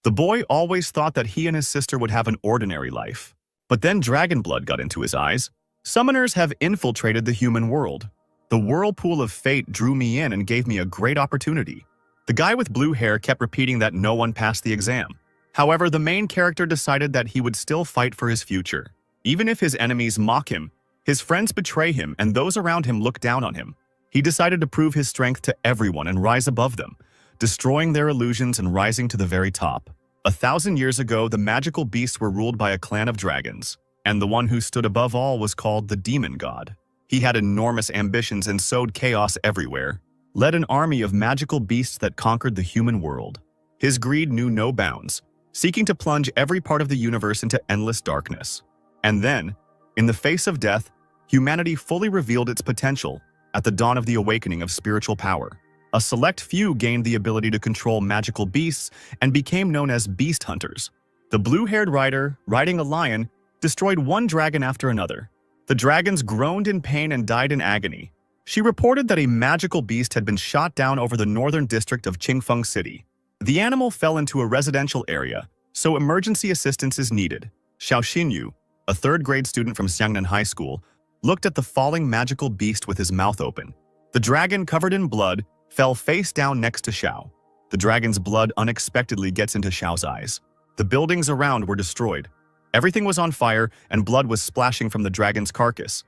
The boy always thought that he and his sister would have an ordinary life. But then dragon blood got into his eyes. Summoners have infiltrated the human world. The whirlpool of fate drew me in and gave me a great opportunity. The guy with blue hair kept repeating that no one passed the exam. However, the main character decided that he would still fight for his future. Even if his enemies mock him, his friends betray him, and those around him look down on him, he decided to prove his strength to everyone and rise above them, destroying their illusions and rising to the very top. 1,000 years ago, the magical beasts were ruled by a clan of dragons, and the one who stood above all was called the demon god. He had enormous ambitions and sowed chaos everywhere, led an army of magical beasts that conquered the human world. His greed knew no bounds, seeking to plunge every part of the universe into endless darkness. And then, in the face of death, humanity fully revealed its potential at the dawn of the awakening of spiritual power. A select few gained the ability to control magical beasts and became known as beast hunters. The blue-haired rider, riding a lion, destroyed one dragon after another. The dragons groaned in pain and died in agony. She reported that a magical beast had been shot down over the northern district of Qingfeng City. The animal fell into a residential area, so emergency assistance is needed. Xiao Xinyu, a third-grade student from Xiangnan High School, looked at the falling magical beast with his mouth open. The dragon, covered in blood, fell face down next to Xiao. The dragon's blood unexpectedly gets into Xiao's eyes. The buildings around were destroyed. Everything was on fire, and blood was splashing from the dragon's carcass.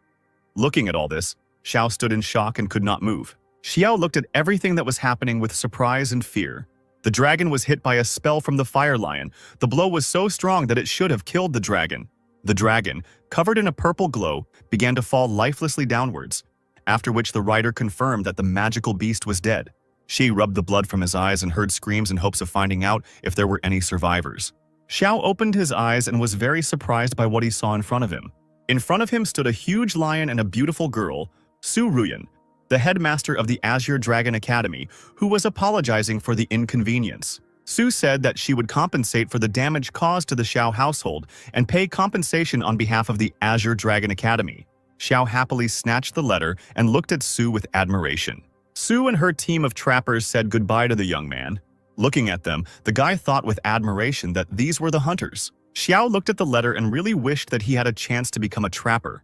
Looking at all this, Xiao stood in shock and could not move. Xiao looked at everything that was happening with surprise and fear. The dragon was hit by a spell from the fire lion. The blow was so strong that it should have killed the dragon. The dragon, covered in a purple glow, began to fall lifelessly downwards, after which the rider confirmed that the magical beast was dead. She rubbed the blood from his eyes and heard screams in hopes of finding out if there were any survivors. Xiao opened his eyes and was very surprised by what he saw in front of him. In front of him stood a huge lion and a beautiful girl, Su Ruyan, the headmaster of the Azure Dragon Academy, who was apologizing for the inconvenience. Su said that she would compensate for the damage caused to the Xiao household and pay compensation on behalf of the Azure Dragon Academy. Xiao happily snatched the letter and looked at Su with admiration. Su and her team of trappers said goodbye to the young man. Looking at them, the guy thought with admiration that these were the hunters. Xiao looked at the letter and really wished that he had a chance to become a trapper,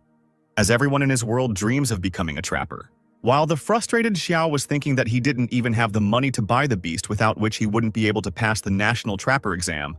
as everyone in his world dreams of becoming a trapper. While the frustrated Xiao was thinking that he didn't even have the money to buy the beast, without which he wouldn't be able to pass the National Trapper exam,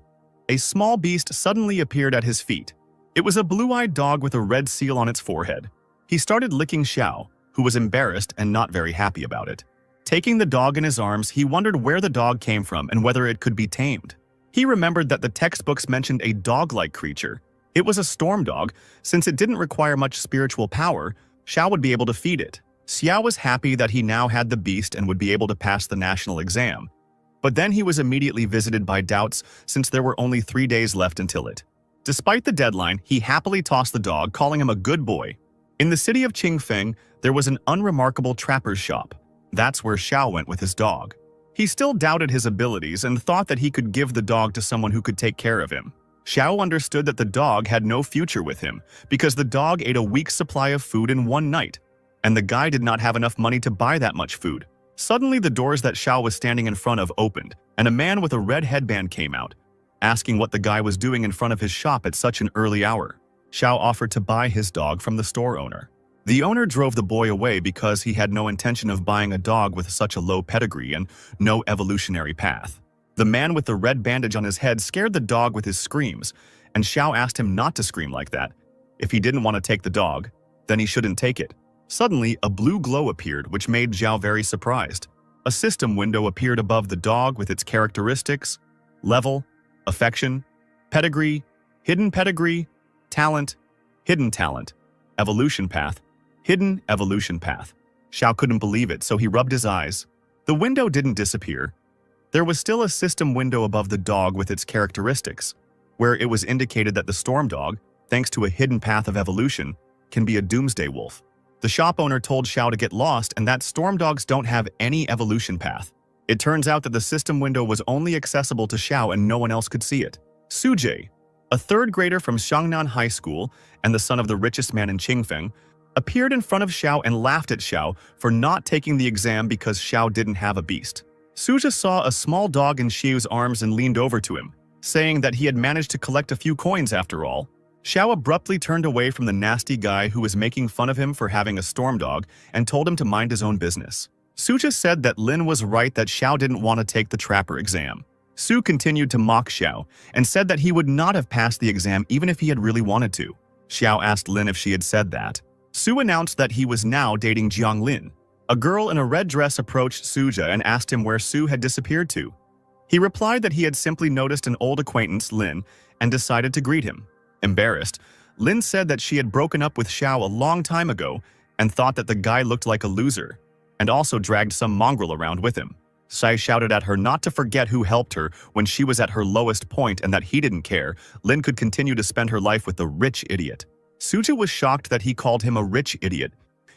a small beast suddenly appeared at his feet. It was a blue-eyed dog with a red seal on its forehead. He started licking Xiao, who was embarrassed and not very happy about it. Taking the dog in his arms, he wondered where the dog came from and whether it could be tamed. He remembered that the textbooks mentioned a dog-like creature. It was a storm dog. Since it didn't require much spiritual power, Xiao would be able to feed it. Xiao was happy that he now had the beast and would be able to pass the national exam. But then he was immediately visited by doubts since there were only 3 days left until it. Despite the deadline, he happily tossed the dog, calling him a good boy. In the city of Qingfeng, there was an unremarkable trapper's shop. That's where Xiao went with his dog. He still doubted his abilities and thought that he could give the dog to someone who could take care of him. Xiao understood that the dog had no future with him because the dog ate a week's supply of food in one night, and the guy did not have enough money to buy that much food. Suddenly, the doors that Xiao was standing in front of opened, and a man with a red headband came out, asking what the guy was doing in front of his shop at such an early hour. Xiao offered to buy his dog from the store owner. The owner drove the boy away because he had no intention of buying a dog with such a low pedigree and no evolutionary path. The man with the red bandage on his head scared the dog with his screams, and Xiao asked him not to scream like that. If he didn't want to take the dog, then he shouldn't take it. Suddenly, a blue glow appeared, which made Xiao very surprised. A system window appeared above the dog with its characteristics, level, affection, pedigree, hidden pedigree, talent, hidden talent, evolution path, hidden evolution path. Xiao couldn't believe it, so he rubbed his eyes. The window didn't disappear. There was still a system window above the dog with its characteristics, where it was indicated that the storm dog, thanks to a hidden path of evolution, can be a doomsday wolf. The shop owner told Xiao to get lost and that storm dogs don't have any evolution path. It turns out that the system window was only accessible to Xiao and no one else could see it. Sujie, a third grader from Xiangnan High School and the son of the richest man in Qingfeng, appeared in front of Xiao and laughed at Xiao for not taking the exam because Xiao didn't have a beast. Sujie saw a small dog in Xiao's arms and leaned over to him. saying that he had managed to collect a few coins after all. Xiao abruptly turned away from the nasty guy who was making fun of him for having a storm dog and told him to mind his own business. Suja said that Lin was right that Xiao didn't want to take the trapper exam. Su continued to mock Xiao and said that he would not have passed the exam even if he had really wanted to. Xiao asked Lin if she had said that. Su announced that he was now dating Jiang Lin. A girl in a red dress approached Suja and asked him where Su had disappeared to. He replied that he had simply noticed an old acquaintance, Lin, and decided to greet him. Embarrassed, Lin said that she had broken up with Xiao a long time ago and thought that the guy looked like a loser, and also dragged some mongrel around with him. Sai shouted at her not to forget who helped her when she was at her lowest point and that he didn't care. Lin could continue to spend her life with the rich idiot. Suja was shocked that he called him a rich idiot.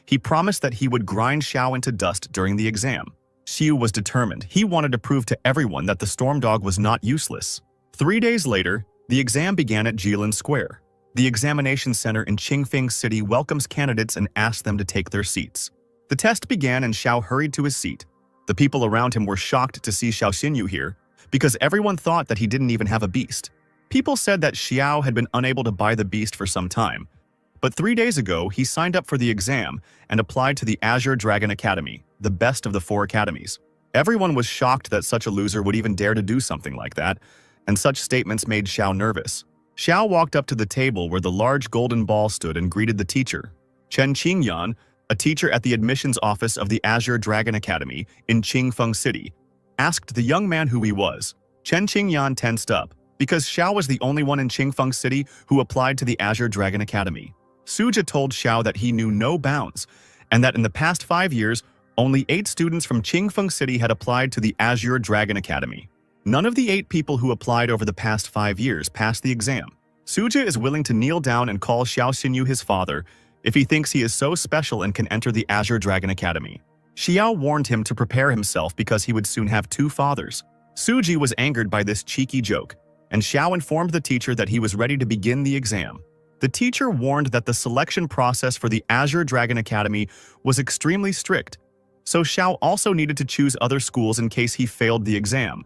He promised that he would grind Xiao into dust during the exam. Xiu was determined. He wanted to prove to everyone that the storm dog was not useless. 3 days later, the exam began at Jilin Square. The examination center in Qingfeng City welcomes candidates and asks them to take their seats. The test began and Xiao hurried to his seat. The people around him were shocked to see Xiao Xinyu here because everyone thought that he didn't even have a beast. People said that Xiao had been unable to buy the beast for some time, but 3 days ago he signed up for the exam and applied to the Azure Dragon Academy, the best of the 4 academies. Everyone was shocked that such a loser would even dare to do something like that, and such statements made Xiao nervous. Xiao walked up to the table where the large golden ball stood and greeted the teacher. Chen Qingyan, a teacher at the admissions office of the Azure Dragon Academy in Qingfeng City, asked the young man who he was. Chen Qingyan tensed up, because Xiao was the only one in Qingfeng City who applied to the Azure Dragon Academy. Suja told Xiao that he knew no bounds, and that in the past 5 years, only 8 students from Qingfeng City had applied to the Azure Dragon Academy. None of the 8 people who applied over the past 5 years passed the exam. Suja is willing to kneel down and call Xiao Xinyu his father if he thinks he is so special and can enter the Azure Dragon Academy. Xiao warned him to prepare himself because he would soon have 2 fathers. Suji was angered by this cheeky joke, and Xiao informed the teacher that he was ready to begin the exam. The teacher warned that the selection process for the Azure Dragon Academy was extremely strict, so Xiao also needed to choose other schools in case he failed the exam.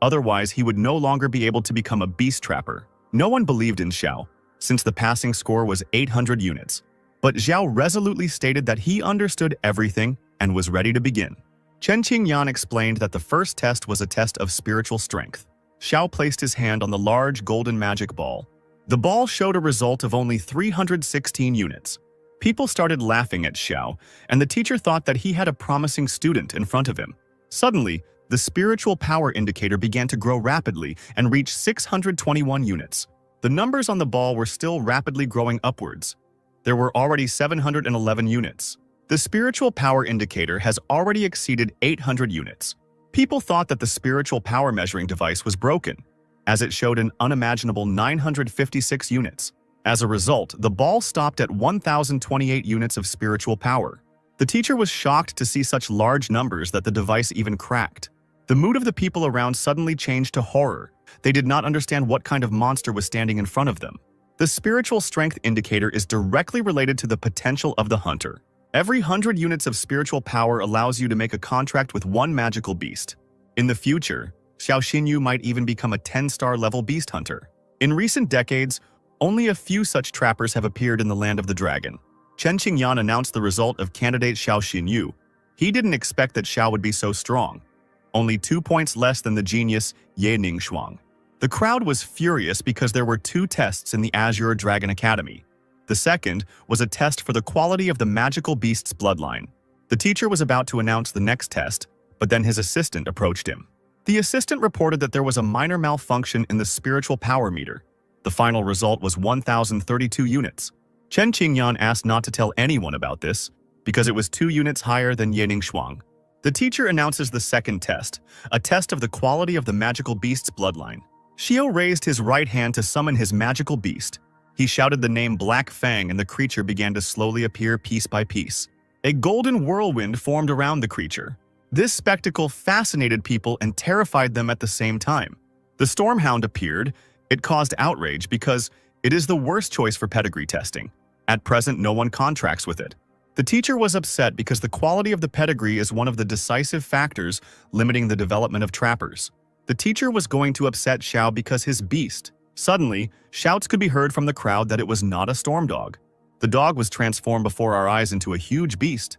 Otherwise, he would no longer be able to become a beast trapper. No one believed in Xiao, since the passing score was 800 units. But Xiao resolutely stated that he understood everything and was ready to begin. Chen Qingyan explained that the first test was a test of spiritual strength. Xiao placed his hand on the large golden magic ball. The ball showed a result of only 316 units. People started laughing at Xiao, and the teacher thought that he had a promising student in front of him. Suddenly, the spiritual power indicator began to grow rapidly and reached 621 units. The numbers on the ball were still rapidly growing upwards. There were already 711 units. The spiritual power indicator has already exceeded 800 units. People thought that the spiritual power measuring device was broken, as it showed an unimaginable 956 units. As a result, the ball stopped at 1,028 units of spiritual power. The teacher was shocked to see such large numbers that the device even cracked. The mood of the people around suddenly changed to horror. They did not understand what kind of monster was standing in front of them. The spiritual strength indicator is directly related to the potential of the hunter. Every 100 units of spiritual power allows you to make a contract with one magical beast. In the future, Xiao Xinyu might even become a 10-star level beast hunter. In recent decades, only a few such trappers have appeared in the Land of the Dragon. Chen Qingyan announced the result of candidate Xiao Xinyu. He didn't expect that Xiao would be so strong. Only 2 points less than the genius Ye Ningxuang. The crowd was furious because there were 2 tests in the Azure Dragon Academy. The second was a test for the quality of the magical beast's bloodline. The teacher was about to announce the next test, but then his assistant approached him. The assistant reported that there was a minor malfunction in the spiritual power meter. The final result was 1,032 units. Chen Qingyan asked not to tell anyone about this because it was 2 units higher than Ye Ningxuang. The teacher announces the second test, a test of the quality of the magical beast's bloodline. Xiao raised his right hand to summon his magical beast. He shouted the name Black Fang and the creature began to slowly appear piece by piece. A golden whirlwind formed around the creature. This spectacle fascinated people and terrified them at the same time. The Stormhound appeared. It caused outrage because it is the worst choice for pedigree testing. At present, no one contracts with it. The teacher was upset because the quality of the pedigree is one of the decisive factors limiting the development of trappers. The teacher was going to upset Xiao because his beast. Suddenly, shouts could be heard from the crowd that it was not a storm dog. The dog was transformed before our eyes into a huge beast.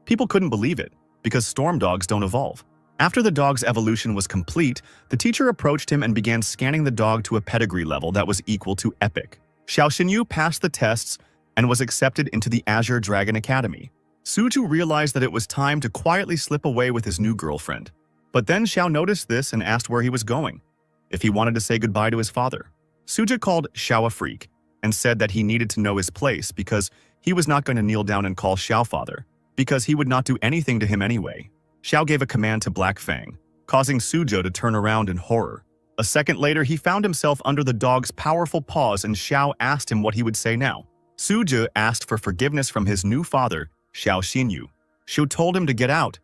People couldn't believe it, because storm dogs don't evolve. After the dog's evolution was complete, the teacher approached him and began scanning the dog to a pedigree level that was equal to epic. Xiao Xinyu passed the tests and was accepted into the Azure Dragon Academy. Suju realized that it was time to quietly slip away with his new girlfriend. But then Xiao noticed this and asked where he was going, if he wanted to say goodbye to his father. Suju called Xiao a freak and said that he needed to know his place because he was not going to kneel down and call Xiao father, because he would not do anything to him anyway. Xiao gave a command to Black Fang, causing Suju to turn around in horror. A second later, he found himself under the dog's powerful paws and Xiao asked him what he would say now. Suju asked for forgiveness from his new father, Xiao Xinyu. Xiu told him to get out,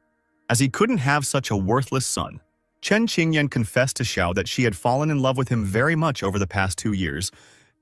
as he couldn't have such a worthless son. Chen Qingyan confessed to Xiao that she had fallen in love with him very much over the past 2 years,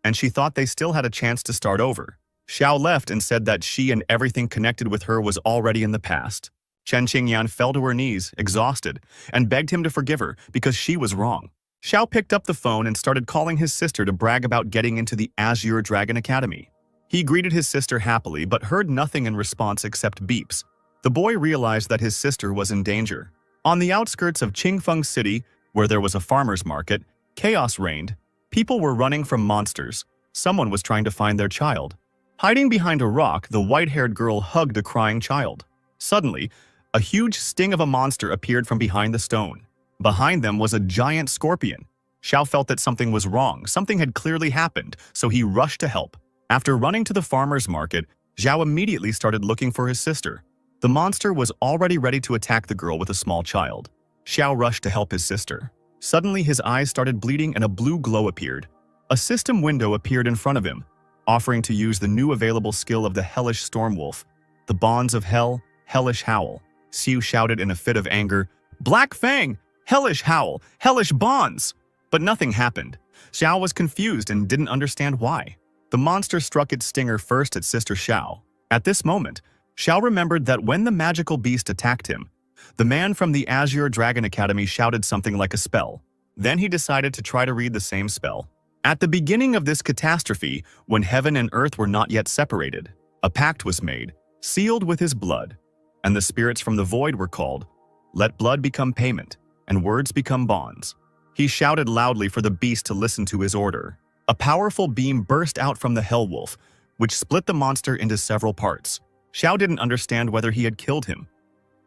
and she thought they still had a chance to start over. Xiao left and said that she and everything connected with her was already in the past. Chen Qingyan fell to her knees, exhausted, and begged him to forgive her because she was wrong. Xiao picked up the phone and started calling his sister to brag about getting into the Azure Dragon Academy. He greeted his sister happily but heard nothing in response except beeps. The boy realized that his sister was in danger. On the outskirts of Qingfeng City, where there was a farmer's market, chaos reigned. People were running from monsters. Someone was trying to find their child. Hiding behind a rock, the white-haired girl hugged a crying child. Suddenly, a huge sting of a monster appeared from behind the stone. Behind them was a giant scorpion. Xiao felt that something was wrong. Something had clearly happened, so he rushed to help. After running to the farmer's market, Xiao immediately started looking for his sister. The monster was already ready to attack the girl with a small child. Xiao rushed to help his sister. Suddenly, his eyes started bleeding and a blue glow appeared. A system window appeared in front of him, offering to use the new available skill of the Hellish Stormwolf, the Bonds of Hell, Hellish Howl. Xiu shouted in a fit of anger, "Black Fang! Hellish Howl! Hellish Bonds!" But nothing happened. Xiao was confused and didn't understand why. The monster struck its stinger first at Sister Xiao. At this moment, Xiao remembered that when the magical beast attacked him, the man from the Azure Dragon Academy shouted something like a spell. Then he decided to try to read the same spell. At the beginning of this catastrophe, when heaven and earth were not yet separated, a pact was made, sealed with his blood, and the spirits from the void were called. Let blood become payment, and words become bonds. He shouted loudly for the beast to listen to his order. A powerful beam burst out from the Hell Wolf, which split the monster into several parts. Xiao didn't understand whether he had killed him,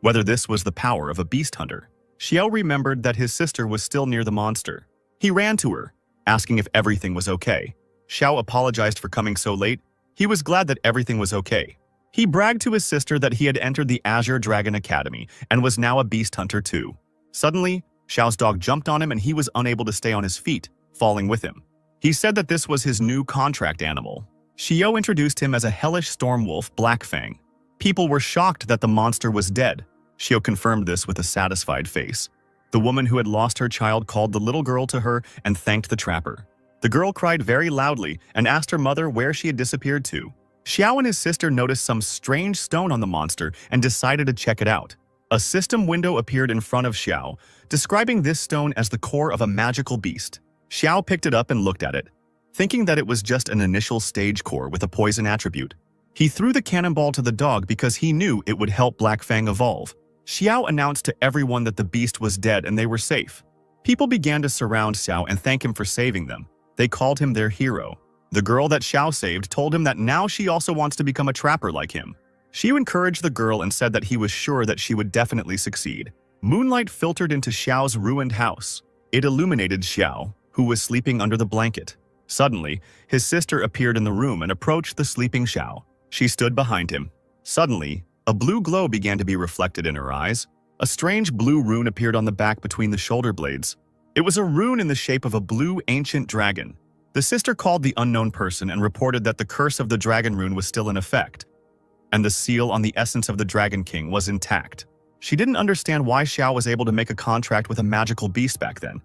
whether this was the power of a beast hunter. Xiao remembered that his sister was still near the monster. He ran to her, asking if everything was okay. Xiao apologized for coming so late. He was glad that everything was okay. He bragged to his sister that he had entered the Azure Dragon Academy and was now a beast hunter too. Suddenly, Xiao's dog jumped on him and he was unable to stay on his feet, falling with him. He said that this was his new contract animal. Xiao introduced him as a hellish storm wolf, Black Fang. People were shocked that the monster was dead. Xiao confirmed this with a satisfied face. The woman who had lost her child called the little girl to her and thanked the trapper. The girl cried very loudly and asked her mother where she had disappeared to. Xiao and his sister noticed some strange stone on the monster and decided to check it out. A system window appeared in front of Xiao, describing this stone as the core of a magical beast. Xiao picked it up and looked at it, thinking that it was just an initial stage core with a poison attribute. He threw the cannonball to the dog because he knew it would help Black Fang evolve. Xiao announced to everyone that the beast was dead and they were safe. People began to surround Xiao and thank him for saving them. They called him their hero. The girl that Xiao saved told him that now she also wants to become a trapper like him. Xiao encouraged the girl and said that he was sure that she would definitely succeed. Moonlight filtered into Xiao's ruined house. It illuminated Xiao, who was sleeping under the blanket. Suddenly, his sister appeared in the room and approached the sleeping Xiao. She stood behind him. Suddenly, a blue glow began to be reflected in her eyes. A strange blue rune appeared on the back between the shoulder blades. It was a rune in the shape of a blue ancient dragon. The sister called the unknown person and reported that the curse of the dragon rune was still in effect, and the seal on the essence of the Dragon King was intact. She didn't understand why Xiao was able to make a contract with a magical beast back then.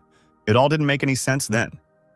It all didn't make any sense then.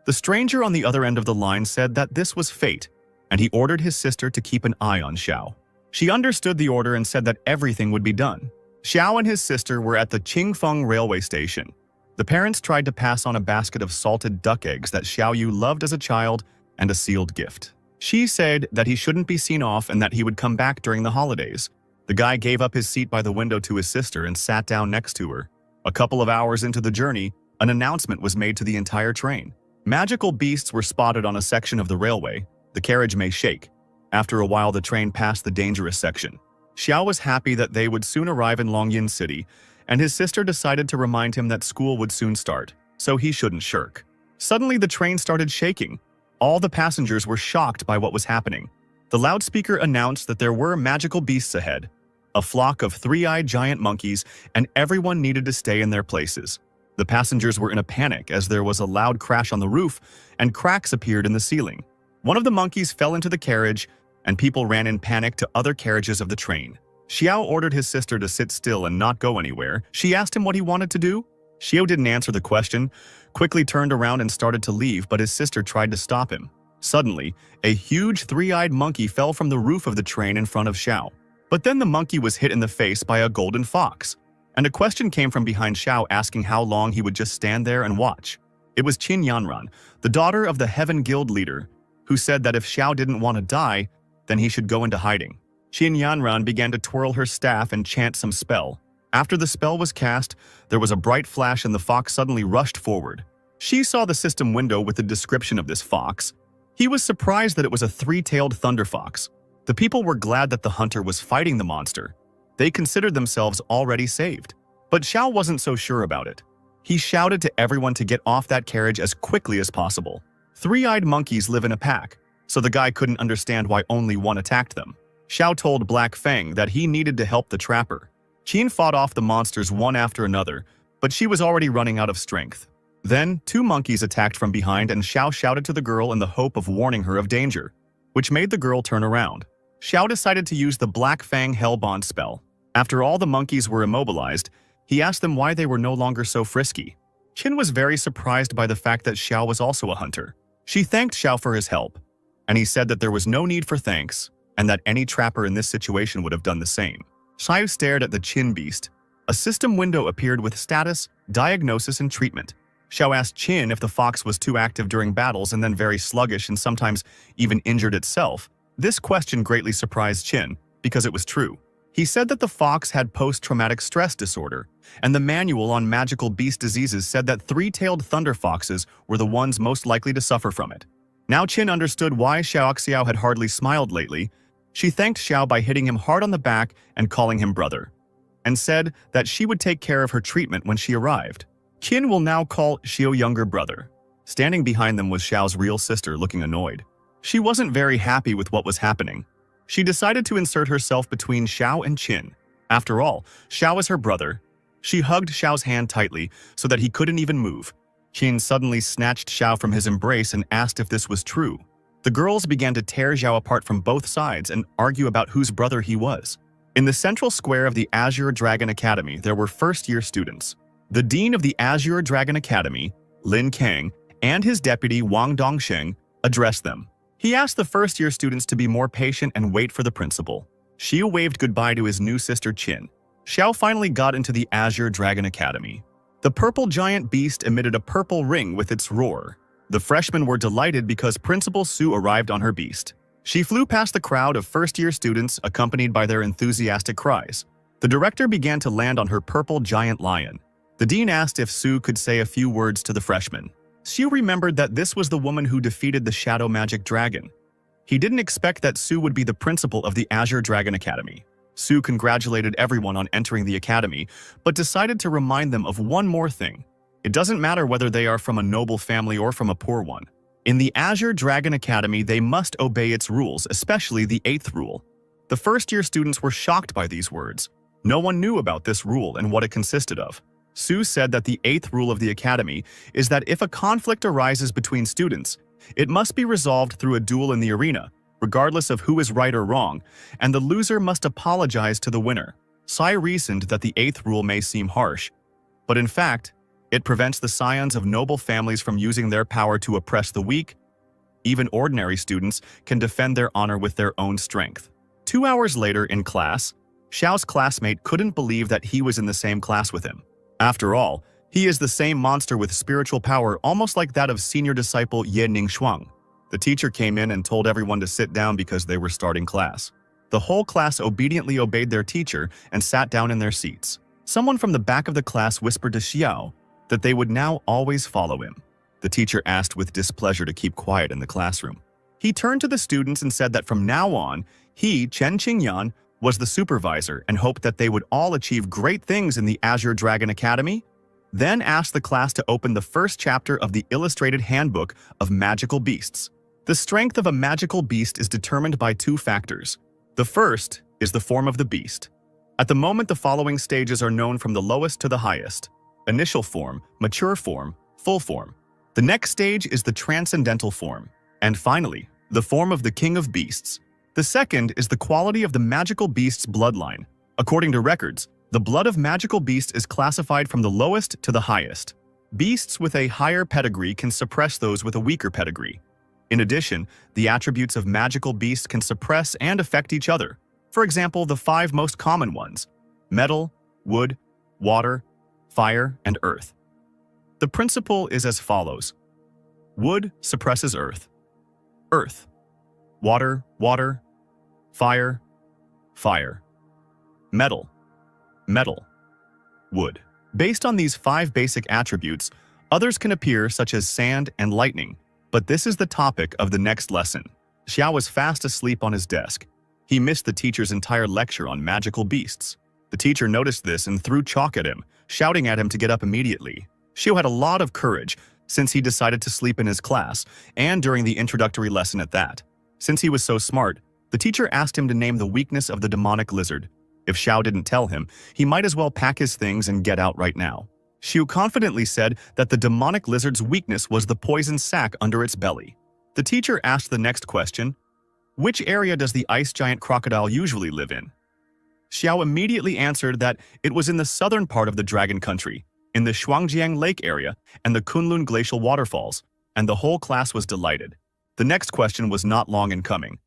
The stranger on the other end of the line said that this was fate, and he ordered his sister to keep an eye on Xiao. She understood the order and said that everything would be done. Xiao and his sister were at the Qingfeng railway station. The parents tried to pass on a basket of salted duck eggs that Xiao Yu loved as a child and a sealed gift. She said that he shouldn't be seen off and that he would come back during the holidays. The guy gave up his seat by the window to his sister and sat down next to her. A couple of hours into the journey, an announcement was made to the entire train. Magical beasts were spotted on a section of the railway. The carriage may shake. After a while, the train passed the dangerous section. Xiao was happy that they would soon arrive in Longyin City, and his sister decided to remind him that school would soon start, so he shouldn't shirk. Suddenly, the train started shaking. All the passengers were shocked by what was happening. The loudspeaker announced that there were magical beasts ahead, a flock of three-eyed giant monkeys, and everyone needed to stay in their places. The passengers were in a panic as there was a loud crash on the roof and cracks appeared in the ceiling. One of the monkeys fell into the carriage, and people ran in panic to other carriages of the train. Xiao ordered his sister to sit still and not go anywhere. She asked him what he wanted to do. Xiao didn't answer the question, quickly turned around and started to leave, but his sister tried to stop him. Suddenly, a huge three-eyed monkey fell from the roof of the train in front of Xiao. But then the monkey was hit in the face by a golden fox, and a question came from behind Xiao asking how long he would just stand there and watch. It was Qin Yanran, the daughter of the Heaven Guild leader, who said that if Xiao didn't want to die, then he should go into hiding. Qin Yanran began to twirl her staff and chant some spell. After the spell was cast, there was a bright flash and the fox suddenly rushed forward. She saw the system window with the description of this fox. He was surprised that it was a three-tailed thunder fox. The people were glad that the hunter was fighting the monster. They considered themselves already saved. But Xiao wasn't so sure about it. He shouted to everyone to get off that carriage as quickly as possible. Three-eyed monkeys live in a pack, so the guy couldn't understand why only one attacked them. Xiao told Black Fang that he needed to help the trapper. Qin fought off the monsters one after another, but she was already running out of strength. Then, two monkeys attacked from behind and Xiao shouted to the girl in the hope of warning her of danger, which made the girl turn around. Xiao decided to use the Black Fang Hellbond spell. After all the monkeys were immobilized, he asked them why they were no longer so frisky. Qin was very surprised by the fact that Xiao was also a hunter. She thanked Xiao for his help, and he said that there was no need for thanks, and that any trapper in this situation would have done the same. Xiao stared at the Qin beast. A system window appeared with status, diagnosis, and treatment. Xiao asked Qin if the fox was too active during battles and then very sluggish and sometimes even injured itself. This question greatly surprised Qin, because it was true. He said that the fox had post-traumatic stress disorder, and the manual on magical beast diseases said that three-tailed thunder foxes were the ones most likely to suffer from it. Now Qin understood why Xiao had hardly smiled lately. She thanked Xiao by hitting him hard on the back and calling him brother, and said that she would take care of her treatment when she arrived. Qin will now call Xiao younger brother. Standing behind them was Xiao's real sister, looking annoyed. She wasn't very happy with what was happening. She decided to insert herself between Xiao and Qin. After all, Xiao is her brother. She hugged Xiao's hand tightly so that he couldn't even move. Qin suddenly snatched Xiao from his embrace and asked if this was true. The girls began to tear Xiao apart from both sides and argue about whose brother he was. In the central square of the Azure Dragon Academy, there were first-year students. The dean of the Azure Dragon Academy, Lin Kang, and his deputy Wang Dongsheng addressed them. He asked the first-year students to be more patient and wait for the principal. Xiao waved goodbye to his new sister Qin. Xiao finally got into the Azure Dragon Academy. The purple giant beast emitted a purple ring with its roar. The freshmen were delighted because Principal Su arrived on her beast. She flew past the crowd of first-year students accompanied by their enthusiastic cries. The director began to land on her purple giant lion. The dean asked if Su could say a few words to the freshmen. Su remembered that this was the woman who defeated the Shadow Magic Dragon. He didn't expect that Su would be the principal of the Azure Dragon Academy. Su congratulated everyone on entering the academy, but decided to remind them of one more thing. It doesn't matter whether they are from a noble family or from a poor one. In the Azure Dragon Academy, they must obey its rules, especially the 8th rule. The first-year students were shocked by these words. No one knew about this rule and what it consisted of. Su said that the 8th rule of the academy is that if a conflict arises between students, it must be resolved through a duel in the arena, regardless of who is right or wrong, and the loser must apologize to the winner. Sai reasoned that the 8th rule may seem harsh, but in fact, it prevents the scions of noble families from using their power to oppress the weak. Even ordinary students can defend their honor with their own strength. 2 hours later in class, Xiao's classmate couldn't believe that he was in the same class with him. After all, He is the same monster with spiritual power almost like that of senior disciple Ye Ningshuang. The teacher came in and told everyone to sit down because they were starting class. The whole class obediently obeyed their teacher and sat down in their seats. Someone from the back of the class whispered to Xiao that they would now always follow him. The teacher asked with displeasure to keep quiet in the classroom. He turned to the students and said that from now on, he, Chen Qingyan, was the supervisor and hoped that they would all achieve great things in the Azure Dragon Academy, then asked the class to open the first chapter of the illustrated handbook of magical beasts. The strength of a magical beast is determined by two factors. The first is the form of the beast. At the moment, the following stages are known from the lowest to the highest: initial form, mature form, full form. The next stage is the transcendental form. And finally, the form of the king of beasts. The second is the quality of the magical beast's bloodline. According to records, the blood of magical beasts is classified from the lowest to the highest. Beasts with a higher pedigree can suppress those with a weaker pedigree. In addition, the attributes of magical beasts can suppress and affect each other. For example, the 5 most common ones: metal, wood, water, fire, and earth. The principle is as follows. Wood suppresses earth. Earth. Water, water. Fire, fire. Metal, metal. Wood. Based on these 5 basic attributes, others can appear such as sand and lightning. But this is the topic of the next lesson. Xiao was fast asleep on his desk. He missed the teacher's entire lecture on magical beasts. The teacher noticed this and threw chalk at him, shouting at him to get up immediately. Xiao had a lot of courage, since he decided to sleep in his class, and during the introductory lesson at that. Since he was so smart, the teacher asked him to name the weakness of the demonic lizard. If Xiao didn't tell him, he might as well pack his things and get out right now. Xiao confidently said that the demonic lizard's weakness was the poison sac under its belly. The teacher asked the next question, which area does the ice giant crocodile usually live in? Xiao immediately answered that it was in the southern part of the dragon country, in the Shuangjiang Lake area and the Kunlun glacial waterfalls, and the whole class was delighted. The next question was not long in coming.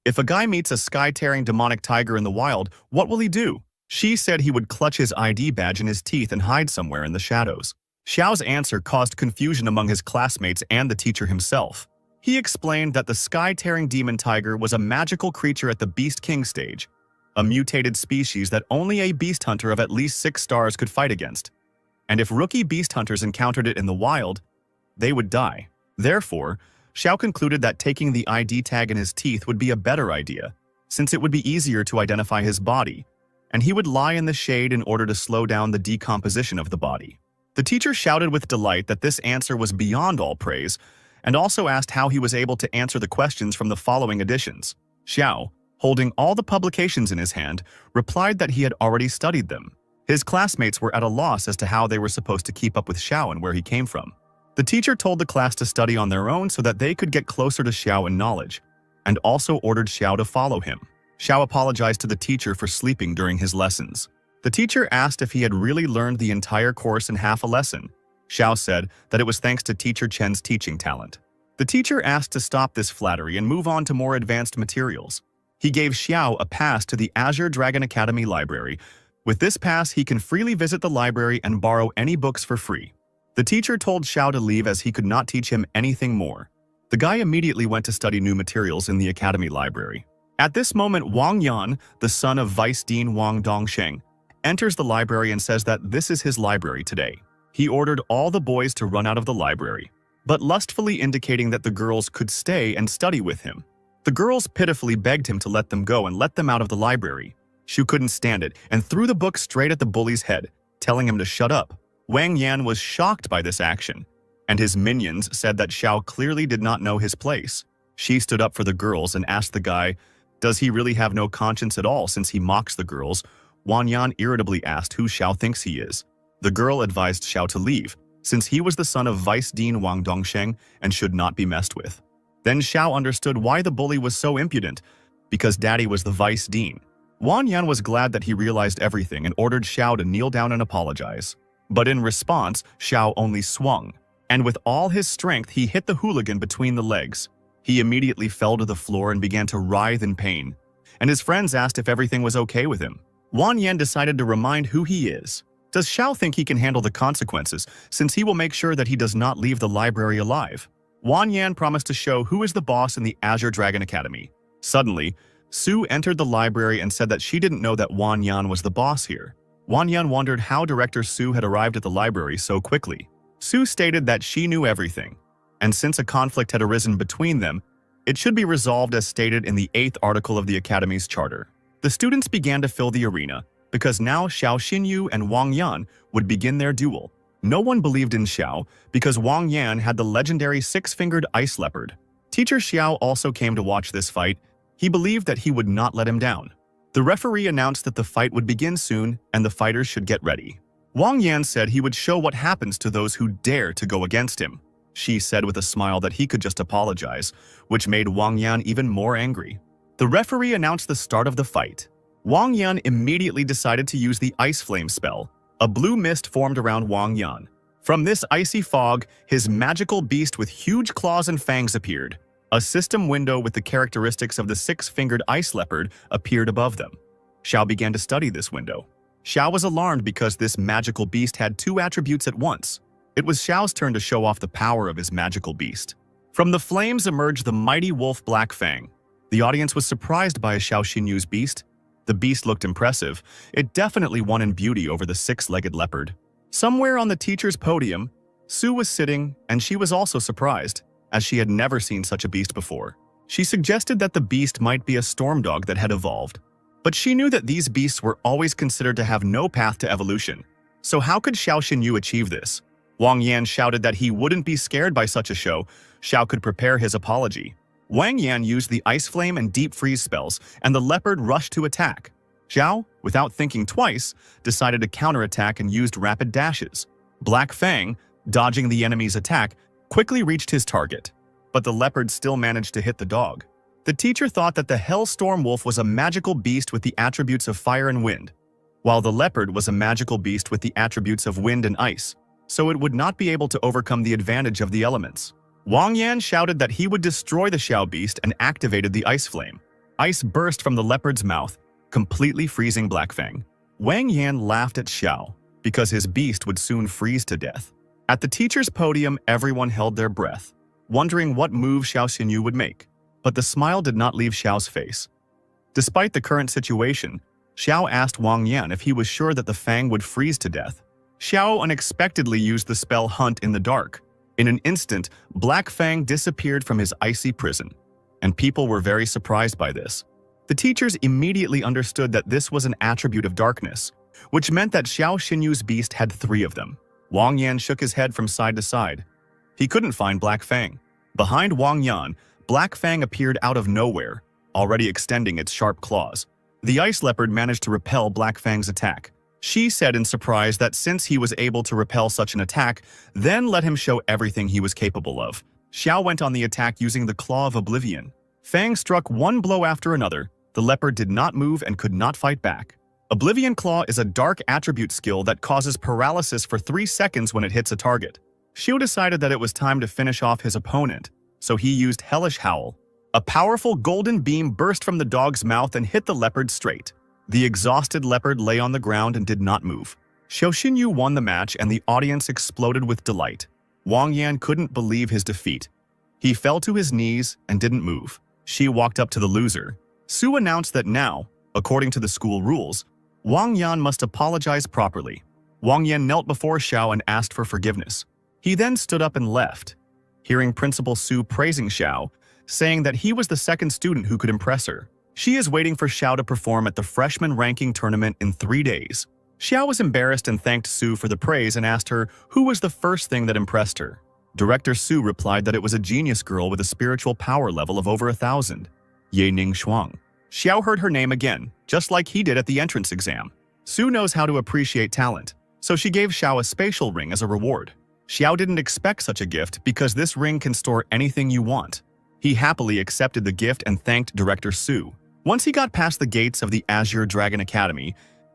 If a guy meets a sky-tearing demonic tiger in the wild, what will he do? She said he would clutch his ID badge in his teeth and hide somewhere in the shadows. Xiao's answer caused confusion among his classmates and the teacher himself. He explained that the sky-tearing demon tiger was a magical creature at the Beast King stage, a mutated species that only a beast hunter of at least 6 stars could fight against. And if rookie beast hunters encountered it in the wild, they would die. Therefore, Xiao concluded that taking the ID tag in his teeth would be a better idea, since it would be easier to identify his body, and he would lie in the shade in order to slow down the decomposition of the body. The teacher shouted with delight that this answer was beyond all praise, and also asked how he was able to answer the questions from the following editions. Xiao, holding all the publications in his hand, replied that he had already studied them. His classmates were at a loss as to how they were supposed to keep up with Xiao and where he came from. The teacher told the class to study on their own so that they could get closer to Xiao in knowledge, and also ordered Xiao to follow him. Xiao apologized to the teacher for sleeping during his lessons. The teacher asked if he had really learned the entire course in half a lesson. Xiao said that it was thanks to Teacher Chen's teaching talent. The teacher asked to stop this flattery and move on to more advanced materials. He gave Xiao a pass to the Azure Dragon Academy library. With this pass, he can freely visit the library and borrow any books for free. The teacher told Xiao to leave as he could not teach him anything more. The guy immediately went to study new materials in the academy library. At this moment, Wang Yan, the son of Vice Dean Wang Dongsheng, enters the library and says that this is his library today. He ordered all the boys to run out of the library, but lustfully indicating that the girls could stay and study with him. The girls pitifully begged him to let them go and let them out of the library. Xiao couldn't stand it and threw the book straight at the bully's head, telling him to shut up. Wang Yan was shocked by this action, and his minions said that Xiao clearly did not know his place. She stood up for the girls and asked the guy, does he really have no conscience at all since he mocks the girls? Wang Yan irritably asked who Xiao thinks he is. The girl advised Xiao to leave, since he was the son of Vice Dean Wang Dongsheng and should not be messed with. Then Xiao understood why the bully was so impudent, because daddy was the Vice Dean. Wang Yan was glad that he realized everything and ordered Xiao to kneel down and apologize. But in response, Xiao only swung, and with all his strength he hit the hooligan between the legs. He immediately fell to the floor and began to writhe in pain, and his friends asked if everything was okay with him. Wang Yan decided to remind who he is. Does Xiao think he can handle the consequences, since he will make sure that he does not leave the library alive? Wan Yan promised to show who is the boss in the Azure Dragon Academy. Suddenly, Su entered the library and said that she didn't know that Wan Yan was the boss here. Wan Yan wondered how Director Su had arrived at the library so quickly. Su stated that she knew everything, and since a conflict had arisen between them, it should be resolved as stated in the 8th article of the Academy's charter. The students began to fill the arena, because now Xiao Xinyu and Wang Yan would begin their duel. No one believed in Xiao because Wang Yan had the legendary six-fingered ice leopard. Teacher Xiao also came to watch this fight. He believed that he would not let him down. The referee announced that the fight would begin soon and the fighters should get ready. Wang Yan said he would show what happens to those who dare to go against him. She said with a smile that he could just apologize, which made Wang Yan even more angry. The referee announced the start of the fight. Wang Yan immediately decided to use the Ice Flame spell. A blue mist formed around Wang Yan. From this icy fog, his magical beast with huge claws and fangs appeared. A system window with the characteristics of the six-fingered ice leopard appeared above them. Xiao began to study this window. Xiao was alarmed because this magical beast had two attributes at once. It was Xiao's turn to show off the power of his magical beast. From the flames emerged the mighty wolf Black Fang. The audience was surprised by Xiao Xinyu's beast. The beast looked impressive. It definitely won in beauty over the six-legged leopard. Somewhere on the teacher's podium, Su was sitting, and she was also surprised, as she had never seen such a beast before. She suggested that the beast might be a storm dog that had evolved. But she knew that these beasts were always considered to have no path to evolution. So how could Xiao Xinyu achieve this? Wang Yan shouted that he wouldn't be scared by such a show. Xiao could prepare his apology. Wang Yan used the Ice Flame and Deep Freeze spells, and the leopard rushed to attack. Xiao, without thinking twice, decided to counterattack and used rapid dashes. Black Fang, dodging the enemy's attack, quickly reached his target, but the leopard still managed to hit the dog. The teacher thought that the Hellstorm Wolf was a magical beast with the attributes of fire and wind, while the leopard was a magical beast with the attributes of wind and ice, so it would not be able to overcome the advantage of the elements. Wang Yan shouted that he would destroy the Xiao beast and activated the Ice Flame. Ice burst from the leopard's mouth, completely freezing Black Fang. Wang Yan laughed at Xiao because his beast would soon freeze to death. At the teacher's podium, everyone held their breath, wondering what move Xiao Xinyu would make. But the smile did not leave Xiao's face. Despite the current situation, Xiao asked Wang Yan if he was sure that the Fang would freeze to death. Xiao unexpectedly used the spell Hunt in the Dark. In an instant, Black Fang disappeared from his icy prison, and people were very surprised by this. The teachers immediately understood that this was an attribute of darkness, which meant that Xiao Xinyu's beast had 3 of them. Wang Yan shook his head from side to side. He couldn't find Black Fang. Behind Wang Yan, Black Fang appeared out of nowhere, already extending its sharp claws. The ice leopard managed to repel Black Fang's attack. She said in surprise that since he was able to repel such an attack, then let him show everything he was capable of. Xiao went on the attack using the Claw of Oblivion. Fang struck one blow after another. The leopard did not move and could not fight back. Oblivion Claw is a dark attribute skill that causes paralysis for 3 seconds when it hits a target. Xiao decided that it was time to finish off his opponent, so he used Hellish Howl. A powerful golden beam burst from the dog's mouth and hit the leopard straight. The exhausted leopard lay on the ground and did not move. Xiao Xinyu won the match and the audience exploded with delight. Wang Yan couldn't believe his defeat. He fell to his knees and didn't move. She walked up to the loser. Su announced that now, according to the school rules, Wang Yan must apologize properly. Wang Yan knelt before Xiao and asked for forgiveness. He then stood up and left. Hearing Principal Su praising Xiao, saying that he was the second student who could impress her. She is waiting for Xiao to perform at the freshman ranking tournament in 3 days. Xiao was embarrassed and thanked Su for the praise and asked her who was the first thing that impressed her. Director Su replied that it was a genius girl with a spiritual power level of over 1,000. Ye Ning Shuang. Xiao heard her name again, just like he did at the entrance exam. Su knows how to appreciate talent, so she gave Xiao a spatial ring as a reward. Xiao didn't expect such a gift because this ring can store anything you want. He happily accepted the gift and thanked Director Su. Once he got past the gates of the Azure Dragon Academy,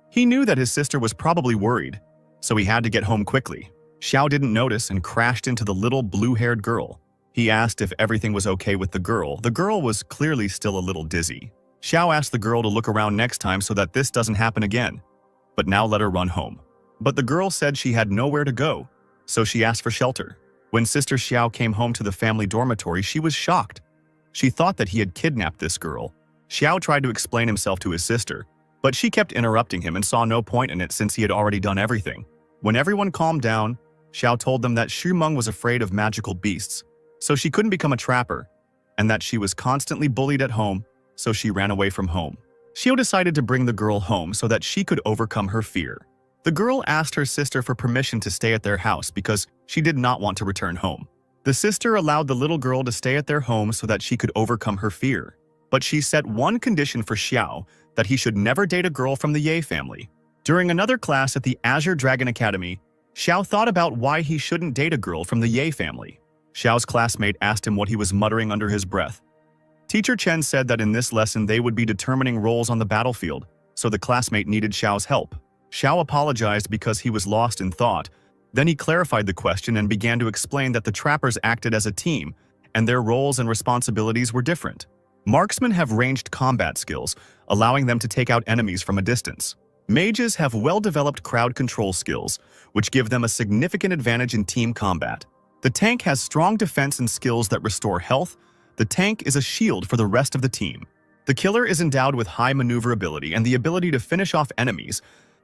he knew that his sister was probably worried, so he had to get home quickly. Xiao didn't notice and crashed into the little blue-haired girl. He asked if everything was okay with the girl. The girl was clearly still a little dizzy. Xiao asked the girl to look around next time so that this doesn't happen again, but now let her run home. But the girl said she had nowhere to go, so she asked for shelter. When Sister Xiao came home to the family dormitory, she was shocked. She thought that he had kidnapped this girl. Xiao tried to explain himself to his sister, but she kept interrupting him and saw no point in it since he had already done everything. When everyone calmed down, Xiao told them that Xu Meng was afraid of magical beasts, so she couldn't become a trapper, and that she was constantly bullied at home, so she ran away from home. Xiao decided to bring the girl home so that she could overcome her fear. The girl asked her sister for permission to stay at their house because she did not want to return home. The sister allowed the little girl to stay at their home so that she could overcome her fear. But she set one condition for Xiao, that he should never date a girl from the Ye family. During another class at the Azure Dragon Academy, Xiao thought about why he shouldn't date a girl from the Ye family. Xiao's classmate asked him what he was muttering under his breath. Teacher Chen said that in this lesson they would be determining roles on the battlefield, so the classmate needed Xiao's help. Xiao apologized because he was lost in thought. Then he clarified the question and began to explain that the trappers acted as a team, and their roles and responsibilities were different. Marksmen have ranged combat skills, allowing them to take out enemies from a distance. Mages have well-developed crowd control skills, which give them a significant advantage in team combat. The tank has strong defense and skills that restore health. The tank is a shield for the rest of the team. The killer is endowed with high maneuverability and the ability to finish off enemies.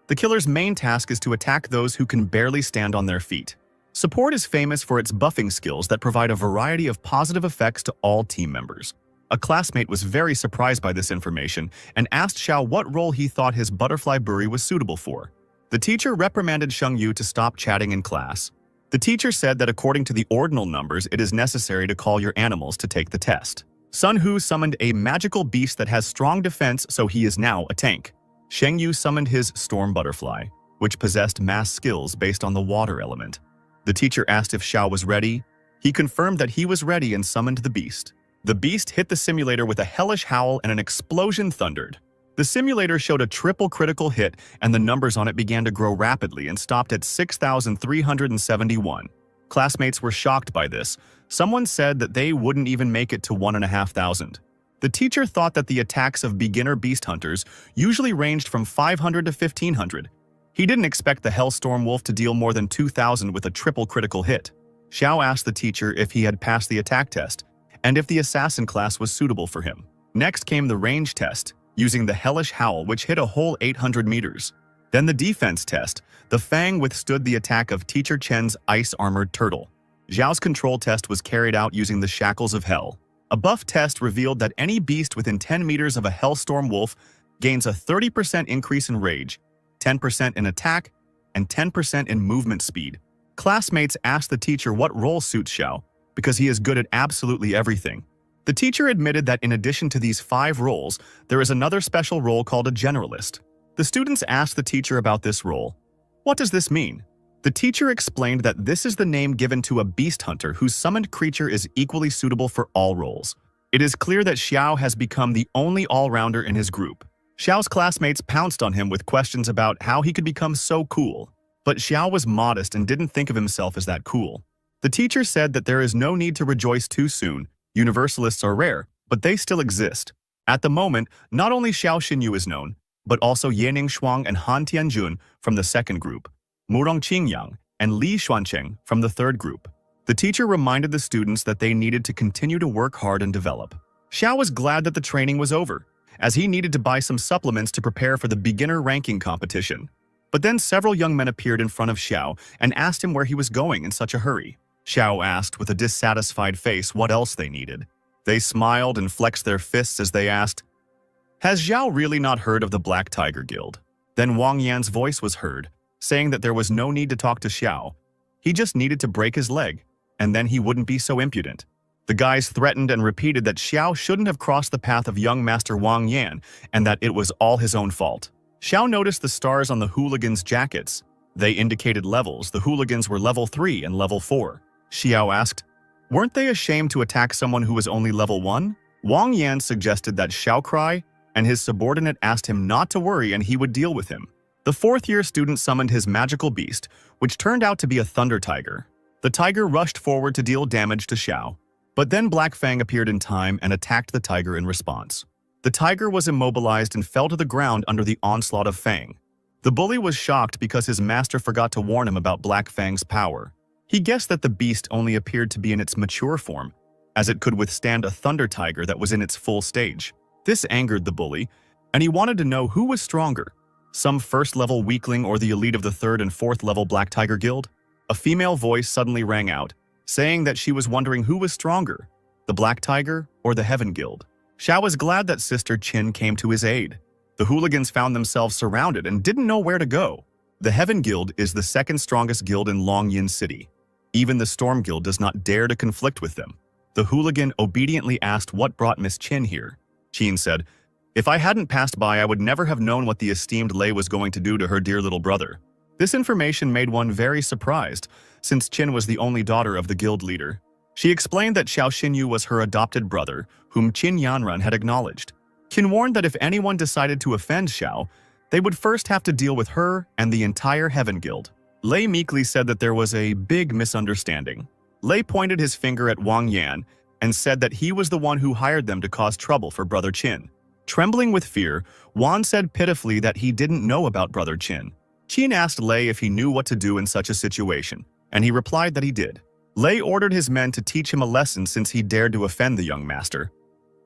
The killer's main task is to attack those who can barely stand on their feet. Support is famous for its buffing skills that provide a variety of positive effects to all team members. A classmate was very surprised by this information and asked Xiao what role he thought his butterfly bury was suitable for. The teacher reprimanded Sheng Yu to stop chatting in class. The teacher said that according to the ordinal numbers, it is necessary to call your animals to take the test. Sun Hu summoned a magical beast that has strong defense, so he is now a tank. Sheng Yu summoned his storm butterfly, which possessed mass skills based on the water element. The teacher asked if Xiao was ready. He confirmed that he was ready and summoned the beast. The beast hit the simulator with a hellish howl and an explosion thundered. The simulator showed a triple critical hit and the numbers on it began to grow rapidly and stopped at 6,371. Classmates were shocked by this. Someone said that they wouldn't even make it to 1,500. The teacher thought that the attacks of beginner beast hunters usually ranged from 500 to 1,500. He didn't expect the Hellstorm Wolf to deal more than 2,000 with a triple critical hit. Xiao asked the teacher if he had passed the attack test, and if the assassin class was suitable for him. Next came the range test, using the hellish howl which hit a whole 800 meters. Then the defense test. The Fang withstood the attack of Teacher Chen's ice-armored turtle. Zhao's control test was carried out using the shackles of hell. A buff test revealed that any beast within 10 meters of a Hellstorm Wolf gains a 30% increase in rage, 10% in attack, and 10% in movement speed. Classmates asked the teacher what role suits Xiao, because he is good at absolutely everything. The teacher admitted that in addition to these 5 roles, there is another special role called a generalist. The students asked the teacher about this role. What does this mean? The teacher explained that this is the name given to a beast hunter whose summoned creature is equally suitable for all roles. It is clear that Xiao has become the only all-rounder in his group. Xiao's classmates pounced on him with questions about how he could become so cool. But Xiao was modest and didn't think of himself as that cool. The teacher said that there is no need to rejoice too soon. Universalists are rare, but they still exist. At the moment, not only Xiao Xinyu is known, but also Yening Shuang and Han Tianjun from the second group, Murong Qingyang and Li Xuancheng from the third group. The teacher reminded the students that they needed to continue to work hard and develop. Xiao was glad that the training was over, as he needed to buy some supplements to prepare for the beginner ranking competition. But then several young men appeared in front of Xiao and asked him where he was going in such a hurry. Xiao asked with a dissatisfied face what else they needed. They smiled and flexed their fists as they asked, "Has Xiao really not heard of the Black Tiger Guild?" Then Wang Yan's voice was heard, saying that there was no need to talk to Xiao. He just needed to break his leg, and then he wouldn't be so impudent. The guys threatened and repeated that Xiao shouldn't have crossed the path of young Master Wang Yan, and that it was all his own fault. Xiao noticed the stars on the hooligans' jackets. They indicated levels. The hooligans were level 3 and level 4. Xiao asked, weren't they ashamed to attack someone who was only level 1? Wang Yan suggested that Xiao cry, and his subordinate asked him not to worry and he would deal with him. The fourth-year student summoned his magical beast, which turned out to be a thunder tiger. The tiger rushed forward to deal damage to Xiao, but then Black Fang appeared in time and attacked the tiger in response. The tiger was immobilized and fell to the ground under the onslaught of Fang. The bully was shocked because his master forgot to warn him about Black Fang's power. He guessed that the beast only appeared to be in its mature form, as it could withstand a thunder tiger that was in its full stage. This angered the bully, and he wanted to know who was stronger, some first-level weakling or the elite of the 3rd and 4th level Black Tiger Guild. A female voice suddenly rang out, saying that she was wondering who was stronger, the Black Tiger or the Heaven Guild. Xiao was glad that Sister Qin came to his aid. The hooligans found themselves surrounded and didn't know where to go. The Heaven Guild is the 2nd strongest guild in Longyin City. Even the Storm Guild does not dare to conflict with them. The hooligan obediently asked what brought Miss Qin here. Qin said, "If I hadn't passed by, I would never have known what the esteemed Lei was going to do to her dear little brother." This information made one very surprised, since Qin was the only daughter of the guild leader. She explained that Xiao Xinyu was her adopted brother, whom Qin Yanran had acknowledged. Qin warned that if anyone decided to offend Xiao, they would first have to deal with her and the entire Heaven Guild. Lei meekly said that there was a big misunderstanding. Lei pointed his finger at Wang Yan and said that he was the one who hired them to cause trouble for Brother Qin. Trembling with fear, Wan said pitifully that he didn't know about Brother Qin. Qin asked Lei if he knew what to do in such a situation, and he replied that he did. Lei ordered his men to teach him a lesson since he dared to offend the young master.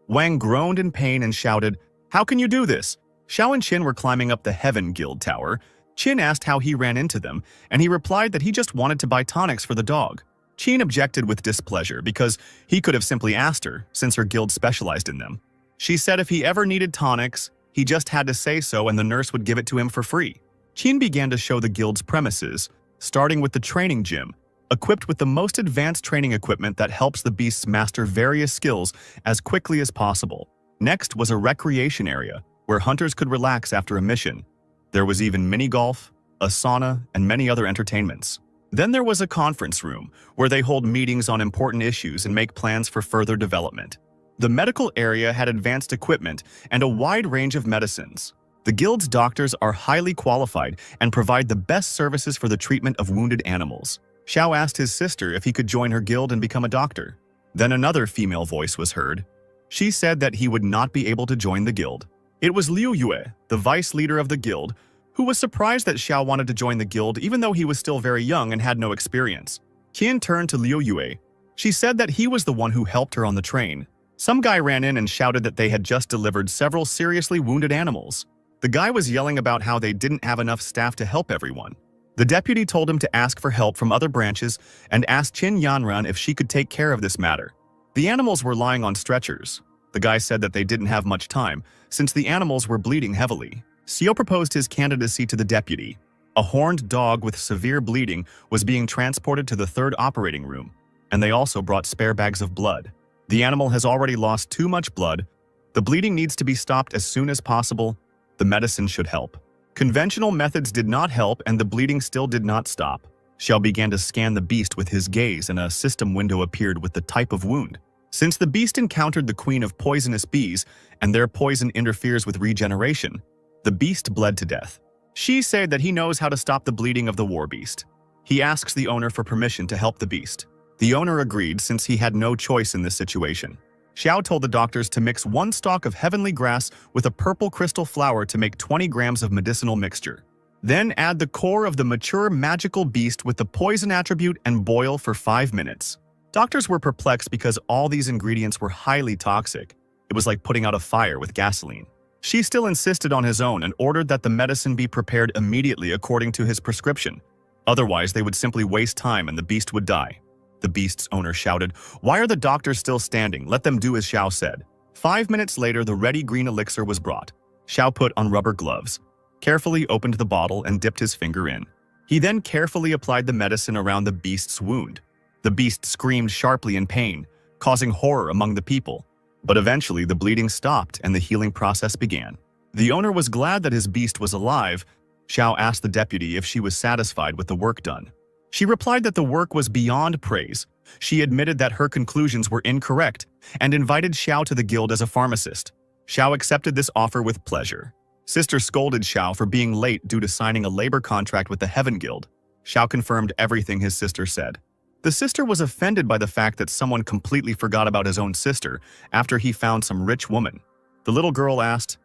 Wang groaned in pain and shouted, "How can you do this?" Xiao and Qin were climbing up the Heaven Guild tower. Qin asked how he ran into them, and he replied that he just wanted to buy tonics for the dog. Qin objected with displeasure because he could have simply asked her, since her guild specialized in them. She said if he ever needed tonics, he just had to say so and the nurse would give it to him for free. Qin began to show the guild's premises, starting with the training gym, equipped with the most advanced training equipment that helps the beasts master various skills as quickly as possible. Next was a recreation area, where hunters could relax after a mission. There was even mini-golf, a sauna, and many other entertainments. Then there was a conference room, where they hold meetings on important issues and make plans for further development. The medical area had advanced equipment and a wide range of medicines. The guild's doctors are highly qualified and provide the best services for the treatment of wounded animals. Xiao asked his sister if he could join her guild and become a doctor. Then another female voice was heard. She said that he would not be able to join the guild. It was Liu Yue, the vice leader of the guild, who was surprised that Xiao wanted to join the guild even though he was still very young and had no experience. Qin turned to Liu Yue. She said that he was the one who helped her on the train. Some guy ran in and shouted that they had just delivered several seriously wounded animals. The guy was yelling about how they didn't have enough staff to help everyone. The deputy told him to ask for help from other branches and asked Qin Yanran if she could take care of this matter. The animals were lying on stretchers. The guy said that they didn't have much time, since the animals were bleeding heavily. Xiao proposed his candidacy to the deputy. A horned dog with severe bleeding was being transported to the 3rd operating room, and they also brought spare bags of blood. The animal has already lost too much blood. The bleeding needs to be stopped as soon as possible. The medicine should help. Conventional methods did not help, and the bleeding still did not stop. Xiao began to scan the beast with his gaze, and a system window appeared with the type of wound. Since the beast encountered the queen of poisonous bees, and their poison interferes with regeneration, the beast bled to death. She said that he knows how to stop the bleeding of the war beast. He asks the owner for permission to help the beast. The owner agreed since he had no choice in this situation. Xiao told the doctors to mix 1 stalk of heavenly grass with a purple crystal flower to make 20 grams of medicinal mixture. Then add the core of the mature magical beast with the poison attribute and boil for 5 minutes. Doctors were perplexed because all these ingredients were highly toxic. It was like putting out a fire with gasoline. She still insisted on his own and ordered that the medicine be prepared immediately according to his prescription. Otherwise, they would simply waste time and the beast would die. The beast's owner shouted, "Why are the doctors still standing? Let them do as Xiao said." 5 minutes later, the ready green elixir was brought. Xiao put on rubber gloves, carefully opened the bottle and dipped his finger in. He then carefully applied the medicine around the beast's wound. The beast screamed sharply in pain, causing horror among the people. But eventually, the bleeding stopped and the healing process began. The owner was glad that his beast was alive. Xiao asked the deputy if she was satisfied with the work done. She replied that the work was beyond praise. She admitted that her conclusions were incorrect and invited Xiao to the guild as a pharmacist. Xiao accepted this offer with pleasure. Sister scolded Xiao for being late due to signing a labor contract with the Heaven Guild. Xiao confirmed everything his sister said. The sister was offended by the fact that someone completely forgot about his own sister after he found some rich woman. The little girl asked,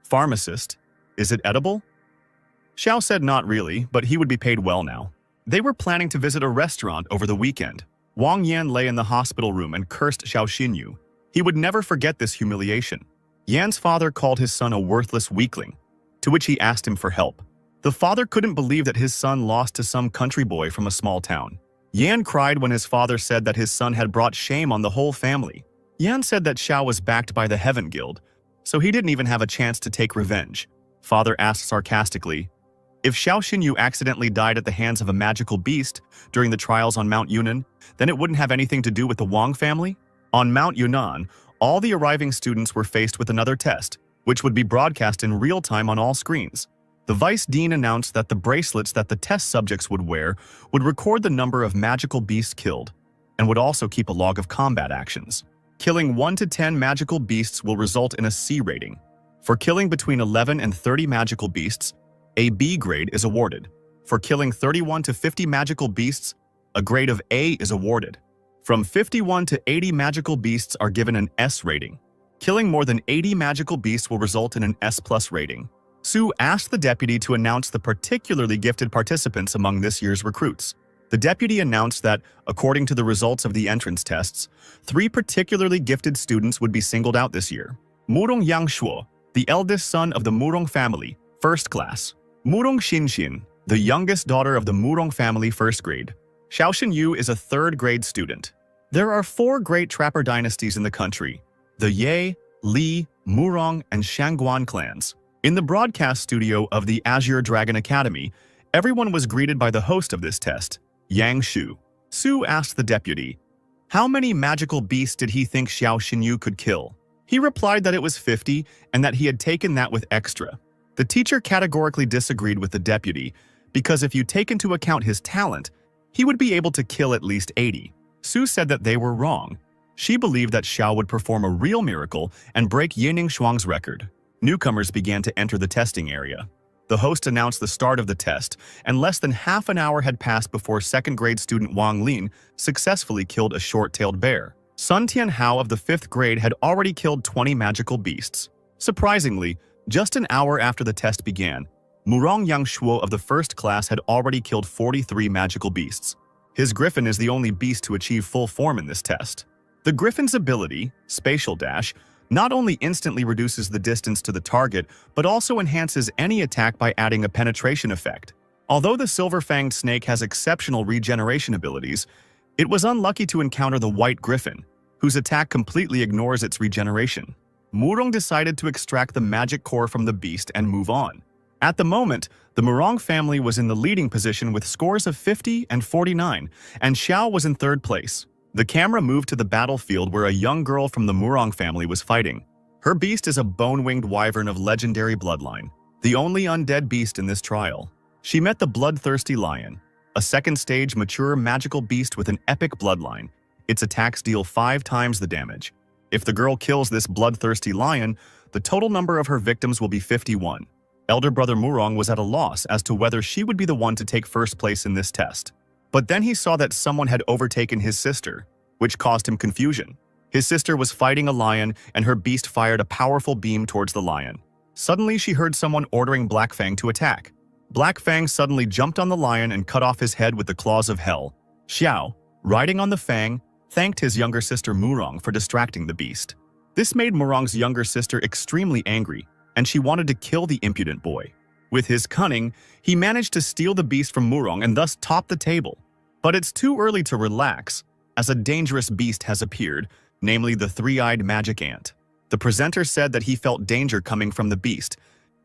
"Pharmacist, is it edible?" Xiao said not really, but he would be paid well now. They were planning to visit a restaurant over the weekend. Wang Yan lay in the hospital room and cursed Xiao Xinyu. He would never forget this humiliation. Yan's father called his son a worthless weakling, to which he asked him for help. The father couldn't believe that his son lost to some country boy from a small town. Yan cried when his father said that his son had brought shame on the whole family. Yan said that Xiao was backed by the Heaven Guild, so he didn't even have a chance to take revenge. Father asked sarcastically, if Xiao Xinyu accidentally died at the hands of a magical beast during the trials on Mount Yunan, then it wouldn't have anything to do with the Wong family? On Mount Yunan, all the arriving students were faced with another test, which would be broadcast in real time on all screens. The vice dean announced that the bracelets that the test subjects would wear would record the number of magical beasts killed, and would also keep a log of combat actions. Killing 1 to 10 magical beasts will result in a C rating. For killing between 11 and 30 magical beasts, a B grade is awarded. For killing 31 to 50 magical beasts, a grade of A is awarded. From 51 to 80 magical beasts are given an S rating. Killing more than 80 magical beasts will result in an S+ rating. Su asked the deputy to announce the particularly gifted participants among this year's recruits. The deputy announced that, according to the results of the entrance tests, 3 particularly gifted students would be singled out this year. Murong Yangshuo, the eldest son of the Murong family, first class. Murong Xinxin, the youngest daughter of the Murong family, first grade. Xiao Xinyu is a third grade student. There are 4 great trapper dynasties in the country: the Ye, Li, Murong, and Shangguan clans. In the broadcast studio of the Azure Dragon Academy, everyone was greeted by the host of this test, Yang Shu. Su asked the deputy, how many magical beasts did he think Xiao Xinyu could kill? He replied that it was 50 and that he had taken that with extra. The teacher categorically disagreed with the deputy because if you take into account his talent, he would be able to kill at least 80. Su said that they were wrong. She believed that Xiao would perform a real miracle and break Yining Shuang's record. Newcomers began to enter the testing area. The host announced the start of the test, and less than half an hour had passed before second-grade student Wang Lin successfully killed a short-tailed bear. Sun Tianhao of the 5th grade had already killed 20 magical beasts. Surprisingly, just an hour after the test began, Murong Yangshuo of the 1st class had already killed 43 magical beasts. His griffin is the only beast to achieve full form in this test. The griffin's ability, Spatial Dash, not only instantly reduces the distance to the target, but also enhances any attack by adding a penetration effect. Although the silver-fanged snake has exceptional regeneration abilities, it was unlucky to encounter the white griffin, whose attack completely ignores its regeneration. Murong decided to extract the magic core from the beast and move on. At the moment, the Murong family was in the leading position with scores of 50 and 49, and Xiao was in 3rd place. The camera moved to the battlefield where a young girl from the Murong family was fighting. Her beast is a bone-winged wyvern of legendary bloodline, the only undead beast in this trial. She met the bloodthirsty lion, a second-stage mature magical beast with an epic bloodline. Its attacks deal 5 times the damage. If the girl kills this bloodthirsty lion, the total number of her victims will be 51. Elder brother Murong was at a loss as to whether she would be the one to take first place in this test. But then he saw that someone had overtaken his sister, which caused him confusion. His sister was fighting a lion, and her beast fired a powerful beam towards the lion. Suddenly, she heard someone ordering Black Fang to attack. Black Fang suddenly jumped on the lion and cut off his head with the claws of hell. Xiao, riding on the Fang, thanked his younger sister Murong for distracting the beast. This made Murong's younger sister extremely angry, and she wanted to kill the impudent boy. With his cunning, he managed to steal the beast from Murong and thus top the table. But it's too early to relax, as a dangerous beast has appeared, namely the 3-eyed magic ant. The presenter said that he felt danger coming from the beast,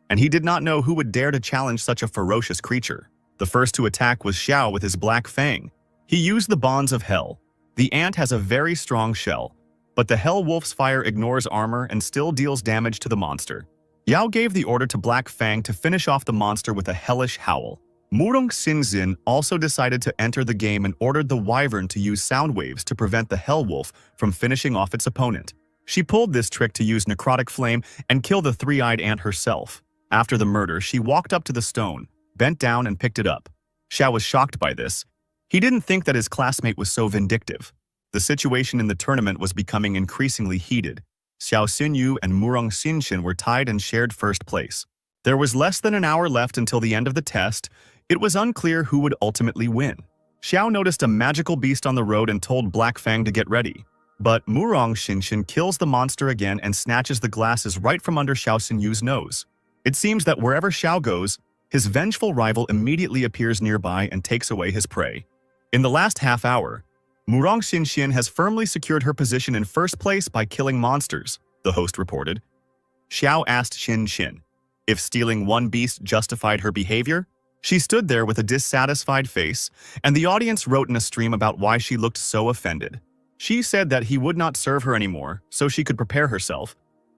and he did not know who would dare to challenge such a ferocious creature. The first to attack was Xiao with his Black Fang. He used the bonds of hell. The ant has a very strong shell, but the Hell Wolf's fire ignores armor and still deals damage to the monster. Yao gave the order to Black Fang to finish off the monster with a hellish howl. Murong Xinxin also decided to enter the game and ordered the wyvern to use sound waves to prevent the Hell Wolf from finishing off its opponent. She pulled this trick to use necrotic flame and kill the 3-eyed ant herself. After the murder, she walked up to the stone, bent down and picked it up. Xiao was shocked by this. He didn't think that his classmate was so vindictive. The situation in the tournament was becoming increasingly heated. Xiao Xinyu and Murong Xinxin were tied and shared first place. There was less than an hour left until the end of the test. It was unclear who would ultimately win. Xiao noticed a magical beast on the road and told Black Fang to get ready. But Murong Xinshin kills the monster again and snatches the glasses right from under Xiao Xinyu's nose. It seems that wherever Xiao goes, his vengeful rival immediately appears nearby and takes away his prey. In the last half hour, Murong Xinshin has firmly secured her position in first place by killing monsters, the host reported. Xiao asked Xinshin if stealing one beast justified her behavior. She stood there with a dissatisfied face, and the audience wrote in a stream about why she looked so offended. She said that he would not serve her anymore, so she could prepare herself.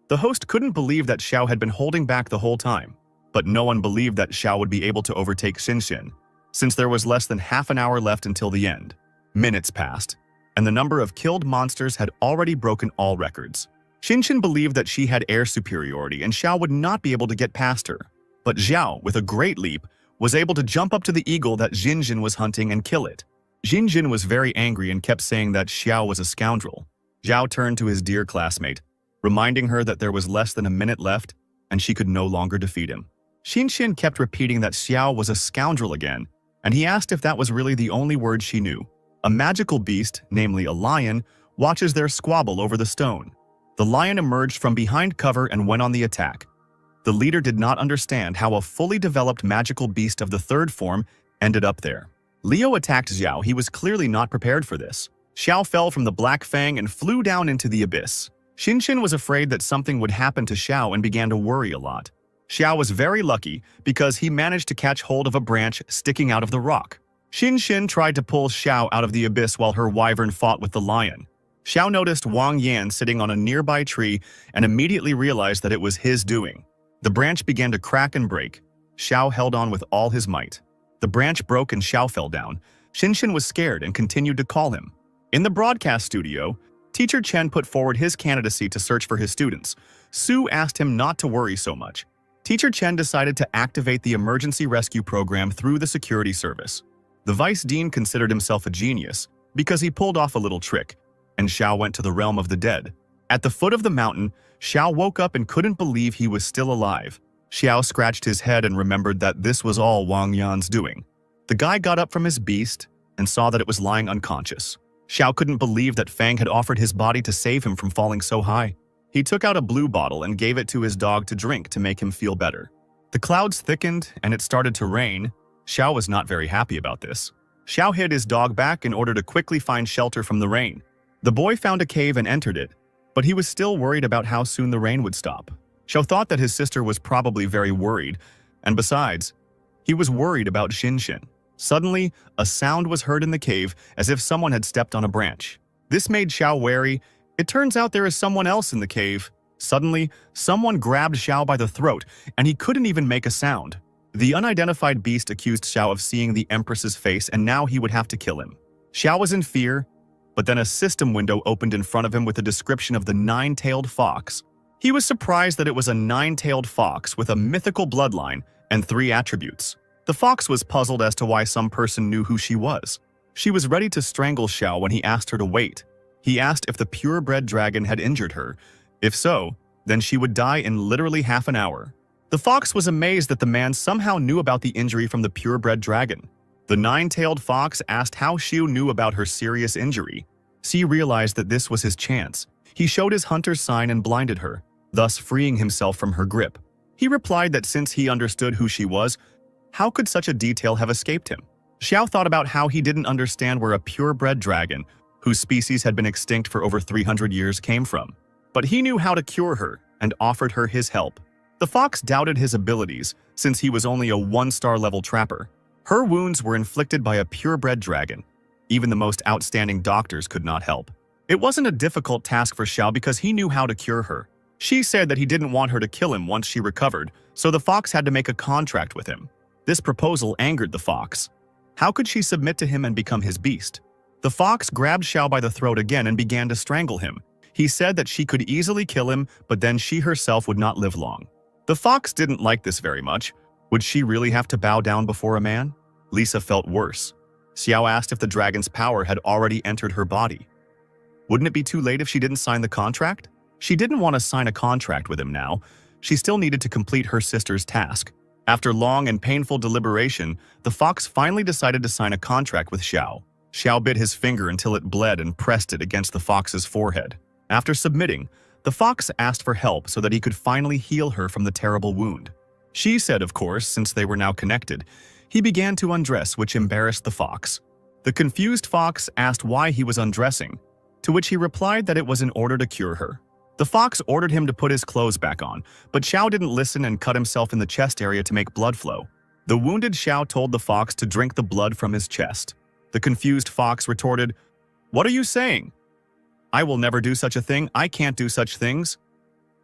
The host couldn't believe that Xiao had been holding back the whole time, but no one believed that Xiao would be able to overtake Xinshin, since there was less than half an hour left until the end. Minutes passed, and the number of killed monsters had already broken all records. Xinshin believed that she had air superiority and Xiao would not be able to get past her. But Xiao, with a great leap, was able to jump up to the eagle that Xinjin was hunting and kill it. Xinjin was very angry and kept saying that Xiao was a scoundrel. Xiao turned to his dear classmate, reminding her that there was less than a minute left and she could no longer defeat him. Xinjin kept repeating that Xiao was a scoundrel again, and he asked if that was really the only word she knew. A magical beast, namely a lion, watches their squabble over the stone. The lion emerged from behind cover and went on the attack. The leader did not understand how a fully developed magical beast of the third form ended up there. Leo attacked Xiao. He was clearly not prepared for this. Xiao fell from the Black Fang and flew down into the abyss. Xinshin was afraid that something would happen to Xiao and began to worry a lot. Xiao was very lucky because he managed to catch hold of a branch sticking out of the rock. Xinshin tried to pull Xiao out of the abyss while her wyvern fought with the lion. Xiao noticed Wang Yan sitting on a nearby tree and immediately realized that it was his doing. The branch began to crack and break. Xiao held on with all his might. The branch broke and Xiao fell down. Xinshin was scared and continued to call him. In the broadcast studio, Teacher Chen put forward his candidacy to search for his students. Su asked him not to worry so much. Teacher Chen decided to activate the emergency rescue program through the security service. The vice dean considered himself a genius because he pulled off a little trick, and Xiao went to the realm of the dead. At the foot of the mountain, Xiao woke up and couldn't believe he was still alive. Xiao scratched his head and remembered that this was all Wang Yan's doing. The guy got up from his beast and saw that it was lying unconscious. Xiao couldn't believe that Fang had offered his body to save him from falling so high. He took out a blue bottle and gave it to his dog to drink to make him feel better. The clouds thickened and it started to rain. Xiao was not very happy about this. Xiao hid his dog back in order to quickly find shelter from the rain. The boy found a cave and entered it, but he was still worried about how soon the rain would stop. Xiao thought that his sister was probably very worried, and besides, he was worried about Xinshin. Suddenly, a sound was heard in the cave as if someone had stepped on a branch. This made Xiao wary. It turns out there is someone else in the cave. Suddenly, someone grabbed Xiao by the throat, and he couldn't even make a sound. The unidentified beast accused Xiao of seeing the Empress's face, and now he would have to kill him. Xiao was in fear, but then a system window opened in front of him with a description of the nine-tailed fox. He was surprised that it was a nine-tailed fox with a mythical bloodline and 3 attributes. The fox was puzzled as to why some person knew who she was. She was ready to strangle Xiao when he asked her to wait. He asked if the purebred dragon had injured her. If so, then she would die in literally half an hour. The fox was amazed that the man somehow knew about the injury from the purebred dragon. The nine-tailed fox asked how Xiu knew about her serious injury. Xi realized that this was his chance. He showed his hunter's sign and blinded her, thus freeing himself from her grip. He replied that since he understood who she was, how could such a detail have escaped him? Xiao thought about how he didn't understand where a purebred dragon, whose species had been extinct for over 300 years, came from. But he knew how to cure her and offered her his help. The fox doubted his abilities since he was only a 1-star level trapper. Her wounds were inflicted by a purebred dragon. Even the most outstanding doctors could not help. It wasn't a difficult task for Xiao because he knew how to cure her. She said that he didn't want her to kill him once she recovered, so the fox had to make a contract with him. This proposal angered the fox. How could she submit to him and become his beast? The fox grabbed Xiao by the throat again and began to strangle him. He said that she could easily kill him, but then she herself would not live long. The fox didn't like this very much. Would she really have to bow down before a man? Lisa felt worse. Xiao asked if the dragon's power had already entered her body. Wouldn't it be too late if she didn't sign the contract? She didn't want to sign a contract with him now. She still needed to complete her sister's task. After long and painful deliberation, the fox finally decided to sign a contract with Xiao. Xiao bit his finger until it bled and pressed it against the fox's forehead. After submitting, the fox asked for help so that he could finally heal her from the terrible wound. She said, of course, since they were now connected. He began to undress, which embarrassed the fox. The confused fox asked why he was undressing, to which he replied that it was in order to cure her. The fox ordered him to put his clothes back on, but Xiao didn't listen and cut himself in the chest area to make blood flow. The wounded Xiao told the fox to drink the blood from his chest. The confused fox retorted, "What are you saying? I will never do such a thing. I can't do such things."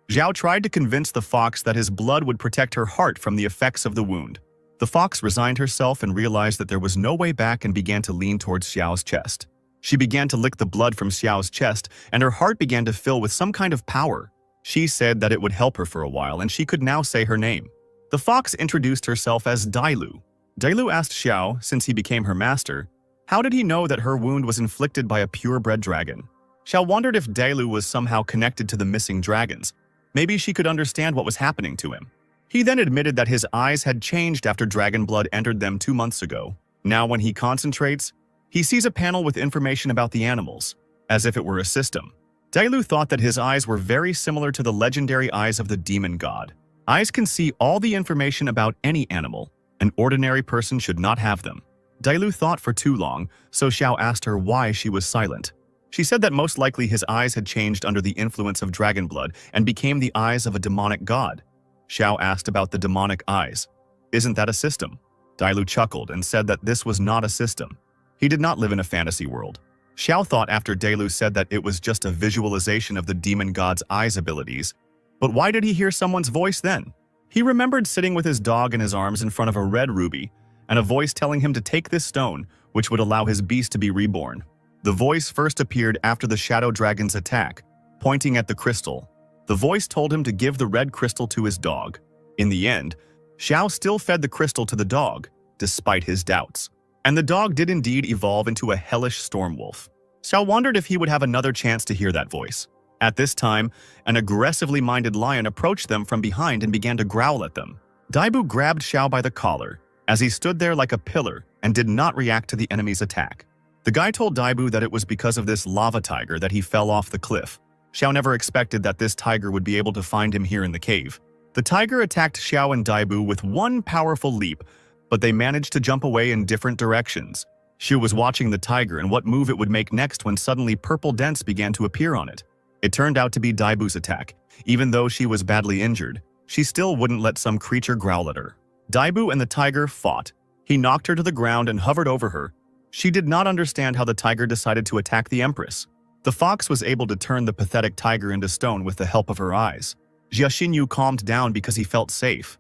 Xiao tried to convince the fox that his blood would protect her heart from the effects of the wound. The fox resigned herself and realized that there was no way back and began to lean towards Xiao's chest. She began to lick the blood from Xiao's chest, and her heart began to fill with some kind of power. She said that it would help her for a while, and she could now say her name. The fox introduced herself as Dailu. Dailu asked Xiao, since he became her master, how did he know that her wound was inflicted by a purebred dragon? Xiao wondered if Dailu was somehow connected to the missing dragons. Maybe she could understand what was happening to him. He then admitted that his eyes had changed after dragon blood entered them 2 months ago. Now when he concentrates, he sees a panel with information about the animals, as if it were a system. Dailu thought that his eyes were very similar to the legendary eyes of the demon god. Eyes can see all the information about any animal. An ordinary person should not have them. Dailu thought for too long, so Xiao asked her why she was silent. She said that most likely his eyes had changed under the influence of dragon blood and became the eyes of a demonic god. Xiao asked about the demonic eyes. Isn't that a system? Dailu chuckled and said that this was not a system. He did not live in a fantasy world. Xiao thought after Dailu said that it was just a visualization of the demon god's eyes abilities. But why did he hear someone's voice then? He remembered sitting with his dog in his arms in front of a red ruby, and a voice telling him to take this stone, which would allow his beast to be reborn. The voice first appeared after the shadow dragon's attack, pointing at the crystal. The voice told him to give the red crystal to his dog. In the end, Xiao still fed the crystal to the dog, despite his doubts. And the dog did indeed evolve into a hellish storm wolf. Xiao wondered if he would have another chance to hear that voice. At this time, an aggressively minded lion approached them from behind and began to growl at them. Daibu grabbed Xiao by the collar, as he stood there like a pillar and did not react to the enemy's attack. The guy told Daibu that it was because of this lava tiger that he fell off the cliff. Xiao never expected that this tiger would be able to find him here in the cave. The tiger attacked Xiao and Daibu with one powerful leap, but they managed to jump away in different directions. Xiu was watching the tiger and what move it would make next when suddenly purple dents began to appear on it. It turned out to be Daibu's attack. Even though she was badly injured, she still wouldn't let some creature growl at her. Daibu and the tiger fought. He knocked her to the ground and hovered over her. She did not understand how the tiger decided to attack the empress. The fox was able to turn the pathetic tiger into stone with the help of her eyes. Jia Xinyu calmed down because he felt safe.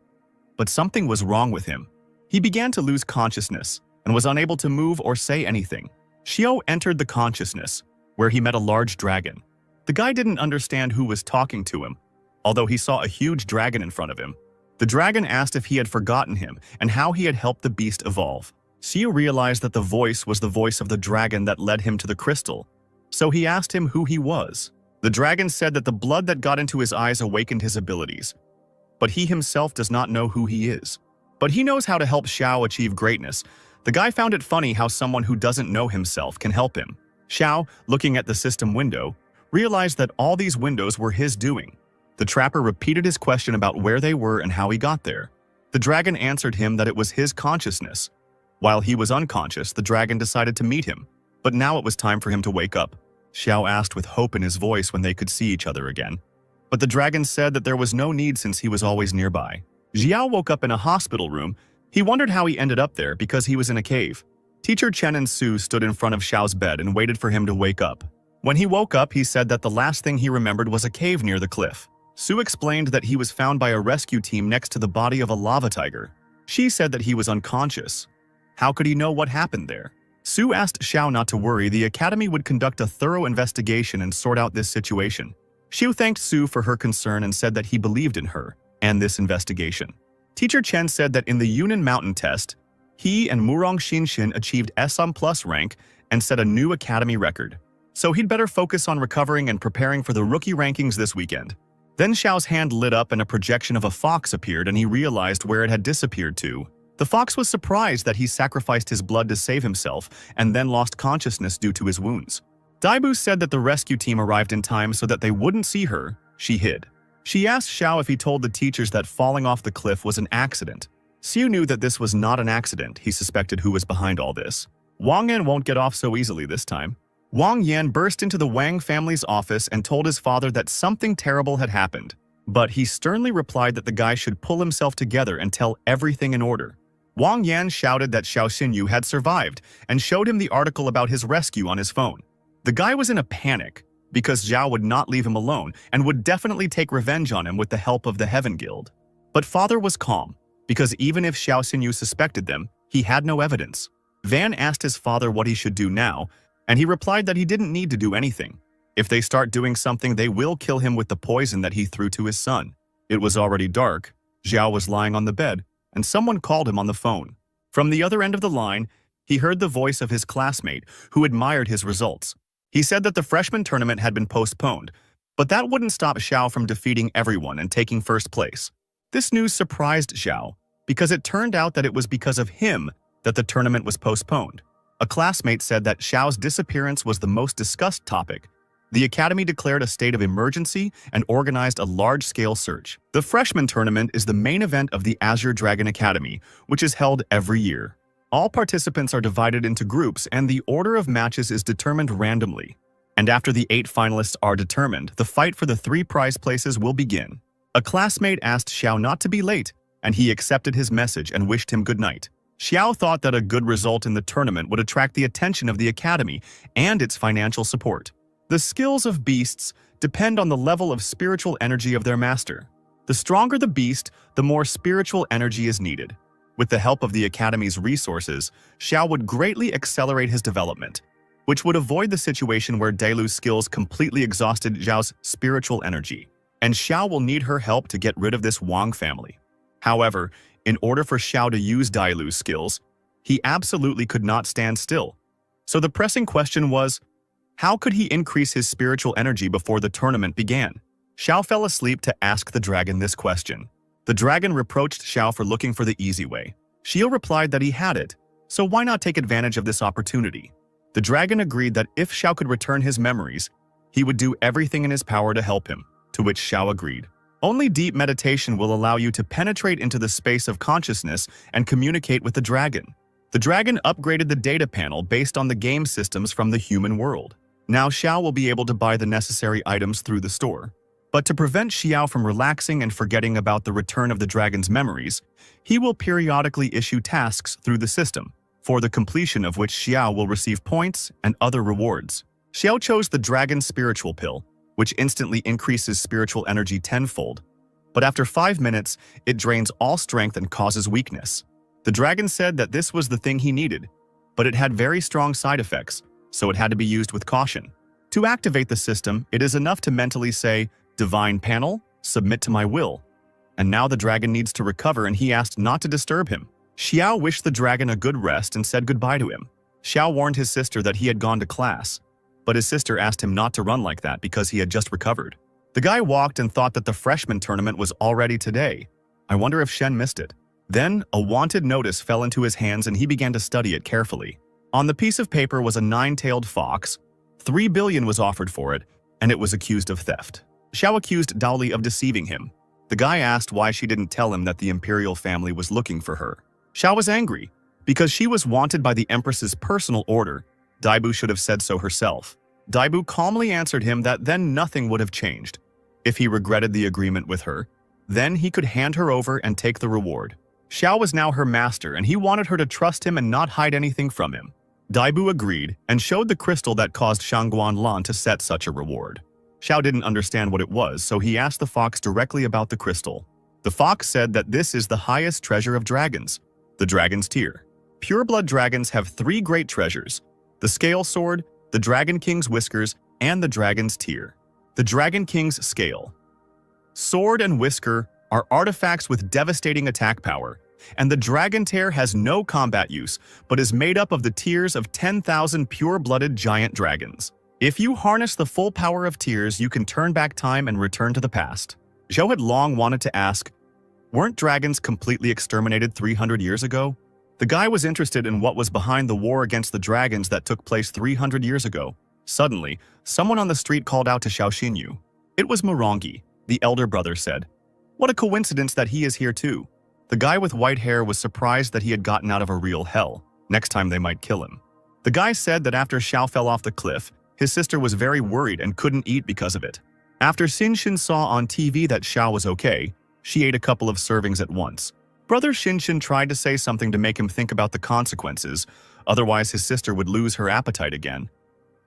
But something was wrong with him. He began to lose consciousness and was unable to move or say anything. Xiao entered the consciousness, where he met a large dragon. The guy didn't understand who was talking to him, although he saw a huge dragon in front of him. The dragon asked if he had forgotten him and how he had helped the beast evolve. Xiao realized that the voice was the voice of the dragon that led him to the crystal, so he asked him who he was. The dragon said that the blood that got into his eyes awakened his abilities, but he himself does not know who he is. But he knows how to help Xiao achieve greatness. The guy found it funny how someone who doesn't know himself can help him. Xiao, looking at the system window, realized that all these windows were his doing. The trapper repeated his question about where they were and how he got there. The dragon answered him that it was his consciousness. While he was unconscious, the dragon decided to meet him, but now it was time for him to wake up. Xiao asked with hope in his voice when they could see each other again. But the dragon said that there was no need since he was always nearby. Xiao woke up in a hospital room. He wondered how he ended up there because he was in a cave. Teacher Chen and Su stood in front of Xiao's bed and waited for him to wake up. When he woke up, he said that the last thing he remembered was a cave near the cliff. Su explained that he was found by a rescue team next to the body of a lava tiger. She said that he was unconscious. How could he know what happened there? Su asked Xiao not to worry. The academy would conduct a thorough investigation and sort out this situation. Xiu thanked Su for her concern and said that he believed in her and this investigation. Teacher Chen said that in the Yunan mountain test, he and Murong Xinshin achieved SM+ rank and set a new academy record. So he'd better focus on recovering and preparing for the rookie rankings this weekend. Then Xiao's hand lit up and a projection of a fox appeared and he realized where it had disappeared to. The fox was surprised that he sacrificed his blood to save himself and then lost consciousness due to his wounds. Daibu said that the rescue team arrived in time so that they wouldn't see her. She hid. She asked Xiao if he told the teachers that falling off the cliff was an accident. Xiu knew that this was not an accident. He suspected who was behind all this. Wang Yan won't get off so easily this time. Wang Yan burst into the Wang family's office and told his father that something terrible had happened. But he sternly replied that the guy should pull himself together and tell everything in order. Wang Yan shouted that Xiao Xinyu had survived and showed him the article about his rescue on his phone. The guy was in a panic because Zhao would not leave him alone and would definitely take revenge on him with the help of the Heaven Guild. But father was calm because even if Xiao Xinyu suspected them, he had no evidence. Van asked his father what he should do now, and he replied that he didn't need to do anything. If they start doing something, they will kill him with the poison that he threw to his son. It was already dark. Zhao was lying on the bed, and someone called him on the phone. From the other end of the line, he heard the voice of his classmate, who admired his results. He said that the freshman tournament had been postponed, but that wouldn't stop Xiao from defeating everyone and taking first place. This news surprised Xiao, because it turned out that it was because of him that the tournament was postponed. A classmate said that Xiao's disappearance was the most discussed topic. The academy declared a state of emergency and organized a large-scale search. The freshman tournament is the main event of the Azure Dragon Academy, which is held every year. All participants are divided into groups and the order of matches is determined randomly. And after the 8 finalists are determined, the fight for the 3 prize places will begin. A classmate asked Xiao not to be late, and he accepted his message and wished him good night. Xiao thought that a good result in the tournament would attract the attention of the academy and its financial support. The skills of beasts depend on the level of spiritual energy of their master. The stronger the beast, the more spiritual energy is needed. With the help of the academy's resources, Xiao would greatly accelerate his development, which would avoid the situation where Dailu's skills completely exhausted Zhao's spiritual energy. And Xiao will need her help to get rid of this Wong family. However, in order for Xiao to use Dailu's skills, he absolutely could not stand still. So the pressing question was, how could he increase his spiritual energy before the tournament began? Xiao fell asleep to ask the dragon this question. The dragon reproached Xiao for looking for the easy way. Xiao replied that he had it, so why not take advantage of this opportunity? The dragon agreed that if Xiao could return his memories, he would do everything in his power to help him, to which Xiao agreed. Only deep meditation will allow you to penetrate into the space of consciousness and communicate with the dragon. The dragon upgraded the data panel based on the game systems from the human world. Now Xiao will be able to buy the necessary items through the store. But to prevent Xiao from relaxing and forgetting about the return of the dragon's memories, he will periodically issue tasks through the system, for the completion of which Xiao will receive points and other rewards. Xiao chose the dragon's spiritual pill, which instantly increases spiritual energy tenfold. But after 5 minutes, it drains all strength and causes weakness. The dragon said that this was the thing he needed, but it had very strong side effects, so it had to be used with caution. To activate the system, it is enough to mentally say, "Divine panel, submit to my will." And now the dragon needs to recover and he asked not to disturb him. Xiao wished the dragon a good rest and said goodbye to him. Xiao warned his sister that he had gone to class, but his sister asked him not to run like that because he had just recovered. The guy walked and thought that the freshman tournament was already today. I wonder if Shen missed it. Then, a wanted notice fell into his hands and he began to study it carefully. On the piece of paper was a 9-tailed fox. 3 billion was offered for it, and it was accused of theft. Xiao accused Daoli of deceiving him. The guy asked why she didn't tell him that the imperial family was looking for her. Xiao was angry, because she was wanted by the Empress's personal order. Daibu should have said so herself. Daibu calmly answered him that then nothing would have changed. If he regretted the agreement with her, then he could hand her over and take the reward. Xiao was now her master and he wanted her to trust him and not hide anything from him. Daibu agreed and showed the crystal that caused Shangguan Lan to set such a reward. Xiao didn't understand what it was, so he asked the fox directly about the crystal. The fox said that this is the highest treasure of dragons, the dragon's tear. Pureblood dragons have 3 great treasures: the scale sword, the dragon king's whiskers, and the dragon's tear. The dragon king's scale, sword, and whisker are artifacts with devastating attack power, and the dragon tear has no combat use, but is made up of the tears of 10,000 pure-blooded giant dragons. If you harness the full power of tears, you can turn back time and return to the past. Zhou had long wanted to ask, weren't dragons completely exterminated 300 years ago? The guy was interested in what was behind the war against the dragons that took place 300 years ago. Suddenly, someone on the street called out to Xiao Xinyu. It was Morongi, the elder brother said. What a coincidence that he is here too. The guy with white hair was surprised that he had gotten out of a real hell. Next time they might kill him. The guy said that after Xiao fell off the cliff, his sister was very worried and couldn't eat because of it. After Xinshin saw on TV that Xiao was okay, she ate a couple of servings at once. Brother Xinshin tried to say something to make him think about the consequences, otherwise his sister would lose her appetite again.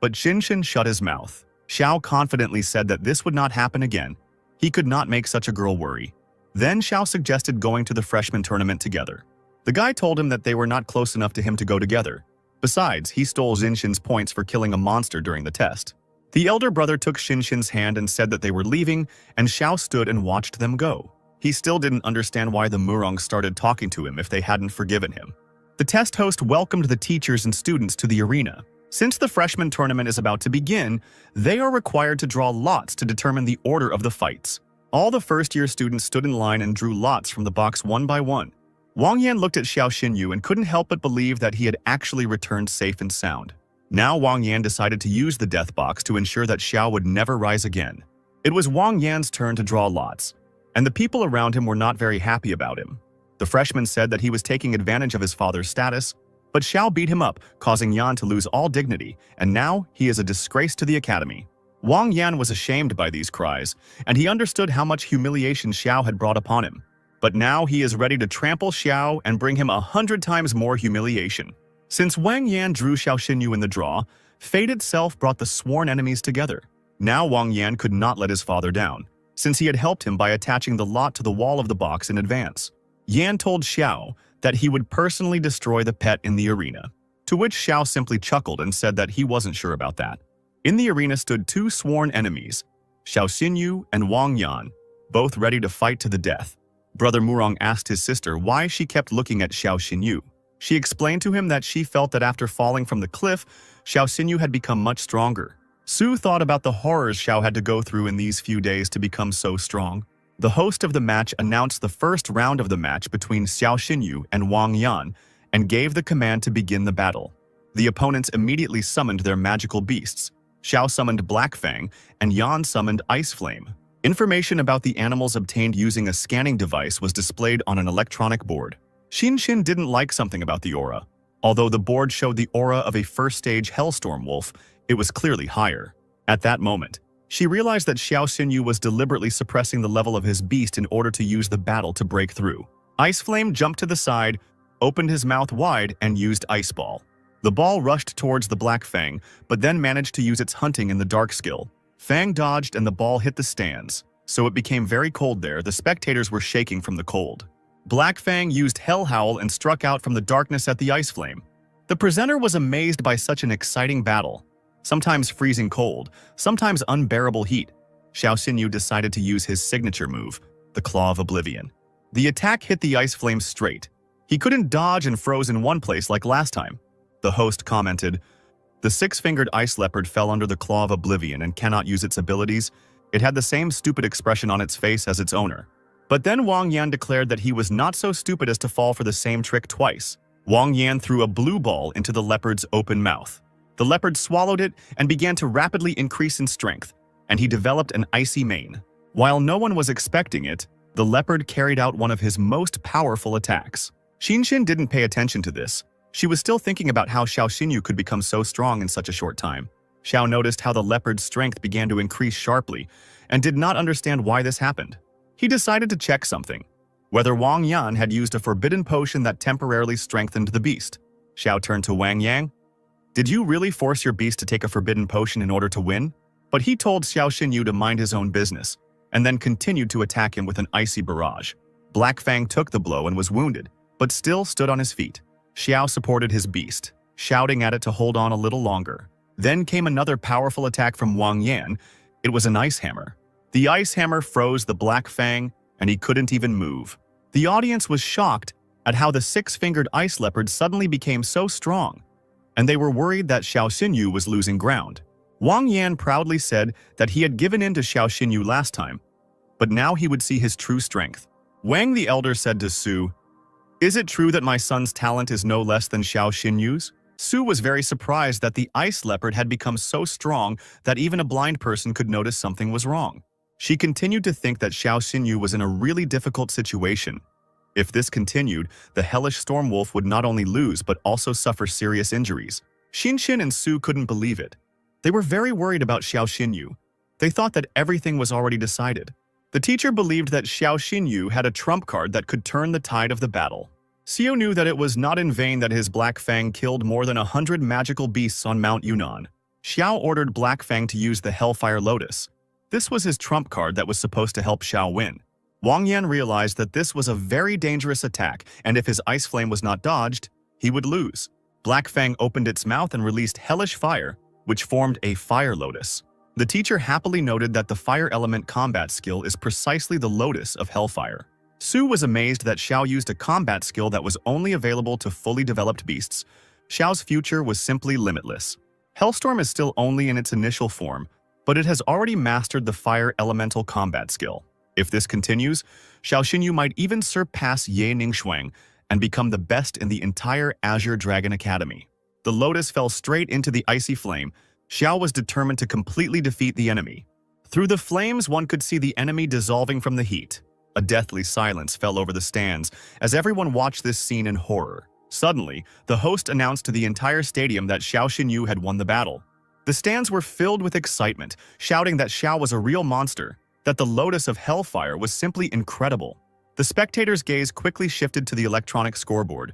But Xinshin shut his mouth. Xiao confidently said that this would not happen again. He could not make such a girl worry. Then Xiao suggested going to the freshman tournament together. The guy told him that they were not close enough to him to go together. Besides, he stole Xinshin's points for killing a monster during the test. The elder brother took Xinshin's hand and said that they were leaving, and Xiao stood and watched them go. He still didn't understand why the Murong started talking to him if they hadn't forgiven him. The test host welcomed the teachers and students to the arena. Since the freshman tournament is about to begin, they are required to draw lots to determine the order of the fights. All the first-year students stood in line and drew lots from the box one by one. Wang Yan looked at Xiao Xinyu and couldn't help but believe that he had actually returned safe and sound. Now Wang Yan decided to use the death box to ensure that Xiao would never rise again. It was Wang Yan's turn to draw lots, and the people around him were not very happy about him. The freshman said that he was taking advantage of his father's status, but Xiao beat him up, causing Yan to lose all dignity, and now he is a disgrace to the academy. Wang Yan was ashamed by these cries, and he understood how much humiliation Xiao had brought upon him. But now he is ready to trample Xiao and bring him 100 times more humiliation. Since Wang Yan drew Xiao Xinyu in the draw, fate itself brought the sworn enemies together. Now Wang Yan could not let his father down, since he had helped him by attaching the lot to the wall of the box in advance. Yan told Xiao that he would personally destroy the pet in the arena, to which Xiao simply chuckled and said that he wasn't sure about that. In the arena stood two sworn enemies, Xiao Xinyu and Wang Yan, both ready to fight to the death. Brother Murong asked his sister why she kept looking at Xiao Xinyu. She explained to him that she felt that after falling from the cliff, Xiao Xinyu had become much stronger. Su thought about the horrors Xiao had to go through in these few days to become so strong. The host of the match announced the first round of the match between Xiao Xinyu and Wang Yan and gave the command to begin the battle. The opponents immediately summoned their magical beasts. Xiao summoned Black Fang and Yan summoned Ice Flame. Information about the animals obtained using a scanning device was displayed on an electronic board. Xinshin didn't like something about the aura. Although the board showed the aura of a first-stage Hellstorm Wolf, it was clearly higher. At that moment, she realized that Xiao Xinyu was deliberately suppressing the level of his beast in order to use the battle to break through. Ice Flame jumped to the side, opened his mouth wide, and used Ice Ball. The ball rushed towards the Black Fang, but then managed to use its hunting in the dark skill. Fang dodged and the ball hit the stands, so it became very cold there. The spectators were shaking from the cold. Black Fang used Hell Howl and struck out from the darkness at the Ice Flame. The presenter was amazed by such an exciting battle. Sometimes freezing cold, sometimes unbearable heat. Xiao Xinyu decided to use his signature move, the Claw of Oblivion. The attack hit the Ice Flame straight. He couldn't dodge and froze in one place like last time. The host commented, "The six-fingered ice leopard fell under the Claw of Oblivion and cannot use its abilities. It had the same stupid expression on its face as its owner." But then Wang Yan declared that he was not so stupid as to fall for the same trick twice. Wang Yan threw a blue ball into the leopard's open mouth. The leopard swallowed it and began to rapidly increase in strength, and he developed an icy mane. While no one was expecting it, the leopard carried out one of his most powerful attacks. Xinshin didn't pay attention to this. She was still thinking about how Xiao Xinyu could become so strong in such a short time. Xiao noticed how the leopard's strength began to increase sharply and did not understand why this happened. He decided to check something, whether Wang Yan had used a forbidden potion that temporarily strengthened the beast. Xiao turned to Wang Yang. "Did you really force your beast to take a forbidden potion in order to win?" But he told Xiao Xinyu to mind his own business, and then continued to attack him with an icy barrage. Black Fang took the blow and was wounded, but still stood on his feet. Xiao supported his beast, shouting at it to hold on a little longer. Then came another powerful attack from Wang Yan. It was an ice hammer. The ice hammer froze the Black Fang, and he couldn't even move. The audience was shocked at how the six-fingered ice leopard suddenly became so strong, and they were worried that Xiao Xinyu was losing ground. Wang Yan proudly said that he had given in to Xiao Xinyu last time, but now he would see his true strength. Wang the Elder said to Su, "Is it true that my son's talent is no less than Xiao Xinyu's?" Su was very surprised that the ice leopard had become so strong that even a blind person could notice something was wrong. She continued to think that Xiao Xinyu was in a really difficult situation. If this continued, the hellish storm wolf would not only lose but also suffer serious injuries. Xinxin and Su couldn't believe it. They were very worried about Xiao Xinyu. They thought that everything was already decided. The teacher believed that Xiao Xinyu had a trump card that could turn the tide of the battle. Xiao knew that it was not in vain that his Black Fang killed more than 100 magical beasts on Mount Yunan. Xiao ordered Black Fang to use the Hellfire Lotus. This was his trump card that was supposed to help Xiao win. Wang Yan realized that this was a very dangerous attack, and if his ice flame was not dodged, he would lose. Black Fang opened its mouth and released hellish fire, which formed a fire lotus. The teacher happily noted that the fire element combat skill is precisely the lotus of hellfire. Su was amazed that Xiao used a combat skill that was only available to fully developed beasts. Xiao's future was simply limitless. Hellstorm is still only in its initial form, but it has already mastered the fire elemental combat skill. If this continues, Xiao Xinyu might even surpass Ye Ningxuang and become the best in the entire Azure Dragon Academy. The lotus fell straight into the icy flame. Xiao was determined to completely defeat the enemy. Through the flames, one could see the enemy dissolving from the heat. A deathly silence fell over the stands as everyone watched this scene in horror. Suddenly, the host announced to the entire stadium that Xiao Xinyu had won the battle. The stands were filled with excitement, shouting that Xiao was a real monster, that the Lotus of Hellfire was simply incredible. The spectators' gaze quickly shifted to the electronic scoreboard.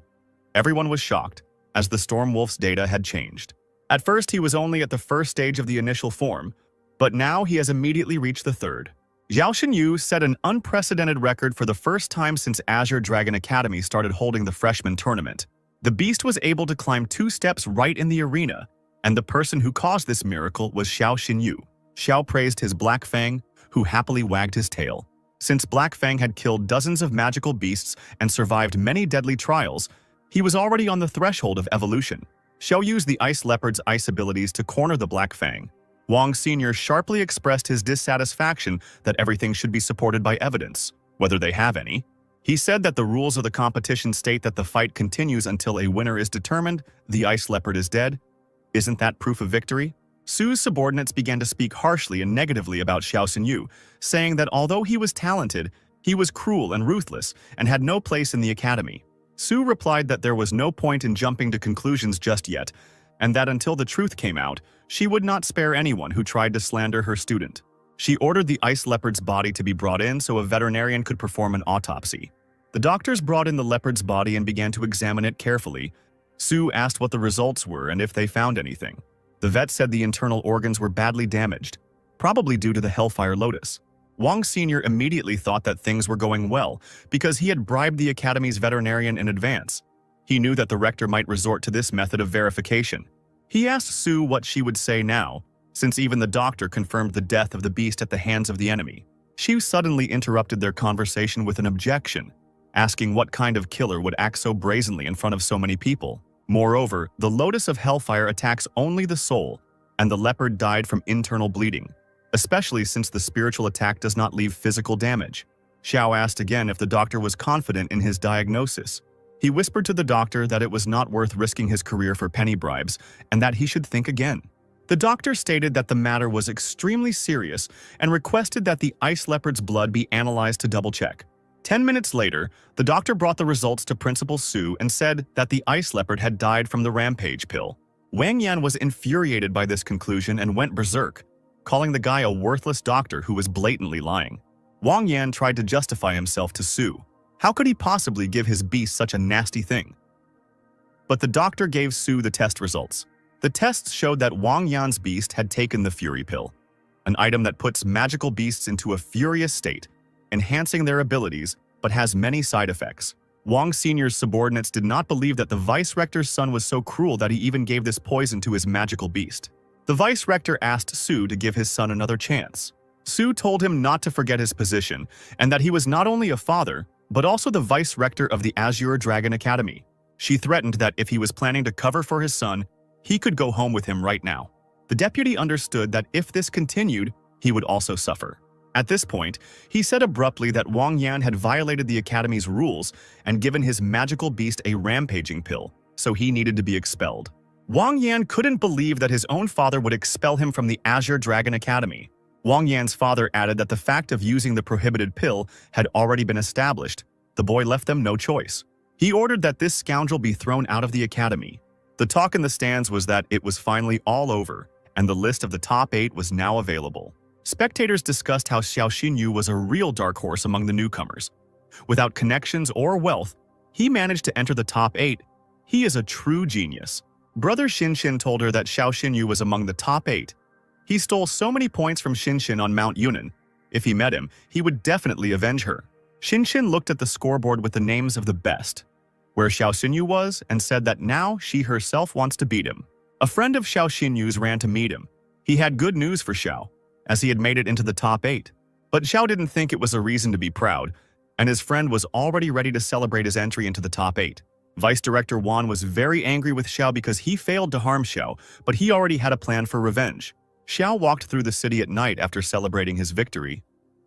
Everyone was shocked, as the Storm Wolf's data had changed. At first, he was only at the first stage of the initial form, but now he has immediately reached the third. Xiao Xinyu set an unprecedented record for the first time since Azure Dragon Academy started holding the freshman tournament. The beast was able to climb 2 steps right in the arena, and the person who caused this miracle was Xiao Xinyu. Xiao praised his Black Fang, who happily wagged his tail. Since Black Fang had killed dozens of magical beasts and survived many deadly trials, he was already on the threshold of evolution. Xiao used the Ice Leopard's ice abilities to corner the Black Fang. Wong Sr. sharply expressed his dissatisfaction that everything should be supported by evidence, whether they have any. He said that the rules of the competition state that the fight continues until a winner is determined. The Ice Leopard is dead. Isn't that proof of victory? Su's subordinates began to speak harshly and negatively about Xiao Xinyu, saying that although he was talented, he was cruel and ruthless and had no place in the academy. Su replied that there was no point in jumping to conclusions just yet, and that until the truth came out, she would not spare anyone who tried to slander her student. She ordered the ice leopard's body to be brought in so a veterinarian could perform an autopsy. The doctors brought in the leopard's body and began to examine it carefully. Su asked what the results were and if they found anything. The vet said the internal organs were badly damaged, probably due to the Hellfire Lotus. Wong Sr. immediately thought that things were going well because he had bribed the academy's veterinarian in advance. He knew that the rector might resort to this method of verification. He asked Su what she would say now, since even the doctor confirmed the death of the beast at the hands of the enemy. She suddenly interrupted their conversation with an objection, asking what kind of killer would act so brazenly in front of so many people. Moreover, the Lotus of Hellfire attacks only the soul, and the leopard died from internal bleeding, especially since the spiritual attack does not leave physical damage. Xiao asked again if the doctor was confident in his diagnosis. He whispered to the doctor that it was not worth risking his career for penny bribes and that he should think again. The doctor stated that the matter was extremely serious and requested that the ice leopard's blood be analyzed to double-check. 10 minutes later, the doctor brought the results to Principal Su and said that the ice leopard had died from the rampage pill. Wang Yan was infuriated by this conclusion and went berserk, calling the guy a worthless doctor who was blatantly lying. Wang Yan tried to justify himself to Su. How could he possibly give his beast such a nasty thing? But the doctor gave Su the test results. The tests showed that Wang Yan's beast had taken the Fury Pill, an item that puts magical beasts into a furious state, enhancing their abilities, but has many side effects. Wong Sr.'s subordinates did not believe that the vice-rector's son was so cruel that he even gave this poison to his magical beast. The vice-rector asked Su to give his son another chance. Su told him not to forget his position, and that he was not only a father, but also the vice-rector of the Azure Dragon Academy. She threatened that if he was planning to cover for his son, he could go home with him right now. The deputy understood that if this continued, he would also suffer. At this point, he said abruptly that Wong Yan had violated the Academy's rules and given his magical beast a rampaging pill, so he needed to be expelled. Wong Yan couldn't believe that his own father would expel him from the Azure Dragon Academy. Wong Yan's father added that the fact of using the prohibited pill had already been established. The boy left them no choice. He ordered that this scoundrel be thrown out of the academy. The talk in the stands was that it was finally all over, and the list of the top 8 was now available. Spectators discussed how Xiao Xinyu was a real dark horse among the newcomers. Without connections or wealth, he managed to enter the top 8. He is a true genius. Brother Xinshin told her that Xiao Xinyu was among the top 8. He stole so many points from Xinshin on Mount Yunan. If he met him, he would definitely avenge her. Xinshin looked at the scoreboard with the names of the best, where Xiao Xinyu was, and said that now she herself wants to beat him. A friend of Xiao Xinyu's ran to meet him. He had good news for Xiao, as he had made it into the top 8. But Xiao didn't think it was a reason to be proud, and his friend was already ready to celebrate his entry into the top 8. Vice Director Wan was very angry with Xiao because he failed to harm Xiao, but he already had a plan for revenge. Xiao walked through the city at night after celebrating his victory.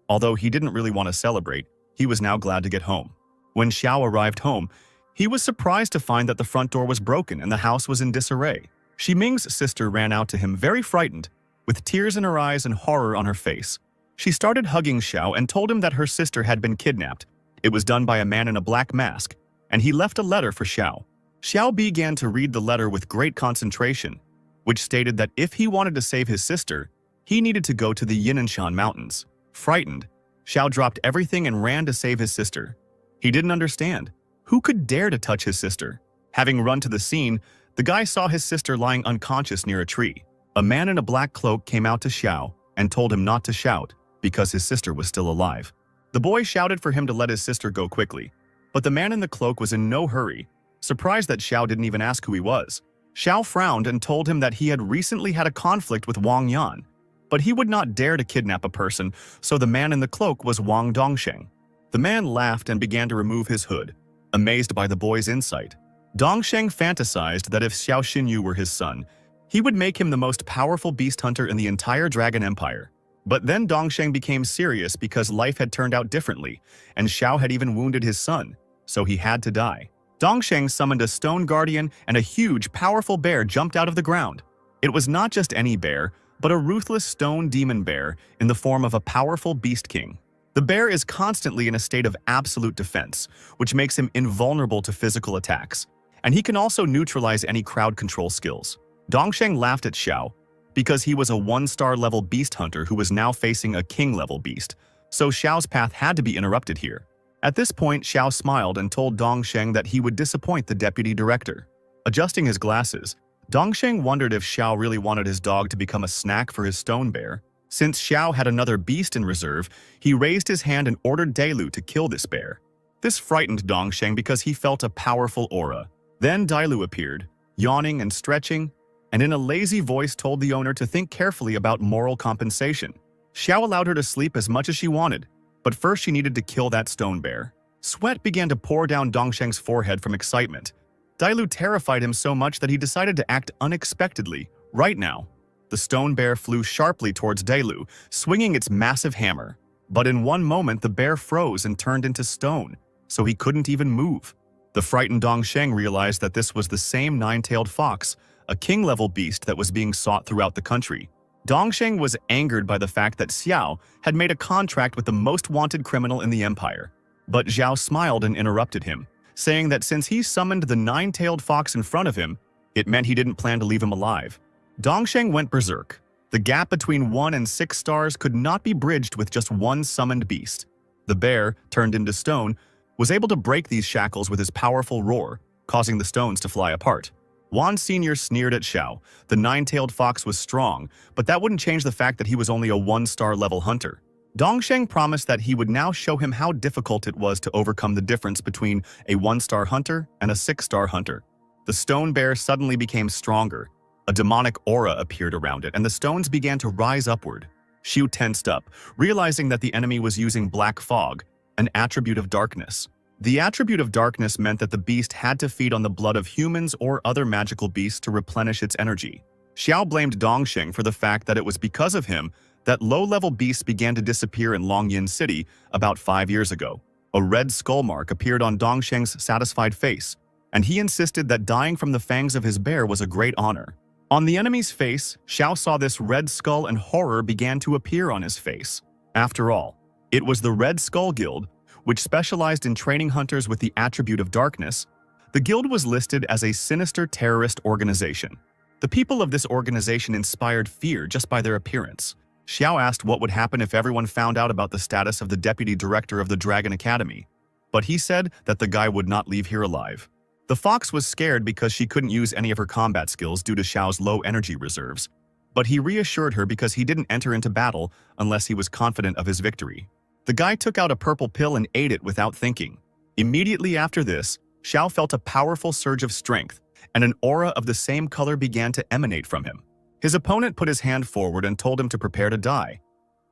Although he didn't really want to celebrate, he was now glad to get home. When Xiao arrived home, he was surprised to find that the front door was broken and the house was in disarray. Ximing's sister ran out to him very frightened, with tears in her eyes and horror on her face. She started hugging Xiao and told him that her sister had been kidnapped. It was done by a man in a black mask, and he left a letter for Xiao. Xiao began to read the letter with great concentration, which stated that if he wanted to save his sister, he needed to go to the Yinanshan Mountains. Frightened, Xiao dropped everything and ran to save his sister. He didn't understand. Who could dare to touch his sister? Having run to the scene, the guy saw his sister lying unconscious near a tree. A man in a black cloak came out to Xiao and told him not to shout because his sister was still alive. The boy shouted for him to let his sister go quickly, but the man in the cloak was in no hurry, surprised that Xiao didn't even ask who he was. Xiao frowned and told him that he had recently had a conflict with Wang Yan, but he would not dare to kidnap a person, so the man in the cloak was Wang Dongsheng. The man laughed and began to remove his hood, amazed by the boy's insight. Dongsheng fantasized that if Xiao Xinyu were his son, he would make him the most powerful beast hunter in the entire Dragon Empire. But then Dongsheng became serious because life had turned out differently, and Xiao had even wounded his son, so he had to die. Dongsheng summoned a stone guardian, and a huge, powerful bear jumped out of the ground. It was not just any bear, but a ruthless stone demon bear in the form of a powerful beast king. The bear is constantly in a state of absolute defense, which makes him invulnerable to physical attacks, and he can also neutralize any crowd control skills. Dongsheng laughed at Xiao because he was a 1-star level beast hunter who was now facing a king level beast, so Xiao's path had to be interrupted here. At this point, Xiao smiled and told Dongsheng that he would disappoint the deputy director. Adjusting his glasses, Dongsheng wondered if Xiao really wanted his dog to become a snack for his stone bear. Since Xiao had another beast in reserve, he raised his hand and ordered Dailu to kill this bear. This frightened Dongsheng because he felt a powerful aura. Then Dailu appeared, yawning and stretching, and in a lazy voice told the owner to think carefully about moral compensation. Xiao allowed her to sleep as much as she wanted, but first she needed to kill that stone bear. Sweat began to pour down Dongsheng's forehead from excitement. Dailu terrified him so much that he decided to act unexpectedly, right now. The stone bear flew sharply towards Dailu, swinging its massive hammer. But in one moment, the bear froze and turned into stone, so he couldn't even move. The frightened Dongsheng realized that this was the same nine-tailed fox, a king-level beast that was being sought throughout the country. Dongsheng was angered by the fact that Xiao had made a contract with the most wanted criminal in the empire. But Xiao smiled and interrupted him, saying that since he summoned the nine-tailed fox in front of him, it meant he didn't plan to leave him alive. Dongsheng went berserk. The gap between 1 and 6 stars could not be bridged with just one summoned beast. The bear, turned into stone, was able to break these shackles with his powerful roar, causing the stones to fly apart. Wan Sr. sneered at Xiao. The nine-tailed fox was strong, but that wouldn't change the fact that he was only a 1-star level hunter. Dongsheng promised that he would now show him how difficult it was to overcome the difference between a 1-star hunter and a 6-star hunter. The stone bear suddenly became stronger. A demonic aura appeared around it, and the stones began to rise upward. Xiu tensed up, realizing that the enemy was using black fog, an attribute of darkness. The attribute of darkness meant that the beast had to feed on the blood of humans or other magical beasts to replenish its energy. Xiao blamed Dongsheng for the fact that it was because of him that low-level beasts began to disappear in Longyin City about 5 years ago. A red skull mark appeared on Dongsheng's satisfied face, and he insisted that dying from the fangs of his bear was a great honor. On the enemy's face, Xiao saw this red skull and horror began to appear on his face. After all, it was the Red Skull Guild, which specialized in training hunters with the attribute of darkness. The guild was listed as a sinister terrorist organization. The people of this organization inspired fear just by their appearance. Xiao asked what would happen if everyone found out about the status of the deputy director of the Dragon Academy, but he said that the guy would not leave here alive. The fox was scared because she couldn't use any of her combat skills due to Xiao's low energy reserves, but he reassured her because he didn't enter into battle unless he was confident of his victory. The guy took out a purple pill and ate it without thinking. Immediately after this, Xiao felt a powerful surge of strength, and an aura of the same color began to emanate from him. His opponent put his hand forward and told him to prepare to die.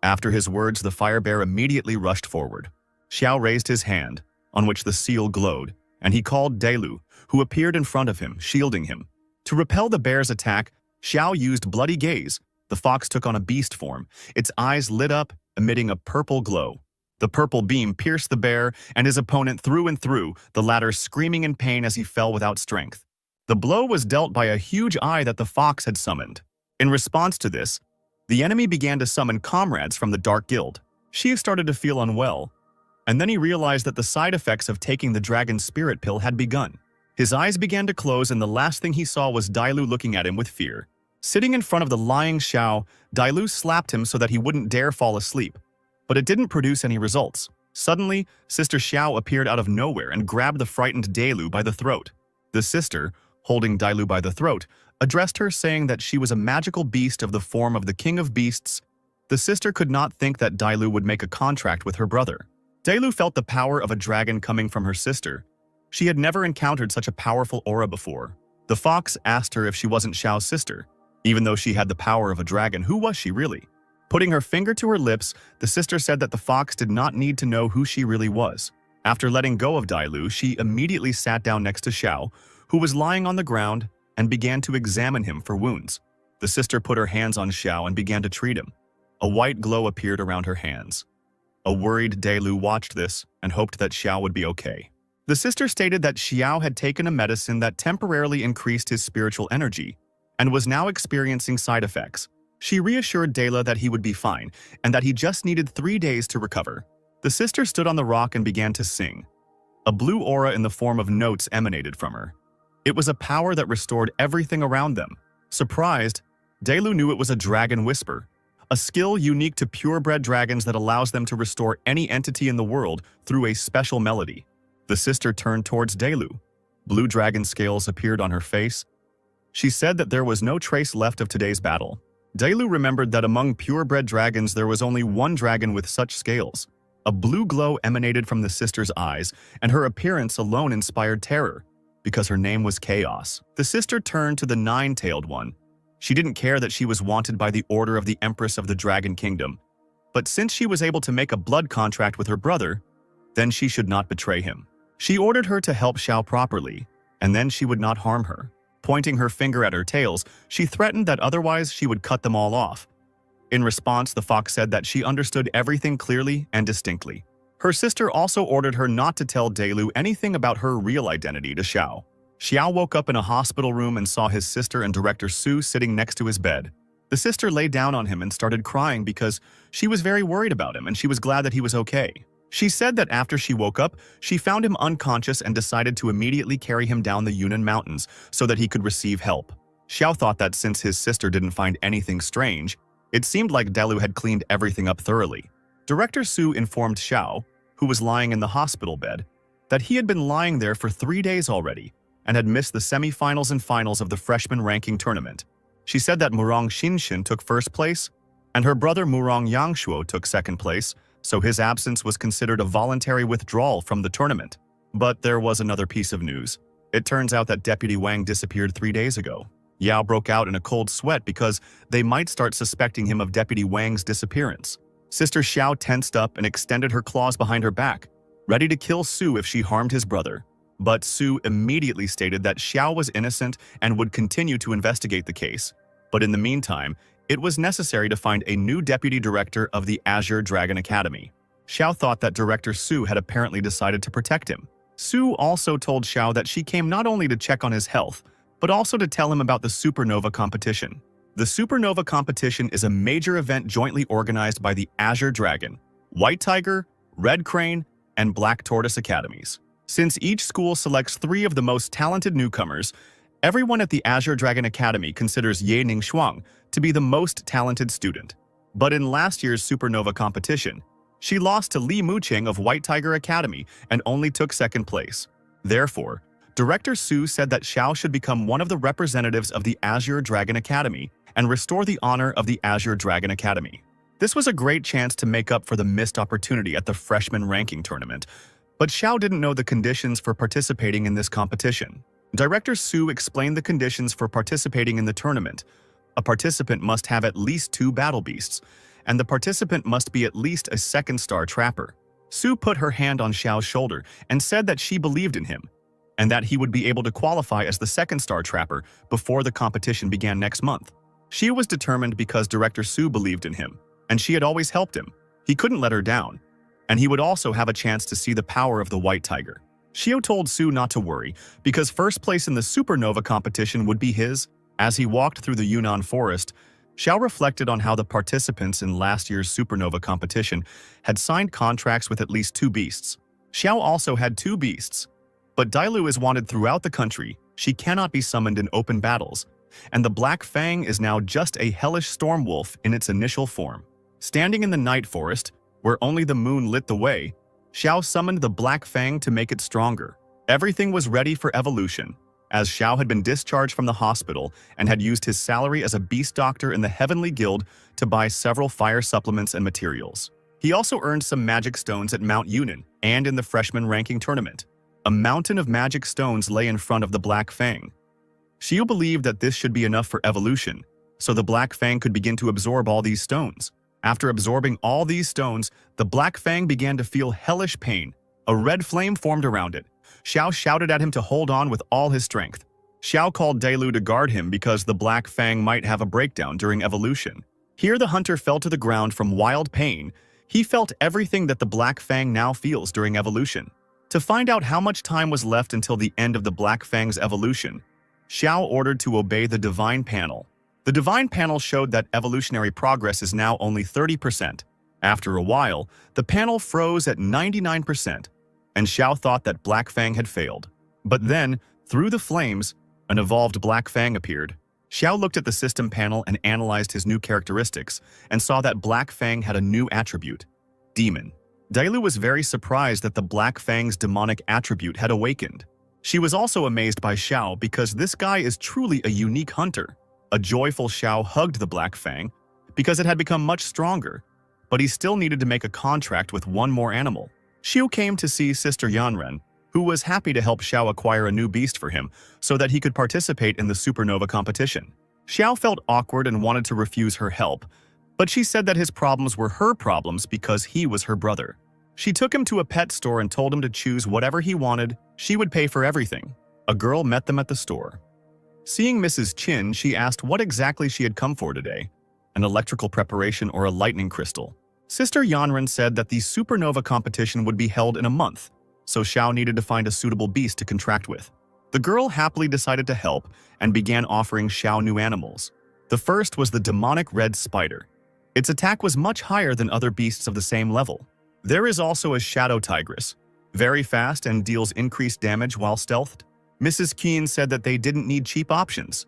After his words, the fire bear immediately rushed forward. Xiao raised his hand, on which the seal glowed, and he called Delu, who appeared in front of him, shielding him. To repel the bear's attack, Xiao used Bloody Gaze. The fox took on a beast form. Its eyes lit up, emitting a purple glow. The purple beam pierced the bear and his opponent through and through, the latter screaming in pain as he fell without strength. The blow was dealt by a huge eye that the fox had summoned. In response to this, the enemy began to summon comrades from the Dark Guild. She started to feel unwell, and then he realized that the side effects of taking the dragon spirit pill had begun. His eyes began to close, and the last thing he saw was Dailu looking at him with fear. Sitting in front of the lying Xiao, Dailu slapped him so that he wouldn't dare fall asleep, but it didn't produce any results. Suddenly, Sister Xiao appeared out of nowhere and grabbed the frightened Dailu by the throat. The sister, holding Dailu by the throat, addressed her saying that she was a magical beast of the form of the king of beasts. The sister could not think that Dailu would make a contract with her brother. Dailu felt the power of a dragon coming from her sister. She had never encountered such a powerful aura before. The fox asked her if she wasn't Xiao's sister. Even though she had the power of a dragon, who was she really? Putting her finger to her lips, the sister said that the fox did not need to know who she really was. After letting go of Dailu, she immediately sat down next to Xiao, who was lying on the ground, and began to examine him for wounds. The sister put her hands on Xiao and began to treat him. A white glow appeared around her hands. A worried Dailu watched this and hoped that Xiao would be okay. The sister stated that Xiao had taken a medicine that temporarily increased his spiritual energy and was now experiencing side effects. She reassured Dela that he would be fine and that he just needed 3 days to recover. The sister stood on the rock and began to sing. A blue aura in the form of notes emanated from her. It was a power that restored everything around them. Surprised, Delu knew it was a dragon whisper, a skill unique to purebred dragons that allows them to restore any entity in the world through a special melody. The sister turned towards Delu. Blue dragon scales appeared on her face. She said that there was no trace left of today's battle. Delu remembered that among purebred dragons there was only one dragon with such scales. A blue glow emanated from the sister's eyes, and her appearance alone inspired terror, because her name was Chaos. The sister turned to the nine-tailed one. She didn't care that she was wanted by the order of the Empress of the Dragon Kingdom, but since she was able to make a blood contract with her brother, then she should not betray him. She ordered her to help Xiao properly, and then she would not harm her. Pointing her finger at her tails, she threatened that otherwise she would cut them all off. In response, the fox said that she understood everything clearly and distinctly. Her sister also ordered her not to tell Delu anything about her real identity to Xiao. Xiao woke up in a hospital room and saw his sister and Director Su sitting next to his bed. The sister lay down on him and started crying because she was very worried about him and she was glad that he was okay. She said that after she woke up, she found him unconscious and decided to immediately carry him down the Yunan mountains so that he could receive help. Xiao thought that since his sister didn't find anything strange, it seemed like Delu had cleaned everything up thoroughly. Director Su informed Xiao, who was lying in the hospital bed, that he had been lying there for 3 days already and had missed the semi-finals and finals of the freshman ranking tournament. She said that Murong Xinshin took first place and her brother Murong Yangshuo took second place, so his absence was considered a voluntary withdrawal from the tournament. But there was another piece of news. It turns out that Deputy Wang disappeared 3 days ago. Yao broke out in a cold sweat because they might start suspecting him of Deputy Wang's disappearance. Sister Xiao tensed up and extended her claws behind her back, ready to kill Su if she harmed his brother. But Su immediately stated that Xiao was innocent and would continue to investigate the case. But in the meantime, It was necessary to find a new deputy director of the Azure Dragon Academy. Xiao thought that Director Su had apparently decided to protect him. Su also told Xiao that she came not only to check on his health, but also to tell him about the Supernova competition. The Supernova competition is a major event jointly organized by the Azure Dragon, White Tiger, Red Crane, and Black Tortoise Academies. Since each school selects 3 of the most talented newcomers, everyone at the Azure Dragon Academy considers Ye Ningxuang to be the most talented student. But in last year's Supernova competition, she lost to Li Muqing of White Tiger Academy and only took 2nd place. Therefore, Director Su said that Xiao should become one of the representatives of the Azure Dragon Academy and restore the honor of the Azure Dragon Academy. This was a great chance to make up for the missed opportunity at the freshman ranking tournament, but Xiao didn't know the conditions for participating in this competition. Director Su explained the conditions for participating in the tournament. A participant must have at least 2 battle beasts, and the participant must be at least a 2nd-star trapper. Su put her hand on Xiao's shoulder and said that she believed in him, and that he would be able to qualify as the 2nd-star trapper before the competition began next month. She was determined because Director Su believed in him, and she had always helped him. He couldn't let her down, and he would also have a chance to see the power of the White Tiger. Xiao told Su not to worry, because 1st place in the Supernova competition would be his. As he walked through the Yunan forest, Xiao reflected on how the participants in last year's Supernova competition had signed contracts with at least 2 beasts. Xiao also had 2 beasts, but Dailu is wanted throughout the country. She cannot be summoned in open battles, and the Black Fang is now just a hellish storm wolf in its initial form. Standing in the night forest, where only the moon lit the way, Xiao summoned the Black Fang to make it stronger. Everything was ready for evolution, as Xiao had been discharged from the hospital and had used his salary as a beast doctor in the Heavenly Guild to buy several fire supplements and materials. He also earned some magic stones at Mount Yunan and in the freshman ranking tournament. A mountain of magic stones lay in front of the Black Fang. Xiao believed that this should be enough for evolution, so the Black Fang could begin to absorb all these stones. After absorbing all these stones, the Black Fang began to feel hellish pain. A red flame formed around it. Xiao shouted at him to hold on with all his strength. Xiao called Dailu to guard him because the Black Fang might have a breakdown during evolution. Here the hunter fell to the ground from wild pain. He felt everything that the Black Fang now feels during evolution. To find out how much time was left until the end of the Black Fang's evolution, Xiao ordered to obey the Divine Panel. The Divine Panel showed that evolutionary progress is now only 30%. After a while, the panel froze at 99%, and Xiao thought that Black Fang had failed. But then, through the flames, an evolved Black Fang appeared. Xiao looked at the system panel and analyzed his new characteristics, and saw that Black Fang had a new attribute: Demon. Dailu was very surprised that the Black Fang's demonic attribute had awakened. She was also amazed by Xiao because this guy is truly a unique hunter. A joyful Xiao hugged the Black Fang because it had become much stronger, but he still needed to make a contract with one more animal. Xiao came to see Sister Yanren, who was happy to help Xiao acquire a new beast for him so that he could participate in the Supernova competition. Xiao felt awkward and wanted to refuse her help, but she said that his problems were her problems because he was her brother. She took him to a pet store and told him to choose whatever he wanted. She would pay for everything. A girl met them at the store. Seeing Mrs. Chin, she asked what exactly she had come for today, an electrical preparation or a lightning crystal. Sister Yanren said that the Supernova competition would be held in a month, so Xiao needed to find a suitable beast to contract with. The girl happily decided to help and began offering Xiao new animals. The first was the demonic red spider. Its attack was much higher than other beasts of the same level. There is also a shadow tigress, very fast and deals increased damage while stealthed. Mrs. Keen said that they didn't need cheap options.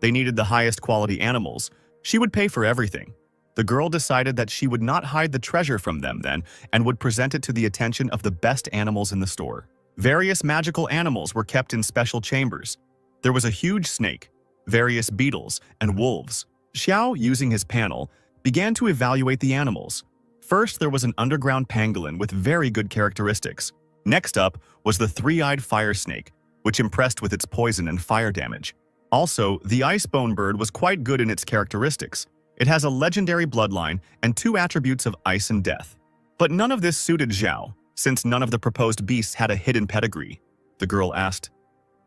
They needed the highest quality animals. She would pay for everything. The girl decided that she would not hide the treasure from them then and would present it to the attention of the best animals in the store. Various magical animals were kept in special chambers. There was a huge snake, various beetles, and wolves. Xiao, using his panel, began to evaluate the animals. First, there was an underground pangolin with very good characteristics. Next up was the three-eyed fire snake, which impressed with its poison and fire damage. Also, the icebone bird was quite good in its characteristics. It has a legendary bloodline and 2 attributes of ice and death. But none of this suited Xiao, since none of the proposed beasts had a hidden pedigree. The girl asked,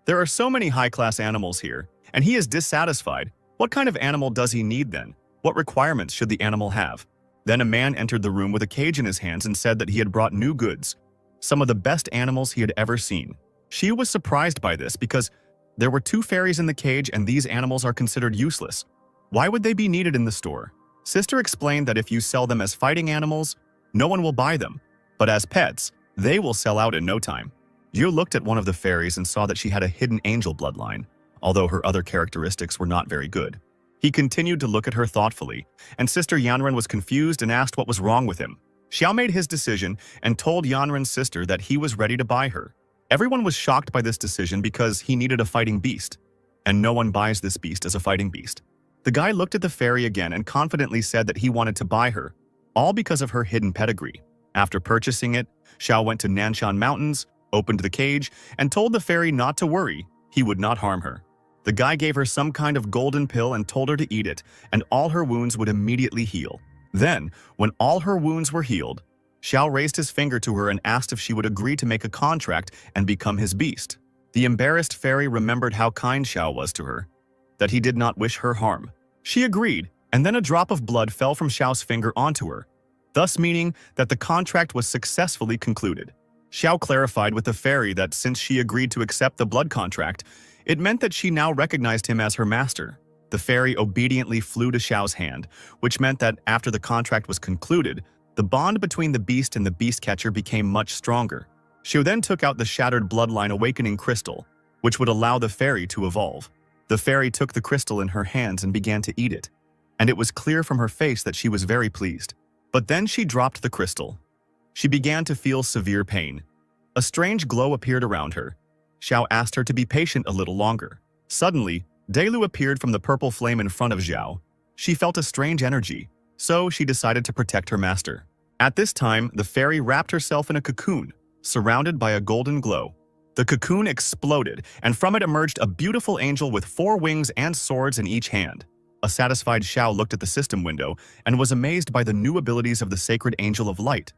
"There are so many high-class animals here, and he is dissatisfied. What kind of animal does he need then?" What requirements should the animal have? Then a man entered the room with a cage in his hands and said that he had brought new goods, some of the best animals he had ever seen. She was surprised by this because there were 2 fairies in the cage and these animals are considered useless. Why would they be needed in the store? Sister explained that if you sell them as fighting animals, no one will buy them, but as pets, they will sell out in no time. Yu looked at one of the fairies and saw that she had a hidden angel bloodline, although her other characteristics were not very good. He continued to look at her thoughtfully, and Sister Yanren was confused and asked what was wrong with him. Xiao made his decision and told Yanren's sister that he was ready to buy her. Everyone was shocked by this decision because he needed a fighting beast, and no one buys this beast as a fighting beast. The guy looked at the fairy again and confidently said that he wanted to buy her, all because of her hidden pedigree. After purchasing it, Xiao went to Nanshan Mountains, opened the cage, and told the fairy not to worry, he would not harm her. The guy gave her some kind of golden pill and told her to eat it, and all her wounds would immediately heal. Then, when all her wounds were healed, Xiao raised his finger to her and asked if she would agree to make a contract and become his beast. The embarrassed fairy remembered how kind Xiao was to her, that he did not wish her harm. She agreed, and then a drop of blood fell from Xiao's finger onto her, thus meaning that the contract was successfully concluded. Xiao clarified with the fairy that since she agreed to accept the blood contract, it meant that she now recognized him as her master. The fairy obediently flew to Xiao's hand, which meant that after the contract was concluded, the bond between the beast and the beast catcher became much stronger. Xiao then took out the shattered bloodline awakening crystal, which would allow the fairy to evolve. The fairy took the crystal in her hands and began to eat it, and it was clear from her face that she was very pleased. But then she dropped the crystal. She began to feel severe pain. A strange glow appeared around her. Xiao asked her to be patient a little longer. Suddenly, Delu appeared from the purple flame in front of Xiao. She felt a strange energy, so she decided to protect her master. At this time, the fairy wrapped herself in a cocoon, surrounded by a golden glow. The cocoon exploded, and from it emerged a beautiful angel with 4 wings and swords in each hand. A satisfied Xiao looked at the system window and was amazed by the new abilities of the sacred angel of light.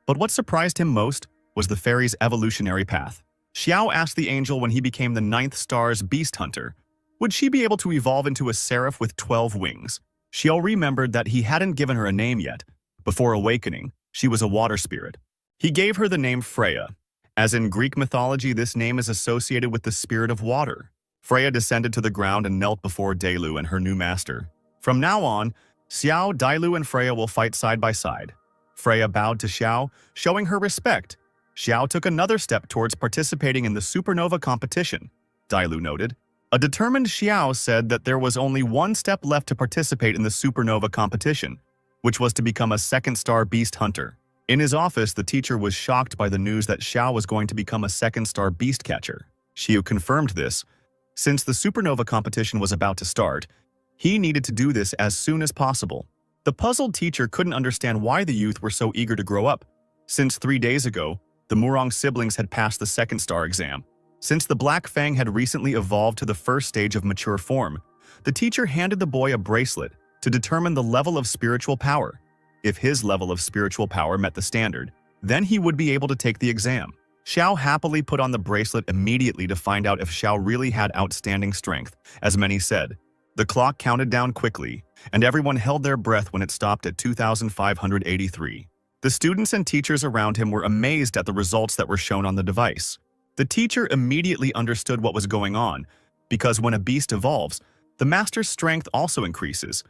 But what surprised him most was the fairy's evolutionary path. Xiao asked the angel when he became the 9th star's beast hunter, would she be able to evolve into a seraph with 12 wings? Xiao remembered that he hadn't given her a name yet. Before awakening, she was a water spirit. He gave her the name Freya. As in Greek mythology, this name is associated with the spirit of water. Freya descended to the ground and knelt before Delu and her new master. From now on, Xiao, Dailu, and Freya will fight side by side. Freya bowed to Xiao, showing her respect. Xiao took another step towards participating in the Supernova competition, Dailu noted. A determined Xiao said that there was only one step left to participate in the Supernova competition, which was to become a 2nd star beast hunter. In his office, the teacher was shocked by the news that Xiao was going to become a 2nd star beast catcher. Xiao confirmed this. Since the Supernova competition was about to start, he needed to do this as soon as possible. The puzzled teacher couldn't understand why the youth were so eager to grow up. Since 3 days ago, the Murong siblings had passed the 2nd star exam. Since the Black Fang had recently evolved to the 1st stage of mature form, the teacher handed the boy a bracelet to determine the level of spiritual power. If his level of spiritual power met the standard, then he would be able to take the exam. Xiao happily put on the bracelet immediately to find out if Xiao really had outstanding strength, as many said. The clock counted down quickly, and everyone held their breath when it stopped at 2,583. The students and teachers around him were amazed at the results that were shown on the device. The teacher immediately understood what was going on, because when a beast evolves, the master's strength also increases,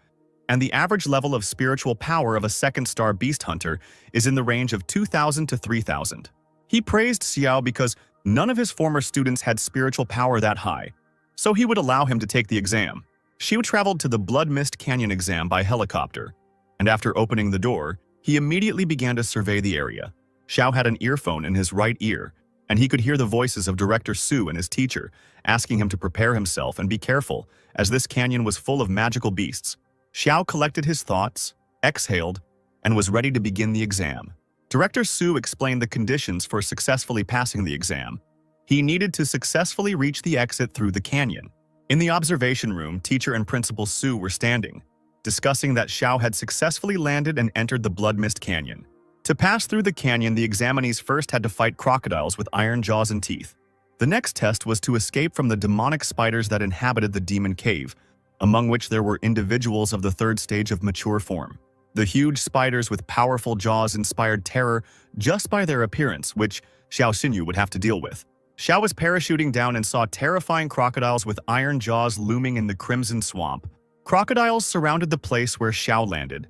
and the average level of spiritual power of a 2nd star beast hunter is in the range of 2,000 to 3,000. He praised Xiao because none of his former students had spiritual power that high, so he would allow him to take the exam. Xiao traveled to the Blood Mist Canyon exam by helicopter, and after opening the door, he immediately began to survey the area. Xiao had an earphone in his right ear, and he could hear the voices of Director Su and his teacher, asking him to prepare himself and be careful, as this canyon was full of magical beasts. Xiao collected his thoughts, exhaled, and was ready to begin the exam. Director Su explained the conditions for successfully passing the exam. He needed to successfully reach the exit through the canyon. In the observation room, teacher and Principal Su were standing, discussing that Xiao had successfully landed and entered the Blood Mist Canyon. To pass through the canyon, the examinees first had to fight crocodiles with iron jaws and teeth. The next test was to escape from the demonic spiders that inhabited the demon cave, among which there were individuals of the third stage of mature form. The huge spiders with powerful jaws inspired terror just by their appearance, which Xiao Xinyu would have to deal with. Xiao was parachuting down and saw terrifying crocodiles with iron jaws looming in the crimson swamp. Crocodiles surrounded the place where Xiao landed.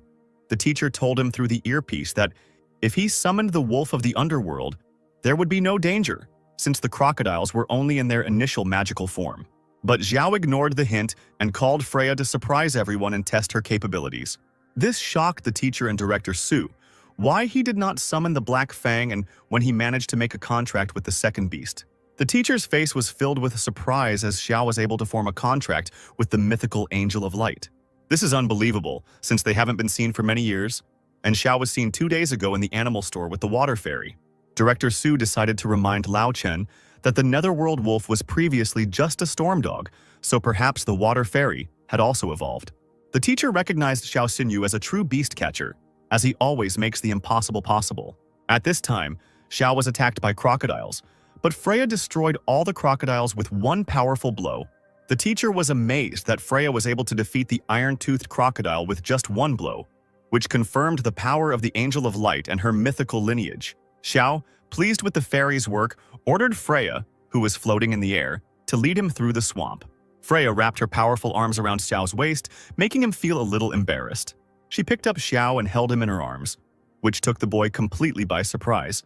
The teacher told him through the earpiece that if he summoned the wolf of the underworld, there would be no danger, since the crocodiles were only in their initial magical form. But Xiao ignored the hint and called Freya to surprise everyone and test her capabilities. This shocked the teacher and director Su, why he did not summon the Black Fang and when he managed to make a contract with the second beast. The teacher's face was filled with surprise as Xiao was able to form a contract with the mythical Angel of Light. This is unbelievable, since they haven't been seen for many years, and Xiao was seen 2 days ago in the animal store with the water fairy. Director Su decided to remind Lao Chen that the Netherworld wolf was previously just a storm dog, so perhaps the water fairy had also evolved. The teacher recognized Xiao Xinyu as a true beast catcher, as he always makes the impossible possible. At this time, Xiao was attacked by crocodiles, but Freya destroyed all the crocodiles with one powerful blow. The teacher was amazed that Freya was able to defeat the iron-toothed crocodile with just one blow, which confirmed the power of the Angel of Light and her mythical lineage. Xiao, pleased with the fairy's work, ordered Freya, who was floating in the air, to lead him through the swamp. Freya wrapped her powerful arms around Xiao's waist, making him feel a little embarrassed. She picked up Xiao and held him in her arms, which took the boy completely by surprise,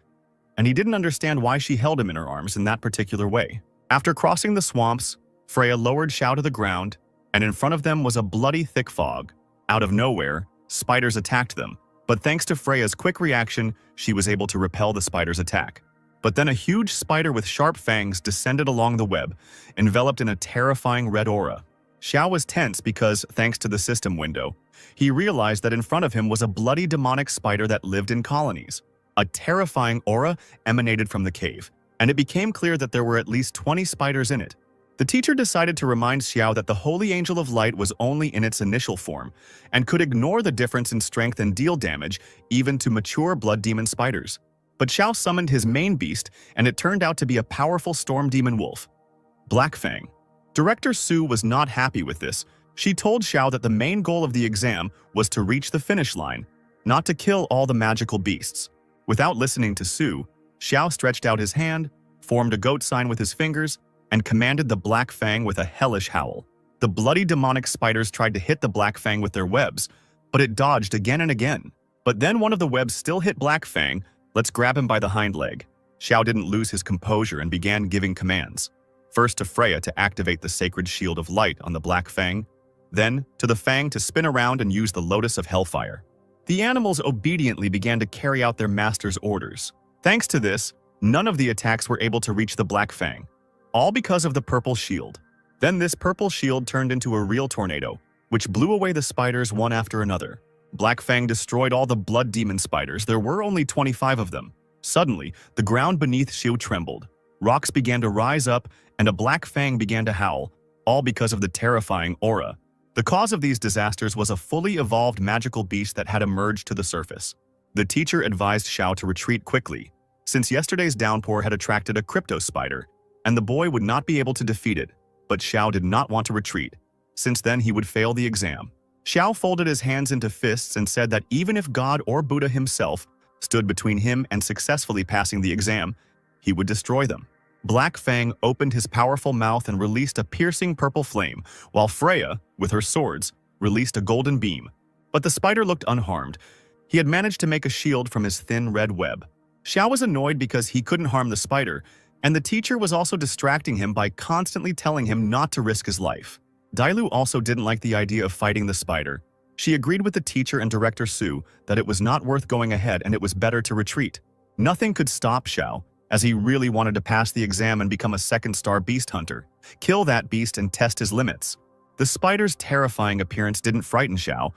and he didn't understand why she held him in her arms in that particular way. After crossing the swamps, Freya lowered Xiao to the ground, and in front of them was a bloody thick fog. Out of nowhere, spiders attacked them, but thanks to Freya's quick reaction, she was able to repel the spider's attack. But then a huge spider with sharp fangs descended along the web, enveloped in a terrifying red aura. Xiao was tense because, thanks to the system window, he realized that in front of him was a bloody demonic spider that lived in colonies. A terrifying aura emanated from the cave, and it became clear that there were at least 20 spiders in it. The teacher decided to remind Xiao that the Holy Angel of Light was only in its initial form, and could ignore the difference in strength and deal damage even to mature blood demon spiders. But Xiao summoned his main beast, and it turned out to be a powerful storm demon wolf, Black Fang. Director Su was not happy with this. She told Xiao that the main goal of the exam was to reach the finish line, not to kill all the magical beasts. Without listening to Su, Xiao stretched out his hand, formed a goat sign with his fingers, and commanded the Black Fang with a hellish howl. The bloody demonic spiders tried to hit the Black Fang with their webs, but it dodged again and again. But then one of the webs still hit Black Fang. Let's grab him by the hind leg. Xiao didn't lose his composure and began giving commands. First to Freya to activate the sacred shield of light on the Black Fang, then to the Fang to spin around and use the Lotus of Hellfire. The animals obediently began to carry out their master's orders. Thanks to this, none of the attacks were able to reach the Black Fang, all because of the purple shield. Then this purple shield turned into a real tornado, which blew away the spiders one after another. Black Fang destroyed all the blood demon spiders. There were only 25 of them. Suddenly, the ground beneath Xiu trembled. Rocks began to rise up, and a Black Fang began to howl, all because of the terrifying aura. The cause of these disasters was a fully evolved magical beast that had emerged to the surface. The teacher advised Xiao to retreat quickly, since yesterday's downpour had attracted a crypto spider, and the boy would not be able to defeat it. But Xiao did not want to retreat, since then he would fail the exam. Xiao folded his hands into fists and said that even if God or Buddha himself stood between him and successfully passing the exam, he would destroy them. Black Fang opened his powerful mouth and released a piercing purple flame, while Freya, with her swords, released a golden beam. But the spider looked unharmed. He had managed to make a shield from his thin red web. Xiao was annoyed because he couldn't harm the spider, and the teacher was also distracting him by constantly telling him not to risk his life. Dailu also didn't like the idea of fighting the spider. She agreed with the teacher and Director Su that it was not worth going ahead and it was better to retreat. Nothing could stop Xiao, as he really wanted to pass the exam and become a second-star beast hunter, kill that beast and test his limits. The spider's terrifying appearance didn't frighten Xiao.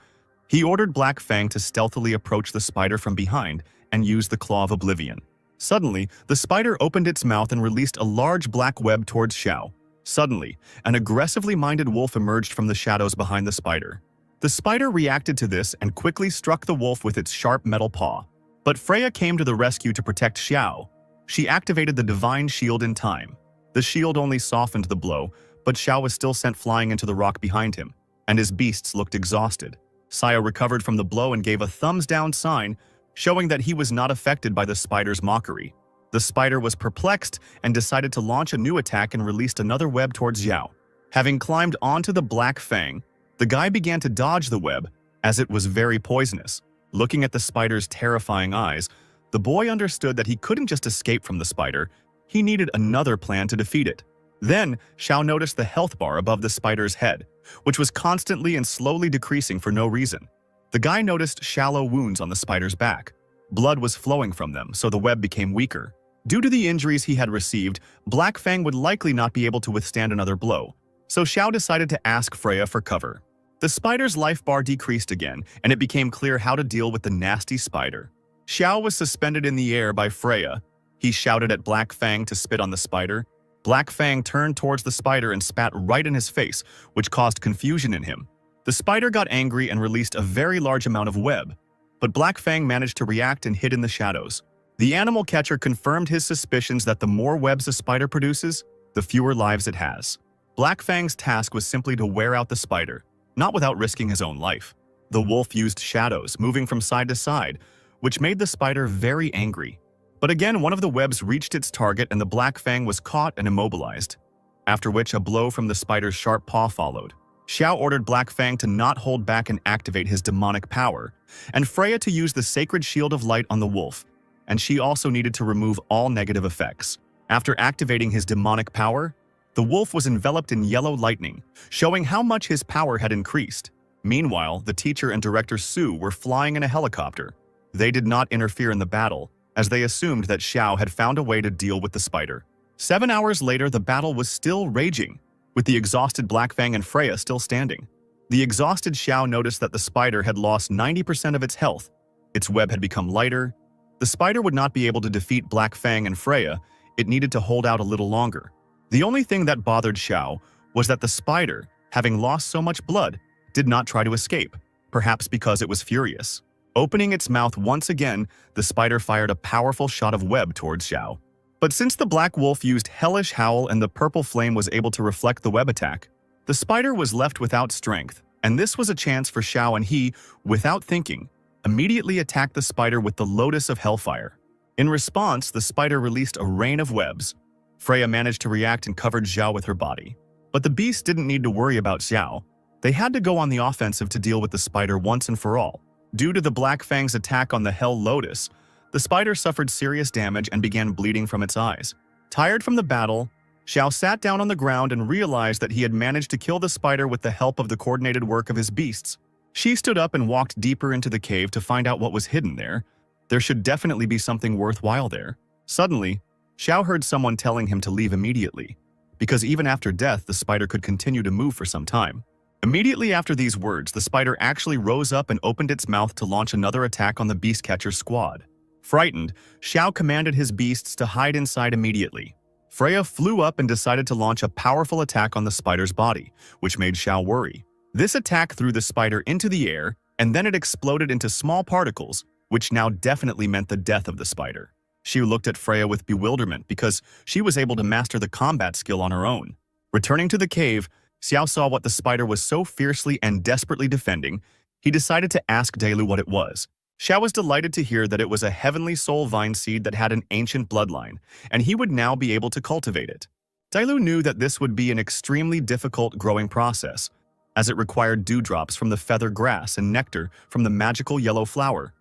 He ordered Black Fang to stealthily approach the spider from behind and use the Claw of Oblivion. Suddenly, the spider opened its mouth and released a large black web towards Xiao. Suddenly, an aggressively minded wolf emerged from the shadows behind the spider. The spider reacted to this and quickly struck the wolf with its sharp metal paw. But Freya came to the rescue to protect Xiao. She activated the divine shield in time. The shield only softened the blow, but Xiao was still sent flying into the rock behind him. and his beasts looked exhausted. Xiao recovered from the blow and gave a thumbs-down sign, showing that he was not affected by the spider's mockery. The spider was perplexed and decided to launch a new attack and released another web towards Xiao. Having climbed onto the black Fang, the guy began to dodge the web, as it was very poisonous. Looking at the spider's terrifying eyes, the boy understood that he couldn't just escape from the spider, he needed another plan to defeat it. Then, Xiao noticed the health bar above the spider's head, which was constantly and slowly decreasing for no reason. The guy noticed shallow wounds on the spider's back. Blood was flowing from them, so the web became weaker. Due to the injuries he had received, Black Fang would likely not be able to withstand another blow, so Xiao decided to ask Freya for cover. The spider's life bar decreased again, and it became clear how to deal with the nasty spider. Xiao was suspended in the air by Freya. He shouted at Black Fang to spit on the spider. Black Fang turned towards the spider and spat right in his face, which caused confusion in him. The spider got angry and released a very large amount of web, but Black Fang managed to react and hid in the shadows. The animal catcher confirmed his suspicions that the more webs a spider produces, the fewer lives it has. Black Fang's task was simply to wear out the spider, not without risking his own life. The wolf used shadows, moving from side to side, which made the spider very angry. But again, one of the webs reached its target and the Black Fang was caught and immobilized, after which a blow from the spider's sharp paw followed. Xiao ordered Black Fang to not hold back and activate his demonic power, and Freya to use the sacred shield of light on the wolf, and she also needed to remove all negative effects. After activating his demonic power, the wolf was enveloped in yellow lightning, showing how much his power had increased. Meanwhile, the teacher and director Su were flying in a helicopter. They did not interfere in the battle, as they assumed that Xiao had found a way to deal with the spider. 7 hours later, the battle was still raging, with the exhausted Black Fang and Freya still standing. The exhausted Xiao noticed that the spider had lost 90% of its health. Its web had become lighter. The spider would not be able to defeat Black Fang and Freya. It needed to hold out a little longer. The only thing that bothered Xiao was that the spider, having lost so much blood, did not try to escape, perhaps because it was furious. Opening its mouth once again, the spider fired a powerful shot of web towards Xiao. But since the black wolf used hellish howl and the purple flame was able to reflect the web attack, the spider was left without strength, and this was a chance for Xiao, and he, without thinking, immediately attacked the spider with the Lotus of Hellfire. In response, the spider released a rain of webs. Freya managed to react and covered Xiao with her body. But the beast didn't need to worry about Xiao. They had to go on the offensive to deal with the spider once and for all. Due to the Black Fang's attack on the Hell Lotus, the spider suffered serious damage and began bleeding from its eyes. Tired from the battle, Xiao sat down on the ground and realized that he had managed to kill the spider with the help of the coordinated work of his beasts. She stood up and walked deeper into the cave to find out what was hidden there. There should definitely be something worthwhile there. Suddenly, Xiao heard someone telling him to leave immediately, because even after death, the spider could continue to move for some time. Immediately after these words, the spider actually rose up and opened its mouth to launch another attack on the beast catcher's squad. Frightened, Xiao commanded his beasts to hide inside immediately. Freya flew up and decided to launch a powerful attack on the spider's body, which made Xiao worry. This attack threw the spider into the air, and then it exploded into small particles, which now definitely meant the death of the spider. She looked at Freya with bewilderment because she was able to master the combat skill on her own. Returning to the cave, Xiao saw what the spider was so fiercely and desperately defending. He decided to ask Dailu what it was. Xiao was delighted to hear that it was a heavenly soul vine seed that had an ancient bloodline, and he would now be able to cultivate it. Dailu knew that this would be an extremely difficult growing process, as it required dewdrops from the feather grass and nectar from the magical yellow flower,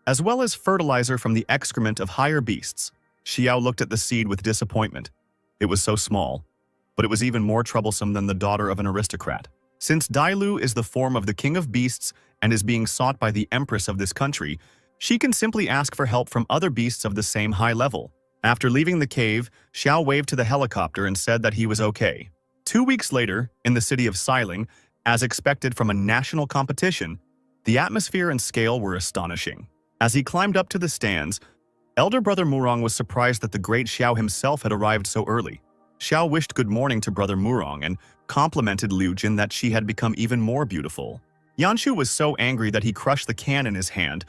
as well as fertilizer from the excrement of higher beasts. Xiao looked at the seed with disappointment. It was so small, but it was even more troublesome than the daughter of an aristocrat. Since Dailu is the form of the king of beasts and is being sought by the empress of this country, she can simply ask for help from other beasts of the same high level. After leaving the cave, Xiao waved to the helicopter and said that he was okay. 2 weeks later, in the city of Xiling, as expected from a national competition, the atmosphere and scale were astonishing. As he climbed up to the stands, elder brother Murong was surprised that the great Xiao himself had arrived so early. Xiao wished good morning to brother Murong and complimented Liu Jin that she had become even more beautiful. Yanshu was so angry that he crushed the can in his hand,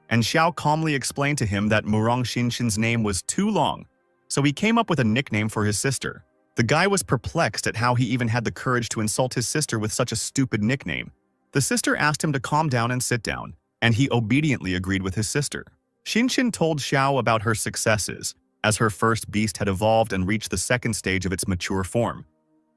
and Xiao calmly explained to him that Murong Xinshin's name was too long, so he came up with a nickname for his sister. The guy was perplexed at how he even had the courage to insult his sister with such a stupid nickname. The sister asked him to calm down and sit down, and he obediently agreed with his sister. Xinshin told Xiao about her successes, as her first beast had evolved and reached the second stage of its mature form,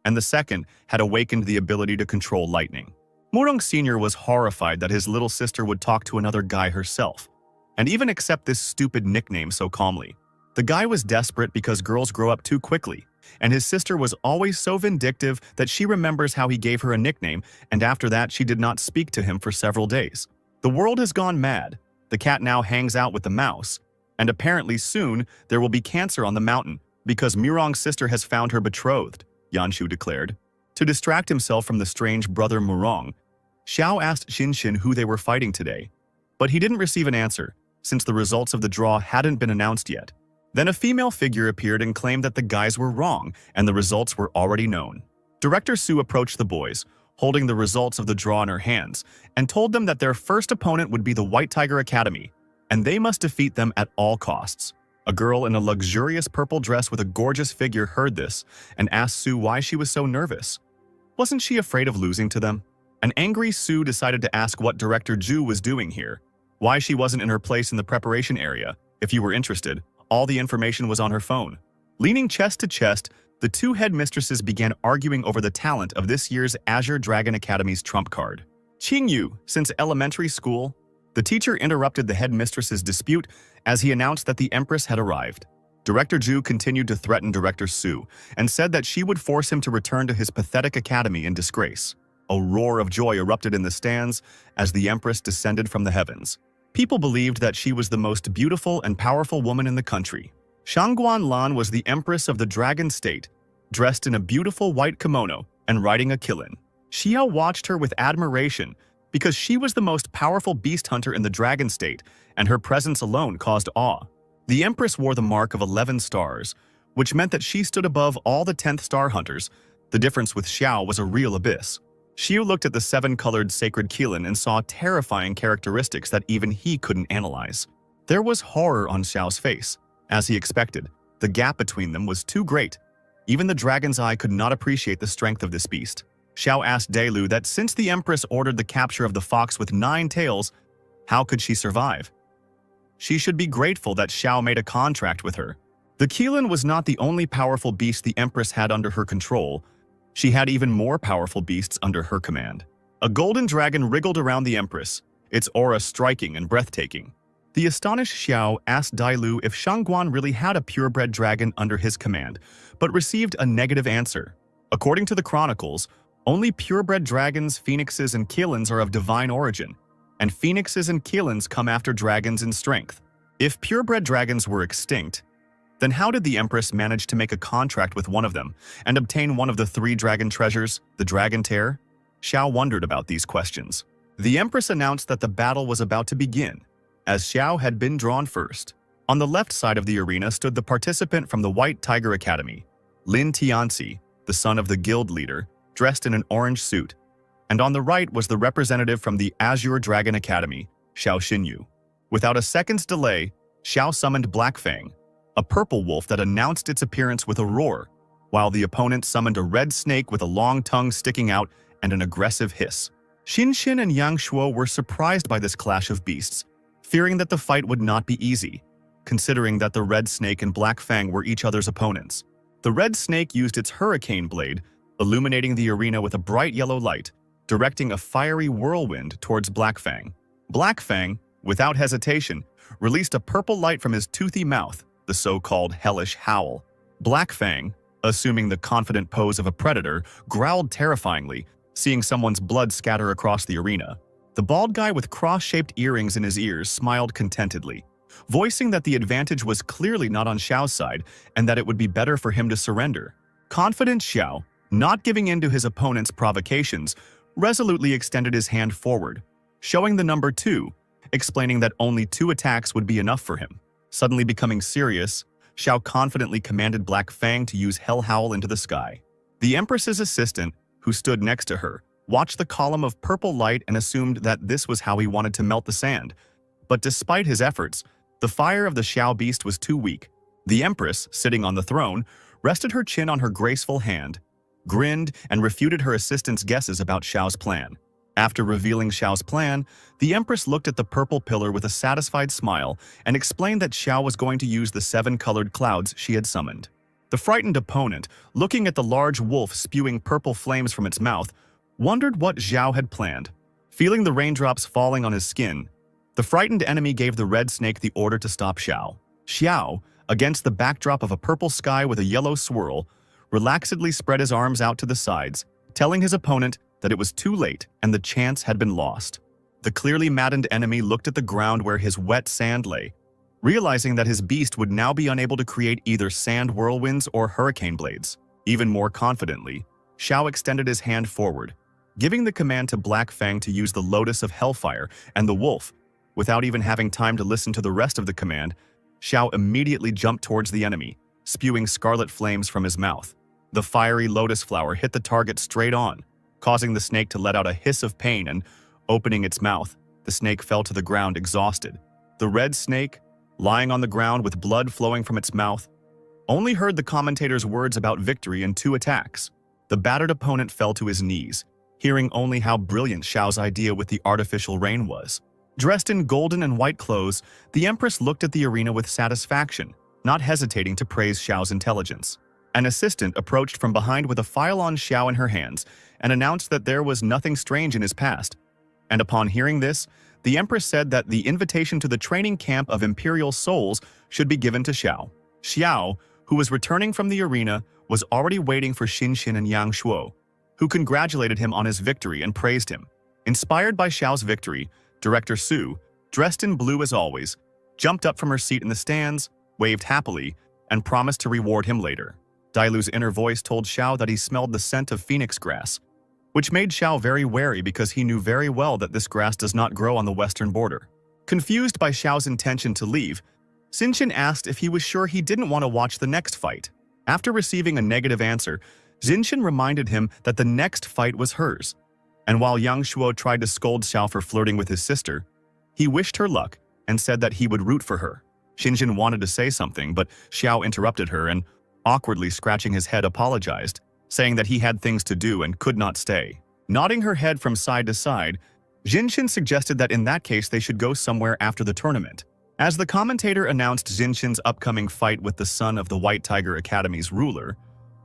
and the second had awakened the ability to control lightning. Murong Sr. was horrified that his little sister would talk to another guy herself, and even accept this stupid nickname so calmly. The guy was desperate because girls grow up too quickly, and his sister was always so vindictive that she remembers how he gave her a nickname, and after that she did not speak to him for several days. The world has gone mad. The cat now hangs out with the mouse, and apparently soon there will be cancer on the mountain because Murong's sister has found her betrothed, Yanshu declared. To distract himself from the strange brother Murong, Xiao asked Xinshin who they were fighting today, but he didn't receive an answer since the results of the draw hadn't been announced yet. Then a female figure appeared and claimed that the guys were wrong and the results were already known. Director Su approached the boys, holding the results of the draw in her hands, and told them that their first opponent would be the White Tiger Academy, and they must defeat them at all costs. A girl in a luxurious purple dress with a gorgeous figure heard this and asked Su why she was so nervous. Wasn't she afraid of losing to them? An angry Su decided to ask what Director Ju was doing here, why she wasn't in her place in the preparation area. If you were interested, all the information was on her phone. Leaning chest to chest, the two headmistresses began arguing over the talent of this year's Azure Dragon Academy's trump card. Qingyu, since elementary school, the teacher interrupted the headmistress's dispute as he announced that the Empress had arrived. Director Ju continued to threaten Director Su and said that she would force him to return to his pathetic academy in disgrace. A roar of joy erupted in the stands as the Empress descended from the heavens. People believed that she was the most beautiful and powerful woman in the country. Shangguan Lan was the Empress of the Dragon State, dressed in a beautiful white kimono and riding a kilin. Xiao watched her with admiration because she was the most powerful beast hunter in the Dragon State, and her presence alone caused awe. The Empress wore the mark of 11 stars, which meant that she stood above all the 10th star hunters. The difference with Xiao was a real abyss. Xiao looked at the 7-colored sacred kilin and saw terrifying characteristics that even he couldn't analyze. There was horror on Xiao's face. As he expected, the gap between them was too great. Even the dragon's eye could not appreciate the strength of this beast. Xiao asked Delu that since the Empress ordered the capture of the fox with 9 tails, how could she survive? She should be grateful that Xiao made a contract with her. The kilin was not the only powerful beast the Empress had under her control. She had even more powerful beasts under her command. A golden dragon wriggled around the Empress, its aura striking and breathtaking. The astonished Xiao asked Dailu if Shangguan really had a purebred dragon under his command, but received a negative answer. According to the chronicles, only purebred dragons, phoenixes, and kilins are of divine origin, and phoenixes and kilins come after dragons in strength. If purebred dragons were extinct, then how did the Empress manage to make a contract with one of them and obtain one of the 3 dragon treasures, the Dragon Tear? Xiao wondered about these questions. The Empress announced that the battle was about to begin, as Xiao had been drawn first. On the left side of the arena stood the participant from the White Tiger Academy, Lin Tianxi, the son of the guild leader, dressed in an orange suit, and on the right was the representative from the Azure Dragon Academy, Xiao Xinyu. Without a second's delay, Xiao summoned Black Fang, a purple wolf that announced its appearance with a roar, while the opponent summoned a red snake with a long tongue sticking out and an aggressive hiss. Xinshin and Yang Shuo were surprised by this clash of beasts, fearing that the fight would not be easy, considering that the red snake and Black Fang were each other's opponents. The red snake used its hurricane blade, illuminating the arena with a bright yellow light, directing a fiery whirlwind towards Black Fang. Black Fang, without hesitation, released a purple light from his toothy mouth, the so-called hellish howl. Black Fang, assuming the confident pose of a predator, growled terrifyingly, seeing someone's blood scatter across the arena. The bald guy with cross-shaped earrings in his ears smiled contentedly, voicing that the advantage was clearly not on Xiao's side and that it would be better for him to surrender. Confident Xiao, not giving in to his opponent's provocations, resolutely extended his hand forward, showing the number 2, explaining that only 2 attacks would be enough for him. Suddenly becoming serious, Xiao confidently commanded Black Fang to use Hell Howl into the sky. The Empress's assistant, who stood next to her, watched the column of purple light and assumed that this was how he wanted to melt the sand. But despite his efforts, the fire of the Xiao beast was too weak. The Empress, sitting on the throne, rested her chin on her graceful hand, grinned, and refuted her assistant's guesses about Xiao's plan. After revealing Xiao's plan, the Empress looked at the purple pillar with a satisfied smile and explained that Xiao was going to use the 7-colored clouds she had summoned. The frightened opponent, looking at the large wolf spewing purple flames from its mouth, wondered what Xiao had planned. Feeling the raindrops falling on his skin, the frightened enemy gave the red snake the order to stop Xiao. Xiao, against the backdrop of a purple sky with a yellow swirl, relaxedly spread his arms out to the sides, telling his opponent that it was too late and the chance had been lost. The clearly maddened enemy looked at the ground where his wet sand lay, realizing that his beast would now be unable to create either sand whirlwinds or hurricane blades. Even more confidently, Xiao extended his hand forward, giving the command to Black Fang to use the Lotus of Hellfire and the wolf. Without even having time to listen to the rest of the command, Xiao immediately jumped towards the enemy, spewing scarlet flames from his mouth. The fiery lotus flower hit the target straight on, causing the snake to let out a hiss of pain, and, opening its mouth, the snake fell to the ground exhausted. The red snake, lying on the ground with blood flowing from its mouth, only heard the commentator's words about victory in 2 attacks. The battered opponent fell to his knees, hearing only how brilliant Xiao's idea with the artificial rain was. Dressed in golden and white clothes, the Empress looked at the arena with satisfaction, not hesitating to praise Xiao's intelligence. An assistant approached from behind with a file on Xiao in her hands and announced that there was nothing strange in his past. And upon hearing this, the Empress said that the invitation to the training camp of Imperial Souls should be given to Xiao. Xiao, who was returning from the arena, was already waiting for Xinxin and Yang Shuo, who congratulated him on his victory and praised him. Inspired by Xiao's victory, Director Su, dressed in blue as always, jumped up from her seat in the stands, waved happily, and promised to reward him later. Dailu's inner voice told Xiao that he smelled the scent of phoenix grass, which made Xiao very wary because he knew very well that this grass does not grow on the western border. Confused by Xiao's intention to leave, Xinxin asked if he was sure he didn't want to watch the next fight. After receiving a negative answer, Xinxin reminded him that the next fight was hers. And while Yang Shuo tried to scold Xiao for flirting with his sister, he wished her luck and said that he would root for her. Xinxin wanted to say something, but Xiao interrupted her and, awkwardly scratching his head, apologized, saying that he had things to do and could not stay. Nodding her head from side to side, Xinxin suggested that in that case they should go somewhere after the tournament. As the commentator announced Xinxin's upcoming fight with the son of the White Tiger Academy's ruler,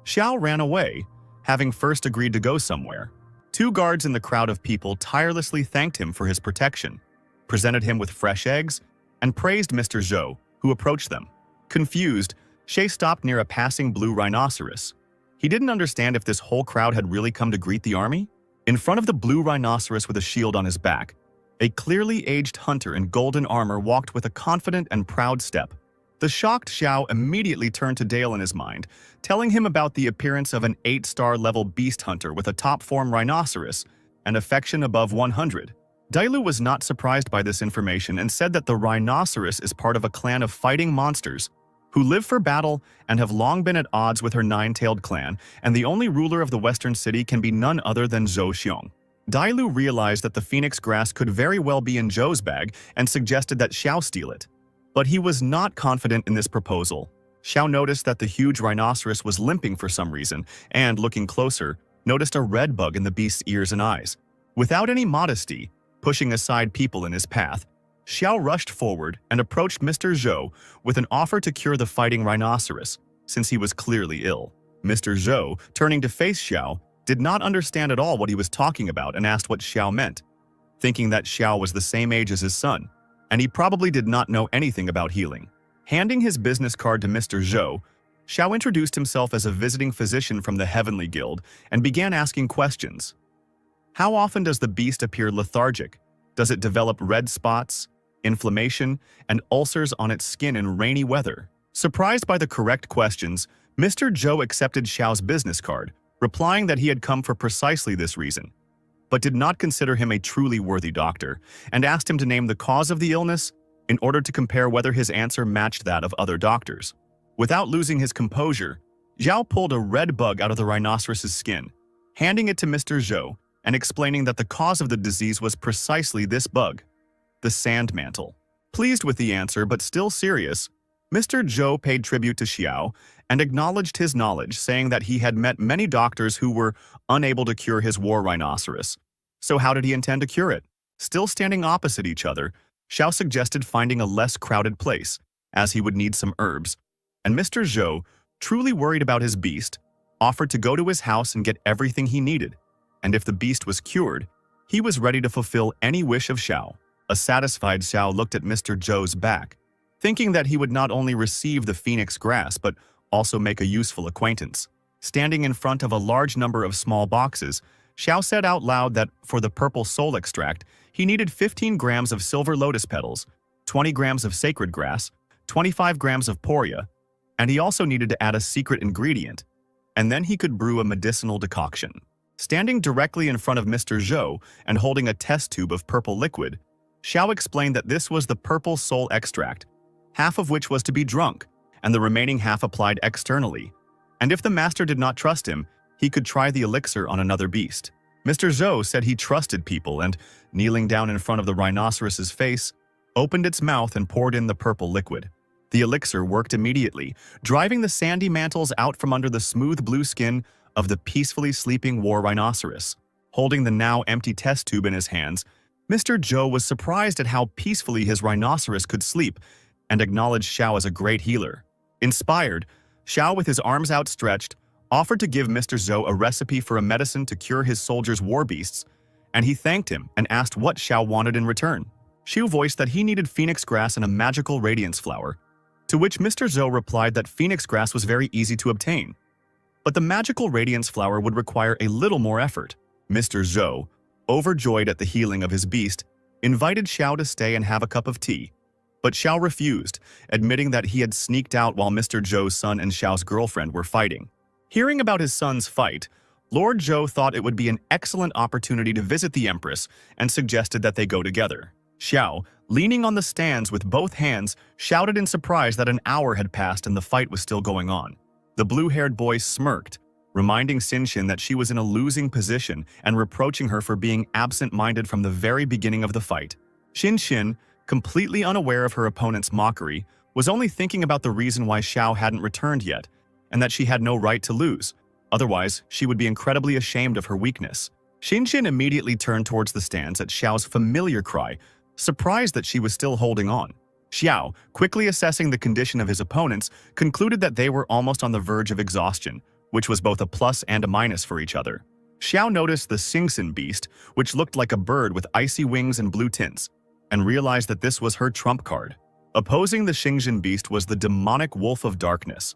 Xiao ran away, having first agreed to go somewhere. 2 guards in the crowd of people tirelessly thanked him for his protection, presented him with fresh eggs, and praised Mr. Zhou, who approached them. Confused, Shay stopped near a passing blue rhinoceros. He didn't understand if this whole crowd had really come to greet the army. In front of the blue rhinoceros with a shield on his back, a clearly aged hunter in golden armor walked with a confident and proud step. The shocked Xiao immediately turned to Dale in his mind, telling him about the appearance of an 8-star level beast hunter with a top-form rhinoceros and affection above 100. Dailu was not surprised by this information and said that the rhinoceros is part of a clan of fighting monsters who live for battle and have long been at odds with her 9-tailed clan, and the only ruler of the western city can be none other than Zhou Xiong. Dailu realized that the phoenix grass could very well be in Zhou's bag and suggested that Xiao steal it. But he was not confident in this proposal. Xiao noticed that the huge rhinoceros was limping for some reason and, looking closer, noticed a red bug in the beast's ears and eyes. Without any modesty, pushing aside people in his path, Xiao rushed forward and approached Mr. Zhou with an offer to cure the fighting rhinoceros, since he was clearly ill. Mr. Zhou, turning to face Xiao, did not understand at all what he was talking about and asked what Xiao meant, thinking that Xiao was the same age as his son, and he probably did not know anything about healing. Handing his business card to Mr. Zhou, Xiao introduced himself as a visiting physician from the Heavenly Guild and began asking questions. How often does the beast appear lethargic? Does it develop red spots, inflammation, and ulcers on its skin in rainy weather? Surprised by the correct questions, Mr. Zhou accepted Xiao's business card, replying that he had come for precisely this reason, but did not consider him a truly worthy doctor, and asked him to name the cause of the illness in order to compare whether his answer matched that of other doctors. Without losing his composure, Zhao pulled a red bug out of the rhinoceros's skin, handing it to Mr. Zhou and explaining that the cause of the disease was precisely this bug, the sand mantle. Pleased with the answer but still serious, Mr. Zhou paid tribute to Xiao and acknowledged his knowledge, saying that he had met many doctors who were unable to cure his war rhinoceros. So how did he intend to cure it? Still standing opposite each other, Xiao suggested finding a less crowded place, as he would need some herbs, and Mr. Zhou, truly worried about his beast, offered to go to his house and get everything he needed, and if the beast was cured, he was ready to fulfill any wish of Xiao. A satisfied Xiao looked at Mr. Zhou's back, thinking that he would not only receive the phoenix grass but also make a useful acquaintance. Standing in front of a large number of small boxes, Xiao said out loud that for the purple soul extract, he needed 15 grams of silver lotus petals, 20 grams of sacred grass, 25 grams of poria, and he also needed to add a secret ingredient, and then he could brew a medicinal decoction. Standing directly in front of Mr. Zhou and holding a test tube of purple liquid, Xiao explained that this was the purple soul extract, half of which was to be drunk, and the remaining half applied externally. And if the master did not trust him, he could try the elixir on another beast. Mr. Zhou said he trusted people and, kneeling down in front of the rhinoceros's face, opened its mouth and poured in the purple liquid. The elixir worked immediately, driving the sandy mantles out from under the smooth blue skin of the peacefully sleeping war rhinoceros. Holding the now empty test tube in his hands, Mr. Zhou was surprised at how peacefully his rhinoceros could sleep and acknowledged Xiao as a great healer. Inspired, Xiao, with his arms outstretched, offered to give Mr. Zhou a recipe for a medicine to cure his soldiers' war beasts, and he thanked him and asked what Xiao wanted in return. Xiao voiced that he needed phoenix grass and a magical radiance flower, to which Mr. Zhou replied that phoenix grass was very easy to obtain, but the magical radiance flower would require a little more effort. Mr. Zhou, overjoyed at the healing of his beast, invited Xiao to stay and have a cup of tea, but Xiao refused, admitting that he had sneaked out while Mr. Zhou's son and Xiao's girlfriend were fighting. Hearing about his son's fight, Lord Zhou thought it would be an excellent opportunity to visit the Empress and suggested that they go together. Xiao, leaning on the stands with both hands, shouted in surprise that an hour had passed and the fight was still going on. The blue-haired boy smirked, reminding Xinxin that she was in a losing position and reproaching her for being absent-minded from the very beginning of the fight. Xinxin, completely unaware of her opponent's mockery, was only thinking about the reason why Xiao hadn't returned yet, and that she had no right to lose. Otherwise, she would be incredibly ashamed of her weakness. Xinxin immediately turned towards the stands at Xiao's familiar cry, surprised that she was still holding on. Xiao, quickly assessing the condition of his opponents, concluded that they were almost on the verge of exhaustion, which was both a plus and a minus for each other. Xiao noticed the Xingxin beast, which looked like a bird with icy wings and blue tints, and realized that this was her trump card. Opposing the Xingxin beast was the demonic wolf of darkness,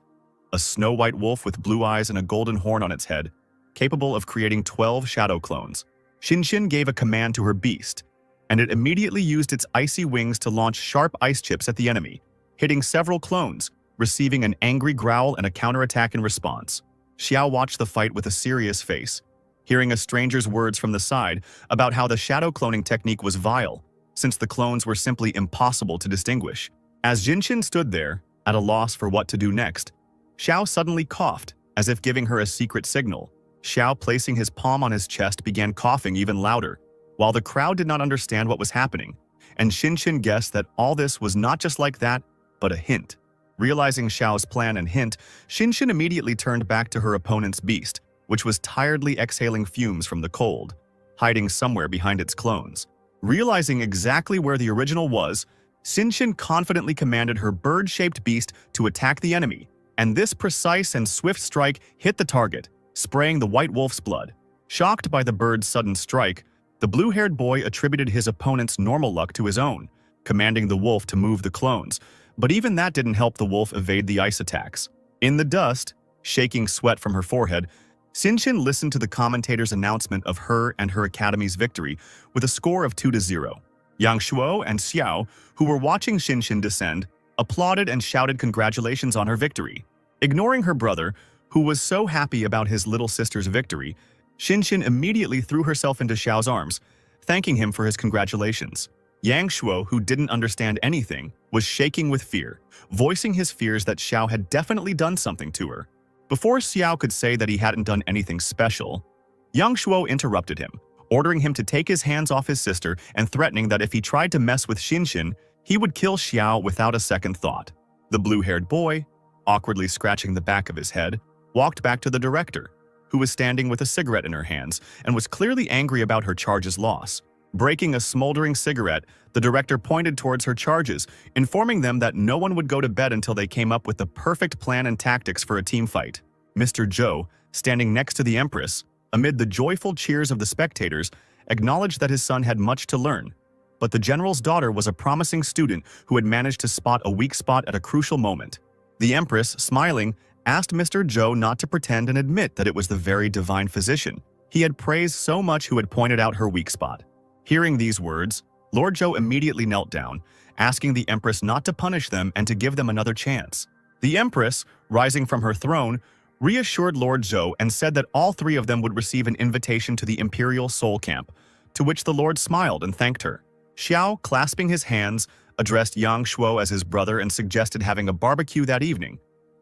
a snow-white wolf with blue eyes and a golden horn on its head, capable of creating 12 shadow clones. Xinxin gave a command to her beast, and it immediately used its icy wings to launch sharp ice chips at the enemy, hitting several clones, receiving an angry growl and a counterattack in response. Xiao watched the fight with a serious face, hearing a stranger's words from the side about how the shadow cloning technique was vile, since the clones were simply impossible to distinguish. As Xinxin stood there, at a loss for what to do next, Xiao suddenly coughed, as if giving her a secret signal. Xiao, placing his palm on his chest, began coughing even louder, while the crowd did not understand what was happening, and Xinxin guessed that all this was not just like that, but a hint. Realizing Xiao's plan and hint, Xinxin immediately turned back to her opponent's beast, which was tiredly exhaling fumes from the cold, hiding somewhere behind its clones. Realizing exactly where the original was, Xinxin confidently commanded her bird-shaped beast to attack the enemy, and this precise and swift strike hit the target, spraying the white wolf's blood. Shocked by the bird's sudden strike, the blue-haired boy attributed his opponent's normal luck to his own, commanding the wolf to move the clones, but even that didn't help the wolf evade the ice attacks. In the dust, shaking sweat from her forehead, Xinxin listened to the commentator's announcement of her and her academy's victory with a score of 2-0. Yang Shuo and Xiao, who were watching Xinxin descend, applauded and shouted congratulations on her victory. Ignoring her brother, who was so happy about his little sister's victory, Xinxin immediately threw herself into Xiao's arms, thanking him for his congratulations. Yang Shuo, who didn't understand anything, was shaking with fear, voicing his fears that Xiao had definitely done something to her. Before Xiao could say that he hadn't done anything special, Yang Shuo interrupted him, ordering him to take his hands off his sister and threatening that if he tried to mess with Xinxin, he would kill Xiao without a second thought. The blue-haired boy, awkwardly scratching the back of his head, walked back to the director, who was standing with a cigarette in her hands and was clearly angry about her charge's loss. Breaking a smoldering cigarette, the director pointed towards her charges, informing them that no one would go to bed until they came up with the perfect plan and tactics for a team fight. Mr. Zhou, standing next to the Empress, amid the joyful cheers of the spectators, acknowledged that his son had much to learn. But the general's daughter was a promising student who had managed to spot a weak spot at a crucial moment. The Empress, smiling, asked Mr. Zhou not to pretend and admit that it was the very divine physician he had praised so much who had pointed out her weak spot. Hearing these words, Lord Zhou immediately knelt down, asking the Empress not to punish them and to give them another chance. The Empress, rising from her throne, reassured Lord Zhou and said that all three of them would receive an invitation to the Imperial Soul Camp, to which the Lord smiled and thanked her. Xiao, clasping his hands, addressed Yang Shuo as his brother and suggested having a barbecue that evening.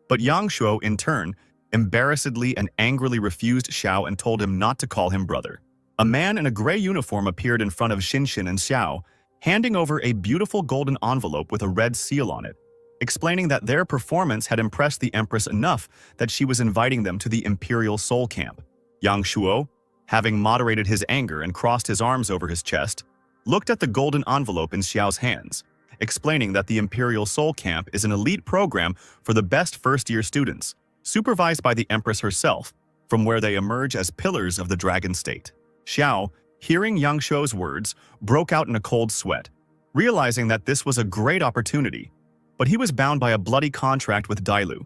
But Yang Shuo, in turn, embarrassedly and angrily refused Xiao and told him not to call him brother. A man in a gray uniform appeared in front of Xinxin and Xiao, handing over a beautiful golden envelope with a red seal on it, explaining that their performance had impressed the Empress enough that she was inviting them to the Imperial Soul Camp. Yang Shuo, having moderated his anger and crossed his arms over his chest, looked at the golden envelope in Xiao's hands, explaining that the Imperial Soul Camp is an elite program for the best first-year students, supervised by the Empress herself, from where they emerge as pillars of the Dragon State. Xiao, hearing Yang Shuo's words, broke out in a cold sweat, realizing that this was a great opportunity, but he was bound by a bloody contract with Dailu,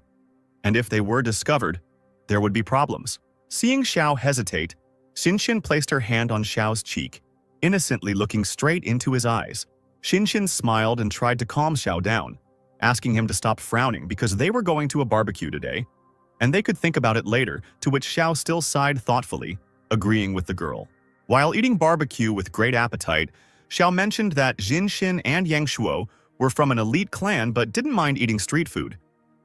and if they were discovered, there would be problems. Seeing Xiao hesitate, Xinxin placed her hand on Xiao's cheek, innocently looking straight into his eyes. Xinxin smiled and tried to calm Xiao down, asking him to stop frowning because they were going to a barbecue today, and they could think about it later, to which Xiao still sighed thoughtfully, agreeing with the girl. While eating barbecue with great appetite, Xiao mentioned that Xinxin and Yang Shuo were from an elite clan but didn't mind eating street food,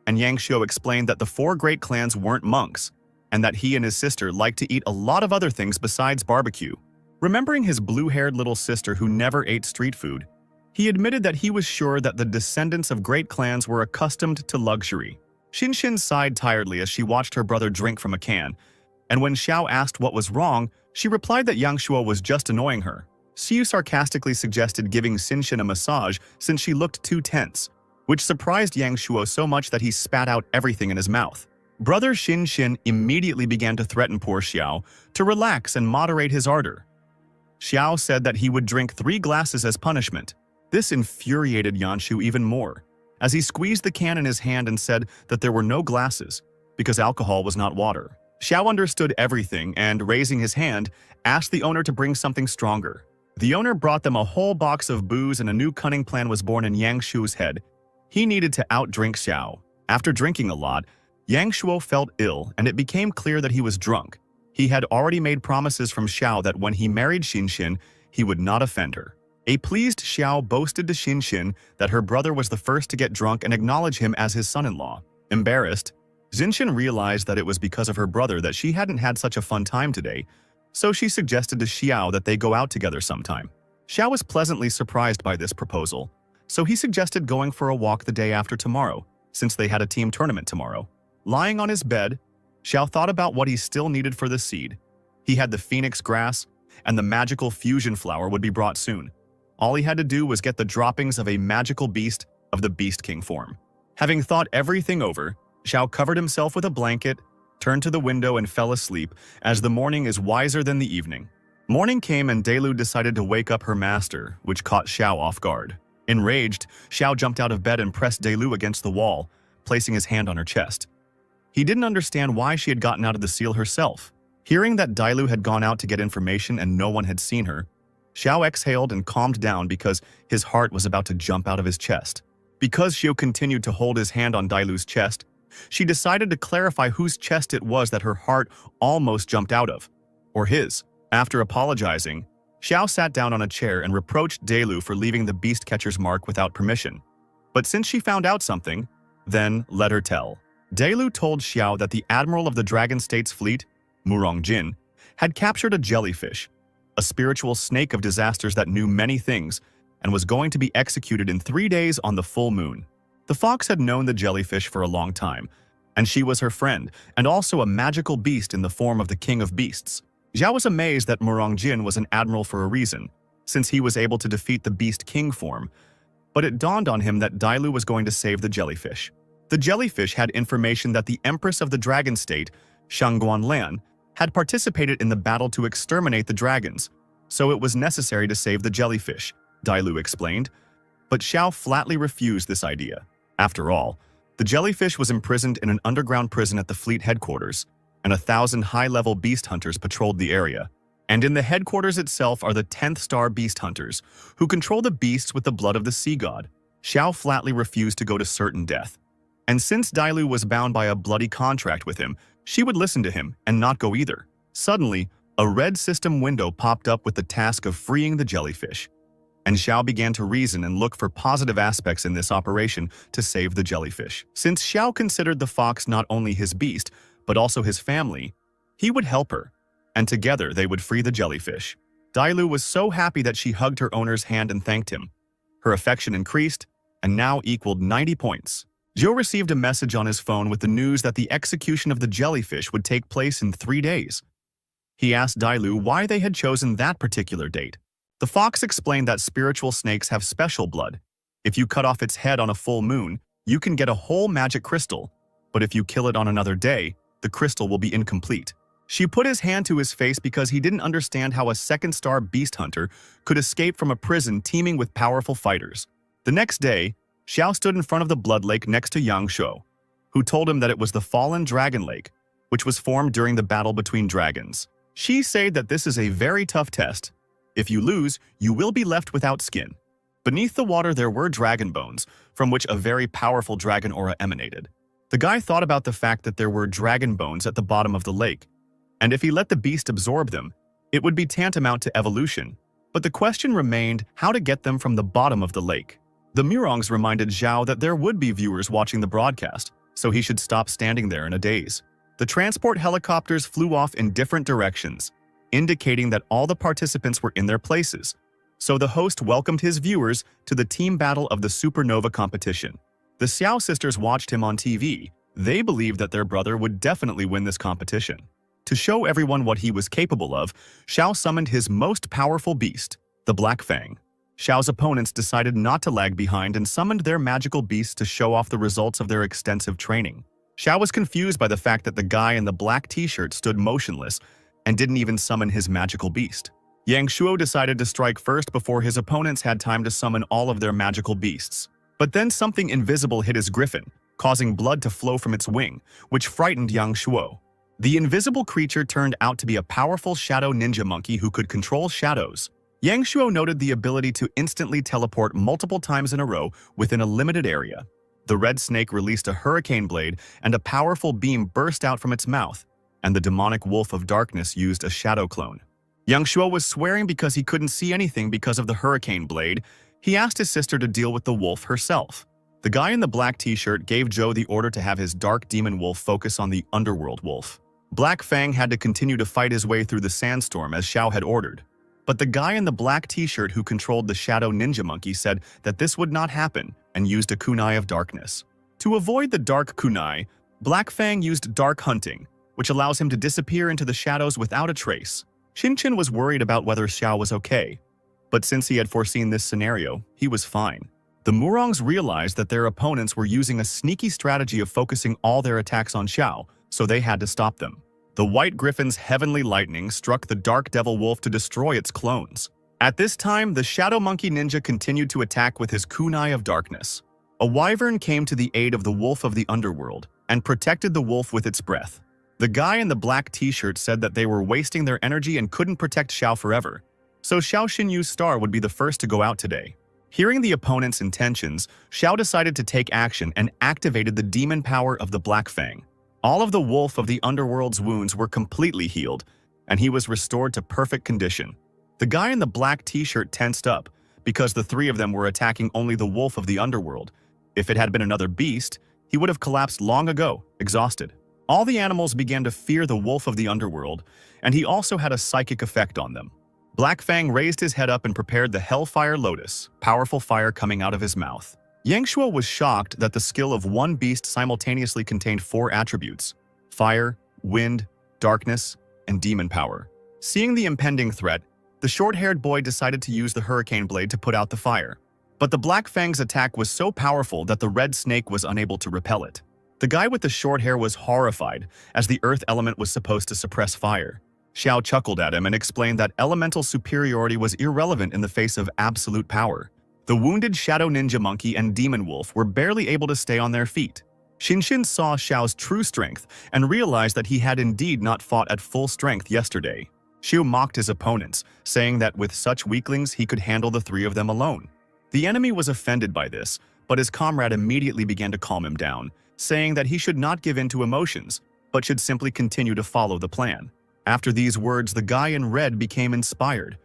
and Yang Shuo explained that the four great clans weren't monks, and that he and his sister liked to eat a lot of other things besides barbecue. Remembering his blue-haired little sister who never ate street food, he admitted that he was sure that the descendants of great clans were accustomed to luxury. Xinxin sighed tiredly as she watched her brother drink from a can, and when Xiao asked what was wrong, she replied that Yang Shuo was just annoying her. Xiu sarcastically suggested giving Xinxin a massage since she looked too tense, which surprised Yang Shuo so much that he spat out everything in his mouth. Brother Xinxin immediately began to threaten poor Xiao to relax and moderate his ardor. Xiao said that he would drink 3 glasses as punishment. This infuriated Yanshu even more, as he squeezed the can in his hand and said that there were no glasses, because alcohol was not water. Xiao understood everything and, raising his hand, asked the owner to bring something stronger. The owner brought them a whole box of booze and a new cunning plan was born in Yang Shuo's head. He needed to outdrink Xiao. After drinking a lot, Yang Shuo felt ill and it became clear that he was drunk. He had already made promises from Xiao that when he married Xinxin, he would not offend her. A pleased Xiao boasted to Xinxin that her brother was the first to get drunk and acknowledge him as his son-in-law. Embarrassed, Xinxin realized that it was because of her brother that she hadn't had such a fun time today, so she suggested to Xiao that they go out together sometime. Xiao was pleasantly surprised by this proposal, so he suggested going for a walk the day after tomorrow, since they had a team tournament tomorrow. Lying on his bed, Xiao thought about what he still needed for the seed. He had the phoenix grass, and the magical fusion flower would be brought soon. All he had to do was get the droppings of a magical beast of the Beast King form. Having thought everything over, Xiao covered himself with a blanket, turned to the window and fell asleep, as the morning is wiser than the evening. Morning came and Dailu decided to wake up her master, which caught Xiao off guard. Enraged, Xiao jumped out of bed and pressed Dailu against the wall, placing his hand on her chest. He didn't understand why she had gotten out of the seal herself. Hearing that Dailu had gone out to get information and no one had seen her, Xiao exhaled and calmed down because his heart was about to jump out of his chest. Because Xiao continued to hold his hand on Dailu's chest, she decided to clarify whose chest it was that her heart almost jumped out of, or his. After apologizing, Xiao sat down on a chair and reproached Dailu for leaving the beast catcher's mark without permission. But since she found out something, then let her tell. Dailu told Xiao that the admiral of the Dragon State's fleet, Murong Jin, had captured a jellyfish, a spiritual snake of disasters that knew many things, and was going to be executed in 3 days on the full moon. The fox had known the jellyfish for a long time, and she was her friend, and also a magical beast in the form of the king of beasts. Xiao was amazed that Murongjin was an admiral for a reason, since he was able to defeat the beast king form, but it dawned on him that Dailu was going to save the jellyfish. The jellyfish had information that the Empress of the Dragon State, Shangguanlan, had participated in the battle to exterminate the dragons, so it was necessary to save the jellyfish, Dailu explained. But Xiao flatly refused this idea. After all, the jellyfish was imprisoned in an underground prison at the fleet headquarters, and 1,000 high-level beast hunters patrolled the area. And in the headquarters itself are the 10th star beast hunters, who control the beasts with the blood of the sea god. Xiao flatly refused to go to certain death. And since Dailu was bound by a bloody contract with him, she would listen to him and not go either. Suddenly, a red system window popped up with the task of freeing the jellyfish. And Xiao began to reason and look for positive aspects in this operation to save the jellyfish. Since Xiao considered the fox not only his beast, but also his family, he would help her, and together they would free the jellyfish. Dailu was so happy that she hugged her owner's hand and thanked him. Her affection increased and now equaled 90 points. Joe received a message on his phone with the news that the execution of the jellyfish would take place in 3 days. He asked Dailu why they had chosen that particular date. The fox explained that spiritual snakes have special blood. If you cut off its head on a full moon, you can get a whole magic crystal, but if you kill it on another day, the crystal will be incomplete. She put his hand to his face because he didn't understand how a second-star beast hunter could escape from a prison teeming with powerful fighters. The next day, Xiao stood in front of the blood lake next to Yang Shuo, who told him that it was the fallen dragon lake, which was formed during the battle between dragons. She said that this is a very tough test. If you lose, you will be left without skin. Beneath the water there were dragon bones, from which a very powerful dragon aura emanated. The guy thought about the fact that there were dragon bones at the bottom of the lake, and if he let the beast absorb them, it would be tantamount to evolution. But the question remained how to get them from the bottom of the lake. The Murongs reminded Zhao that there would be viewers watching the broadcast, so he should stop standing there in a daze. The transport helicopters flew off in different directions, indicating that all the participants were in their places, so the host welcomed his viewers to the team battle of the Supernova competition. The Xiao sisters watched him on TV. They believed that their brother would definitely win this competition. To show everyone what he was capable of, Xiao summoned his most powerful beast, the Black Fang. Xiao's opponents decided not to lag behind and summoned their magical beasts to show off the results of their extensive training. Xiao was confused by the fact that the guy in the black t-shirt stood motionless and didn't even summon his magical beast. Yang Shuo decided to strike first before his opponents had time to summon all of their magical beasts. But then something invisible hit his griffin, causing blood to flow from its wing, which frightened Yang Shuo. The invisible creature turned out to be a powerful shadow ninja monkey who could control shadows. Yang Shuo noted the ability to instantly teleport multiple times in a row within a limited area. The red snake released a hurricane blade and a powerful beam burst out from its mouth, and the demonic wolf of darkness used a shadow clone. Yang Shuo was swearing because he couldn't see anything because of the hurricane blade. He asked his sister to deal with the wolf herself. The guy in the black t-shirt gave Zhou the order to have his dark demon wolf focus on the underworld wolf. Black Fang had to continue to fight his way through the sandstorm as Xiao had ordered. But the guy in the black t-shirt who controlled the shadow ninja monkey said that this would not happen and used a kunai of darkness. To avoid the dark kunai, Black Fang used dark hunting, which allows him to disappear into the shadows without a trace. Qinchin was worried about whether Xiao was okay, but since he had foreseen this scenario, he was fine. The Murongs realized that their opponents were using a sneaky strategy of focusing all their attacks on Xiao, so they had to stop them. The White Griffin's heavenly lightning struck the Dark Devil Wolf to destroy its clones. At this time, the Shadow Monkey Ninja continued to attack with his kunai of darkness. A wyvern came to the aid of the Wolf of the Underworld and protected the wolf with its breath. The guy in the black t-shirt said that they were wasting their energy and couldn't protect Xiao forever, so Xiao Xinyu's star would be the first to go out today. Hearing the opponent's intentions, Xiao decided to take action and activated the demon power of the Black Fang. All of the Wolf of the Underworld's wounds were completely healed, and he was restored to perfect condition. The guy in the black t-shirt tensed up, because the three of them were attacking only the Wolf of the Underworld. If it had been another beast, he would have collapsed long ago, exhausted. All the animals began to fear the Wolf of the Underworld, and he also had a psychic effect on them. Black Fang raised his head up and prepared the Hellfire Lotus, powerful fire coming out of his mouth. Yangshuo was shocked that the skill of one beast simultaneously contained 4 attributes: fire, wind, darkness, and demon power. Seeing the impending threat, the short-haired boy decided to use the hurricane blade to put out the fire. But the Black Fang's attack was so powerful that the red snake was unable to repel it. The guy with the short hair was horrified, as the earth element was supposed to suppress fire. Xiao chuckled at him and explained that elemental superiority was irrelevant in the face of absolute power. The wounded Shadow Ninja Monkey and Demon Wolf were barely able to stay on their feet. Xinshin saw Xiao's true strength and realized that he had indeed not fought at full strength yesterday. Xiu mocked his opponents, saying that with such weaklings he could handle the 3 of them alone. The enemy was offended by this, but his comrade immediately began to calm him down, saying that he should not give in to emotions, but should simply continue to follow the plan. After these words, the guy in red became inspired,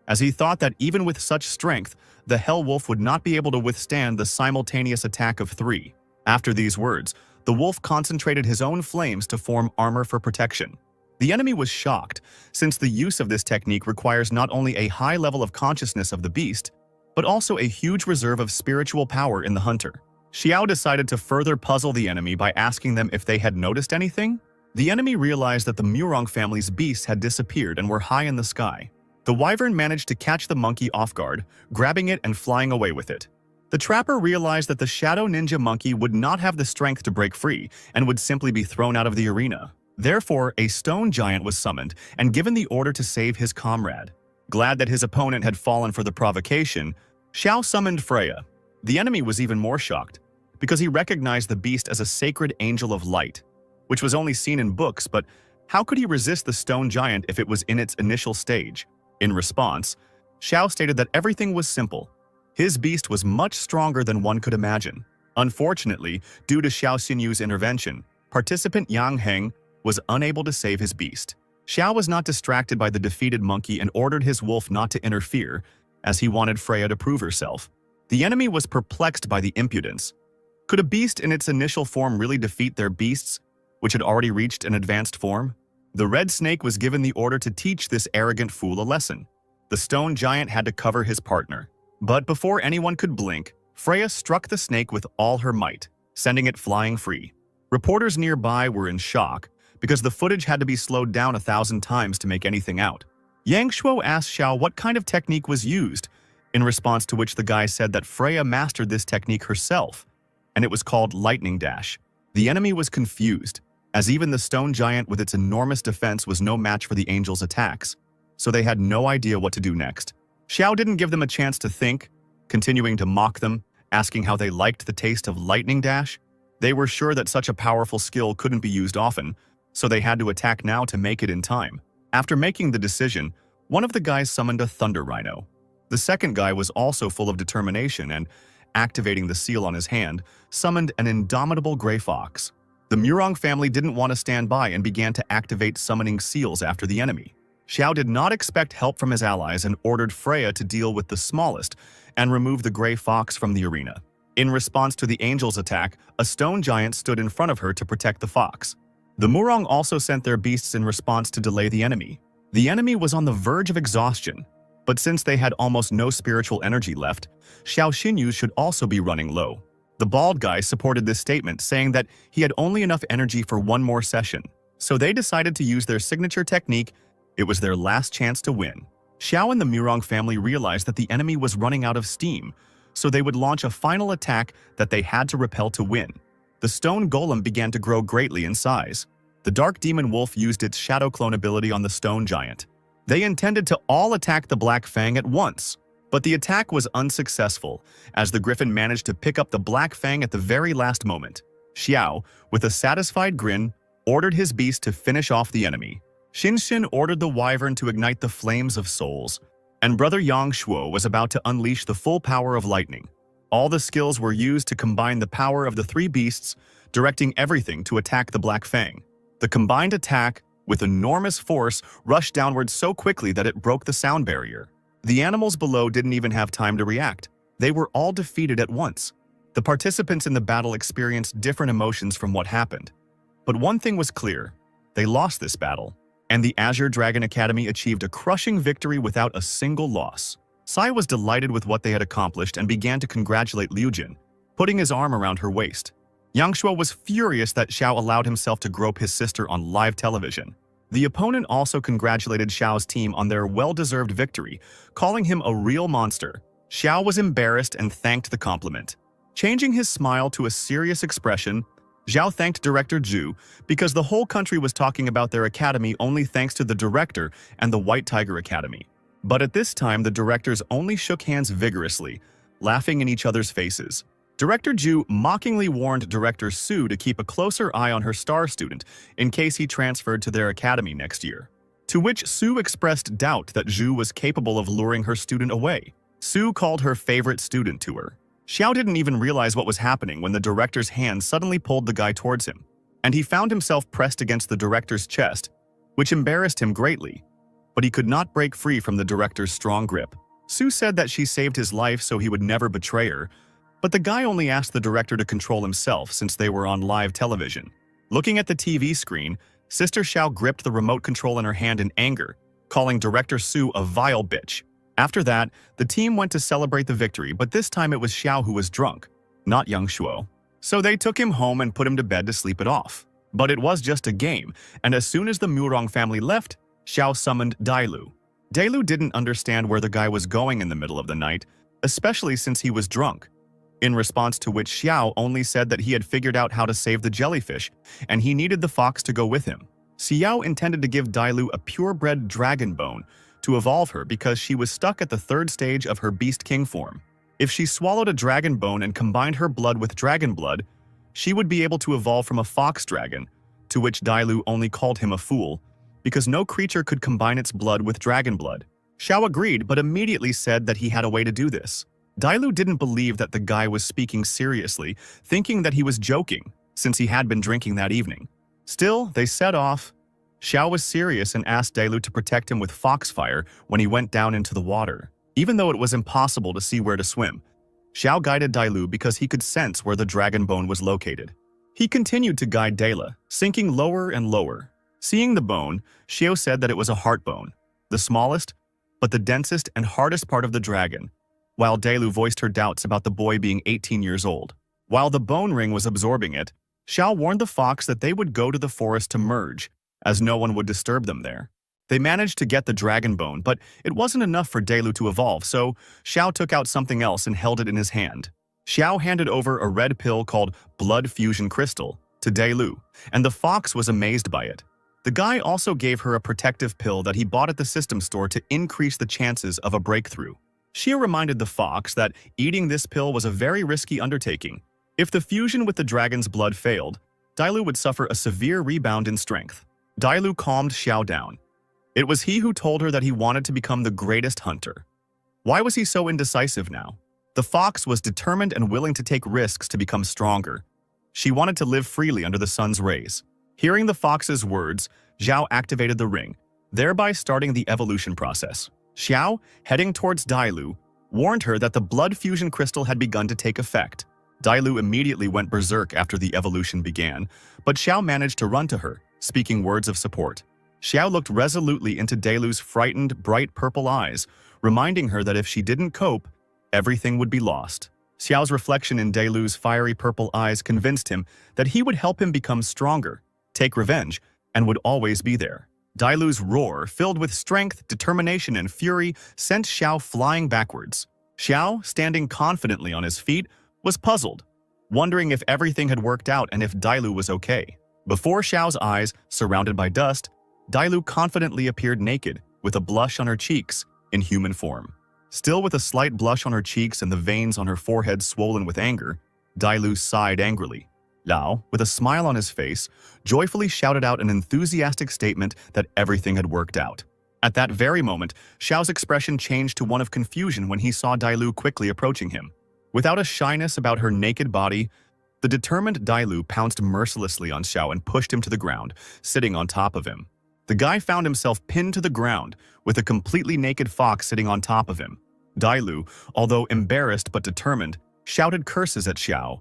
as he thought that even with such strength, the Hell Wolf would not be able to withstand the simultaneous attack of 3. After these words, the wolf concentrated his own flames to form armor for protection. The enemy was shocked, since the use of this technique requires not only a high level of consciousness of the beast, but also a huge reserve of spiritual power in the hunter. Xiao decided to further puzzle the enemy by asking them if they had noticed anything. The enemy realized that the Murong family's beasts had disappeared and were high in the sky. The wyvern managed to catch the monkey off guard, grabbing it and flying away with it. The trapper realized that the Shadow Ninja Monkey would not have the strength to break free and would simply be thrown out of the arena. Therefore, a stone giant was summoned and given the order to save his comrade. Glad that his opponent had fallen for the provocation, Xiao summoned Freya. The enemy was even more shocked, because he recognized the beast as a sacred angel of light, which was only seen in books, but how could he resist the stone giant if it was in its initial stage? In response, Xiao stated that everything was simple. His beast was much stronger than one could imagine. Unfortunately, due to Xiao Xinyu's intervention, participant Yang Heng was unable to save his beast. Xiao was not distracted by the defeated monkey and ordered his wolf not to interfere, as he wanted Freya to prove herself. The enemy was perplexed by the impudence. Could a beast in its initial form really defeat their beasts, which had already reached an advanced form? The red snake was given the order to teach this arrogant fool a lesson. The stone giant had to cover his partner. But before anyone could blink, Freya struck the snake with all her might, sending it flying free. Reporters nearby were in shock, because the footage had to be slowed down 1,000 times to make anything out. Yang Shuo asked Xiao what kind of technique was used, in response to which the guy said that Freya mastered this technique herself, and it was called lightning dash. The enemy was confused, as even the stone giant with its enormous defense was no match for the angel's attacks, so they had no idea what to do next. Xiao didn't give them a chance to think, continuing to mock them, asking how they liked the taste of lightning dash. They were sure that such a powerful skill couldn't be used often, so they had to attack now to make it in time. After making the decision, one of the guys summoned a thunder rhino. The second guy was also full of determination and, activating the seal on his hand, summoned an indomitable gray fox. The Murong family didn't want to stand by and began to activate summoning seals after the enemy. Xiao did not expect help from his allies and ordered Freya to deal with the smallest and remove the gray fox from the arena. In response to the angel's attack, a stone giant stood in front of her to protect the fox. The Murong also sent their beasts in response to delay the enemy. The enemy was on the verge of exhaustion, but since they had almost no spiritual energy left, Xiao Xinyu should also be running low. The bald guy supported this statement, saying that he had only enough energy for one more session, so they decided to use their signature technique. It was their last chance to win. Xiao and the Murong family realized that the enemy was running out of steam, so they would launch a final attack that they had to repel to win. The stone golem began to grow greatly in size. The dark demon wolf used its shadow clone ability on the stone giant. They intended to all attack the Black Fang at once, but the attack was unsuccessful, as the griffin managed to pick up the Black Fang at the very last moment. Xiao, with a satisfied grin, ordered his beast to finish off the enemy. Xinshin ordered the wyvern to ignite the flames of souls, and brother Yang Shuo was about to unleash the full power of lightning. All the skills were used to combine the power of the 3 beasts, directing everything to attack the Black Fang. The combined attack, with enormous force, rushed downward so quickly that it broke the sound barrier. The animals below didn't even have time to react. They were all defeated at once. The participants in the battle experienced different emotions from what happened. But one thing was clear: they lost this battle, and the Azure Dragon Academy achieved a crushing victory without a single loss. Sai was delighted with what they had accomplished and began to congratulate Liu Jin. putting his arm around her waist. Yangshuo was furious that Xiao allowed himself to grope his sister on live television. The opponent also congratulated Xiao's team on their well-deserved victory, calling him a real monster. Xiao was embarrassed and thanked the compliment. Changing his smile to a serious expression, Xiao thanked director Zhu because the whole country was talking about their academy only thanks to the director and the White Tiger Academy. But at this time, the directors only shook hands vigorously, laughing in each other's faces. Director Zhu mockingly warned Director Su to keep a closer eye on her star student in case he transferred to their academy next year. To which Su expressed doubt that Zhu was capable of luring her student away. Su called her favorite student to her. Xiao didn't even realize what was happening when the director's hand suddenly pulled the guy towards him, and he found himself pressed against the director's chest, which embarrassed him greatly, but he could not break free from the director's strong grip. Su said that she saved his life so he would never betray her, but the guy only asked the director to control himself since they were on live television. Looking at the TV screen, Sister Xiao gripped the remote control in her hand in anger, calling Director Su a vile bitch. After that, the team went to celebrate the victory, but this time it was Xiao who was drunk, not Yangshuo. So they took him home and put him to bed to sleep it off. But it was just a game, and as soon as the Murong family left, Xiao summoned Dailu. Dailu didn't understand where the guy was going in the middle of the night, especially since he was drunk. In response to which Xiao only said that he had figured out how to save the jellyfish, and he needed the fox to go with him. Xiao intended to give Dailu a purebred dragon bone to evolve her because she was stuck at the third stage of her Beast King form. If she swallowed a dragon bone and combined her blood with dragon blood, she would be able to evolve from a fox dragon, to which Dailu only called him a fool, because no creature could combine its blood with dragon blood. Xiao agreed, but immediately said that he had a way to do this. Dailu didn't believe that the guy was speaking seriously, thinking that he was joking, since he had been drinking that evening. Still, they set off. Xiao was serious and asked Dailu to protect him with foxfire when he went down into the water. Even though it was impossible to see where to swim, Xiao guided Dailu because he could sense where the dragon bone was located. He continued to guide Dela, sinking lower and lower. Seeing the bone, Xiao said that it was a heart bone, the smallest, but the densest and hardest part of the dragon, while Dailu voiced her doubts about the boy being 18 years old. While the bone ring was absorbing it, Xiao warned the fox that they would go to the forest to merge, as no one would disturb them there. They managed to get the dragon bone, but it wasn't enough for Dailu to evolve, so Xiao took out something else and held it in his hand. Xiao handed over a red pill called Blood Fusion Crystal to Dailu, and the fox was amazed by it. The guy also gave her a protective pill that he bought at the system store to increase the chances of a breakthrough. Xia reminded the fox that eating this pill was a very risky undertaking. If the fusion with the dragon's blood failed, Dailu would suffer a severe rebound in strength. Dailu calmed Xiao down. It was he who told her that he wanted to become the greatest hunter. Why was he so indecisive now? The fox was determined and willing to take risks to become stronger. She wanted to live freely under the sun's rays. Hearing the fox's words, Xiao activated the ring, thereby starting the evolution process. Xiao, heading towards Dailu, warned her that the blood fusion crystal had begun to take effect. Dailu immediately went berserk after the evolution began, but Xiao managed to run to her, speaking words of support. Xiao looked resolutely into Dailu's frightened, bright purple eyes, reminding her that if she didn't cope, everything would be lost. Xiao's reflection in Dailu's fiery purple eyes convinced him that he would help him become stronger, take revenge, and would always be there. Dailu's roar, filled with strength, determination, and fury, sent Xiao flying backwards. Xiao, standing confidently on his feet, was puzzled, wondering if everything had worked out and if Dailu was okay. Before Xiao's eyes, surrounded by dust, Dailu confidently appeared naked, with a blush on her cheeks, in human form. Still with a slight blush on her cheeks and the veins on her forehead swollen with anger, Dailu sighed angrily. Lao, with a smile on his face, joyfully shouted out an enthusiastic statement that everything had worked out. At that very moment, Xiao's expression changed to one of confusion when he saw Dailu quickly approaching him. Without a shyness about her naked body, the determined Dailu pounced mercilessly on Xiao and pushed him to the ground, sitting on top of him. The guy found himself pinned to the ground, with a completely naked fox sitting on top of him. Dailu, although embarrassed but determined, shouted curses at Xiao,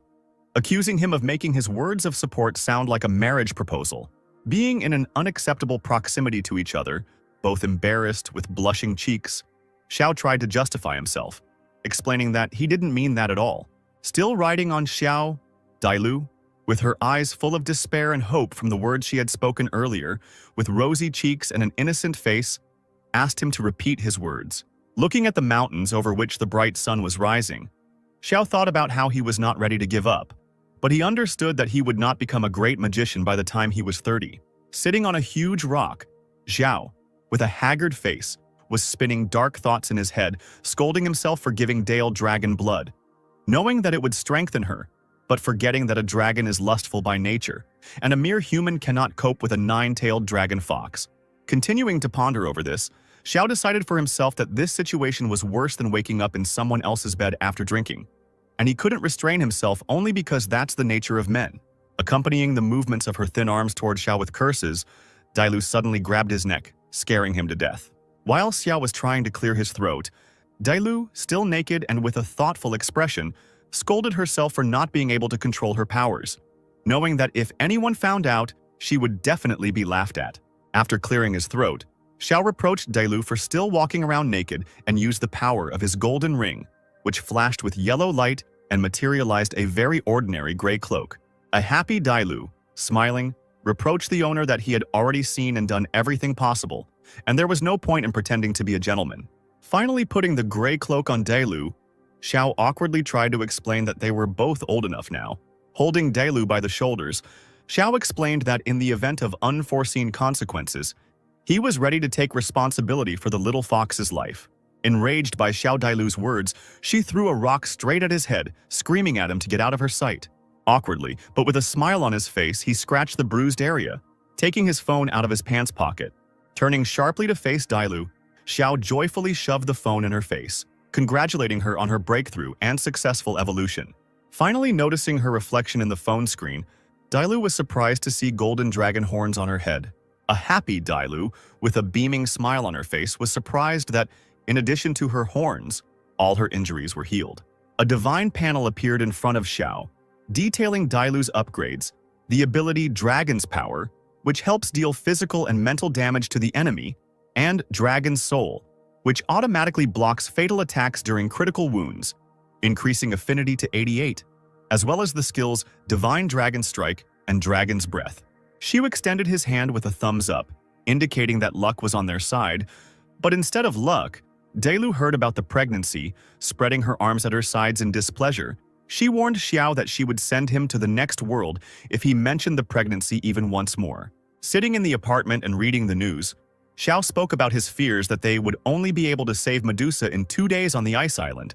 accusing him of making his words of support sound like a marriage proposal. Being in an unacceptable proximity to each other, both embarrassed with blushing cheeks, Xiao tried to justify himself, explaining that he didn't mean that at all. Still riding on Xiao, Dailu, with her eyes full of despair and hope from the words she had spoken earlier, with rosy cheeks and an innocent face, asked him to repeat his words. Looking at the mountains over which the bright sun was rising, Xiao thought about how he was not ready to give up, but he understood that he would not become a great magician by the time he was 30. Sitting on a huge rock, Xiao, with a haggard face, was spinning dark thoughts in his head, scolding himself for giving Dale dragon blood, knowing that it would strengthen her, but forgetting that a dragon is lustful by nature, and a mere human cannot cope with a nine-tailed dragon fox. Continuing to ponder over this, Xiao decided for himself that this situation was worse than waking up in someone else's bed after drinking, and he couldn't restrain himself only because that's the nature of men. Accompanying the movements of her thin arms toward Xiao with curses, Dailu suddenly grabbed his neck, scaring him to death. While Xiao was trying to clear his throat, Dailu, still naked and with a thoughtful expression, scolded herself for not being able to control her powers, knowing that if anyone found out, she would definitely be laughed at. After clearing his throat, Xiao reproached Dailu for still walking around naked and used the power of his golden ring, which flashed with yellow light and materialized a very ordinary gray cloak. A happy Dailu, smiling, reproached the owner that he had already seen and done everything possible, and there was no point in pretending to be a gentleman. Finally putting the gray cloak on Dailu, Xiao awkwardly tried to explain that they were both old enough now. Holding Dailu by the shoulders, Xiao explained that in the event of unforeseen consequences, he was ready to take responsibility for the little fox's life. Enraged by Xiao Dailu's words, she threw a rock straight at his head, screaming at him to get out of her sight. Awkwardly, but with a smile on his face, he scratched the bruised area, taking his phone out of his pants pocket. Turning sharply to face Dailu, Xiao joyfully shoved the phone in her face, congratulating her on her breakthrough and successful evolution. Finally noticing her reflection in the phone screen, Dailu was surprised to see golden dragon horns on her head. A happy Dailu, with a beaming smile on her face, was surprised that, in addition to her horns, all her injuries were healed. A divine panel appeared in front of Xiao, detailing Dailu's upgrades, the ability Dragon's Power, which helps deal physical and mental damage to the enemy, and Dragon's Soul, which automatically blocks fatal attacks during critical wounds, increasing affinity to 88, as well as the skills Divine Dragon Strike and Dragon's Breath. Xiu extended his hand with a thumbs up, indicating that luck was on their side, but instead of luck, Dailu heard about the pregnancy, spreading her arms at her sides in displeasure. She warned Xiao that she would send him to the next world if he mentioned the pregnancy even once more. Sitting in the apartment and reading the news, Xiao spoke about his fears that they would only be able to save Medusa in 2 days on the ice island,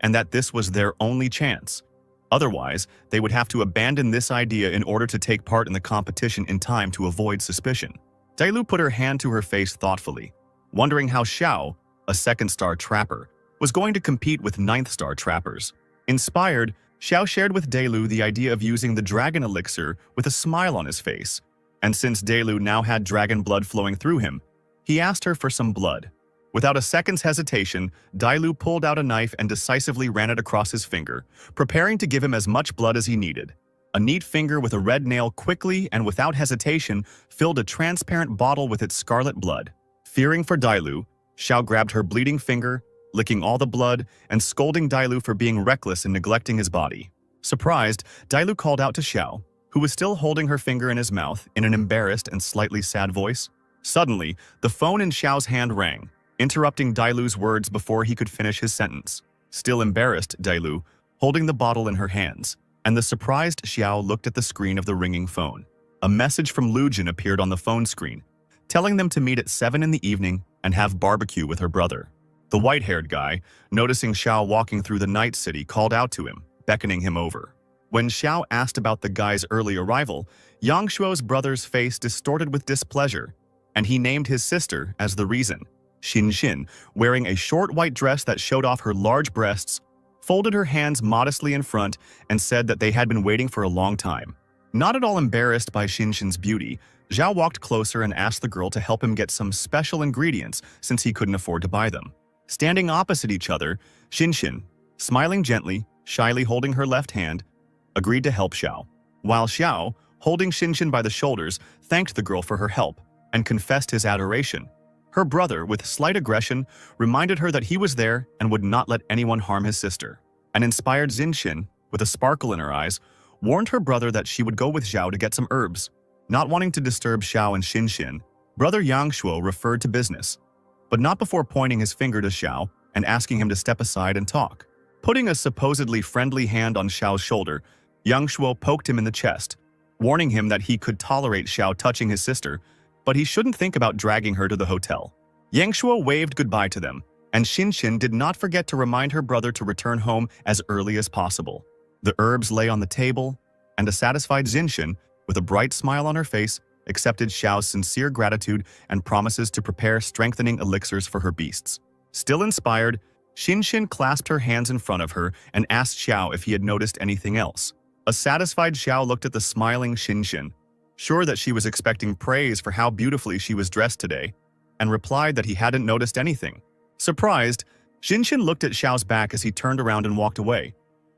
and that this was their only chance. Otherwise, they would have to abandon this idea in order to take part in the competition in time to avoid suspicion. Dailu put her hand to her face thoughtfully, wondering how Xiao, a second-star trapper, was going to compete with ninth-star trappers. Inspired, Xiao shared with Dailu the idea of using the dragon elixir with a smile on his face, and since Dailu now had dragon blood flowing through him, he asked her for some blood. Without a second's hesitation, Dailu pulled out a knife and decisively ran it across his finger, preparing to give him as much blood as he needed. A neat finger with a red nail quickly and without hesitation filled a transparent bottle with its scarlet blood. Fearing for Dailu, Xiao grabbed her bleeding finger, licking all the blood and scolding Dailu for being reckless and neglecting his body. Surprised, Dailu called out to Xiao, who was still holding her finger in his mouth in an embarrassed and slightly sad voice. Suddenly, the phone in Xiao's hand rang, interrupting Dailu's words before he could finish his sentence. Still embarrassed, Dailu, holding the bottle in her hands, and the surprised Xiao looked at the screen of the ringing phone. A message from Lujin appeared on the phone screen, telling them to meet at 7 in the evening and have barbecue with her brother. The white-haired guy, noticing Xiao walking through the night city, called out to him, beckoning him over. When Xiao asked about the guy's early arrival, Yang Shuo's brother's face distorted with displeasure, and he named his sister as the reason. Xin, wearing a short white dress that showed off her large breasts, folded her hands modestly in front and said that they had been waiting for a long time. Not at all embarrassed by Xin's beauty, Zhao walked closer and asked the girl to help him get some special ingredients since he couldn't afford to buy them. Standing opposite each other, Xin, smiling gently, shyly holding her left hand, agreed to help Xiao, while Xiao, holding Xin by the shoulders, thanked the girl for her help and confessed his adoration. Her brother, with slight aggression, reminded her that he was there and would not let anyone harm his sister. An inspired Xin, with a sparkle in her eyes, warned her brother that she would go with Xiao to get some herbs. Not wanting to disturb Xiao and Xinshin, brother Yangshuo referred to business, but not before pointing his finger to Xiao and asking him to step aside and talk. Putting a supposedly friendly hand on Xiao's shoulder, Yangshuo poked him in the chest, warning him that he could tolerate Xiao touching his sister, but he shouldn't think about dragging her to the hotel. Yangshuo waved goodbye to them, and Xinshin did not forget to remind her brother to return home as early as possible. The herbs lay on the table, and a satisfied Xinshin, with a bright smile on her face, accepted Xiao's sincere gratitude and promises to prepare strengthening elixirs for her beasts. Still inspired, Xinshin clasped her hands in front of her and asked Xiao if he had noticed anything else. A satisfied Xiao looked at the smiling Xinshin, sure that she was expecting praise for how beautifully she was dressed today, and replied that he hadn't noticed anything. Surprised, Xinshin looked at Xiao's back as he turned around and walked away,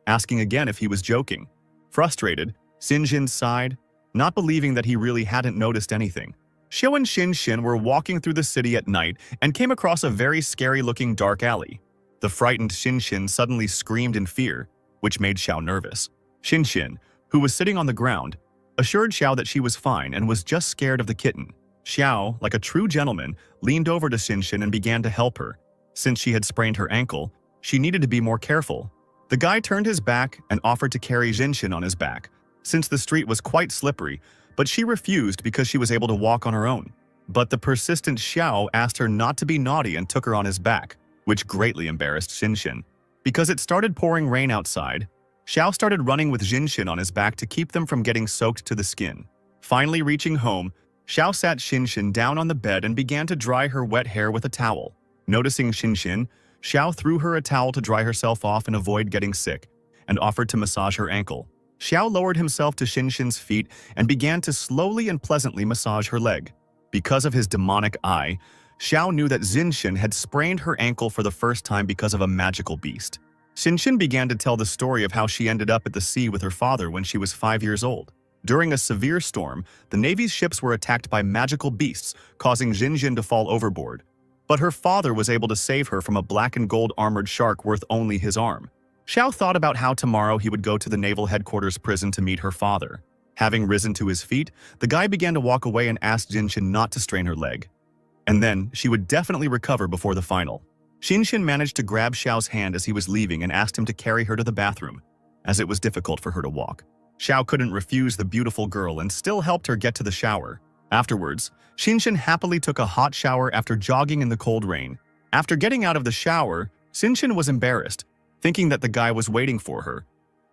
asking again if he was joking. Frustrated, Xinshin sighed, not believing that he really hadn't noticed anything. Xiao and Xinshin were walking through the city at night and came across a very scary-looking dark alley. The frightened Xinshin suddenly screamed in fear, which made Xiao nervous. Xinshin, who was sitting on the ground, assured Xiao that she was fine and was just scared of the kitten. Xiao, like a true gentleman, leaned over to Xinshin and began to help her. Since she had sprained her ankle, she needed to be more careful. The guy turned his back and offered to carry Xinshin on his back, since the street was quite slippery, but she refused because she was able to walk on her own. But the persistent Xiao asked her not to be naughty and took her on his back, which greatly embarrassed Xinshin. Because it started pouring rain outside, Xiao started running with Xinshin on his back to keep them from getting soaked to the skin. Finally reaching home, Xiao sat Xinshin down on the bed and began to dry her wet hair with a towel. Noticing Xinshin, Xiao threw her a towel to dry herself off and avoid getting sick, and offered to massage her ankle. Xiao lowered himself to Xinshin's feet and began to slowly and pleasantly massage her leg. Because of his demonic eye, Xiao knew that Xinshin had sprained her ankle for the first time because of a magical beast. Xinshin began to tell the story of how she ended up at the sea with her father when she was 5 years old. During a severe storm, the Navy's ships were attacked by magical beasts, causing Xinshin to fall overboard. But her father was able to save her from a black and gold armored shark worth only his arm. Xiao thought about how tomorrow he would go to the naval headquarters prison to meet her father. Having risen to his feet, the guy began to walk away and asked Xinshin not to strain her leg. And then, she would definitely recover before the final. Xinshin managed to grab Xiao's hand as he was leaving and asked him to carry her to the bathroom, as it was difficult for her to walk. Xiao couldn't refuse the beautiful girl and still helped her get to the shower. Afterwards, Xinshin happily took a hot shower after jogging in the cold rain. After getting out of the shower, Xinshin was embarrassed, thinking that the guy was waiting for her.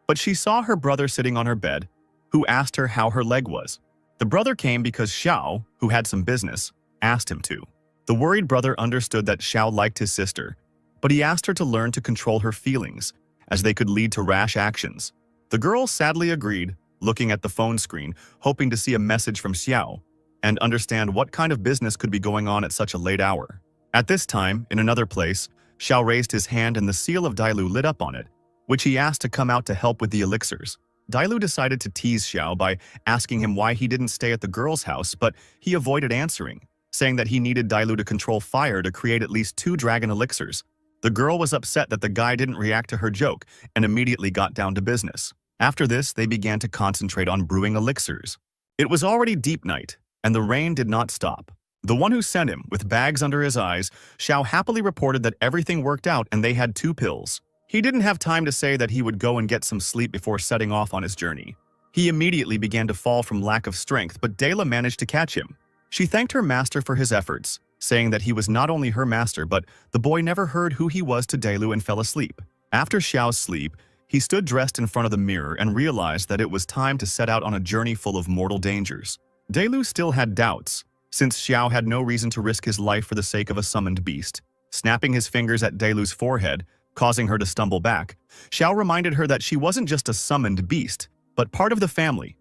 But she saw her brother sitting on her bed, who asked her how her leg was. The brother came because Xiao, who had some business, asked him to. The worried brother understood that Xiao liked his sister, but he asked her to learn to control her feelings, as they could lead to rash actions. The girl sadly agreed, looking at the phone screen, hoping to see a message from Xiao, and understand what kind of business could be going on at such a late hour. At this time, in another place, Xiao raised his hand and the seal of Dailu lit up on it, which he asked to come out to help with the elixirs. Dailu decided to tease Xiao by asking him why he didn't stay at the girl's house, but he avoided answering, saying that he needed Dailu to control fire to create at least 2 dragon elixirs. The girl was upset that the guy didn't react to her joke and immediately got down to business. After this, they began to concentrate on brewing elixirs. It was already deep night, and the rain did not stop. The one who sent him, with bags under his eyes, Xiao happily reported that everything worked out and they had 2 pills. He didn't have time to say that he would go and get some sleep before setting off on his journey. He immediately began to fall from lack of strength, but Dayla managed to catch him. She thanked her master for his efforts, saying that he was not only her master, but the boy never heard who he was to Daylu and fell asleep. After Xiao's sleep, he stood dressed in front of the mirror and realized that it was time to set out on a journey full of mortal dangers. Daylu still had doubts, since Xiao had no reason to risk his life for the sake of a summoned beast. Snapping his fingers at Daylu's forehead, causing her to stumble back, Xiao reminded her that she wasn't just a summoned beast, but part of the family,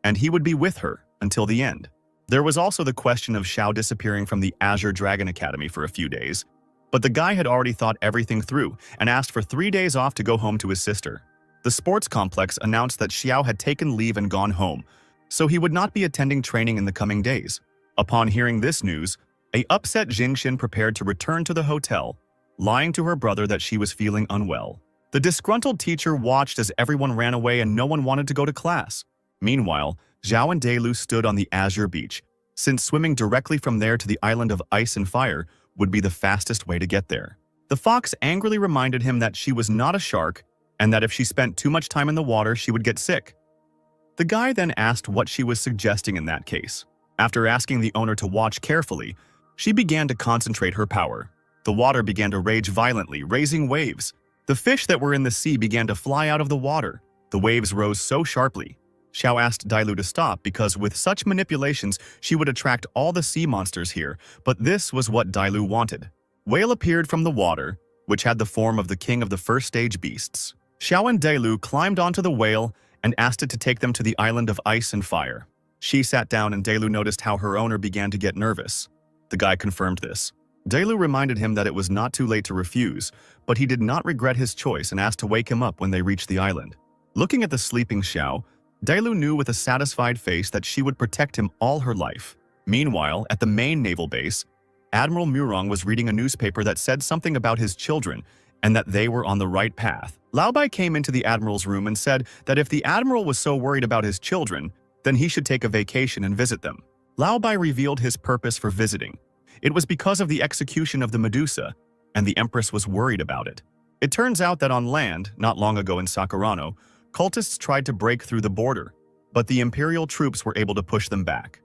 and he would be with her until the end. There was also the question of Xiao disappearing from the Azure Dragon Academy for a few days, but the guy had already thought everything through and asked for 3 days off to go home to his sister. The sports complex announced that Xiao had taken leave and gone home, so he would not be attending training in the coming days. Upon hearing this news, a upset Jingxin prepared to return to the hotel, lying to her brother that she was feeling unwell. The disgruntled teacher watched as everyone ran away and no one wanted to go to class. Meanwhile, Zhao and Delu stood on the azure beach, since swimming directly from there to the island of ice and fire would be the fastest way to get there. The fox angrily reminded him that she was not a shark and that if she spent too much time in the water, she would get sick. The guy then asked what she was suggesting in that case. After asking the owner to watch carefully, she began to concentrate her power. The water began to rage violently, raising waves. The fish that were in the sea began to fly out of the water. The waves rose so sharply. Xiao asked Dailu to stop because with such manipulations, she would attract all the sea monsters here, but this was what Dailu wanted. Whale appeared from the water, which had the form of the king of the first stage beasts. Xiao and Dailu climbed onto the whale and asked it to take them to the island of ice and fire. She sat down and Dailu noticed how her owner began to get nervous. The guy confirmed this. Dailu reminded him that it was not too late to refuse, but he did not regret his choice and asked to wake him up when they reached the island. Looking at the sleeping Xiao, Dailu knew with a satisfied face that she would protect him all her life. Meanwhile, at the main naval base, Admiral Murong was reading a newspaper that said something about his children and that they were on the right path. Lao Bai came into the Admiral's room and said that if the Admiral was so worried about his children, then he should take a vacation and visit them. Lao Bai revealed his purpose for visiting. It was because of the execution of the Medusa, and the Empress was worried about it. It turns out that on land, not long ago in Sakurano, cultists tried to break through the border, but the Imperial troops were able to push them back.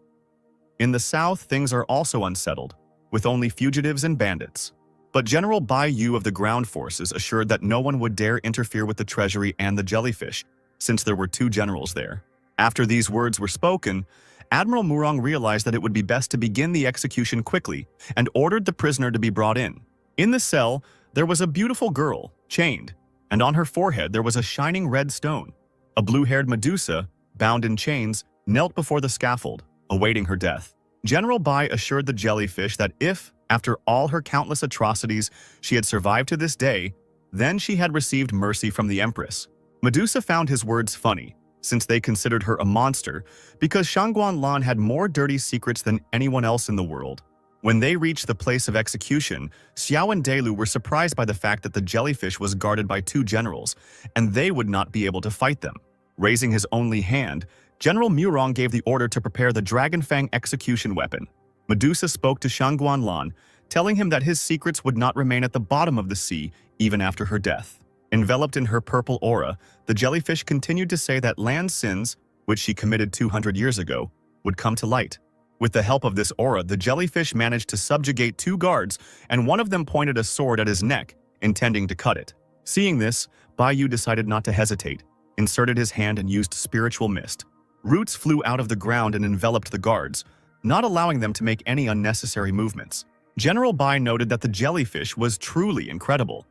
In the south, things are also unsettled, with only fugitives and bandits. But General Bai Yu of the ground forces assured that no one would dare interfere with the treasury and the jellyfish, since there were two generals there. After these words were spoken, Admiral Murong realized that it would be best to begin the execution quickly and ordered the prisoner to be brought in. In the cell, there was a beautiful girl, chained, and on her forehead there was a shining red stone. A blue-haired Medusa, bound in chains, knelt before the scaffold, awaiting her death. General Bai assured the jellyfish that if, after all her countless atrocities, she had survived to this day, then she had received mercy from the Empress. Medusa found his words funny, since they considered her a monster, because Shangguan Lan had more dirty secrets than anyone else in the world. When they reached the place of execution, Xiao and Dailu were surprised by the fact that the jellyfish was guarded by two generals, and they would not be able to fight them. Raising his only hand, General Murong gave the order to prepare the Dragon Fang execution weapon. Medusa spoke to Shangguan Lan, telling him that his secrets would not remain at the bottom of the sea even after her death. Enveloped in her purple aura, the jellyfish continued to say that Lan's sins, which she committed 200 years ago, would come to light. With the help of this aura, the jellyfish managed to subjugate two guards, and one of them pointed a sword at his neck, intending to cut it. Seeing this, Bai Yu decided not to hesitate, inserted his hand and used spiritual mist. Roots flew out of the ground and enveloped the guards, not allowing them to make any unnecessary movements. General Bai noted that the jellyfish was truly incredible.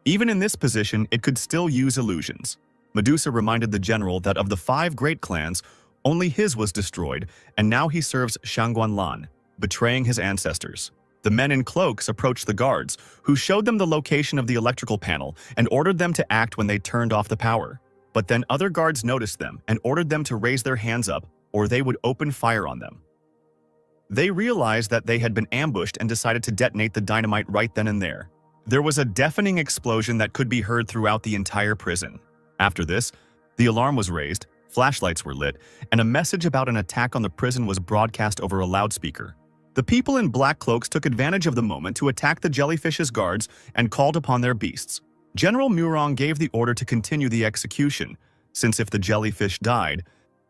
Even in this position, it could still use illusions. Medusa reminded the general that of the 5 great clans, only his was destroyed, and now he serves Shangguan Lan, betraying his ancestors. The men in cloaks approached the guards, who showed them the location of the electrical panel and ordered them to act when they turned off the power. But then other guards noticed them and ordered them to raise their hands up, or they would open fire on them. They realized that they had been ambushed and decided to detonate the dynamite right then and there. There was a deafening explosion that could be heard throughout the entire prison. After this, the alarm was raised, flashlights were lit, and a message about an attack on the prison was broadcast over a loudspeaker. The people in black cloaks took advantage of the moment to attack the jellyfish's guards and called upon their beasts. General Murong gave the order to continue the execution, since if the jellyfish died,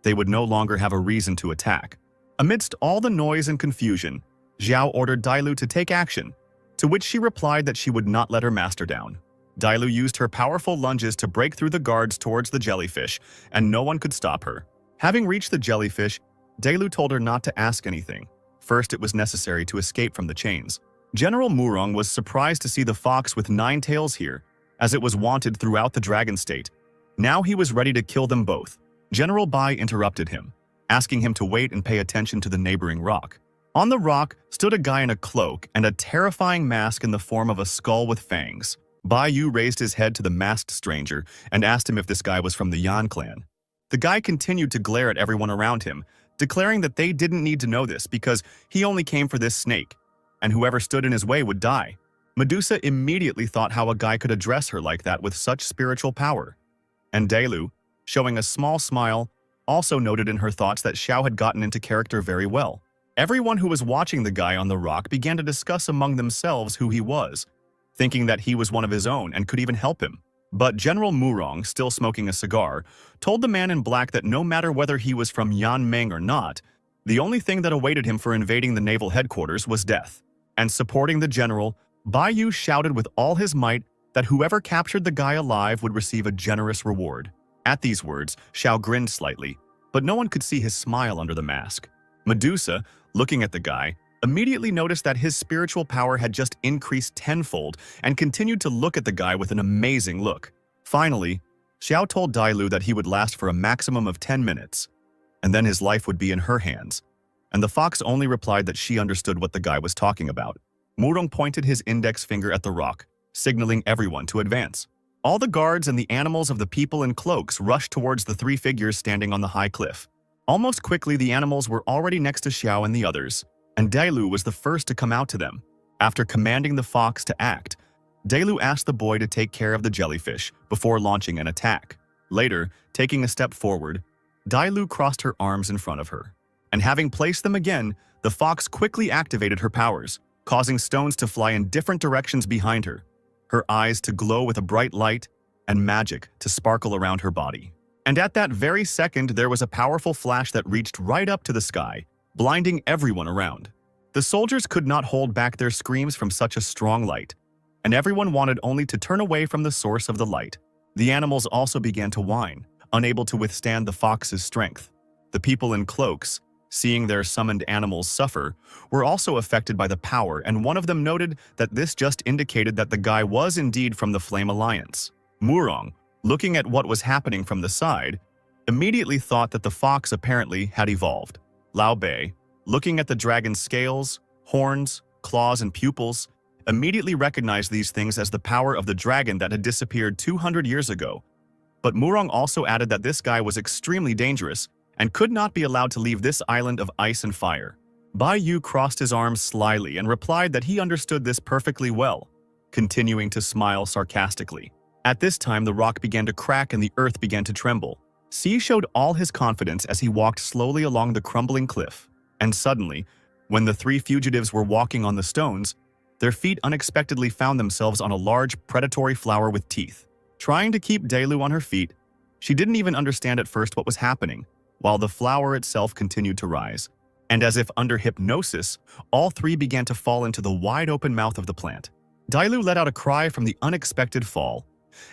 they would no longer have a reason to attack. Amidst all the noise and confusion, Zhao ordered Dailu to take action, to which she replied that she would not let her master down. Dailu used her powerful lunges to break through the guards towards the jellyfish, and no one could stop her. Having reached the jellyfish, Dailu told her not to ask anything. First, it was necessary to escape from the chains. General Murong was surprised to see the fox with 9 tails here, as it was wanted throughout the dragon state. Now he was ready to kill them both. General Bai interrupted him, asking him to wait and pay attention to the neighboring rock. On the rock stood a guy in a cloak and a terrifying mask in the form of a skull with fangs. Bai Yu raised his head to the masked stranger and asked him if this guy was from the Yan clan. The guy continued to glare at everyone around him, declaring that they didn't need to know this because he only came for this snake, and whoever stood in his way would die. Medusa immediately thought how a guy could address her like that with such spiritual power. And Delu, showing a small smile, also noted in her thoughts that Xiao had gotten into character very well. Everyone who was watching the guy on the rock began to discuss among themselves who he was, thinking that he was one of his own and could even help him. But General Murong, still smoking a cigar, told the man in black that no matter whether he was from Yanmeng or not, the only thing that awaited him for invading the naval headquarters was death. And supporting the general, Bai Yu shouted with all his might that whoever captured the guy alive would receive a generous reward. At these words, Xiao grinned slightly, but no one could see his smile under the mask. Medusa, looking at the guy, immediately noticed that his spiritual power had just increased tenfold and continued to look at the guy with an amazing look. Finally, Xiao told Dailu that he would last for a maximum of 10 minutes, and then his life would be in her hands. And the fox only replied that she understood what the guy was talking about. Murong pointed his index finger at the rock, signaling everyone to advance. All the guards and the animals of the people in cloaks rushed towards the three figures standing on the high cliff. Almost quickly, the animals were already next to Xiao and the others, and Dailu was the first to come out to them. After commanding the fox to act, Dailu asked the boy to take care of the jellyfish before launching an attack. Later, taking a step forward, Dailu crossed her arms in front of her. And having placed them again, the fox quickly activated her powers, causing stones to fly in different directions behind her, her eyes to glow with a bright light, and magic to sparkle around her body. And at that very second, there was a powerful flash that reached right up to the sky, blinding everyone around. The soldiers could not hold back their screams from such a strong light, and everyone wanted only to turn away from the source of the light. The animals also began to whine, unable to withstand the fox's strength. The people in cloaks, seeing their summoned animals suffer, were also affected by the power, and one of them noted that this just indicated that the guy was indeed from the Flame Alliance. Murong, looking at what was happening from the side, immediately thought that the fox apparently had evolved. Lao Bei, looking at the dragon's scales, horns, claws, and pupils, immediately recognized these things as the power of the dragon that had disappeared 200 years ago. But Murong also added that this guy was extremely dangerous and could not be allowed to leave this island of ice and fire. Bai Yu crossed his arms slyly and replied that he understood this perfectly well, continuing to smile sarcastically. At this time, the rock began to crack and the earth began to tremble. Si showed all his confidence as he walked slowly along the crumbling cliff. And suddenly, when the three fugitives were walking on the stones, their feet unexpectedly found themselves on a large predatory flower with teeth. Trying to keep Dailu on her feet, she didn't even understand at first what was happening, while the flower itself continued to rise. And as if under hypnosis, all three began to fall into the wide-open mouth of the plant. Dailu let out a cry from the unexpected fall,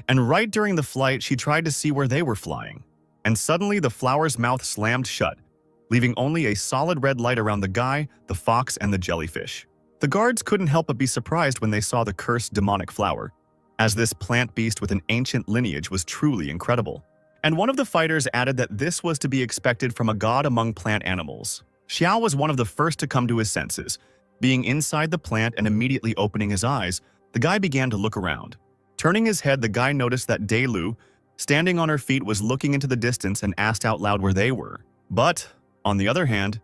and right during the flight, she tried to see where they were flying. And suddenly, the flower's mouth slammed shut, leaving only a solid red light around the guy, the fox, and the jellyfish. The guards couldn't help but be surprised when they saw the cursed demonic flower, as this plant beast with an ancient lineage was truly incredible. And one of the fighters added that this was to be expected from a god among plant animals. Xiao was one of the first to come to his senses. Being inside the plant and immediately opening his eyes, the guy began to look around. Turning his head, the guy noticed that Dailu, standing on her feet, was looking into the distance and asked out loud where they were. But, on the other hand,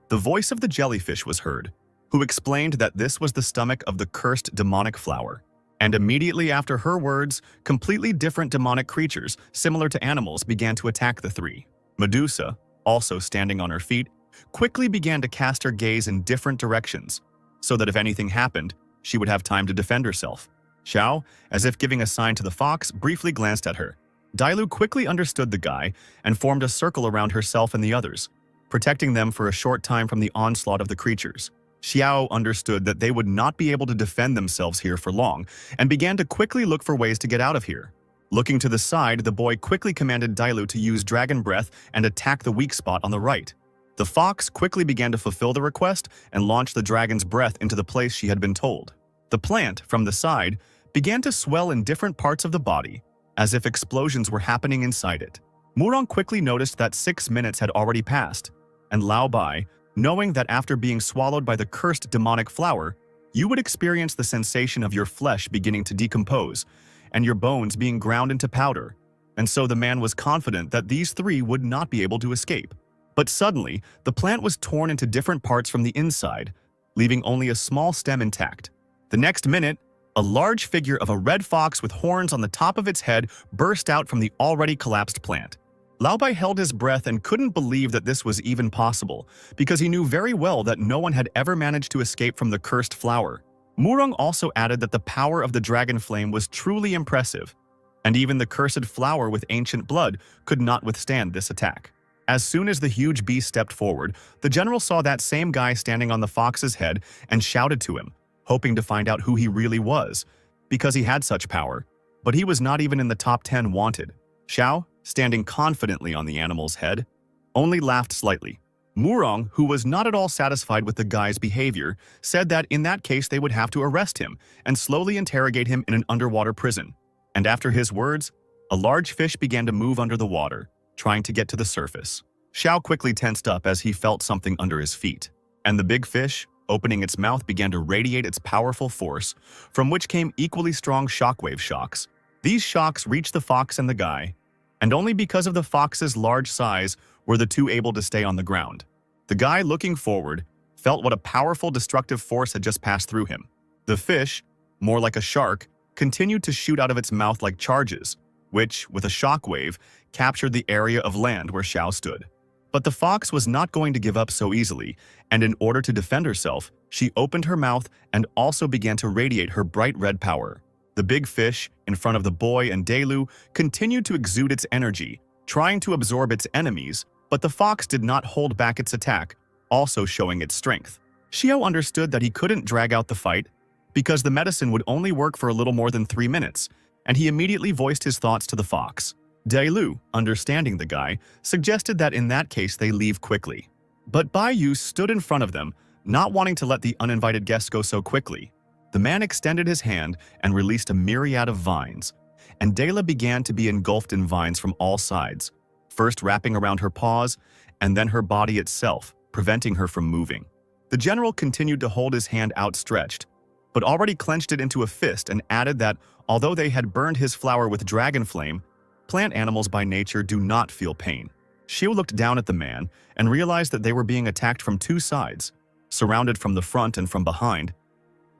the voice of the jellyfish was heard, who explained that this was the stomach of the cursed demonic flower. And immediately after her words, completely different demonic creatures, similar to animals, began to attack the three. Medusa, also standing on her feet, quickly began to cast her gaze in different directions, so that if anything happened, she would have time to defend herself. Xiao, as if giving a sign to the fox, briefly glanced at her. Dailu quickly understood the guy and formed a circle around herself and the others, protecting them for a short time from the onslaught of the creatures. Xiao understood that they would not be able to defend themselves here for long and began to quickly look for ways to get out of here. Looking to the side, the boy quickly commanded Dailu to use Dragon Breath and attack the weak spot on the right. The fox quickly began to fulfill the request and launch the dragon's breath into the place she had been told. The plant, from the side, began to swell in different parts of the body, as if explosions were happening inside it. Murong quickly noticed that 6 minutes had already passed, and Lao Bai, knowing that after being swallowed by the cursed demonic flower, you would experience the sensation of your flesh beginning to decompose and your bones being ground into powder, and so the man was confident that these three would not be able to escape. But suddenly, the plant was torn into different parts from the inside, leaving only a small stem intact. The next minute, A large figure of a red fox with horns on the top of its head burst out from the already collapsed plant. Lao Bai held his breath and couldn't believe that this was even possible, because he knew very well that no one had ever managed to escape from the cursed flower. Murong also added that the power of the dragon flame was truly impressive, and even the cursed flower with ancient blood could not withstand this attack. As soon as the huge beast stepped forward, the general saw that same guy standing on the fox's head and shouted to him, hoping to find out who he really was, because he had such power, but he was not even in the top 10 wanted. Xiao, standing confidently on the animal's head, only laughed slightly. Murong, who was not at all satisfied with the guy's behavior, said that in that case they would have to arrest him and slowly interrogate him in an underwater prison. And after his words, a large fish began to move under the water, trying to get to the surface. Xiao quickly tensed up as he felt something under his feet, and the big fish, opening its mouth, began to radiate its powerful force, from which came equally strong shockwave shocks. These shocks reached the fox and the guy, and only because of the fox's large size were the two able to stay on the ground. The guy, looking forward, felt what a powerful destructive force had just passed through him. The fish, more like a shark, continued to shoot out of its mouth like charges, which, with a shockwave, captured the area of land where Xiao stood. But the fox was not going to give up so easily, and in order to defend herself, she opened her mouth and also began to radiate her bright red power. The big fish, in front of the boy and Delu, continued to exude its energy, trying to absorb its enemies, but the fox did not hold back its attack, also showing its strength. Xiao understood that he couldn't drag out the fight, because the medicine would only work for a little more than 3 minutes, and he immediately voiced his thoughts to the fox. Delu, understanding the guy, suggested that in that case they leave quickly. But Bai Yu stood in front of them, not wanting to let the uninvited guests go so quickly. The man extended his hand and released a myriad of vines, and Dela began to be engulfed in vines from all sides, first wrapping around her paws and then her body itself, preventing her from moving. The general continued to hold his hand outstretched, but already clenched it into a fist and added that although they had burned his flower with dragon flame, plant animals by nature do not feel pain. Xiu looked down at the man and realized that they were being attacked from 2 sides, surrounded from the front and from behind.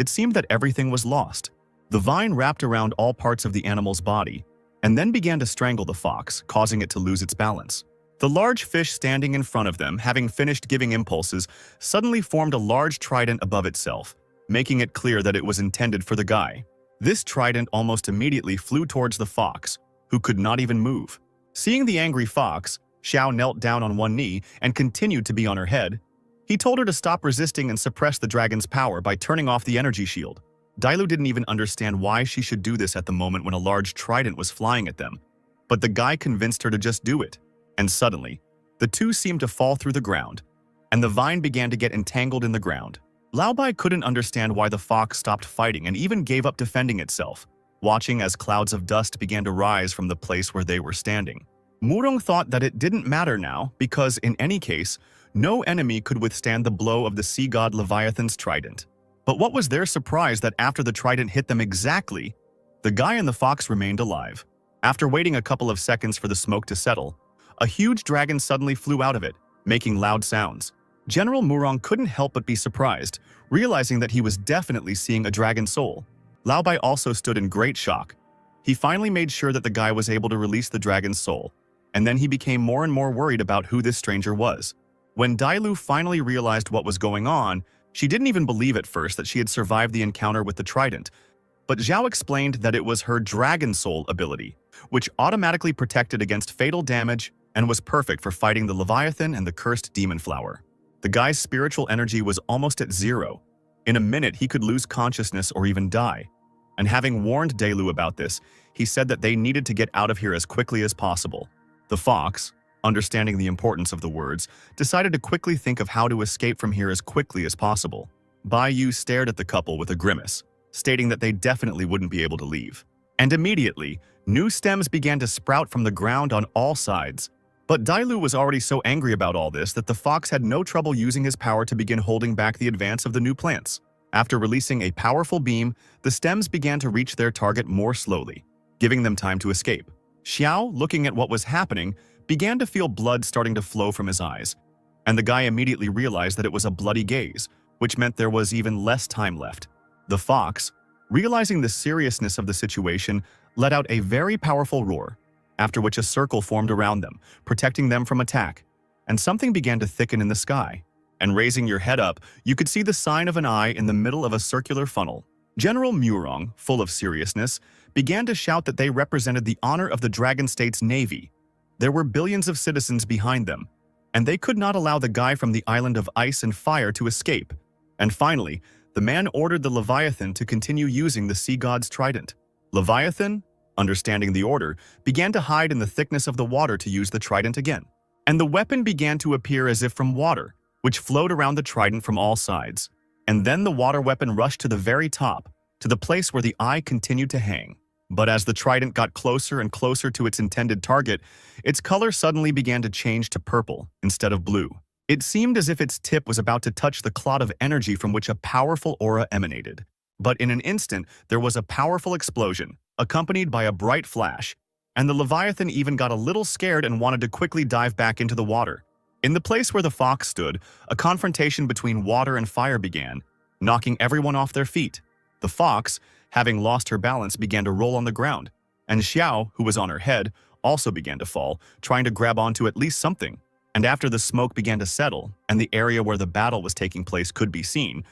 It seemed that everything was lost. The vine wrapped around all parts of the animal's body and then began to strangle the fox, causing it to lose its balance. The large fish standing in front of them, having finished giving impulses, suddenly formed a large trident above itself, making it clear that it was intended for the guy. This trident almost immediately flew towards the fox, who could not even move. Seeing the angry fox, Xiao knelt down on one knee and continued to be on her head. He told her to stop resisting and suppress the dragon's power by turning off the energy shield. Dailu didn't even understand why she should do this at the moment when a large trident was flying at them, but the guy convinced her to just do it. And suddenly, the two seemed to fall through the ground, and the vine began to get entangled in the ground. Lao Bai couldn't understand why the fox stopped fighting and even gave up defending itself, watching as clouds of dust began to rise from the place where they were standing. Murong thought that it didn't matter now because, in any case, no enemy could withstand the blow of the sea god Leviathan's trident. But what was their surprise that after the trident hit them exactly, the guy and the fox remained alive. After waiting a couple of seconds for the smoke to settle, a huge dragon suddenly flew out of it, making loud sounds. General Murong couldn't help but be surprised, realizing that he was definitely seeing a dragon soul. Lao Bai also stood in great shock. He finally made sure that the guy was able to release the dragon's soul, and then he became more and more worried about who this stranger was. When Dailu finally realized what was going on, she didn't even believe at first that she had survived the encounter with the trident, but Zhao explained that it was her dragon soul ability, which automatically protected against fatal damage and was perfect for fighting the Leviathan and the cursed demon flower. The guy's spiritual energy was almost at 0. In a minute, he could lose consciousness or even die. And having warned Dailu about this, he said that they needed to get out of here as quickly as possible. The fox, understanding the importance of the words, decided to quickly think of how to escape from here as quickly as possible. Bai Yu stared at the couple with a grimace, stating that they definitely wouldn't be able to leave. And immediately, new stems began to sprout from the ground on all sides. But Dailu was already so angry about all this that the fox had no trouble using his power to begin holding back the advance of the new plants. After releasing a powerful beam, the stems began to reach their target more slowly, giving them time to escape. Xiao, looking at what was happening, began to feel blood starting to flow from his eyes, and the guy immediately realized that it was a bloody gaze, which meant there was even less time left. The fox, realizing the seriousness of the situation, let out a very powerful roar, after which a circle formed around them, protecting them from attack, and something began to thicken in the sky. And raising your head up, you could see the sign of an eye in the middle of a circular funnel. General Murong, full of seriousness, began to shout that they represented the honor of the Dragon State's navy. There were billions of citizens behind them, and they could not allow the guy from the island of ice and fire to escape. And finally, the man ordered the Leviathan to continue using the sea god's trident. Leviathan, understanding the order, began to hide in the thickness of the water to use the trident again. And the weapon began to appear as if from water, which flowed around the trident from all sides. And then the water weapon rushed to the very top, to the place where the eye continued to hang. But as the trident got closer and closer to its intended target, its color suddenly began to change to purple instead of blue. It seemed as if its tip was about to touch the clot of energy from which a powerful aura emanated. But in an instant, there was a powerful explosion, accompanied by a bright flash, and the Leviathan even got a little scared and wanted to quickly dive back into the water. In the place where the fox stood, a confrontation between water and fire began, knocking everyone off their feet. The fox, having lost her balance, began to roll on the ground, and Xiao, who was on her head, also began to fall, trying to grab onto at least something. And after the smoke began to settle, and the area where the battle was taking place could be seen,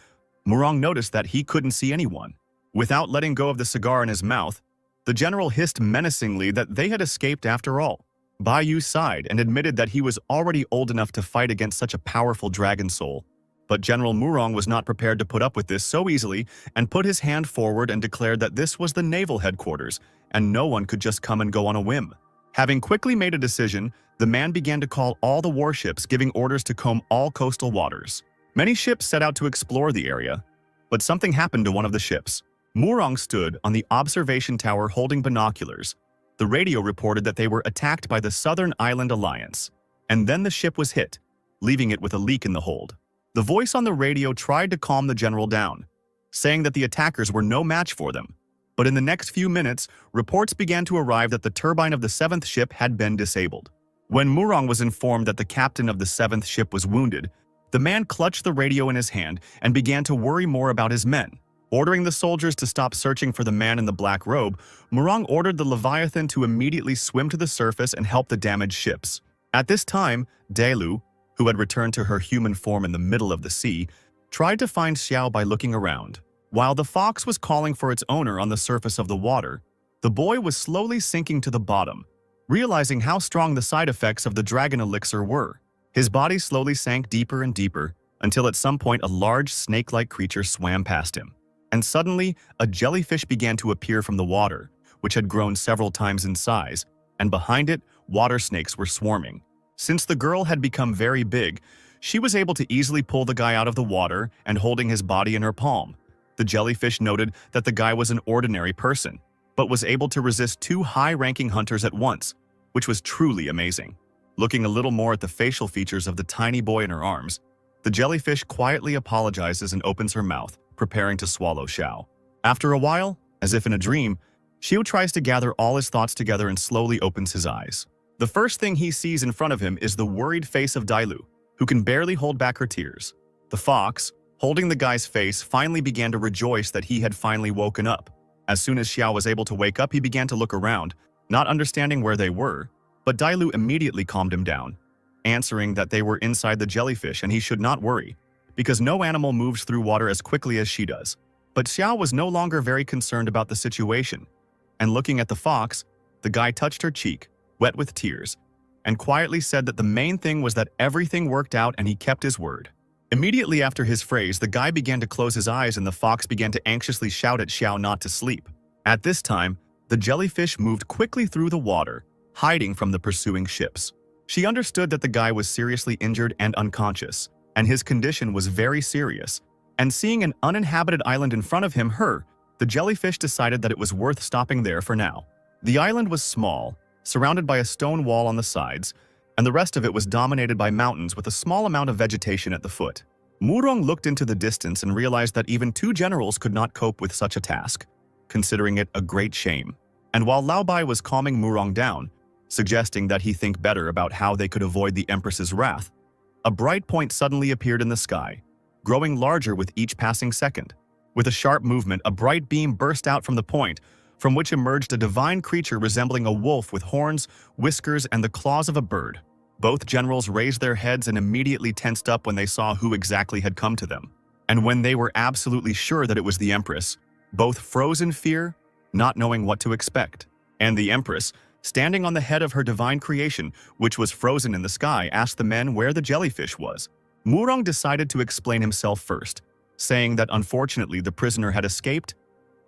Murong noticed that he couldn't see anyone. Without letting go of the cigar in his mouth, the general hissed menacingly that they had escaped after all. Bai Yu sighed and admitted that he was already old enough to fight against such a powerful dragon soul. But General Murong was not prepared to put up with this so easily and put his hand forward and declared that this was the naval headquarters and no one could just come and go on a whim. Having quickly made a decision, the man began to call all the warships, giving orders to comb all coastal waters. Many ships set out to explore the area, but something happened to one of the ships. Murong stood on the observation tower holding binoculars. The radio reported that they were attacked by the Southern Island Alliance, and then the ship was hit, leaving it with a leak in the hold. The voice on the radio tried to calm the general down, saying that the attackers were no match for them. But in the next few minutes, reports began to arrive that the turbine of the 7th ship had been disabled. When Murong was informed that the captain of the 7th ship was wounded, the man clutched the radio in his hand and began to worry more about his men. Ordering the soldiers to stop searching for the man in the black robe, Murong ordered the Leviathan to immediately swim to the surface and help the damaged ships. At this time, Delu, who had returned to her human form in the middle of the sea, tried to find Xiao by looking around. While the fox was calling for its owner on the surface of the water, the boy was slowly sinking to the bottom, realizing how strong the side effects of the dragon elixir were. His body slowly sank deeper and deeper, until at some point a large snake-like creature swam past him. And suddenly, a jellyfish began to appear from the water, which had grown several times in size, and behind it, water snakes were swarming. Since the girl had become very big, she was able to easily pull the guy out of the water and holding his body in her palm. The jellyfish noted that the guy was an ordinary person, but was able to resist 2 high-ranking hunters at once, which was truly amazing. Looking a little more at the facial features of the tiny boy in her arms, the jellyfish quietly apologizes and opens her mouth, preparing to swallow Xiao. After a while, as if in a dream, Xiao tries to gather all his thoughts together and slowly opens his eyes. The first thing he sees in front of him is the worried face of Dailu, who can barely hold back her tears. The fox, holding the guy's face, finally began to rejoice that he had finally woken up. As soon as Xiao was able to wake up, he began to look around, not understanding where they were, but Dailu immediately calmed him down, answering that they were inside the jellyfish and he should not worry, because no animal moves through water as quickly as she does. But Xiao was no longer very concerned about the situation, and looking at the fox, the guy touched her cheek, wet with tears, and quietly said that the main thing was that everything worked out and he kept his word. Immediately after his phrase, the guy began to close his eyes and the fox began to anxiously shout at Xiao not to sleep. At this time, the jellyfish moved quickly through the water, hiding from the pursuing ships. She understood that the guy was seriously injured and unconscious, and his condition was very serious, and seeing an uninhabited island in front of him, the jellyfish decided that it was worth stopping there for now. The island was small, surrounded by a stone wall on the sides, and the rest of it was dominated by mountains with a small amount of vegetation at the foot. Murong looked into the distance and realized that even 2 generals could not cope with such a task, considering it a great shame. And while Lao Bai was calming Murong down, suggesting that he think better about how they could avoid the Empress's wrath, a bright point suddenly appeared in the sky, growing larger with each passing second. With a sharp movement, a bright beam burst out from the point, from which emerged a divine creature resembling a wolf with horns, whiskers, and the claws of a bird. Both generals raised their heads and immediately tensed up when they saw who exactly had come to them. And when they were absolutely sure that it was the Empress, both froze in fear, not knowing what to expect. And the Empress, standing on the head of her divine creation, which was frozen in the sky, asked the men where the jellyfish was. Murong decided to explain himself first, saying that unfortunately the prisoner had escaped,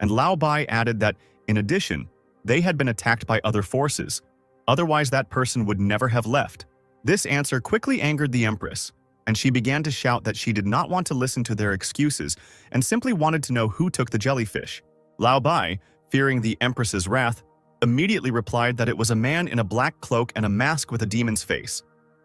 and Lao Bai added that, in addition, they had been attacked by other forces, otherwise that person would never have left. This answer quickly angered the Empress, and she began to shout that she did not want to listen to their excuses and simply wanted to know who took the jellyfish. Lao Bai, fearing the Empress's wrath, immediately replied that it was a man in a black cloak and a mask with a demon's face,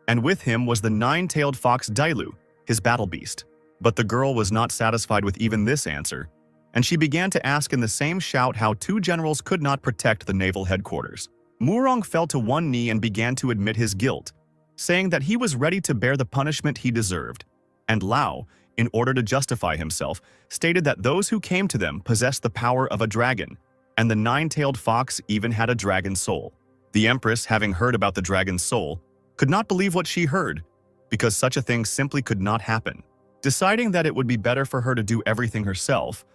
and with him was the nine-tailed fox Dailu, his battle beast. But the girl was not satisfied with even this answer, and she began to ask in the same shout how two generals could not protect the naval headquarters. Murong fell to one knee and began to admit his guilt, saying that he was ready to bear the punishment he deserved, and Lao, in order to justify himself, stated that those who came to them possessed the power of a dragon, and the nine-tailed fox even had a dragon soul. The Empress, having heard about the dragon's soul, could not believe what she heard, because such a thing simply could not happen. Deciding that it would be better for her to do everything herself,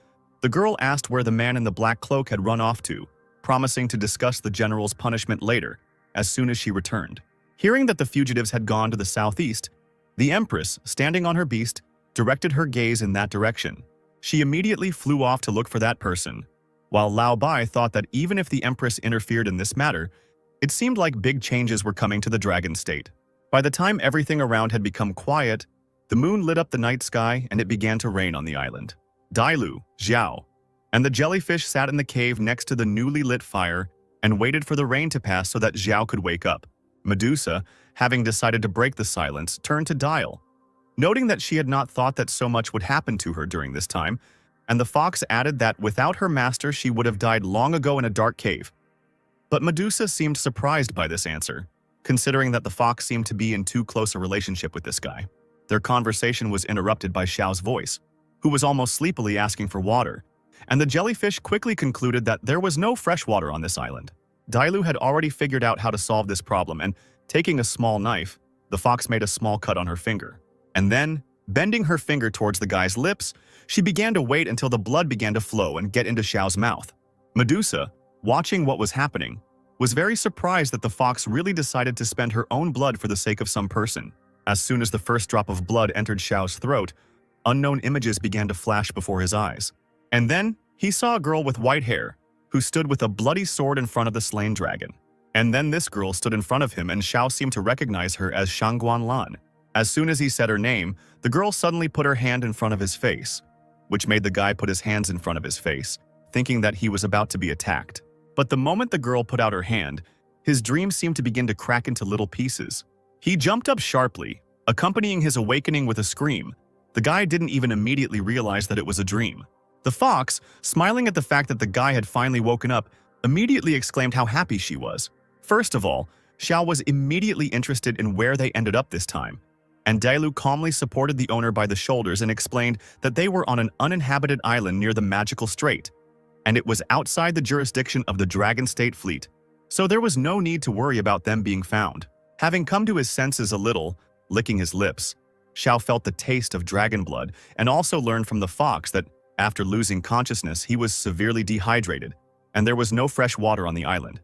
the girl asked where the man in the black cloak had run off to, promising to discuss the general's punishment later, as soon as she returned. Hearing that the fugitives had gone to the southeast, the Empress, standing on her beast, directed her gaze in that direction. She immediately flew off to look for that person, while Lao Bai thought that even if the Empress interfered in this matter, it seemed like big changes were coming to the dragon state. By the time everything around had become quiet, the moon lit up the night sky and it began to rain on the island. Dailu, Xiao, and the jellyfish sat in the cave next to the newly lit fire and waited for the rain to pass so that Xiao could wake up. Medusa, having decided to break the silence, turned to Dial, noting that she had not thought that so much would happen to her during this time, and the fox added that without her master she would have died long ago in a dark cave. But Medusa seemed surprised by this answer, considering that the fox seemed to be in too close a relationship with this guy. Their conversation was interrupted by Xiao's voice, who was almost sleepily asking for water, and the jellyfish quickly concluded that there was no fresh water on this island. Dailu had already figured out how to solve this problem, and taking a small knife, the fox made a small cut on her finger. And then, bending her finger towards the guy's lips, she began to wait until the blood began to flow and get into Xiao's mouth. Medusa, watching what was happening, was very surprised that the fox really decided to spend her own blood for the sake of some person. As soon as the first drop of blood entered Xiao's throat, unknown images began to flash before his eyes. And then, he saw a girl with white hair, who stood with a bloody sword in front of the slain dragon. And then this girl stood in front of him and Xiao seemed to recognize her as Shangguan Lan. As soon as he said her name, the girl suddenly put her hand in front of his face, which made the guy put his hands in front of his face, thinking that he was about to be attacked. But the moment the girl put out her hand, his dream seemed to begin to crack into little pieces. He jumped up sharply, accompanying his awakening with a scream. The guy didn't even immediately realize that it was a dream. The fox, smiling at the fact that the guy had finally woken up, immediately exclaimed how happy she was. First of all, Xiao was immediately interested in where they ended up this time, and Dailu calmly supported the owner by the shoulders and explained that they were on an uninhabited island near the magical strait, and it was outside the jurisdiction of the Dragon State Fleet, so there was no need to worry about them being found. Having come to his senses a little, licking his lips, Xiao felt the taste of dragon blood and also learned from the fox that after losing consciousness he was severely dehydrated, and there was no fresh water on the island.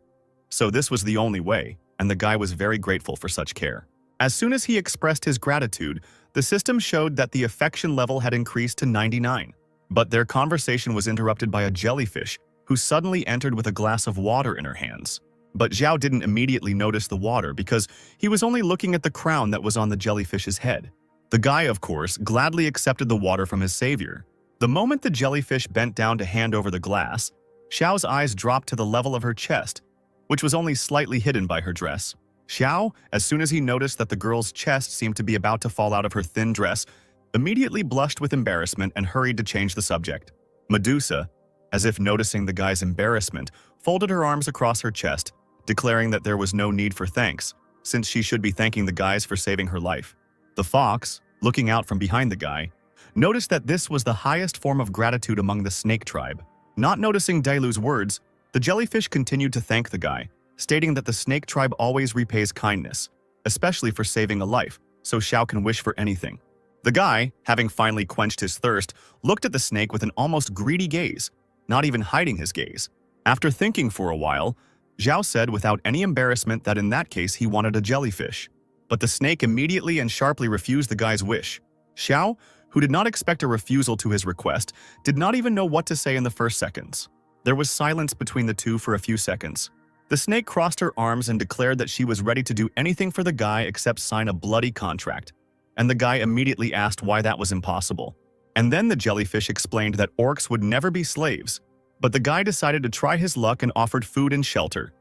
So this was the only way, and the guy was very grateful for such care. As soon as he expressed his gratitude, the system showed that the affection level had increased to 99. But their conversation was interrupted by a jellyfish, who suddenly entered with a glass of water in her hands. But Xiao didn't immediately notice the water because he was only looking at the crown that was on the jellyfish's head. The guy, of course, gladly accepted the water from his savior. The moment the jellyfish bent down to hand over the glass, Xiao's eyes dropped to the level of her chest, which was only slightly hidden by her dress. Xiao, as soon as he noticed that the girl's chest seemed to be about to fall out of her thin dress, immediately blushed with embarrassment and hurried to change the subject. Medusa, as if noticing the guy's embarrassment, folded her arms across her chest, declaring that there was no need for thanks, since she should be thanking the guys for saving her life. The fox, looking out from behind the guy, noticed that this was the highest form of gratitude among the snake tribe. Not noticing Dailu's words, the jellyfish continued to thank the guy, stating that the snake tribe always repays kindness, especially for saving a life, so Xiao can wish for anything. The guy, having finally quenched his thirst, looked at the snake with an almost greedy gaze, not even hiding his gaze. After thinking for a while, Xiao said without any embarrassment that in that case he wanted a jellyfish. But the snake immediately and sharply refused the guy's wish. Xiao, who did not expect a refusal to his request, did not even know what to say in the first seconds. There was silence between the two for a few seconds. The snake crossed her arms and declared that she was ready to do anything for the guy except sign a bloody contract. And the guy immediately asked why that was impossible. And then the jellyfish explained that orcs would never be slaves. But the guy decided to try his luck and offered food and shelter.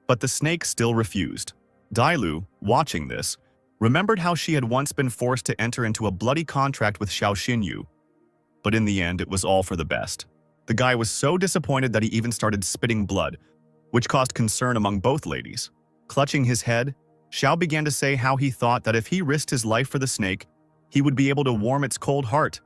But the snake still refused. Dailu, watching this, remembered how she had once been forced to enter into a bloody contract with Xiao Xinyu. But in the end, it was all for the best. The guy was so disappointed that he even started spitting blood, which caused concern among both ladies. Clutching his head, Xiao began to say how he thought that if he risked his life for the snake, he would be able to warm its cold heart.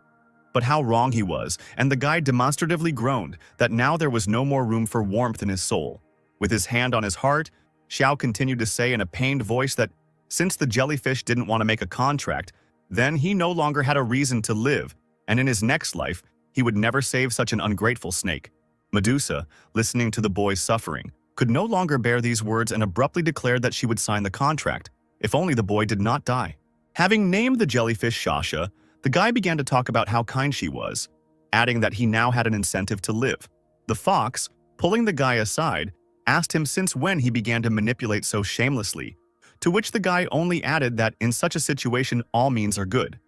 But how wrong he was, and the guy demonstratively groaned that now there was no more room for warmth in his soul. With his hand on his heart, Xiao continued to say in a pained voice that since the jellyfish didn't want to make a contract, then he no longer had a reason to live, and in his next life, he would never save such an ungrateful snake. Medusa, listening to the boy's suffering, could no longer bear these words and abruptly declared that she would sign the contract, if only the boy did not die. Having named the jellyfish Shasha, the guy began to talk about how kind she was, adding that he now had an incentive to live. The fox, pulling the guy aside, asked him since when he began to manipulate so shamelessly, to which the guy only added that in such a situation all means are good.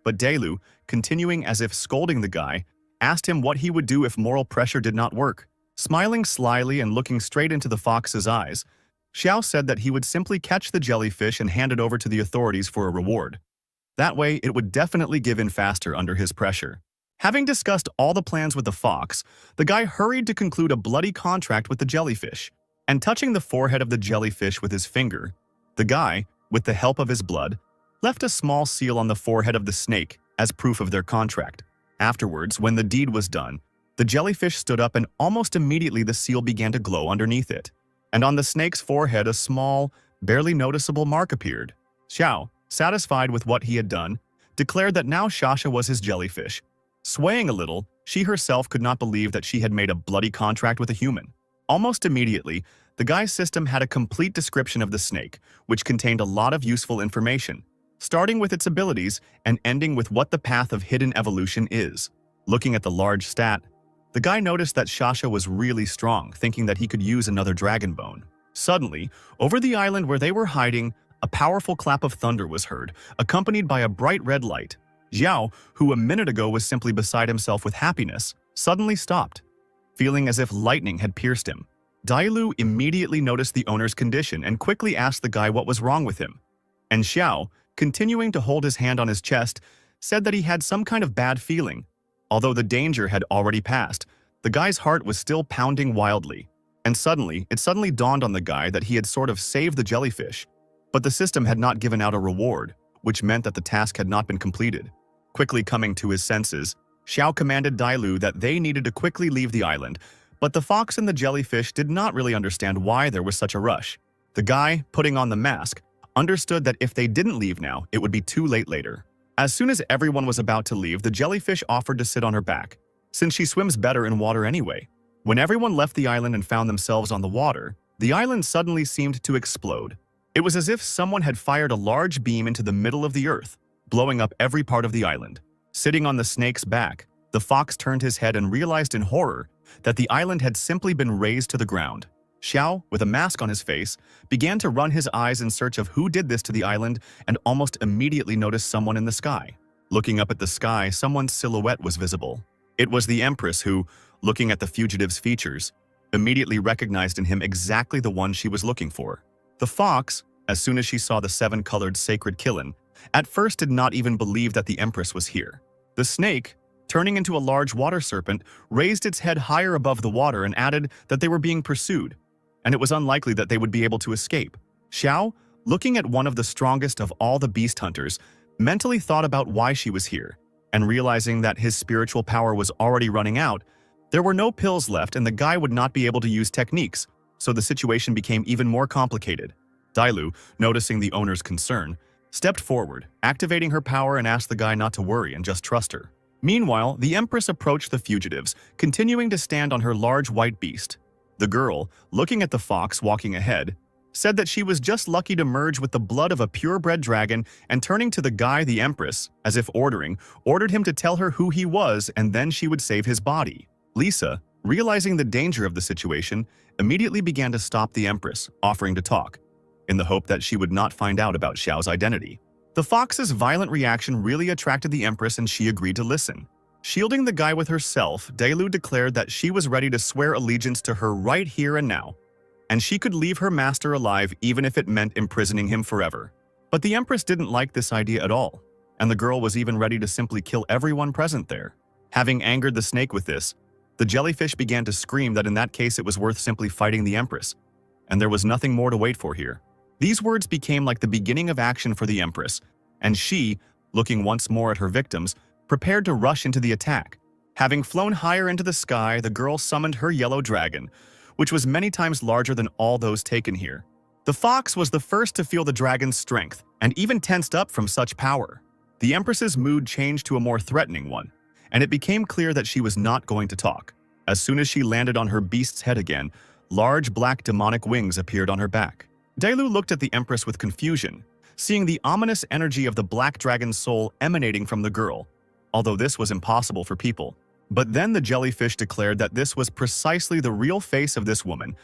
But Dailu, continuing as if scolding the guy, asked him what he would do if moral pressure did not work. Smiling slyly and looking straight into the fox's eyes, Xiao said that he would simply catch the jellyfish and hand it over to the authorities for a reward. That way, it would definitely give in faster under his pressure. Having discussed all the plans with the fox, the guy hurried to conclude a bloody contract with the jellyfish. And touching the forehead of the jellyfish with his finger, the guy, with the help of his blood, left a small seal on the forehead of the snake as proof of their contract. Afterwards, when the deed was done, the jellyfish stood up and almost immediately the seal began to glow underneath it. And on the snake's forehead, a small, barely noticeable mark appeared. Xiao, satisfied with what he had done, declared that now Shasha was his jellyfish. Swaying a little, she herself could not believe that she had made a bloody contract with a human. Almost immediately, the guy's system had a complete description of the snake, which contained a lot of useful information, starting with its abilities and ending with what the path of hidden evolution is. Looking at the large stat, the guy noticed that Shasha was really strong, thinking that he could use another dragon bone. Suddenly, over the island where they were hiding, a powerful clap of thunder was heard, accompanied by a bright red light. Xiao, who a minute ago was simply beside himself with happiness, suddenly stopped, feeling as if lightning had pierced him. Dailu immediately noticed the owner's condition and quickly asked the guy what was wrong with him. And Xiao, continuing to hold his hand on his chest, said that he had some kind of bad feeling. Although the danger had already passed, the guy's heart was still pounding wildly. And it suddenly dawned on the guy that he had sort of saved the jellyfish. But the system had not given out a reward, which meant that the task had not been completed. Quickly coming to his senses, Xiao commanded Dailu that they needed to quickly leave the island, but the fox and the jellyfish did not really understand why there was such a rush. The guy, putting on the mask, understood that if they didn't leave now, it would be too late later. As soon as everyone was about to leave, the jellyfish offered to sit on her back, since she swims better in water anyway. When everyone left the island and found themselves on the water, the island suddenly seemed to explode. It was as if someone had fired a large beam into the middle of the earth, blowing up every part of the island. Sitting on the snake's back, the fox turned his head and realized in horror that the island had simply been razed to the ground. Xiao, with a mask on his face, began to run his eyes in search of who did this to the island and almost immediately noticed someone in the sky. Looking up at the sky, someone's silhouette was visible. It was the Empress who, looking at the fugitive's features, immediately recognized in him exactly the one she was looking for. The fox, as soon as she saw the seven-colored sacred Kilin, at first did not even believe that the Empress was here. The snake, turning into a large water serpent, raised its head higher above the water and added that they were being pursued, and it was unlikely that they would be able to escape. Xiao, looking at one of the strongest of all the beast hunters, mentally thought about why she was here, and realizing that his spiritual power was already running out, there were no pills left and the guy would not be able to use techniques, so the situation became even more complicated. Dailu, noticing the owner's concern, stepped forward, activating her power and asked the guy not to worry and just trust her. Meanwhile, the Empress approached the fugitives, continuing to stand on her large white beast. The girl, looking at the fox walking ahead, said that she was just lucky to merge with the blood of a purebred dragon, and turning to the guy, the Empress, as if ordered him to tell her who he was and then she would save his body. Lisa, realizing the danger of the situation, immediately began to stop the Empress, offering to talk, in the hope that she would not find out about Xiao's identity. The fox's violent reaction really attracted the Empress and she agreed to listen. Shielding the guy with herself, Dailu declared that she was ready to swear allegiance to her right here and now, and she could leave her master alive even if it meant imprisoning him forever. But the Empress didn't like this idea at all, and the girl was even ready to simply kill everyone present there. Having angered the snake with this, the jellyfish began to scream that in that case it was worth simply fighting the Empress, and there was nothing more to wait for here. These words became like the beginning of action for the Empress, and she, looking once more at her victims, prepared to rush into the attack. Having flown higher into the sky, the girl summoned her yellow dragon, which was many times larger than all those taken here. The fox was the first to feel the dragon's strength, and even tensed up from such power. The Empress's mood changed to a more threatening one, and it became clear that she was not going to talk. As soon as she landed on her beast's head again, large black demonic wings appeared on her back. Dailu looked at the Empress with confusion, seeing the ominous energy of the black dragon's soul emanating from the girl, although this was impossible for people. But then the jellyfish declared that this was precisely the real face of this woman,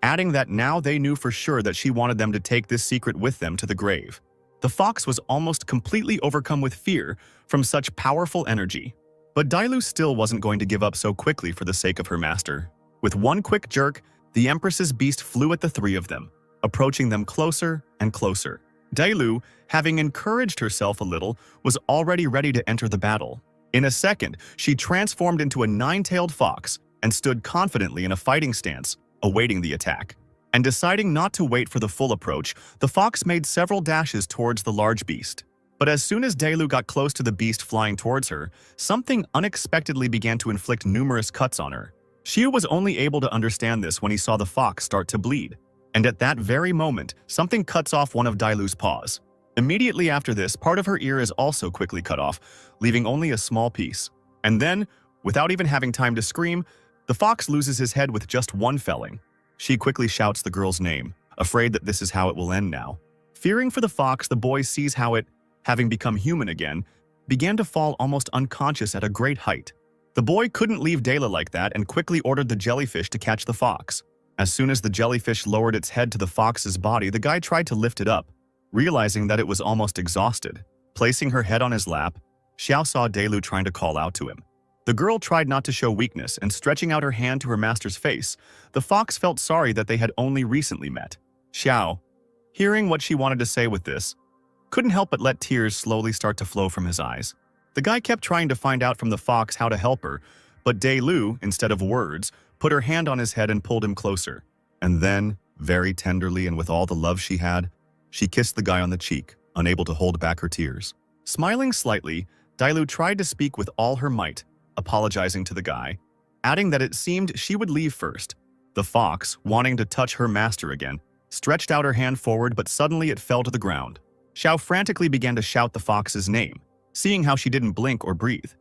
adding that now they knew for sure that she wanted them to take this secret with them to the grave. The fox was almost completely overcome with fear from such powerful energy. But Dailu still wasn't going to give up so quickly for the sake of her master. With one quick jerk, the Empress's beast flew at the three of them, approaching them closer and closer. Dailu, having encouraged herself a little, was already ready to enter the battle. In a second, she transformed into a nine-tailed fox and stood confidently in a fighting stance, awaiting the attack. And deciding not to wait for the full approach, the fox made several dashes towards the large beast. But as soon as Dailu got close to the beast flying towards her, something unexpectedly began to inflict numerous cuts on her. Xiu was only able to understand this when he saw the fox start to bleed. And at that very moment, something cuts off one of Dailu's paws. Immediately after this, part of her ear is also quickly cut off, leaving only a small piece. And then, without even having time to scream, the fox loses his head with just one felling. She quickly shouts the girl's name, afraid that this is how it will end now. Fearing for the fox, the boy sees how it, having become human again, began to fall almost unconscious at a great height. The boy couldn't leave Dayla like that and quickly ordered the jellyfish to catch the fox. As soon as the jellyfish lowered its head to the fox's body, the guy tried to lift it up, realizing that it was almost exhausted. Placing her head on his lap, Xiao saw Dailu trying to call out to him. The girl tried not to show weakness, and stretching out her hand to her master's face, the fox felt sorry that they had only recently met. Xiao, hearing what she wanted to say with this, couldn't help but let tears slowly start to flow from his eyes. The guy kept trying to find out from the fox how to help her, but Dailu, instead of words, put her hand on his head and pulled him closer. And then, very tenderly and with all the love she had, she kissed the guy on the cheek, unable to hold back her tears. Smiling slightly, Dailu tried to speak with all her might, apologizing to the guy, adding that it seemed she would leave first. The fox, wanting to touch her master again, stretched out her hand forward, but suddenly it fell to the ground. Xiao frantically began to shout the fox's name, seeing how she didn't blink or breathe.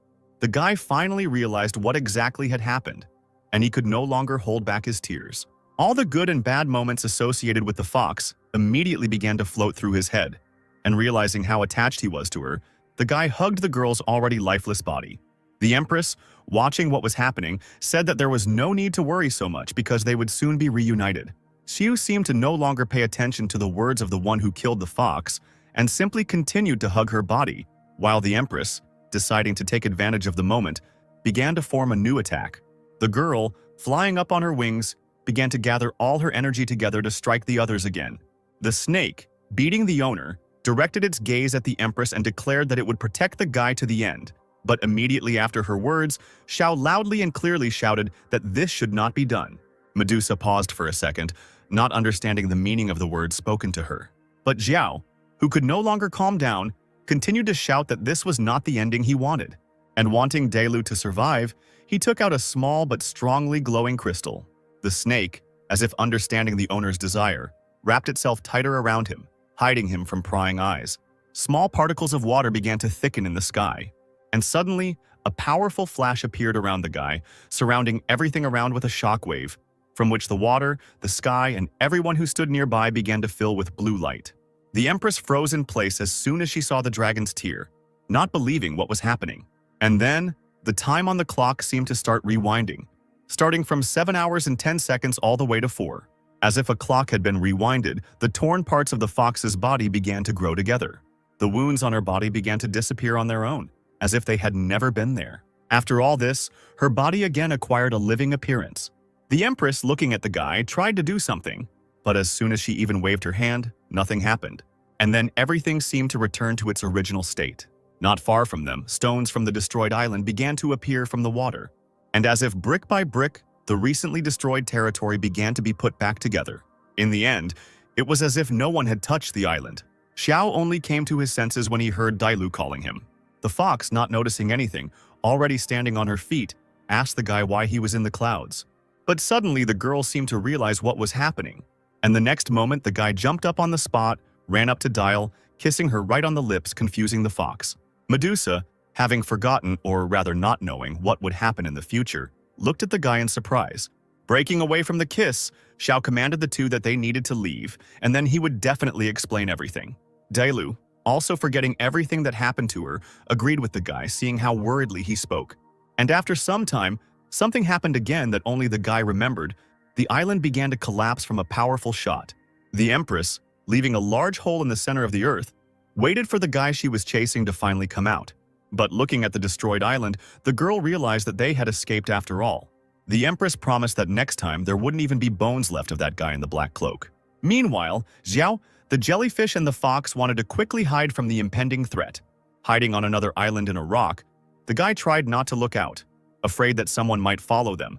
The guy finally realized what exactly had happened, and he could no longer hold back his tears. All the good and bad moments associated with the fox immediately began to float through his head, and realizing how attached he was to her, the guy hugged the girl's already lifeless body. The Empress, watching what was happening, said that there was no need to worry so much because they would soon be reunited. Xiu seemed to no longer pay attention to the words of the one who killed the fox, and simply continued to hug her body, while the Empress, deciding to take advantage of the moment, began to form a new attack. The girl, flying up on her wings, began to gather all her energy together to strike the others again. The snake, beating the owner, directed its gaze at the Empress and declared that it would protect the guy to the end. But immediately after her words, Xiao loudly and clearly shouted that this should not be done. Medusa paused for a second, not understanding the meaning of the words spoken to her. But Xiao, who could no longer calm down, continued to shout that this was not the ending he wanted. And wanting Delu to survive, he took out a small but strongly glowing crystal. The snake, as if understanding the owner's desire, wrapped itself tighter around him, hiding him from prying eyes. Small particles of water began to thicken in the sky, and suddenly, a powerful flash appeared around the guy, surrounding everything around with a shockwave, from which the water, the sky, and everyone who stood nearby began to fill with blue light. The Empress froze in place as soon as she saw the dragon's tear, not believing what was happening. And then, the time on the clock seemed to start rewinding, starting from 7 hours and 10 seconds all the way to 4. As if a clock had been rewinded, the torn parts of the fox's body began to grow together. The wounds on her body began to disappear on their own, as if they had never been there. After all this, her body again acquired a living appearance. The Empress, looking at the guy, tried to do something, but as soon as she even waved her hand, nothing happened. And then everything seemed to return to its original state. Not far from them, stones from the destroyed island began to appear from the water. And as if brick by brick, the recently destroyed territory began to be put back together. In the end, it was as if no one had touched the island. Xiao only came to his senses when he heard Dailu calling him. The fox, not noticing anything, already standing on her feet, asked the guy why he was in the clouds. But suddenly the girl seemed to realize what was happening. And the next moment the guy jumped up on the spot, ran up to Dial, kissing her right on the lips, confusing the fox. Medusa, having forgotten, or rather not knowing, what would happen in the future, looked at the guy in surprise. Breaking away from the kiss, Xiao commanded the two that they needed to leave, and then he would definitely explain everything. Dailu, also forgetting everything that happened to her, agreed with the guy, seeing how worriedly he spoke. And after some time, something happened again that only the guy remembered. The island began to collapse from a powerful shot. The Empress, leaving a large hole in the center of the earth, waited for the guy she was chasing to finally come out. But looking at the destroyed island, the girl realized that they had escaped after all. The Empress promised that next time there wouldn't even be bones left of that guy in the black cloak. Meanwhile, Xiao, the jellyfish, and the fox wanted to quickly hide from the impending threat. Hiding on another island in a rock, the guy tried not to look out, afraid that someone might follow them.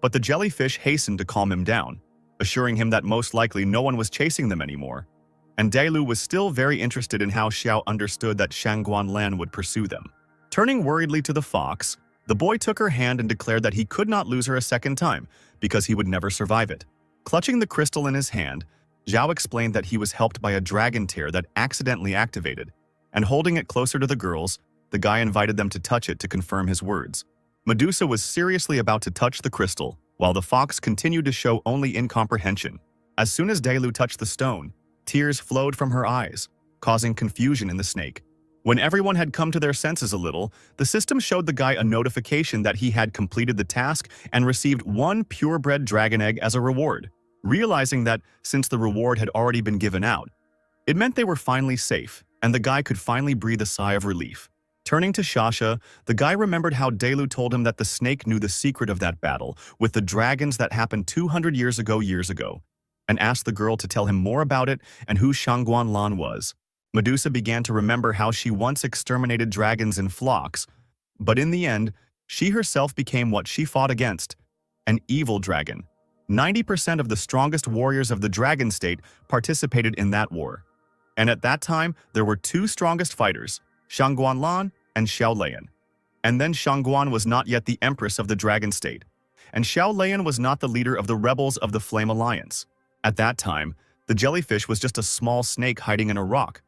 But the jellyfish hastened to calm him down, assuring him that most likely no one was chasing them anymore. And Dailu was still very interested in how Xiao understood that Shangguan Lan would pursue them. Turning worriedly to the fox, the boy took her hand and declared that he could not lose her a second time because he would never survive it. Clutching the crystal in his hand, Xiao explained that he was helped by a dragon tear that accidentally activated, and holding it closer to the girls, the guy invited them to touch it to confirm his words. Medusa was seriously about to touch the crystal, while the fox continued to show only incomprehension. As soon as Dailu touched the stone, tears flowed from her eyes, causing confusion in the snake. When everyone had come to their senses a little, the system showed the guy a notification that he had completed the task and received 1 purebred dragon egg as a reward. Realizing that, since the reward had already been given out, it meant they were finally safe, and the guy could finally breathe a sigh of relief. Turning to Shasha, the guy remembered how Dailu told him that the snake knew the secret of that battle with the dragons that happened 200 years ago, and asked the girl to tell him more about it and who Shangguan Lan was. Medusa began to remember how she once exterminated dragons in flocks, but in the end, she herself became what she fought against, an evil dragon. 90% of the strongest warriors of the dragon state participated in that war. And at that time, there were 2 strongest fighters, Shangguan Lan and Xiao Lian. And then Shangguan was not yet the empress of the dragon state, and Xiao Lian was not the leader of the rebels of the Flame Alliance. At that time, the jellyfish was just a small snake hiding in a rock.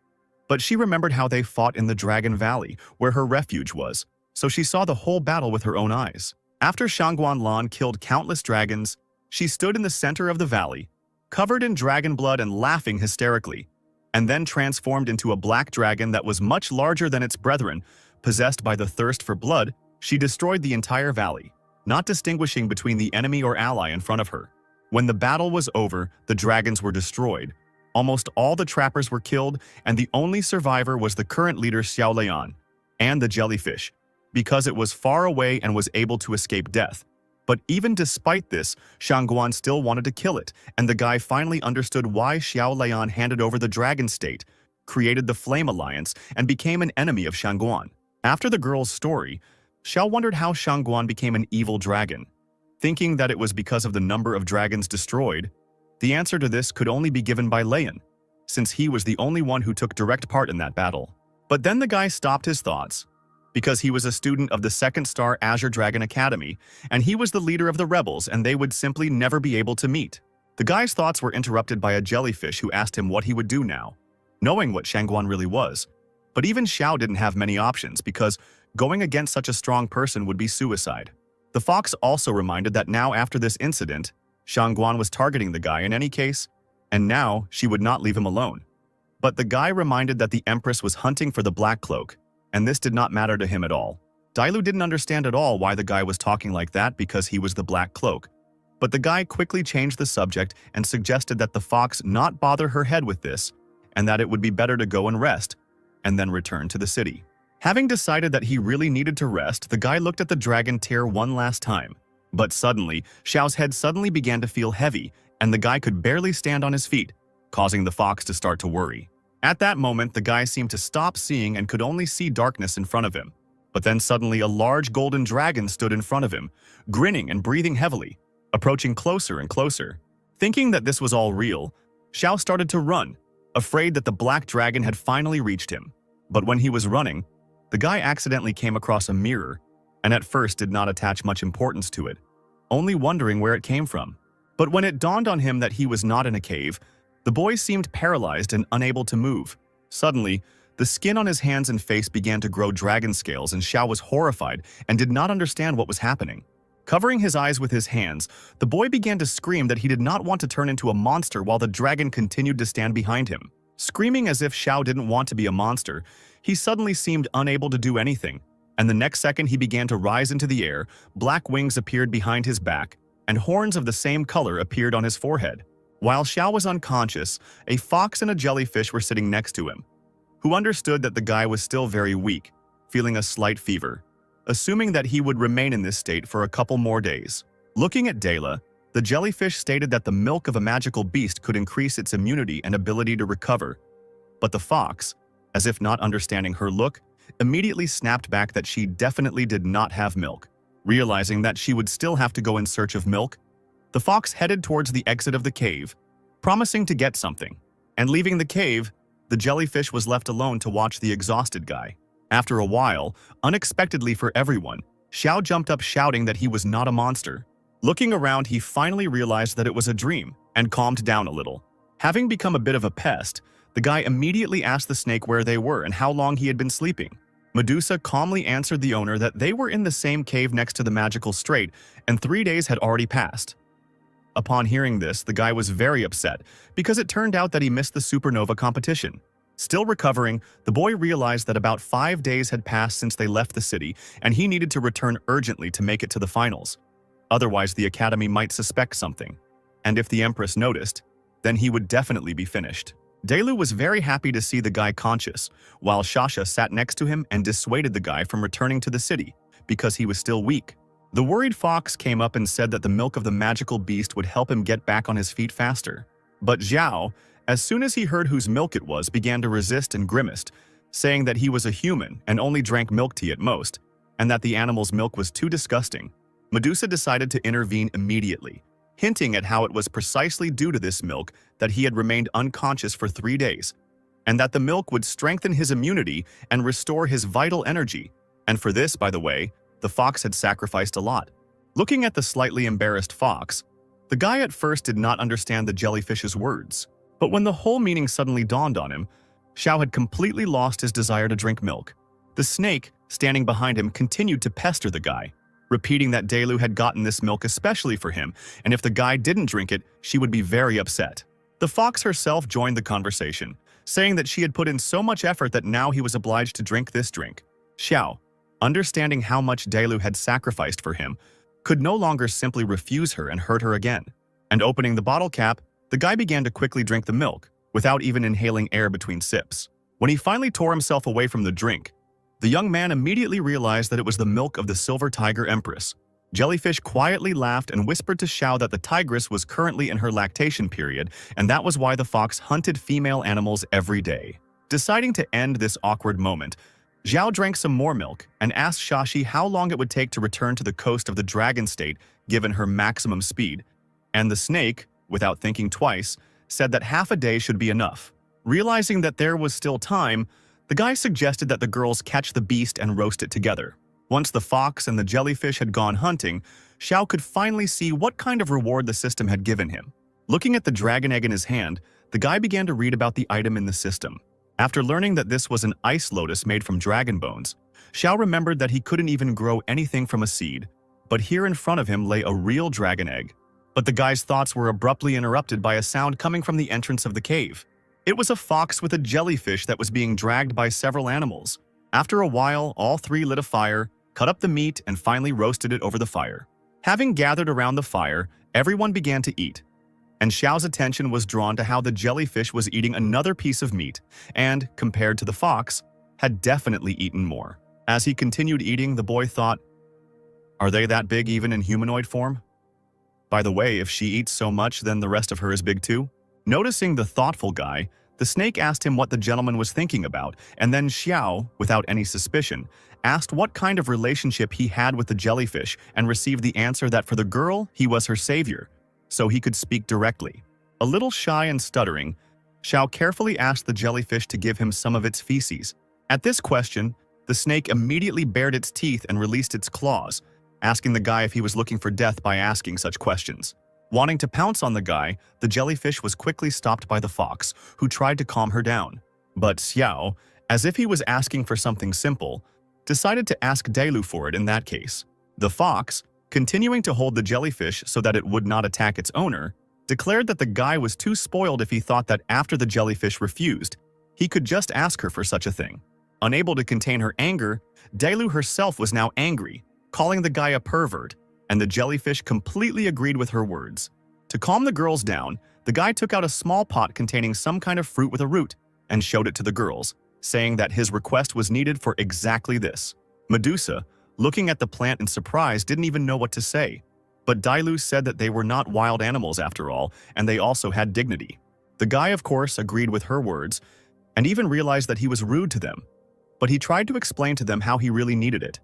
But she remembered how they fought in the Dragon Valley, where her refuge was, so she saw the whole battle with her own eyes. After Shangguan Lan killed countless dragons, she stood in the center of the valley, covered in dragon blood and laughing hysterically, and then transformed into a black dragon that was much larger than its brethren. Possessed by the thirst for blood, she destroyed the entire valley, not distinguishing between the enemy or ally in front of her. When the battle was over, the dragons were destroyed. Almost all the trappers were killed, and the only survivor was the current leader Xiao Lian, and the jellyfish, because it was far away and was able to escape death. But even despite this, Shangguan still wanted to kill it, and the guy finally understood why Xiao Lian handed over the dragon state, created the Flame Alliance, and became an enemy of Shangguan. After the girl's story, Xiao wondered how Shangguan became an evil dragon. Thinking that it was because of the number of dragons destroyed, the answer to this could only be given by Lian, since he was the only one who took direct part in that battle. But then the guy stopped his thoughts. because he was a student of the second star Azure Dragon Academy, and he was the leader of the rebels, and they would simply never be able to meet. The guy's thoughts were interrupted by a jellyfish who asked him what he would do now, knowing what Shangguan really was. But even Xiao didn't have many options because going against such a strong person would be suicide. The fox also reminded that now after this incident, Shangguan was targeting the guy in any case, and now she would not leave him alone. But the guy reminded that the Empress was hunting for the Black Cloak, and this did not matter to him at all. Dailu didn't understand at all why the guy was talking like that because he was the Black Cloak. But the guy quickly changed the subject and suggested that the fox not bother her head with this, and that it would be better to go and rest, and then return to the city. Having decided that he really needed to rest, the guy looked at the dragon tear one last time. But suddenly, Xiao's head suddenly began to feel heavy, and the guy could barely stand on his feet, causing the fox to start to worry. At that moment, the guy seemed to stop seeing and could only see darkness in front of him. But then suddenly a large golden dragon stood in front of him, grinning and breathing heavily, approaching closer and closer. Thinking that this was all real, Xiao started to run, afraid that the black dragon had finally reached him. But when he was running, the guy accidentally came across a mirror, and at first did not attach much importance to it, only wondering where it came from. But when it dawned on him that he was not in a cave, the boy seemed paralyzed and unable to move. Suddenly, the skin on his hands and face began to grow dragon scales, and Xiao was horrified and did not understand what was happening. Covering his eyes with his hands, the boy began to scream that he did not want to turn into a monster while the dragon continued to stand behind him. Screaming as if Xiao didn't want to be a monster, he suddenly seemed unable to do anything, and the next second he began to rise into the air, black wings appeared behind his back, and horns of the same color appeared on his forehead. While Xiao was unconscious, a fox and a jellyfish were sitting next to him, who understood that the guy was still very weak, feeling a slight fever, assuming that he would remain in this state for a couple more days. Looking at Dela, the jellyfish stated that the milk of a magical beast could increase its immunity and ability to recover. But the fox, as if not understanding her look, immediately snapped back that she definitely did not have milk. Realizing that she would still have to go in search of milk, the fox headed towards the exit of the cave, promising to get something. And leaving the cave, the jellyfish was left alone to watch the exhausted guy. After a while, unexpectedly for everyone, Xiao jumped up shouting that he was not a monster. Looking around, he finally realized that it was a dream and calmed down a little. Having become a bit of a pest, the guy immediately asked the snake where they were and how long he had been sleeping. Medusa calmly answered the owner that they were in the same cave next to the magical strait, and 3 days had already passed. Upon hearing this, the guy was very upset because it turned out that he missed the Supernova competition. Still recovering, the boy realized that about 5 days had passed since they left the city, and he needed to return urgently to make it to the finals. Otherwise, the academy might suspect something. And if the Empress noticed, then he would definitely be finished. Delu was very happy to see the guy conscious, while Shasha sat next to him and dissuaded the guy from returning to the city, because he was still weak. The worried fox came up and said that the milk of the magical beast would help him get back on his feet faster. But Zhao, as soon as he heard whose milk it was, began to resist and grimaced, saying that he was a human and only drank milk tea at most, and that the animal's milk was too disgusting. Medusa decided to intervene immediately, hinting at how it was precisely due to this milk that he had remained unconscious for 3 days, and that the milk would strengthen his immunity and restore his vital energy. And for this, by the way, the fox had sacrificed a lot. Looking at the slightly embarrassed fox, the guy at first did not understand the jellyfish's words. But when the whole meaning suddenly dawned on him, Xiao had completely lost his desire to drink milk. The snake, standing behind him, continued to pester the guy, repeating that Delu had gotten this milk especially for him, and if the guy didn't drink it, she would be very upset. The fox herself joined the conversation, saying that she had put in so much effort that now he was obliged to drink this drink. Xiao, understanding how much Delu had sacrificed for him, could no longer simply refuse her and hurt her again. And opening the bottle cap, the guy began to quickly drink the milk, without even inhaling air between sips. When he finally tore himself away from the drink, the young man immediately realized that it was the milk of the Silver Tiger Empress. Jellyfish quietly laughed and whispered to Xiao that the tigress was currently in her lactation period, and that was why the fox hunted female animals every day. Deciding to end this awkward moment, Xiao drank some more milk and asked Shashi how long it would take to return to the coast of the Dragon State given her maximum speed, and the snake, without thinking twice, said that half a day should be enough. Realizing that there was still time, The guy suggested that the girls catch the beast and roast it together. Once the fox and the jellyfish had gone hunting, Xiao could finally see what kind of reward the system had given him. Looking at the dragon egg in his hand, the guy began to read about the item in the system. After learning that this was an ice lotus made from dragon bones, Xiao remembered that he couldn't even grow anything from a seed, but here in front of him lay a real dragon egg. But the guy's thoughts were abruptly interrupted by a sound coming from the entrance of the cave. It was a fox with a jellyfish that was being dragged by several animals. After a while, all three lit a fire, cut up the meat, and finally roasted it over the fire. Having gathered around the fire, everyone began to eat. And Xiao's attention was drawn to how the jellyfish was eating another piece of meat and, compared to the fox, had definitely eaten more. As he continued eating, the boy thought, "Are they that big even in humanoid form? By the way, if she eats so much, then the rest of her is big too?" Noticing the thoughtful guy, the snake asked him what the gentleman was thinking about, and then Xiao, without any suspicion, asked what kind of relationship he had with the jellyfish and received the answer that for the girl, he was her savior, so he could speak directly. A little shy and stuttering, Xiao carefully asked the jellyfish to give him some of its feces. At this question, the snake immediately bared its teeth and released its claws, asking the guy if he was looking for death by asking such questions. Wanting to pounce on the guy, the jellyfish was quickly stopped by the fox, who tried to calm her down. But Xiao, as if he was asking for something simple, decided to ask Delu for it in that case. The fox, continuing to hold the jellyfish so that it would not attack its owner, declared that the guy was too spoiled if he thought that after the jellyfish refused, he could just ask her for such a thing. Unable to contain her anger, Delu herself was now angry, calling the guy a pervert, and the jellyfish completely agreed with her words. To calm the girls down, the guy took out a small pot containing some kind of fruit with a root and showed it to the girls, saying that his request was needed for exactly this. Medusa, looking at the plant in surprise, didn't even know what to say. But Dailu said that they were not wild animals after all, and they also had dignity. The guy, of course, agreed with her words, and even realized that he was rude to them. But he tried to explain to them how he really needed it.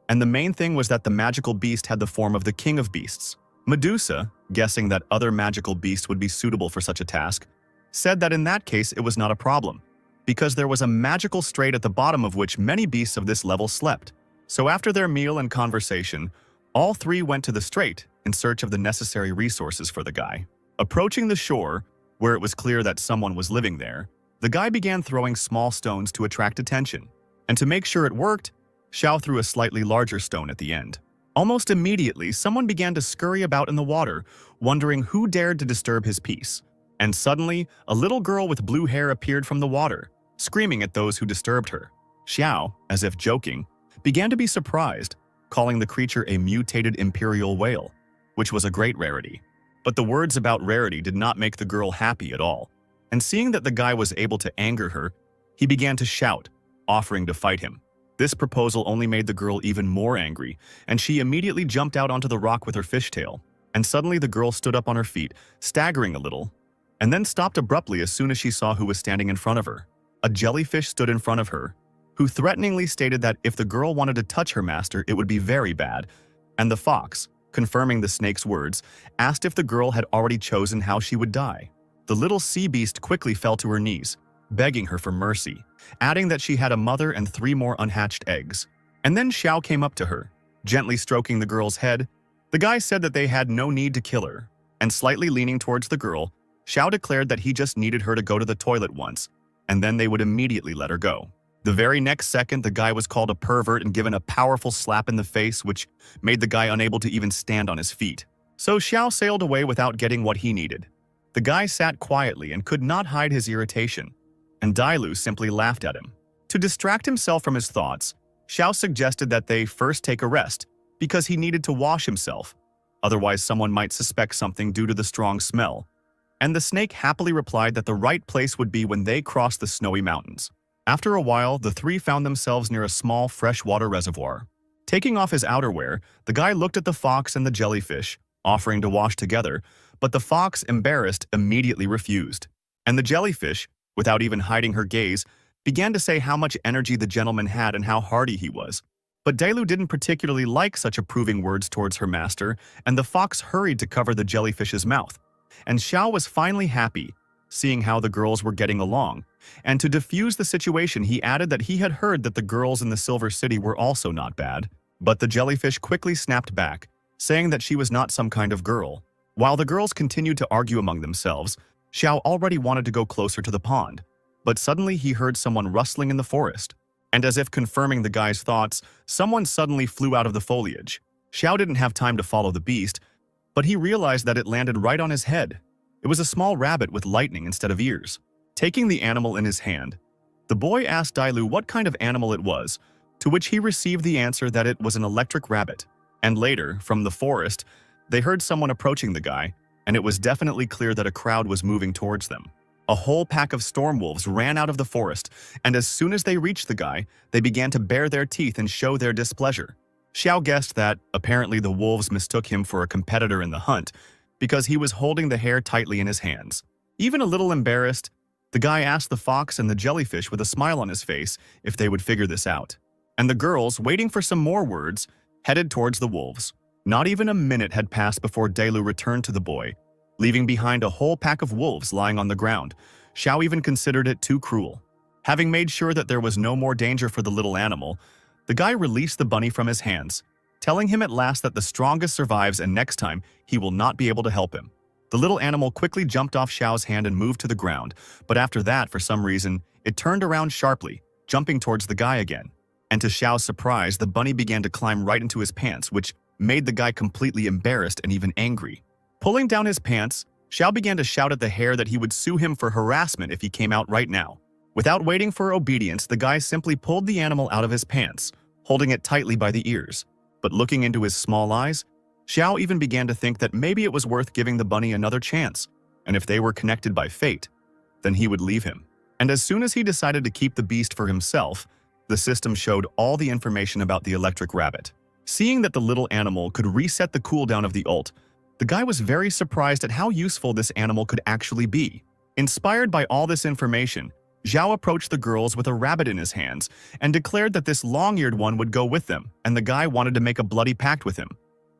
And the main thing was that the magical beast had the form of the king of beasts. Medusa, guessing that other magical beasts would be suitable for such a task, said that in that case it was not a problem, because there was a magical strait at the bottom of which many beasts of this level slept. So after their meal and conversation, all three went to the strait in search of the necessary resources for the guy. Approaching the shore, where it was clear that someone was living there, the guy began throwing small stones to attract attention. And to make sure it worked, Xiao threw a slightly larger stone at the end. Almost immediately, someone began to scurry about in the water, wondering who dared to disturb his peace. And suddenly, a little girl with blue hair appeared from the water, screaming at those who disturbed her. Xiao, as if joking, began to be surprised, calling the creature a mutated imperial whale, which was a great rarity. But the words about rarity did not make the girl happy at all. And seeing that the guy was able to anger her, he began to shout, offering to fight him. This proposal only made the girl even more angry, and she immediately jumped out onto the rock with her fishtail. And suddenly the girl stood up on her feet, staggering a little, and then stopped abruptly as soon as she saw who was standing in front of her. A jellyfish stood in front of her, who threateningly stated that if the girl wanted to touch her master, it would be very bad. And the fox, confirming the snake's words, asked if the girl had already chosen how she would die. The little sea beast quickly fell to her knees, begging her for mercy, adding that she had a mother and 3 more unhatched eggs. And then Xiao came up to her, gently stroking the girl's head. The guy said that they had no need to kill her, and slightly leaning towards the girl, Xiao declared that he just needed her to go to the toilet once, and then they would immediately let her go. The very next second, the guy was called a pervert and given a powerful slap in the face, which made the guy unable to even stand on his feet. So Xiao sailed away without getting what he needed. The guy sat quietly and could not hide his irritation, and Dailu simply laughed at him. To distract himself from his thoughts, Xiao suggested that they first take a rest, because he needed to wash himself. Otherwise, someone might suspect something due to the strong smell. And the snake happily replied that the right place would be when they crossed the snowy mountains. After a while, the 3 found themselves near a small freshwater reservoir. Taking off his outerwear, the guy looked at the fox and the jellyfish, offering to wash together, but the fox, embarrassed, immediately refused. And the jellyfish, without even hiding her gaze, began to say how much energy the gentleman had and how hardy he was. But Dailu didn't particularly like such approving words towards her master, and the fox hurried to cover the jellyfish's mouth. And Xiao was finally happy, seeing how the girls were getting along. And to diffuse the situation, he added that he had heard that the girls in the Silver City were also not bad. But the jellyfish quickly snapped back, saying that she was not some kind of girl. While the girls continued to argue among themselves, Xiao already wanted to go closer to the pond. But suddenly he heard someone rustling in the forest. And as if confirming the guy's thoughts, someone suddenly flew out of the foliage. Xiao didn't have time to follow the beast, but he realized that it landed right on his head. It was a small rabbit with lightning instead of ears. Taking the animal in his hand, the boy asked Dailu what kind of animal it was, to which he received the answer that it was an electric rabbit. And later, from the forest, they heard someone approaching the guy, and it was definitely clear that a crowd was moving towards them. A whole pack of storm wolves ran out of the forest, and as soon as they reached the guy, they began to bare their teeth and show their displeasure. Xiao guessed that, apparently the wolves mistook him for a competitor in the hunt, because he was holding the hare tightly in his hands. Even a little embarrassed, the guy asked the fox and the jellyfish with a smile on his face if they would figure this out. And the girls, waiting for some more words, headed towards the wolves. Not even a minute had passed before Dailu returned to the boy, leaving behind a whole pack of wolves lying on the ground. Xiao even considered it too cruel. Having made sure that there was no more danger for the little animal, the guy released the bunny from his hands, telling him at last that the strongest survives and next time he will not be able to help him. The little animal quickly jumped off Xiao's hand and moved to the ground, but after that, for some reason, it turned around sharply, jumping towards the guy again. And to Xiao's surprise, the bunny began to climb right into his pants, which made the guy completely embarrassed and even angry. Pulling down his pants, Xiao began to shout at the hare that he would sue him for harassment if he came out right now. Without waiting for obedience, the guy simply pulled the animal out of his pants, holding it tightly by the ears. But looking into his small eyes, Xiao even began to think that maybe it was worth giving the bunny another chance, and if they were connected by fate, then he would leave him. And as soon as he decided to keep the beast for himself, the system showed all the information about the electric rabbit. Seeing that the little animal could reset the cooldown of the ult, the guy was very surprised at how useful this animal could actually be. Inspired by all this information, Zhao approached the girls with a rabbit in his hands and declared that this long-eared one would go with them, and the guy wanted to make a bloody pact with him.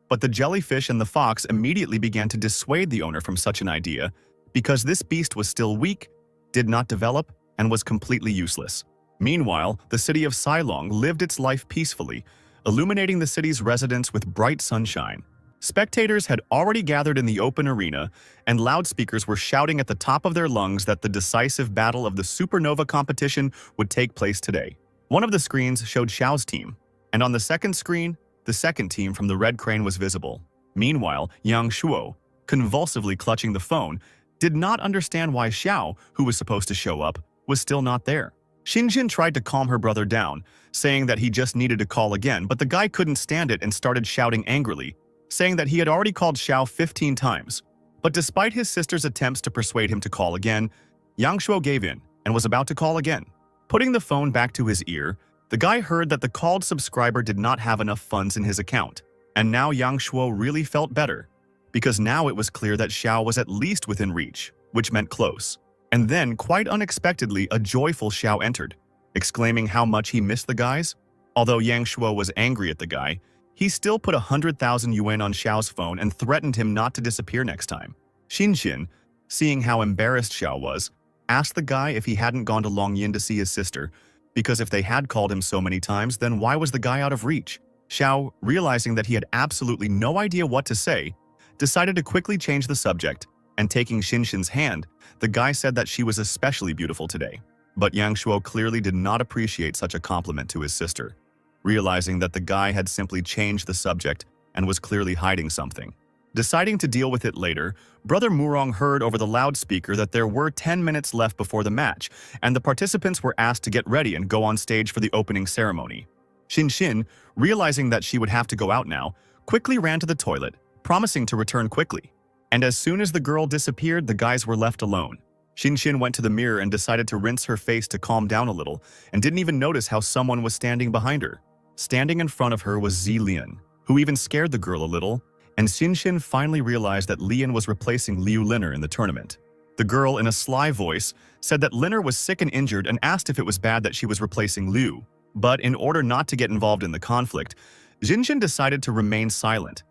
But the jellyfish and the fox immediately began to dissuade the owner from such an idea because this beast was still weak, did not develop, and was completely useless. Meanwhile, the city of Silong lived its life peacefully, illuminating the city's residents with bright sunshine. Spectators had already gathered in the open arena, and loudspeakers were shouting at the top of their lungs that the decisive battle of the Supernova competition would take place today. One of the screens showed Xiao's team, and on the second screen, the second team from the Red Crane was visible. Meanwhile, Yang Shuo, convulsively clutching the phone, did not understand why Xiao, who was supposed to show up, was still not there. Xinjin tried to calm her brother down, saying that he just needed to call again, but the guy couldn't stand it and started shouting angrily, saying that he had already called Xiao 15 times. But despite his sister's attempts to persuade him to call again, Yang Shuo gave in and was about to call again. Putting the phone back to his ear, the guy heard that the called subscriber did not have enough funds in his account. And now Yang Shuo really felt better, because now it was clear that Xiao was at least within reach, which meant close. And then, quite unexpectedly, a joyful Xiao entered, exclaiming how much he missed the guys. Although Yang Shuo was angry at the guy, he still put 100,000 yuan on Xiao's phone and threatened him not to disappear next time. Xinjin, seeing how embarrassed Xiao was, asked the guy if he hadn't gone to Longyin to see his sister, because if they had called him so many times, then why was the guy out of reach? Xiao, realizing that he had absolutely no idea what to say, decided to quickly change the subject, and taking Xinjin's hand, the guy said that she was especially beautiful today. But Yang Shuo clearly did not appreciate such a compliment to his sister, realizing that the guy had simply changed the subject and was clearly hiding something. Deciding to deal with it later, Brother Murong heard over the loudspeaker that there were 10 minutes left before the match, and the participants were asked to get ready and go on stage for the opening ceremony. Xinxin, realizing that she would have to go out now, quickly ran to the toilet, promising to return quickly. And as soon as the girl disappeared, the guys were left alone. Xinxin went to the mirror and decided to rinse her face to calm down a little, and didn't even notice how someone was standing behind her. Standing in front of her was Zi Lian, who even scared the girl a little, and Xinxin finally realized that Lian was replacing Liu Liner in the tournament. The girl, in a sly voice, said that Liner was sick and injured and asked if it was bad that she was replacing Liu. But in order not to get involved in the conflict, Xinxin decided to remain silent.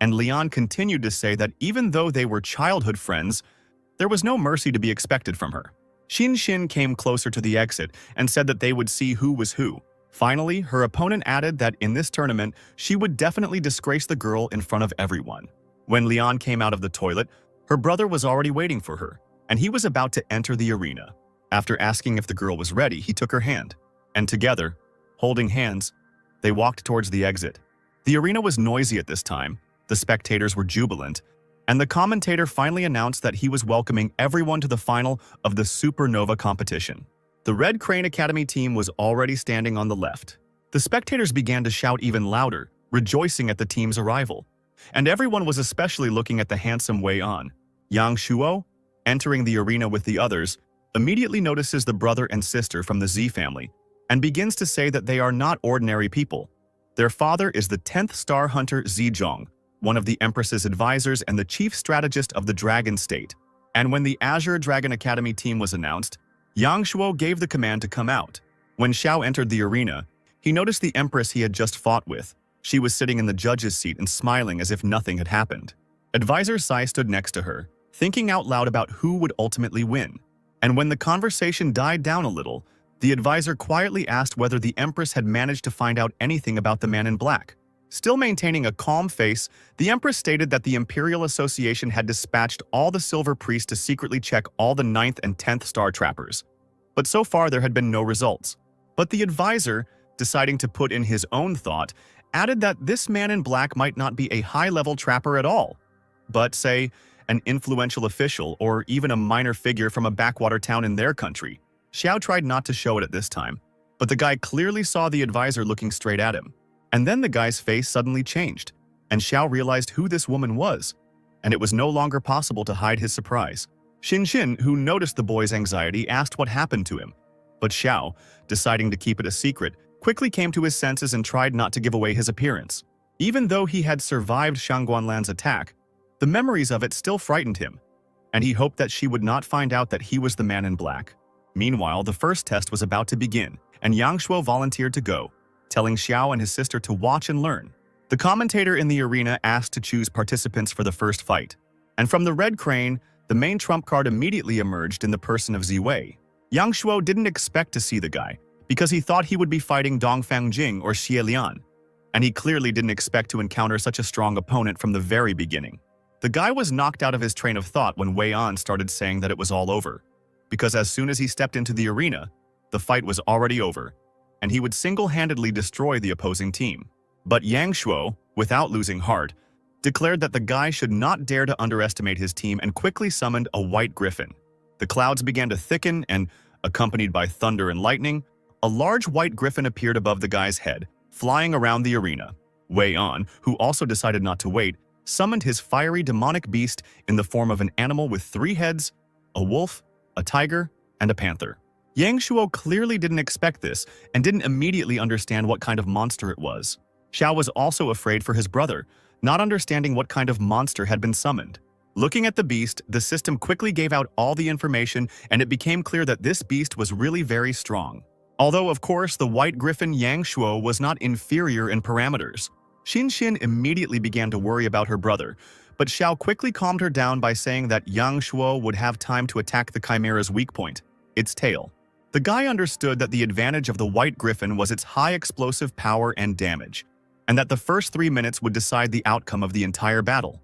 And Lian continued to say that even though they were childhood friends, There was no mercy to be expected from her. Xin came closer to the exit and said that they would see who was who. Finally, her opponent added that in this tournament, she would definitely disgrace the girl in front of everyone. When Leon came out of the toilet, her brother was already waiting for her, and he was about to enter the arena. After asking if the girl was ready, he took her hand, and together, holding hands, they walked towards the exit. The arena was noisy at this time, the spectators were jubilant, and the commentator finally announced that he was welcoming everyone to the final of the Supernova competition. The Red Crane Academy team was already standing on the left. The spectators began to shout even louder, rejoicing at the team's arrival. And everyone was especially looking at the handsome Wei On. Yang Shuo, entering the arena with the others, immediately notices the brother and sister from the Z family and begins to say that they are not ordinary people. Their father is the 10th star hunter Zizhong, one of the Empress's advisors and the chief strategist of the Dragon State. And when the Azure Dragon Academy team was announced, Yang Shuo gave the command to come out. When Xiao entered the arena, he noticed the Empress he had just fought with. She was sitting in the judge's seat and smiling as if nothing had happened. Advisor Sai stood next to her, thinking out loud about who would ultimately win. And when the conversation died down a little, the advisor quietly asked whether the Empress had managed to find out anything about the man in black. Still maintaining a calm face, the Empress stated that the Imperial Association had dispatched all the Silver Priests to secretly check all the 9th and 10th star trappers. But so far there had been no results. But the advisor, deciding to put in his own thought, added that this man in black might not be a high-level trapper at all, but, say, an influential official or even a minor figure from a backwater town in their country. Xiao tried not to show it at this time, but the guy clearly saw the advisor looking straight at him. And then the guy's face suddenly changed, and Xiao realized who this woman was, and it was no longer possible to hide his surprise. Xin, who noticed the boy's anxiety, asked what happened to him, but Xiao, deciding to keep it a secret, quickly came to his senses and tried not to give away his appearance. Even though he had survived Shangguanlan's attack, the memories of it still frightened him, and he hoped that she would not find out that he was the man in black. Meanwhile, the first test was about to begin, and Yang Shuo volunteered to go, telling Xiao and his sister to watch and learn. The commentator in the arena asked to choose participants for the first fight, and from the Red Crane, the main trump card immediately emerged in the person of Ziwei. Yang Shuo didn't expect to see the guy, because he thought he would be fighting Dongfang Jing or Xie Lian, and he clearly didn't expect to encounter such a strong opponent from the very beginning. The guy was knocked out of his train of thought when Wei On started saying that it was all over, because as soon as he stepped into the arena, the fight was already over, and he would single-handedly destroy the opposing team. But Yang Shuo, without losing heart, declared that the guy should not dare to underestimate his team and quickly summoned a white griffin. The clouds began to thicken and, accompanied by thunder and lightning, a large white griffin appeared above the guy's head, flying around the arena. Wei On, who also decided not to wait, summoned his fiery demonic beast in the form of an animal with 3 heads, a wolf, a tiger, and a panther. Yang Shuo clearly didn't expect this and didn't immediately understand what kind of monster it was. Xiao was also afraid for his brother, not understanding what kind of monster had been summoned. Looking at the beast, the system quickly gave out all the information, and it became clear that this beast was really very strong. Although, of course, the white griffin Yang Shuo was not inferior in parameters. Xin immediately began to worry about her brother, but Xiao quickly calmed her down by saying that Yang Shuo would have time to attack the chimera's weak point, its tail. The guy understood that the advantage of the white griffin was its high explosive power and damage, and that the first 3 minutes would decide the outcome of the entire battle.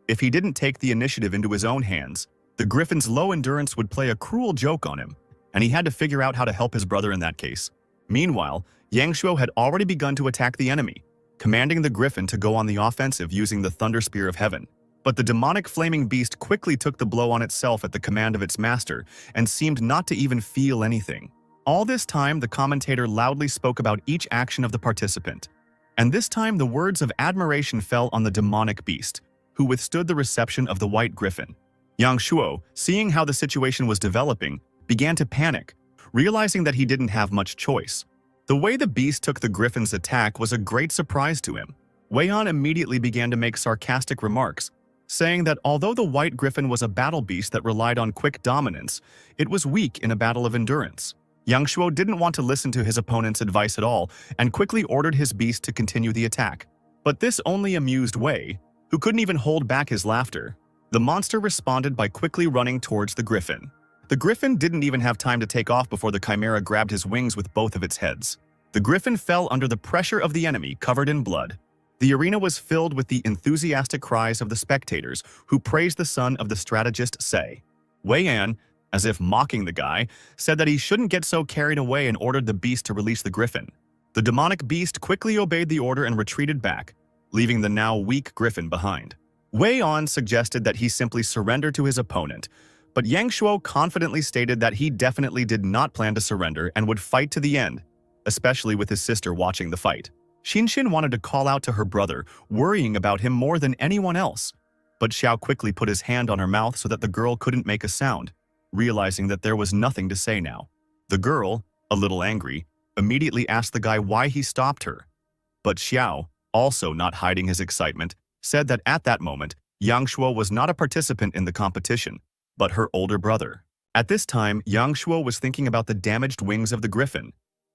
If he didn't take the initiative into his own hands, the griffin's low endurance would play a cruel joke on him, and he had to figure out how to help his brother in that case. Meanwhile, Yang Shuo had already begun to attack the enemy, commanding the griffin to go on the offensive using the Thunder Spear of Heaven. But the demonic flaming beast quickly took the blow on itself at the command of its master and seemed not to even feel anything. All this time, the commentator loudly spoke about each action of the participant. And this time, the words of admiration fell on the demonic beast, who withstood the reception of the white griffin. Yang Shuo, seeing how the situation was developing, began to panic, realizing that he didn't have much choice. The way the beast took the griffin's attack was a great surprise to him. Wei On immediately began to make sarcastic remarks, saying that although the white griffin was a battle beast that relied on quick dominance, it was weak in a battle of endurance. Yang Shuo didn't want to listen to his opponent's advice at all and quickly ordered his beast to continue the attack. But this only amused Wei, who couldn't even hold back his laughter. The monster responded by quickly running towards the griffin. The griffin didn't even have time to take off before the chimera grabbed his wings with both of its heads. The griffin fell under the pressure of the enemy, covered in blood. The arena was filled with the enthusiastic cries of the spectators, who praised the son of the strategist Sei. Wei An, as if mocking the guy, said that he shouldn't get so carried away and ordered the beast to release the griffin. The demonic beast quickly obeyed the order and retreated back, leaving the now weak griffin behind. Wei An suggested that he simply surrender to his opponent, but Yang Shuo confidently stated that he definitely did not plan to surrender and would fight to the end, especially with his sister watching the fight. Xinshin wanted to call out to her brother, worrying about him more than anyone else, but Xiao quickly put his hand on her mouth so that the girl couldn't make a sound, realizing that there was nothing to say now. The girl, a little angry, immediately asked the guy why he stopped her. But Xiao, also not hiding his excitement, said that at that moment, Yang Shuo was not a participant in the competition, but her older brother. At this time, Yang Shuo was thinking about the damaged wings of the griffin,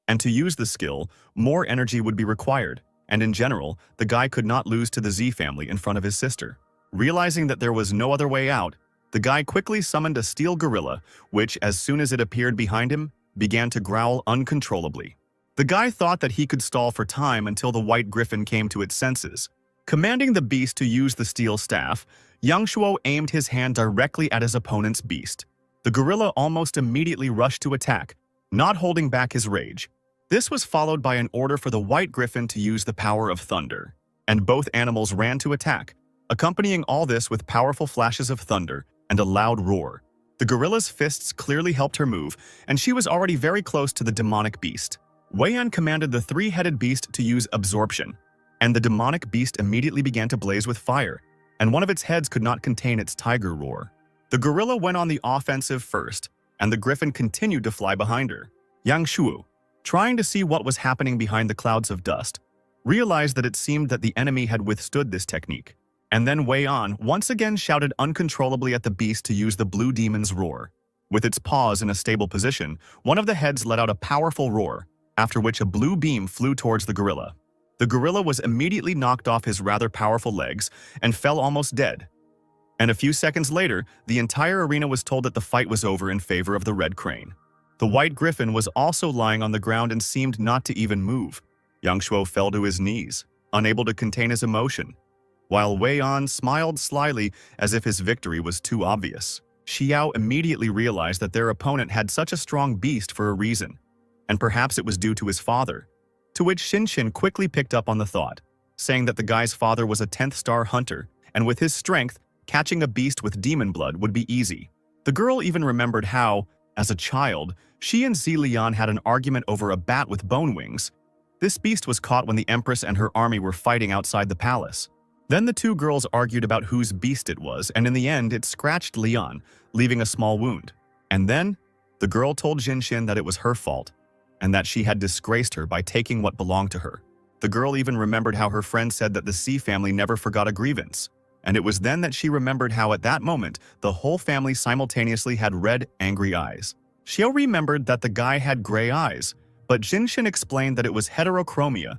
and to use the skill, more energy would be required, and in general, the guy could not lose to the Z family in front of his sister. Realizing that there was no other way out, the guy quickly summoned a steel gorilla, which, as soon as it appeared behind him, began to growl uncontrollably. The guy thought that he could stall for time until the white griffin came to its senses. Commanding the beast to use the steel staff, Yang Shuo aimed his hand directly at his opponent's beast. The gorilla almost immediately rushed to attack, not holding back his rage. This was followed by an order for the white griffin to use the power of thunder, and both animals ran to attack, accompanying all this with powerful flashes of thunder and a loud roar. The gorilla's fists clearly helped her move, and she was already very close to the demonic beast. Wei An commanded the three-headed beast to use absorption, and the demonic beast immediately began to blaze with fire, and one of its heads could not contain its tiger roar. The gorilla went on the offensive first, and the griffin continued to fly behind her. Yang Shuo, trying to see what was happening behind the clouds of dust, realized that it seemed that the enemy had withstood this technique. And then Wei An once again shouted uncontrollably at the beast to use the blue demon's roar. With its paws in a stable position, one of the heads let out a powerful roar, after which a blue beam flew towards the gorilla. The gorilla was immediately knocked off his rather powerful legs and fell almost dead. And a few seconds later, the entire arena was told that the fight was over in favor of the red crane. The white griffin was also lying on the ground and seemed not to even move. Yang Shuo fell to his knees, unable to contain his emotion, while Wei An smiled slyly as if his victory was too obvious. Xiao immediately realized that their opponent had such a strong beast for a reason, and perhaps it was due to his father, to which Xinshin quickly picked up on the thought, saying that the guy's father was a 10th star hunter, and with his strength, catching a beast with demon blood would be easy. The girl even remembered how, as a child, she and Zilian had an argument over a bat with bone wings. This beast was caught when the Empress and her army were fighting outside the palace. Then the two girls argued about whose beast it was, and in the end it scratched Lian, leaving a small wound. And then, the girl told Jinshin that it was her fault, and that she had disgraced her by taking what belonged to her. The girl even remembered how her friend said that the C family never forgot a grievance, and it was then that she remembered how at that moment the whole family simultaneously had red, angry eyes. Xiao remembered that the guy had gray eyes, but Jinshin explained that it was heterochromia,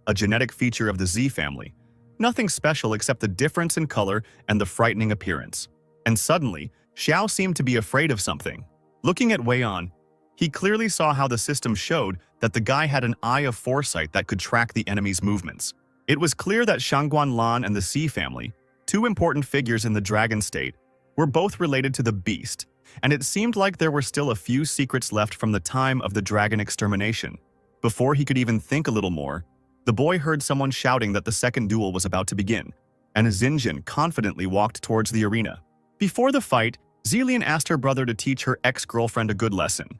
a genetic feature of the Z family. Nothing special except the difference in color and the frightening appearance. And suddenly, Xiao seemed to be afraid of something. Looking at Wei An, he clearly saw how the system showed that the guy had an eye of foresight that could track the enemy's movements. It was clear that Shangguan Lan and the C family, two important figures in the dragon state, were both related to the beast, and it seemed like there were still a few secrets left from the time of the dragon extermination. Before he could even think a little more, the boy heard someone shouting that the second duel was about to begin, and Xinjin confidently walked towards the arena. Before the fight, Zilian asked her brother to teach her ex-girlfriend a good lesson,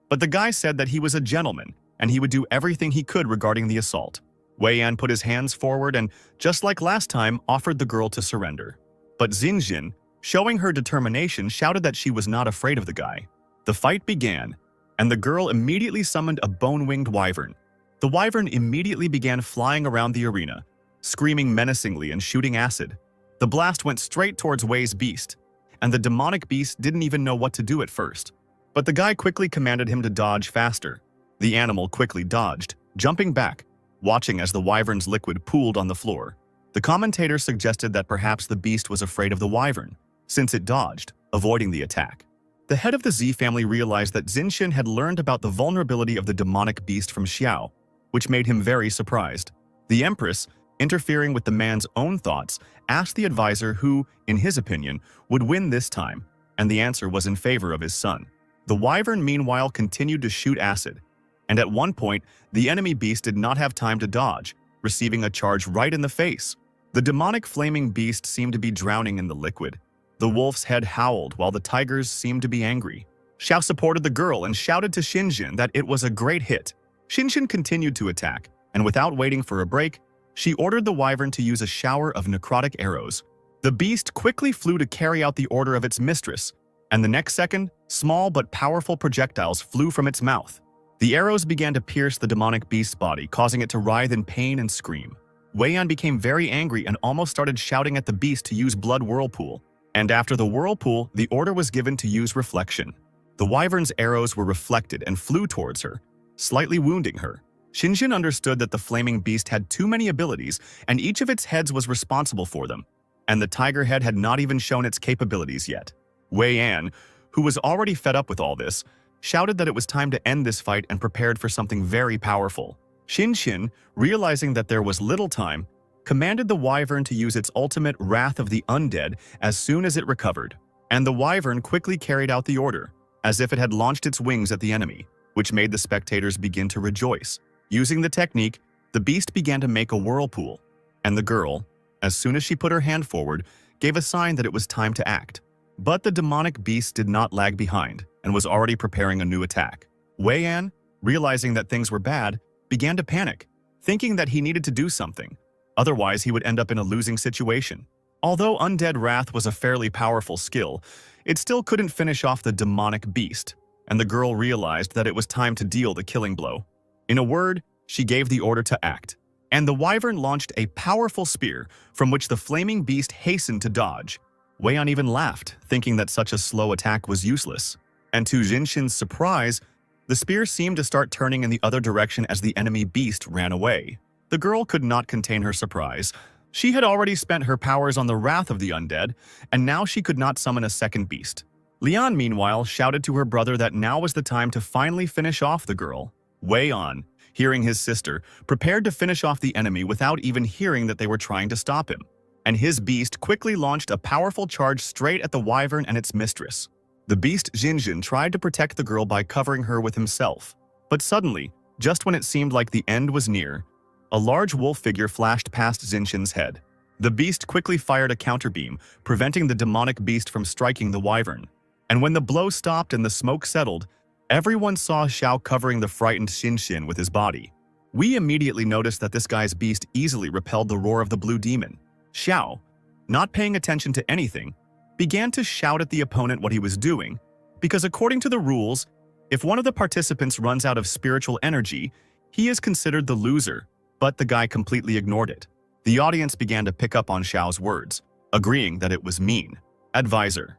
but the guy said that he was a gentleman and he would do everything he could regarding the assault. Wei An put his hands forward and, just like last time, offered the girl to surrender. But Xinjin, showing her determination, shouted that she was not afraid of the guy. The fight began, and the girl immediately summoned a bone-winged wyvern. The wyvern immediately began flying around the arena, screaming menacingly and shooting acid. The blast went straight towards Wei's beast, and the demonic beast didn't even know what to do at first. But the guy quickly commanded him to dodge faster. The animal quickly dodged, jumping back, watching as the wyvern's liquid pooled on the floor. The commentator suggested that perhaps the beast was afraid of the wyvern, since it dodged, avoiding the attack. The head of the Z family realized that Zinshin had learned about the vulnerability of the demonic beast from Xiao, which made him very surprised. The Empress, interfering with the man's own thoughts, asked the advisor who, in his opinion, would win this time, and the answer was in favor of his son. The wyvern meanwhile continued to shoot acid, and at one point, the enemy beast did not have time to dodge, receiving a charge right in the face. The demonic flaming beast seemed to be drowning in the liquid. The wolf's head howled while the tigers seemed to be angry. Xiao supported the girl and shouted to Xinjin that it was a great hit. Xinjin continued to attack, and without waiting for a break, she ordered the wyvern to use a shower of necrotic arrows. The beast quickly flew to carry out the order of its mistress, and the next second, small but powerful projectiles flew from its mouth. The arrows began to pierce the demonic beast's body, causing it to writhe in pain and scream. Weiyan became very angry and almost started shouting at the beast to use Blood Whirlpool. And after the whirlpool, the order was given to use Reflection. The wyvern's arrows were reflected and flew towards her, slightly wounding her. Xinjin understood that the flaming beast had too many abilities, and each of its heads was responsible for them, and the tiger head had not even shown its capabilities yet. Weiyan, who was already fed up with all this, shouted that it was time to end this fight and prepared for something very powerful. Xinjin, realizing that there was little time, commanded the wyvern to use its ultimate Wrath of the Undead as soon as it recovered, and the wyvern quickly carried out the order, as if it had launched its wings at the enemy, which made the spectators begin to rejoice. Using the technique, the beast began to make a whirlpool, and the girl, as soon as she put her hand forward, gave a sign that it was time to act. But the demonic beast did not lag behind, and was already preparing a new attack. Weiyan, realizing that things were bad, began to panic, thinking that he needed to do something. Otherwise, he would end up in a losing situation. Although Undead Wrath was a fairly powerful skill, it still couldn't finish off the demonic beast, and the girl realized that it was time to deal the killing blow. In a word, she gave the order to act, and the wyvern launched a powerful spear from which the flaming beast hastened to dodge. Weiyan even laughed, thinking that such a slow attack was useless. And to Jinshin's surprise, the spear seemed to start turning in the other direction as the enemy beast ran away. The girl could not contain her surprise. She had already spent her powers on the Wrath of the Undead, and now she could not summon a second beast. Lian, meanwhile, shouted to her brother that now was the time to finally finish off the girl. Weiyan, hearing his sister, prepared to finish off the enemy without even hearing that they were trying to stop him, and his beast quickly launched a powerful charge straight at the wyvern and its mistress. The beast Xinjin tried to protect the girl by covering her with himself, but suddenly, just when it seemed like the end was near, a large wolf figure flashed past Zinshin's head. The beast quickly fired a counterbeam, preventing the demonic beast from striking the wyvern. And when the blow stopped and the smoke settled, everyone saw Xiao covering the frightened Xinjin with his body. We immediately noticed that this guy's beast easily repelled the roar of the blue demon. Xiao, not paying attention to anything, began to shout at the opponent what he was doing, because according to the rules, if one of the participants runs out of spiritual energy, he is considered the loser. But the guy completely ignored it. The audience began to pick up on Xiao's words, agreeing that it was mean. Advisor.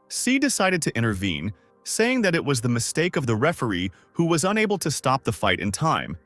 C decided to intervene, saying that it was the mistake of the referee who was unable to stop the fight in time,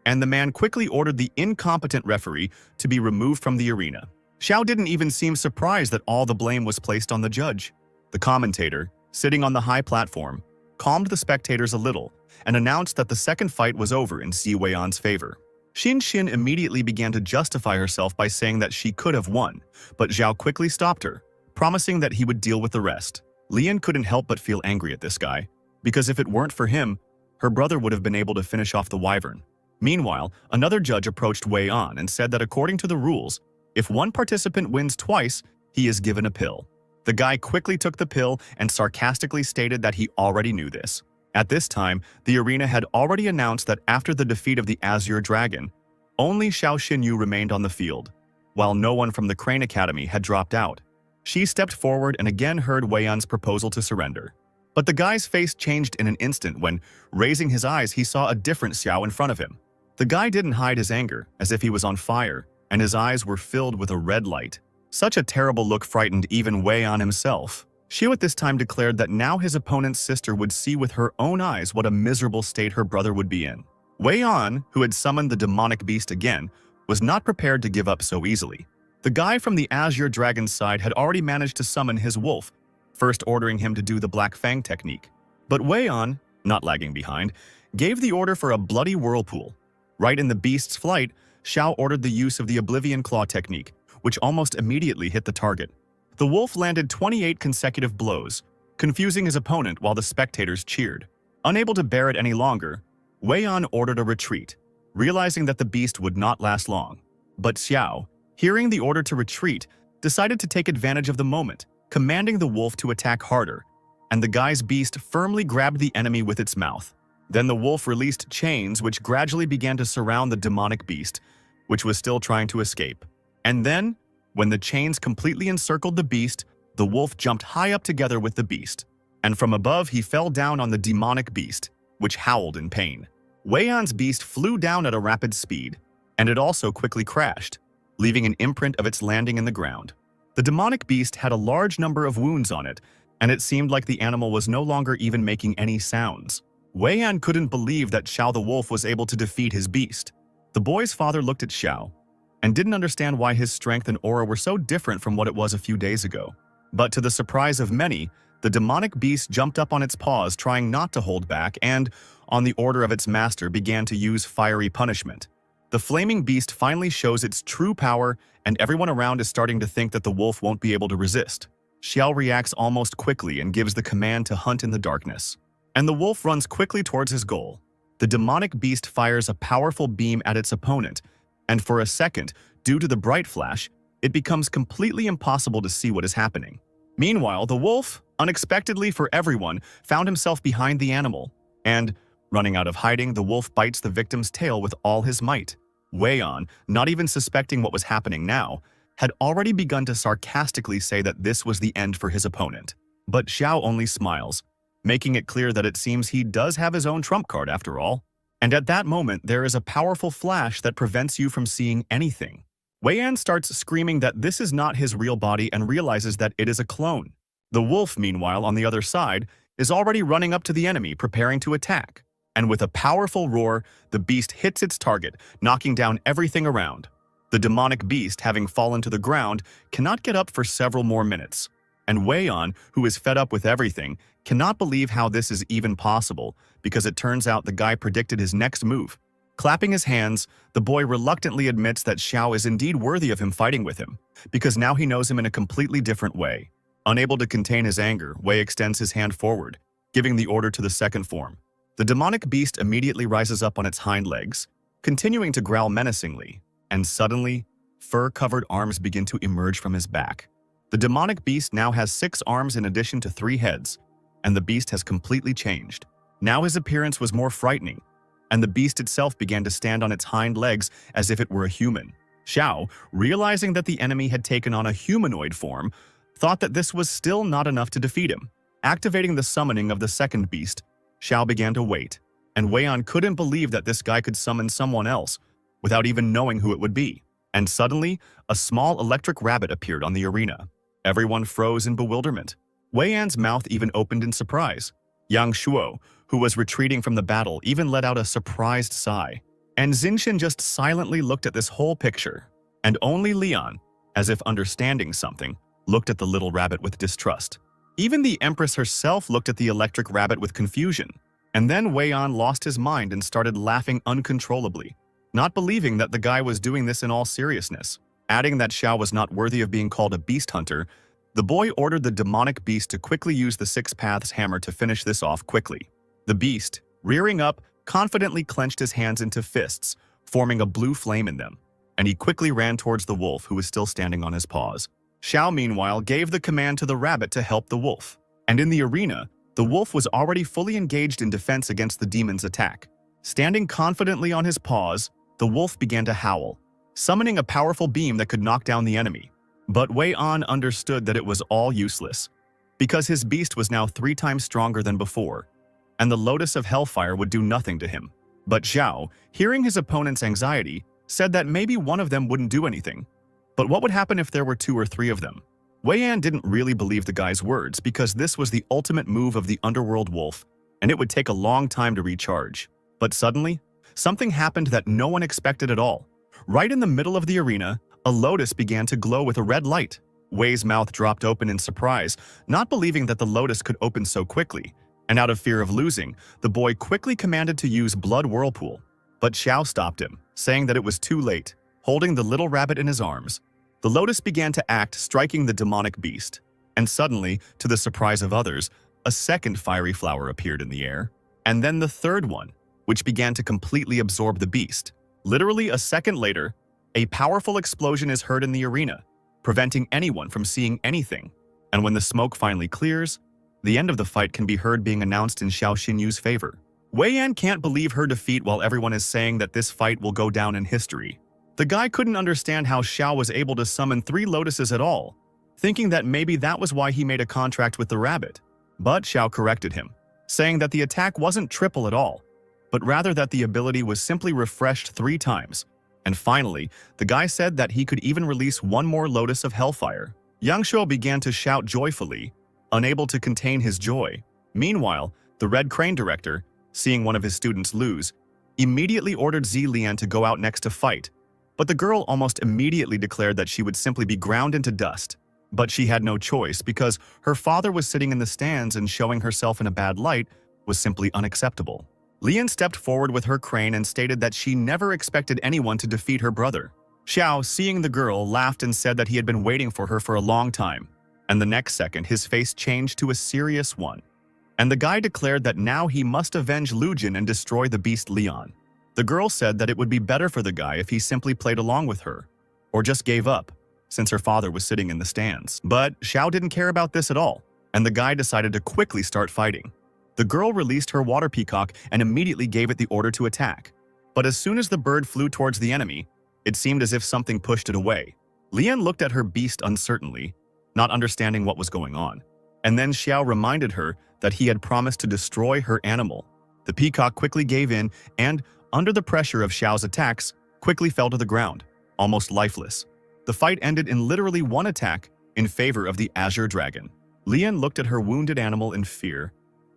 and the man quickly ordered the incompetent referee to be removed from the arena. Xiao didn't even seem surprised that all the blame was placed on the judge. The commentator, sitting on the high platform, calmed the spectators a little and announced that the second fight was over in Si Weiyan's favor. Xinjin immediately began to justify herself by saying that she could have won, but Zhao quickly stopped her, promising that he would deal with the rest. Lian couldn't help but feel angry at this guy, because if it weren't for him, her brother would have been able to finish off the wyvern. Meanwhile, another judge approached Wei An and said that according to the rules, if one participant wins twice, he is given a pill. The guy quickly took the pill and sarcastically stated that he already knew this. At this time, the arena had already announced that after the defeat of the Azure Dragon, only Xiao Xinyu remained on the field, while no one from the Crane Academy had dropped out. She stepped forward and again heard Wei An's proposal to surrender. But the guy's face changed in an instant when, raising his eyes, he saw a different Xiao in front of him. The guy didn't hide his anger, as if he was on fire, and his eyes were filled with a red light. Such a terrible look frightened even Wei An himself. Xiao at this time declared that now his opponent's sister would see with her own eyes what a miserable state her brother would be in. Wei An, who had summoned the demonic beast again, was not prepared to give up so easily. The guy from the Azure Dragon's side had already managed to summon his wolf, first ordering him to do the Black Fang technique. But Wei An, not lagging behind, gave the order for a bloody whirlpool. Right in the beast's flight, Xiao ordered the use of the Oblivion Claw technique, which almost immediately hit the target. The wolf landed 28 consecutive blows, confusing his opponent while the spectators cheered. Unable to bear it any longer, Wei An ordered a retreat, realizing that the beast would not last long. But Xiao, hearing the order to retreat, decided to take advantage of the moment, commanding the wolf to attack harder, and the guy's beast firmly grabbed the enemy with its mouth. Then the wolf released chains which gradually began to surround the demonic beast, which was still trying to escape. And then, when the chains completely encircled the beast, the wolf jumped high up together with the beast, and from above he fell down on the demonic beast, which howled in pain. Wei An's beast flew down at a rapid speed, and it also quickly crashed, leaving an imprint of its landing in the ground. The demonic beast had a large number of wounds on it, and it seemed like the animal was no longer even making any sounds. Wei An couldn't believe that Xiao the wolf was able to defeat his beast. The boy's father looked at Xiao and didn't understand why his strength and aura were so different from what it was a few days ago. But to the surprise of many, the demonic beast jumped up on its paws, trying not to hold back, and, on the order of its master, began to use fiery punishment. The flaming beast finally shows its true power, and everyone around is starting to think that the wolf won't be able to resist. Xiao reacts almost quickly and gives the command to hunt in the darkness. And the wolf runs quickly towards his goal. The demonic beast fires a powerful beam at its opponent, and for a second, due to the bright flash, it becomes completely impossible to see what is happening. Meanwhile, the wolf, unexpectedly for everyone, found himself behind the animal, and, running out of hiding, the wolf bites the victim's tail with all his might. Wei An, not even suspecting what was happening now, had already begun to sarcastically say that this was the end for his opponent. But Xiao only smiles, making it clear that it seems he does have his own trump card after all. And at that moment, there is a powerful flash that prevents you from seeing anything. Wei An starts screaming that this is not his real body and realizes that it is a clone. The wolf, meanwhile, on the other side, is already running up to the enemy, preparing to attack. And with a powerful roar, the beast hits its target, knocking down everything around. The demonic beast, having fallen to the ground, cannot get up for several more minutes. And Wei An, who is fed up with everything, cannot believe how this is even possible, because it turns out the guy predicted his next move. Clapping his hands, the boy reluctantly admits that Xiao is indeed worthy of him fighting with him, because now he knows him in a completely different way. Unable to contain his anger, Wei extends his hand forward, giving the order to the second form. The demonic beast immediately rises up on its hind legs, continuing to growl menacingly, and suddenly, fur-covered arms begin to emerge from his back. The demonic beast now has 6 arms in addition to 3 heads, and the beast has completely changed. Now his appearance was more frightening, and the beast itself began to stand on its hind legs as if it were a human. Xiao, realizing that the enemy had taken on a humanoid form, thought that this was still not enough to defeat him. Activating the summoning of the second beast, Xiao began to wait, and Wei An couldn't believe that this guy could summon someone else without even knowing who it would be. And suddenly, a small electric rabbit appeared on the arena. Everyone froze in bewilderment. Wei An's mouth even opened in surprise. Yang Shuo, who was retreating from the battle, even let out a surprised sigh. And Xinxian just silently looked at this whole picture. And only Lian, as if understanding something, looked at the little rabbit with distrust. Even the Empress herself looked at the electric rabbit with confusion. And then Wei An lost his mind and started laughing uncontrollably, not believing that the guy was doing this in all seriousness. Adding that Xiao was not worthy of being called a beast hunter, the boy ordered the demonic beast to quickly use the 6 Paths hammer to finish this off quickly. The beast, rearing up, confidently clenched his hands into fists, forming a blue flame in them, and he quickly ran towards the wolf, who was still standing on his paws. Xiao, meanwhile, gave the command to the rabbit to help the wolf. And in the arena, the wolf was already fully engaged in defense against the demon's attack. Standing confidently on his paws, the wolf began to howl, summoning a powerful beam that could knock down the enemy. But Wei An understood that it was all useless, because his beast was now 3 times stronger than before, and the Lotus of Hellfire would do nothing to him. But Xiao, hearing his opponent's anxiety, said that maybe one of them wouldn't do anything. But what would happen if there were 2 or 3 of them? Wei An didn't really believe the guy's words, because this was the ultimate move of the underworld wolf, and it would take a long time to recharge. But suddenly, something happened that no one expected at all. Right in the middle of the arena, a lotus began to glow with a red light. Wei's mouth dropped open in surprise, not believing that the lotus could open so quickly, and out of fear of losing, the boy quickly commanded to use Blood Whirlpool. But Xiao stopped him, saying that it was too late, holding the little rabbit in his arms. The lotus began to act, striking the demonic beast. And suddenly, to the surprise of others, a second fiery flower appeared in the air, and then the third one, which began to completely absorb the beast. Literally a second later, a powerful explosion is heard in the arena, preventing anyone from seeing anything. And when the smoke finally clears, the end of the fight can be heard being announced in Xiao Xinyu's favor. Wei Yan can't believe her defeat while everyone is saying that this fight will go down in history. The guy couldn't understand how Xiao was able to summon 3 lotuses at all, thinking that maybe that was why he made a contract with the rabbit. But Xiao corrected him, saying that the attack wasn't triple at all, but rather that the ability was simply refreshed 3 times. And finally, the guy said that he could even release 1 more lotus of hellfire. Yang Shuo began to shout joyfully, unable to contain his joy. Meanwhile, the Red Crane director, seeing one of his students lose, immediately ordered Zilian to go out next to fight. But the girl almost immediately declared that she would simply be ground into dust. But she had no choice because her father was sitting in the stands, and showing herself in a bad light was simply unacceptable. Lian stepped forward with her crane and stated that she never expected anyone to defeat her brother. Xiao, seeing the girl, laughed and said that he had been waiting for her for a long time. And the next second, his face changed to a serious one. And the guy declared that now he must avenge Lu Jin and destroy the beast Leon. The girl said that it would be better for the guy if he simply played along with her, or just gave up, since her father was sitting in the stands. But Xiao didn't care about this at all, and the guy decided to quickly start fighting. The girl released her water peacock and immediately gave it the order to attack. But as soon as the bird flew towards the enemy, it seemed as if something pushed it away. Lian looked at her beast uncertainly, not understanding what was going on. And then Xiao reminded her that he had promised to destroy her animal. The peacock quickly gave in and, under the pressure of Xiao's attacks, quickly fell to the ground, almost lifeless. The fight ended in literally 1 attack in favor of the Azure Dragon. Lian looked at her wounded animal in fear,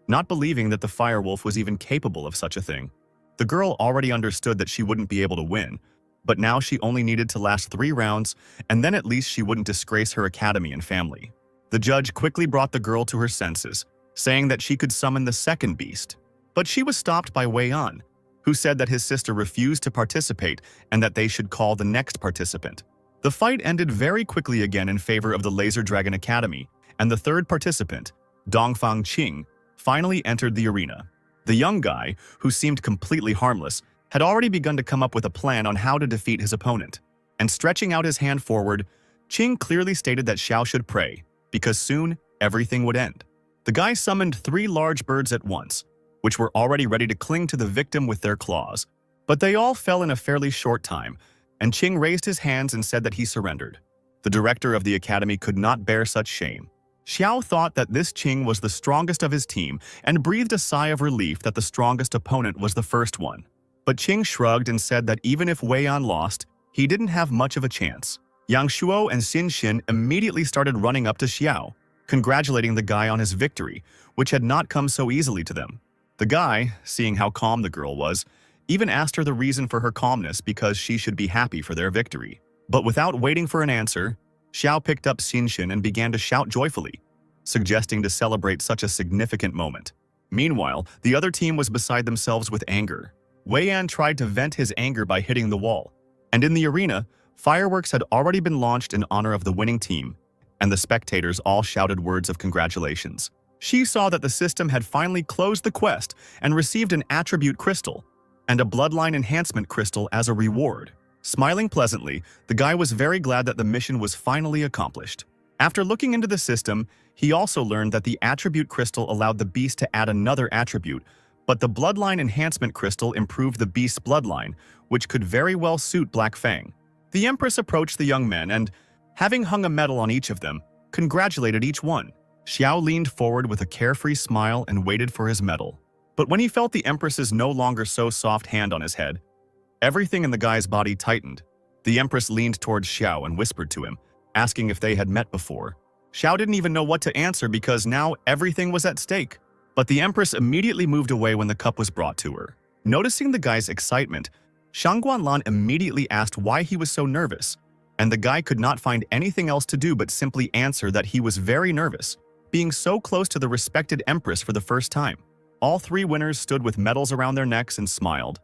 not believing that the firewolf was even capable of such a thing. The girl already understood that she wouldn't be able to win, but now she only needed to last 3 rounds, and then at least she wouldn't disgrace her academy and family. The judge quickly brought the girl to her senses, saying that she could summon the second beast. But she was stopped by Wei Yan, who said that his sister refused to participate and that they should call the next participant. The fight ended very quickly again in favor of the Laser Dragon Academy, and the third participant, Dongfang Qing, finally entered the arena. The young guy, who seemed completely harmless, had already begun to come up with a plan on how to defeat his opponent. And stretching out his hand forward, Qing clearly stated that Xiao should pray, because soon everything would end. The guy summoned 3 large birds at once, which were already ready to cling to the victim with their claws. But they all fell in a fairly short time, and Qing raised his hands and said that he surrendered. The director of the academy could not bear such shame. Xiao thought that this Qing was the strongest of his team and breathed a sigh of relief that the strongest opponent was the first one. But Qing shrugged and said that even if Wei Yan lost, he didn't have much of a chance. Yang Shuo and Xin Xin immediately started running up to Xiao, congratulating the guy on his victory, which had not come so easily to them. The guy, seeing how calm the girl was, even asked her the reason for her calmness because she should be happy for their victory. But without waiting for an answer, Xiao picked up Xin Xin and began to shout joyfully, suggesting to celebrate such a significant moment. Meanwhile, the other team was beside themselves with anger. Wei Yan tried to vent his anger by hitting the wall, and in the arena, fireworks had already been launched in honor of the winning team, and the spectators all shouted words of congratulations. She saw that the system had finally closed the quest and received an attribute crystal and a bloodline enhancement crystal as a reward. Smiling pleasantly, the guy was very glad that the mission was finally accomplished. After looking into the system, he also learned that the attribute crystal allowed the beast to add another attribute, but the bloodline enhancement crystal improved the beast's bloodline, which could very well suit Black Fang. The Empress approached the young men and, having hung a medal on each of them, congratulated each one. Xiao leaned forward with a carefree smile and waited for his medal. But when he felt the Empress's no longer so soft hand on his head, everything in the guy's body tightened. The Empress leaned towards Xiao and whispered to him, asking if they had met before. Xiao didn't even know what to answer because now everything was at stake. But the Empress immediately moved away when the cup was brought to her. Noticing the guy's excitement, Shang Guanlan immediately asked why he was so nervous, and the guy could not find anything else to do but simply answer that he was very nervous, being so close to the respected empress for the first time. All three winners stood with medals around their necks and smiled.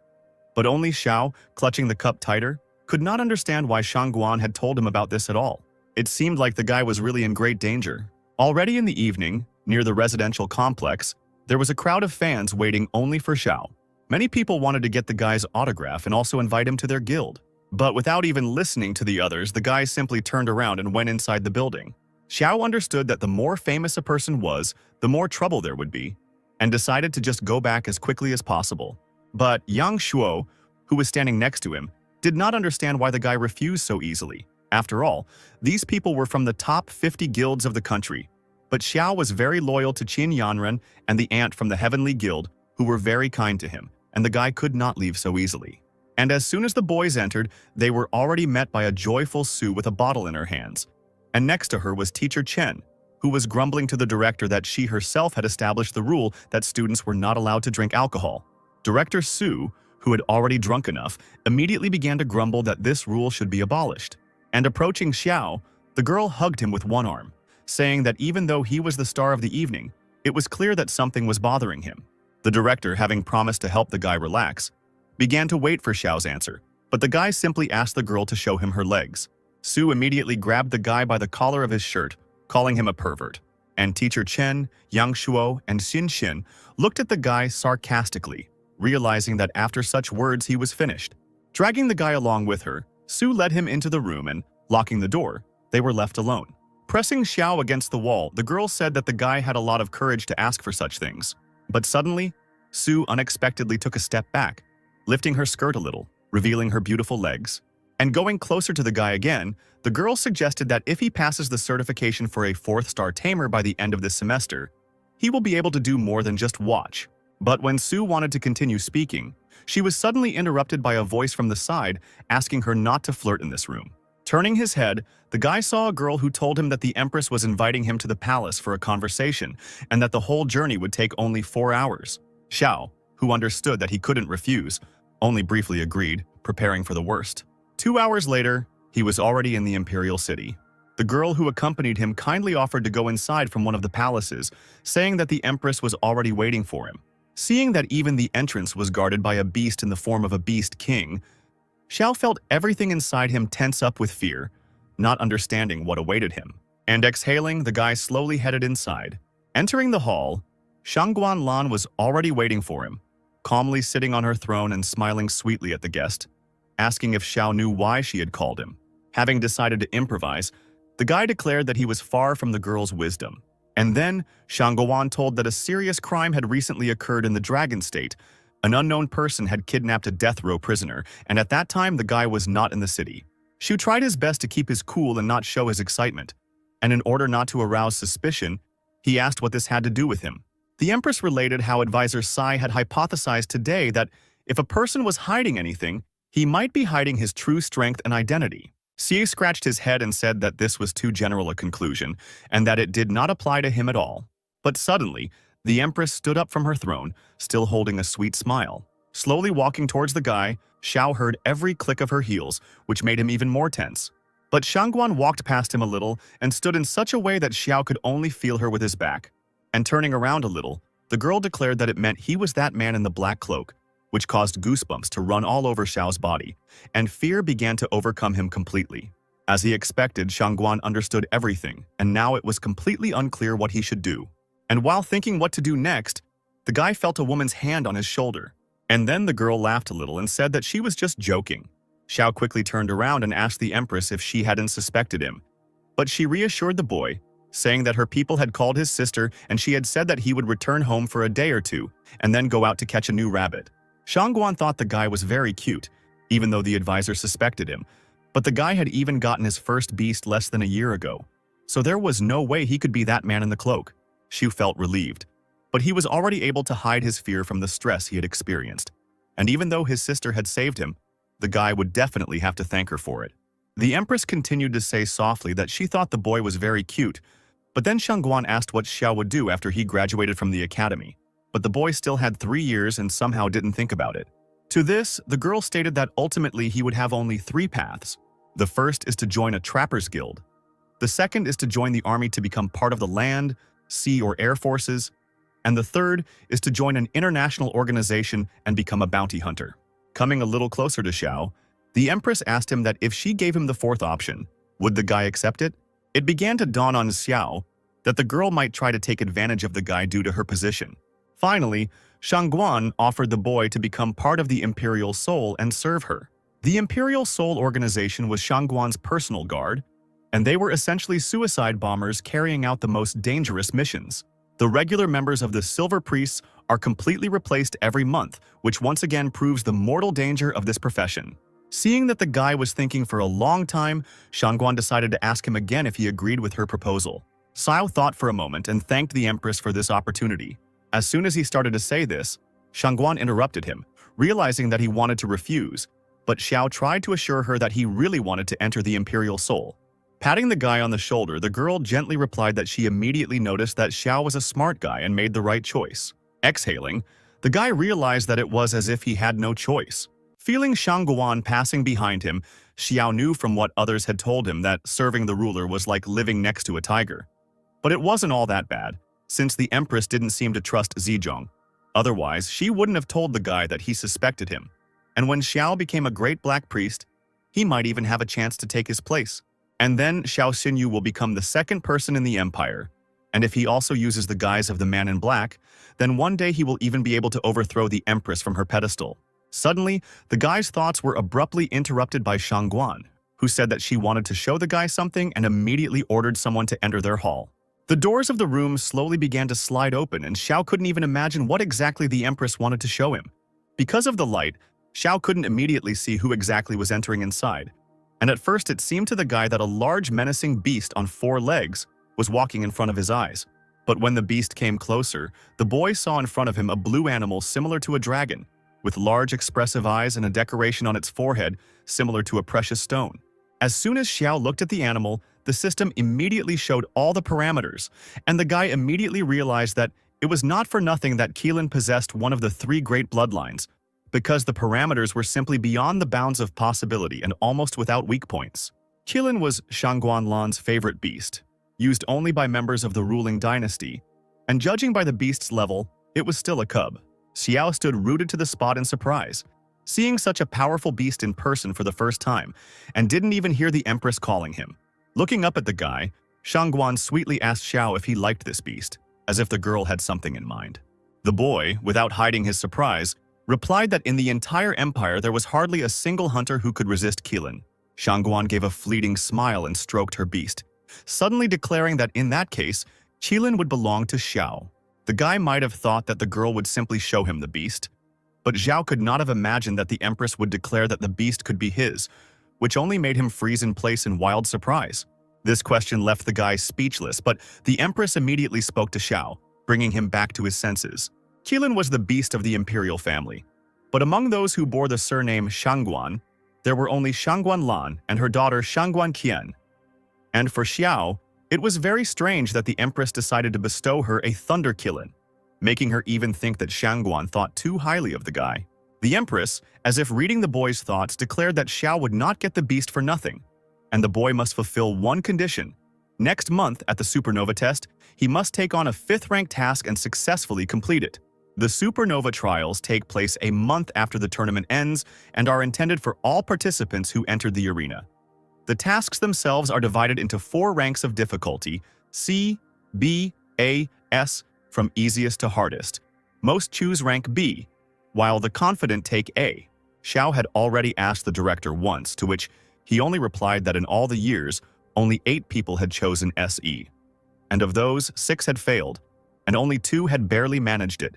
But only Xiao, clutching the cup tighter, could not understand why Shangguan had told him about this at all. It seemed like the guy was really in great danger. Already in the evening, near the residential complex, there was a crowd of fans waiting only for Xiao. Many people wanted to get the guy's autograph and also invite him to their guild. But without even listening to the others, the guy simply turned around and went inside the building. Xiao understood that the more famous a person was, the more trouble there would be, and decided to just go back as quickly as possible. But Yang Shuo, who was standing next to him, did not understand why the guy refused so easily. After all, these people were from the top 50 guilds of the country. But Xiao was very loyal to Qin Yanren and the ant from the Heavenly Guild, who were very kind to him, and the guy could not leave so easily. And as soon as the boys entered, they were already met by a joyful Sue with a bottle in her hands. And next to her was Teacher Chen, who was grumbling to the director that she herself had established the rule that students were not allowed to drink alcohol. Director Sue, who had already drunk enough, immediately began to grumble that this rule should be abolished. And approaching Xiao, the girl hugged him with one arm, saying that even though he was the star of the evening, it was clear that something was bothering him. The director, having promised to help the guy relax, began to wait for Xiao's answer, but the guy simply asked the girl to show him her legs. Sue immediately grabbed the guy by the collar of his shirt, calling him a pervert. And Teacher Chen, Yang Shuo, and Xin Xin looked at the guy sarcastically, realizing that after such words he was finished. Dragging the guy along with her, Sue led him into the room and, locking the door, they were left alone. Pressing Xiao against the wall, the girl said that the guy had a lot of courage to ask for such things. But suddenly, Sue unexpectedly took a step back, lifting her skirt a little, revealing her beautiful legs. And going closer to the guy again, the girl suggested that if he passes the certification for a 4th-star tamer by the end of this semester, he will be able to do more than just watch. But when Sue wanted to continue speaking, she was suddenly interrupted by a voice from the side asking her not to flirt in this room. Turning his head, the guy saw a girl who told him that the Empress was inviting him to the palace for a conversation and that the whole journey would take only 4 hours. Xiao, who understood that he couldn't refuse, only briefly agreed, preparing for the worst. 2 hours later, he was already in the Imperial City. The girl who accompanied him kindly offered to go inside from one of the palaces, saying that the Empress was already waiting for him. Seeing that even the entrance was guarded by a beast in the form of a beast king, Xiao felt everything inside him tense up with fear, not understanding what awaited him. And exhaling, the guy slowly headed inside. Entering the hall, Shangguan Lan was already waiting for him, calmly sitting on her throne and smiling sweetly at the guest, asking if Xiao knew why she had called him. Having decided to improvise, the guy declared that he was far from the girl's wisdom. And then, Shangguan told that a serious crime had recently occurred in the Dragon State. An unknown person had kidnapped a death row prisoner, and at that time the guy was not in the city. Shu tried his best to keep his cool and not show his excitement, and in order not to arouse suspicion, he asked what this had to do with him. The Empress related how Advisor Sai had hypothesized today that if a person was hiding anything, he might be hiding his true strength and identity. Xie scratched his head and said that this was too general a conclusion, and that it did not apply to him at all. But suddenly, the Empress stood up from her throne, still holding a sweet smile. Slowly walking towards the guy, Xiao heard every click of her heels, which made him even more tense. But Shangguan walked past him a little and stood in such a way that Xiao could only feel her with his back. And turning around a little, the girl declared that it meant he was that man in the black cloak, which caused goosebumps to run all over Xiao's body, and fear began to overcome him completely. As he expected, Shangguan understood everything, and now it was completely unclear what he should do. And while thinking what to do next, the guy felt a woman's hand on his shoulder. And then the girl laughed a little and said that she was just joking. Xiao quickly turned around and asked the Empress if she hadn't suspected him. But she reassured the boy, saying that her people had called his sister and she had said that he would return home for a day or two and then go out to catch a new rabbit. Shangguan thought the guy was very cute, even though the advisor suspected him, but the guy had even gotten his first beast less than a year ago, so there was no way he could be that man in the cloak. Shu felt relieved, but he was already able to hide his fear from the stress he had experienced, and even though his sister had saved him, the guy would definitely have to thank her for it. The Empress continued to say softly that she thought the boy was very cute, but then Shangguan asked what Xiao would do after he graduated from the academy. But the boy still had 3 years and somehow didn't think about it. To this, the girl stated that ultimately he would have only 3 paths. The first is to join a trapper's guild. The second is to join the army to become part of the land, sea, or air forces. And the third is to join an international organization and become a bounty hunter. Coming a little closer to Xiao, the Empress asked him that if she gave him the fourth option, would the guy accept it? It began to dawn on Xiao that the girl might try to take advantage of the guy due to her position. Finally, Shangguan offered the boy to become part of the Imperial Soul and serve her. The Imperial Soul organization was Shangguan's personal guard, and they were essentially suicide bombers carrying out the most dangerous missions. The regular members of the Silver Priests are completely replaced every month, which once again proves the mortal danger of this profession. Seeing that the guy was thinking for a long time, Shangguan decided to ask him again if he agreed with her proposal. Xiao thought for a moment and thanked the Empress for this opportunity. As soon as he started to say this, Shangguan interrupted him, realizing that he wanted to refuse, but Xiao tried to assure her that he really wanted to enter the Imperial Soul. Patting the guy on the shoulder, the girl gently replied that she immediately noticed that Xiao was a smart guy and made the right choice. Exhaling, the guy realized that it was as if he had no choice. Feeling Shangguan passing behind him, Xiao knew from what others had told him that serving the ruler was like living next to a tiger. But it wasn't all that bad, since the Empress didn't seem to trust Zizhong. Otherwise, she wouldn't have told the guy that he suspected him. And when Xiao became a great black priest, he might even have a chance to take his place. And then Xiao Xinyu will become the second person in the empire. And if he also uses the guise of the man in black, then one day he will even be able to overthrow the Empress from her pedestal. Suddenly, the guy's thoughts were abruptly interrupted by Shangguan, who said that she wanted to show the guy something and immediately ordered someone to enter their hall. The doors of the room slowly began to slide open, and Xiao couldn't even imagine what exactly the Empress wanted to show him. Because of the light, Xiao couldn't immediately see who exactly was entering inside. And at first it seemed to the guy that a large menacing beast on 4 legs was walking in front of his eyes. But when the beast came closer, the boy saw in front of him a blue animal similar to a dragon, with large expressive eyes and a decoration on its forehead similar to a precious stone. As soon as Xiao looked at the animal, the system immediately showed all the parameters, and the guy immediately realized that it was not for nothing that Qilin possessed one of the 3 great bloodlines, because the parameters were simply beyond the bounds of possibility and almost without weak points. Qilin was Shangguan Lan's favorite beast, used only by members of the ruling dynasty, and judging by the beast's level, it was still a cub. Xiao stood rooted to the spot in surprise, seeing such a powerful beast in person for the first time, and didn't even hear the Empress calling him. Looking up at the guy, Shangguan sweetly asked Xiao if he liked this beast, as if the girl had something in mind. The boy, without hiding his surprise, replied that in the entire empire there was hardly a single hunter who could resist Qilin. Shangguan gave a fleeting smile and stroked her beast, suddenly declaring that in that case, Qilin would belong to Xiao. The guy might have thought that the girl would simply show him the beast, but Xiao could not have imagined that the Empress would declare that the beast could be his, which only made him freeze in place in wild surprise. This question left the guy speechless, but the Empress immediately spoke to Xiao, bringing him back to his senses. Qilin was the beast of the imperial family, but among those who bore the surname Shangguan, there were only Shangguan Lan and her daughter Shangguan Qian. And for Xiao, it was very strange that the Empress decided to bestow her a Thunder Qilin, making her even think that Shangguan thought too highly of the guy. The Empress, as if reading the boy's thoughts, declared that Xiao would not get the beast for nothing, and the boy must fulfill one condition. Next month, at the Supernova test, he must take on a 5th-rank task and successfully complete it. The Supernova trials take place a month after the tournament ends and are intended for all participants who entered the arena. The tasks themselves are divided into 4 ranks of difficulty: C, B, A, S, from easiest to hardest. Most choose rank B, while the confident take A. Xiao had already asked the director once, to which he only replied that in all the years, only 8 people had chosen SE. And of those, 6 had failed, and only 2 had barely managed it.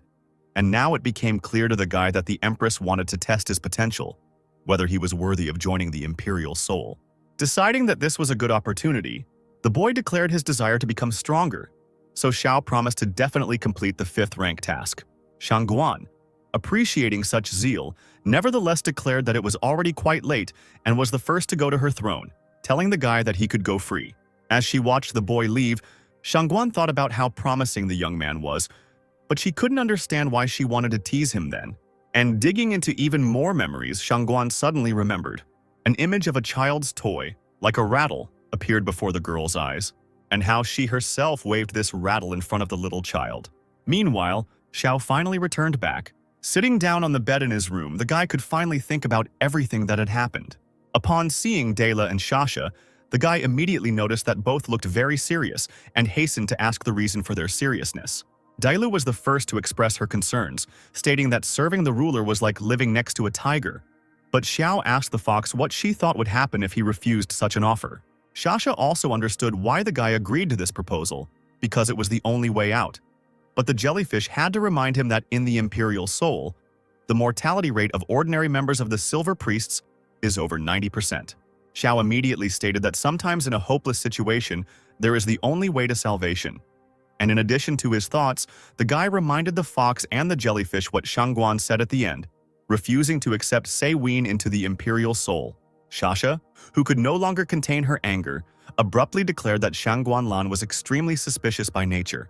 And now it became clear to the guy that the Empress wanted to test his potential, whether he was worthy of joining the Imperial Soul. Deciding that this was a good opportunity, the boy declared his desire to become stronger, so Xiao promised to definitely complete the 5th-rank task. Shangguan, appreciating such zeal, nevertheless declared that it was already quite late and was the first to go to her throne, telling the guy that he could go free. As she watched the boy leave, Shangguan thought about how promising the young man was, but she couldn't understand why she wanted to tease him then. And digging into even more memories, Shangguan suddenly remembered. An image of a child's toy, like a rattle, appeared before the girl's eyes, and how she herself waved this rattle in front of the little child. Meanwhile, Xiao finally returned back. Sitting down on the bed in his room, the guy could finally think about everything that had happened. Upon seeing Dayla and Shasha, the guy immediately noticed that both looked very serious and hastened to ask the reason for their seriousness. Dailu was the first to express her concerns, stating that serving the ruler was like living next to a tiger. But Xiao asked the fox what she thought would happen if he refused such an offer. Shasha also understood why the guy agreed to this proposal, because it was the only way out. But the jellyfish had to remind him that in the Imperial Soul, the mortality rate of ordinary members of the Silver Priests is over 90%. Xiao immediately stated that sometimes in a hopeless situation, there is the only way to salvation. And in addition to his thoughts, the guy reminded the fox and the jellyfish what Shangguan said at the end, refusing to accept Sei Ween into the Imperial Soul. Shasha, who could no longer contain her anger, abruptly declared that Shangguan Lan was extremely suspicious by nature,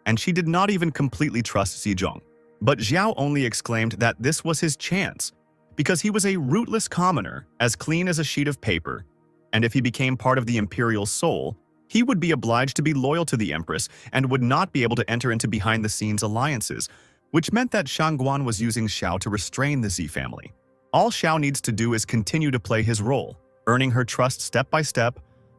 and she did not even completely trust Xizhong. But Xiao only exclaimed that this was his chance, because he was a rootless commoner, as clean as a sheet of paper, and if he became part of the Imperial Soul, he would be obliged to be loyal to the Empress and would not be able to enter into behind-the-scenes alliances, which meant that Shangguan was using Xiao to restrain the Z family. All Xiao needs to do is continue to play his role, earning her trust step by step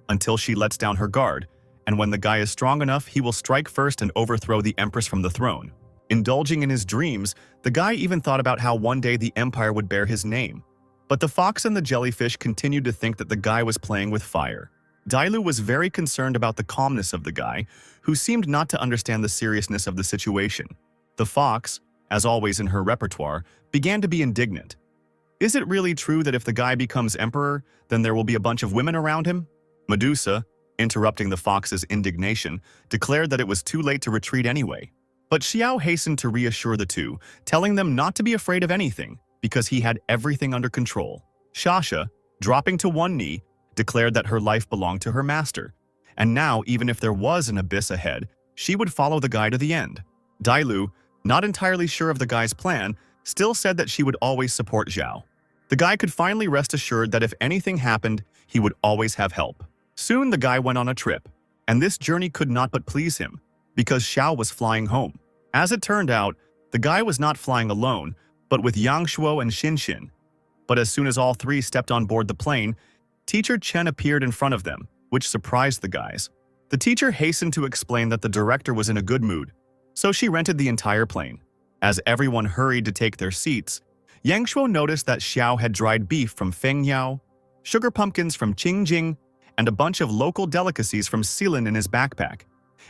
until she lets down her guard, and when the guy is strong enough, he will strike first and overthrow the Empress from the throne. Indulging in his dreams, the guy even thought about how one day the Empire would bear his name. But the fox and the jellyfish continued to think that the guy was playing with fire. Dailu was very concerned about the calmness of the guy, who seemed not to understand the seriousness of the situation. The fox, as always in her repertoire, began to be indignant. Is it really true that if the guy becomes emperor, then there will be a bunch of women around him? Medusa, interrupting the fox's indignation, declared that it was too late to retreat anyway. But Xiao hastened to reassure the two, telling them not to be afraid of anything, because he had everything under control. Shasha, dropping to one knee, declared that her life belonged to her master, and now, even if there was an abyss ahead, she would follow the guy to the end. Dailu, not entirely sure of the guy's plan, still said that she would always support Xiao. The guy could finally rest assured that if anything happened, he would always have help. Soon the guy went on a trip, and this journey could not but please him, because Xiao was flying home. As it turned out, the guy was not flying alone, but with Yang Shuo and Xin Xin. But as soon as all three stepped on board the plane, Teacher Chen appeared in front of them, which surprised the guys. The teacher hastened to explain that the director was in a good mood, so she rented the entire plane. As everyone hurried to take their seats, Yang Shuo noticed that Xiao had dried beef from Feng Yao, sugar pumpkins from Qingjing, and a bunch of local delicacies from Xilin in his backpack.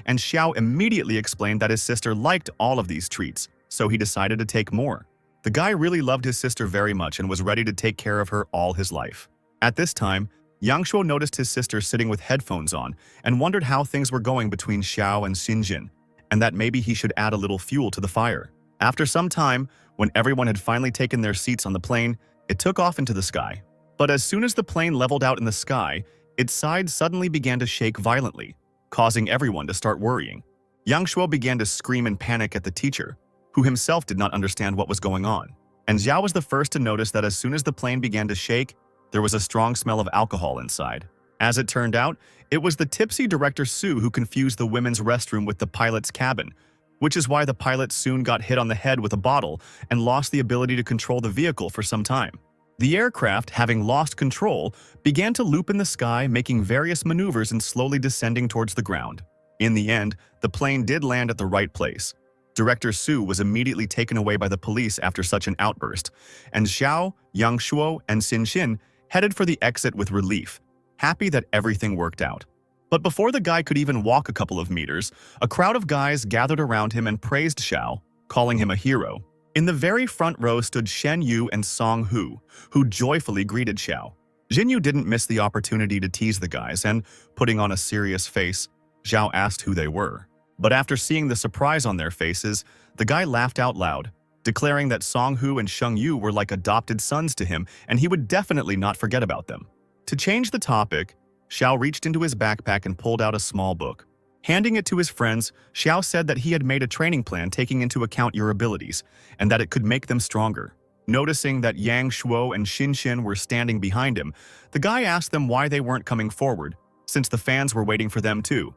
And Xiao immediately explained that his sister liked all of these treats, so he decided to take more. The guy really loved his sister very much and was ready to take care of her all his life. At this time, Yang Shuo noticed his sister sitting with headphones on and wondered how things were going between Xiao and Xinjin, and that maybe he should add a little fuel to the fire. After some time, when everyone had finally taken their seats on the plane, it took off into the sky. But as soon as the plane leveled out in the sky, its sides suddenly began to shake violently, causing everyone to start worrying. Yang Shuo began to scream in panic at the teacher, who himself did not understand what was going on. And Xiao was the first to notice that as soon as the plane began to shake, there was a strong smell of alcohol inside. As it turned out, it was the tipsy Director Su who confused the women's restroom with the pilot's cabin, which is why the pilot soon got hit on the head with a bottle and lost the ability to control the vehicle for some time. The aircraft, having lost control, began to loop in the sky, making various maneuvers and slowly descending towards the ground. In the end, the plane did land at the right place. Director Su was immediately taken away by the police after such an outburst, and Xiao, Yang Shuo, and Xin Xin headed for the exit with relief, happy that everything worked out. But before the guy could even walk a couple of meters, a crowd of guys gathered around him and praised Xiao, calling him a hero. In the very front row stood Shen Yu and Song Hu, who joyfully greeted Xiao. Jin Yu didn't miss the opportunity to tease the guys, and, putting on a serious face, Xiao asked who they were. But after seeing the surprise on their faces, the guy laughed out loud, declaring that Song Hu and Sheng Yu were like adopted sons to him and he would definitely not forget about them. To change the topic, Xiao reached into his backpack and pulled out a small book. Handing it to his friends, Xiao said that he had made a training plan taking into account your abilities, and that it could make them stronger. Noticing that Yang Shuo and Xin Xin were standing behind him, the guy asked them why they weren't coming forward, since the fans were waiting for them too.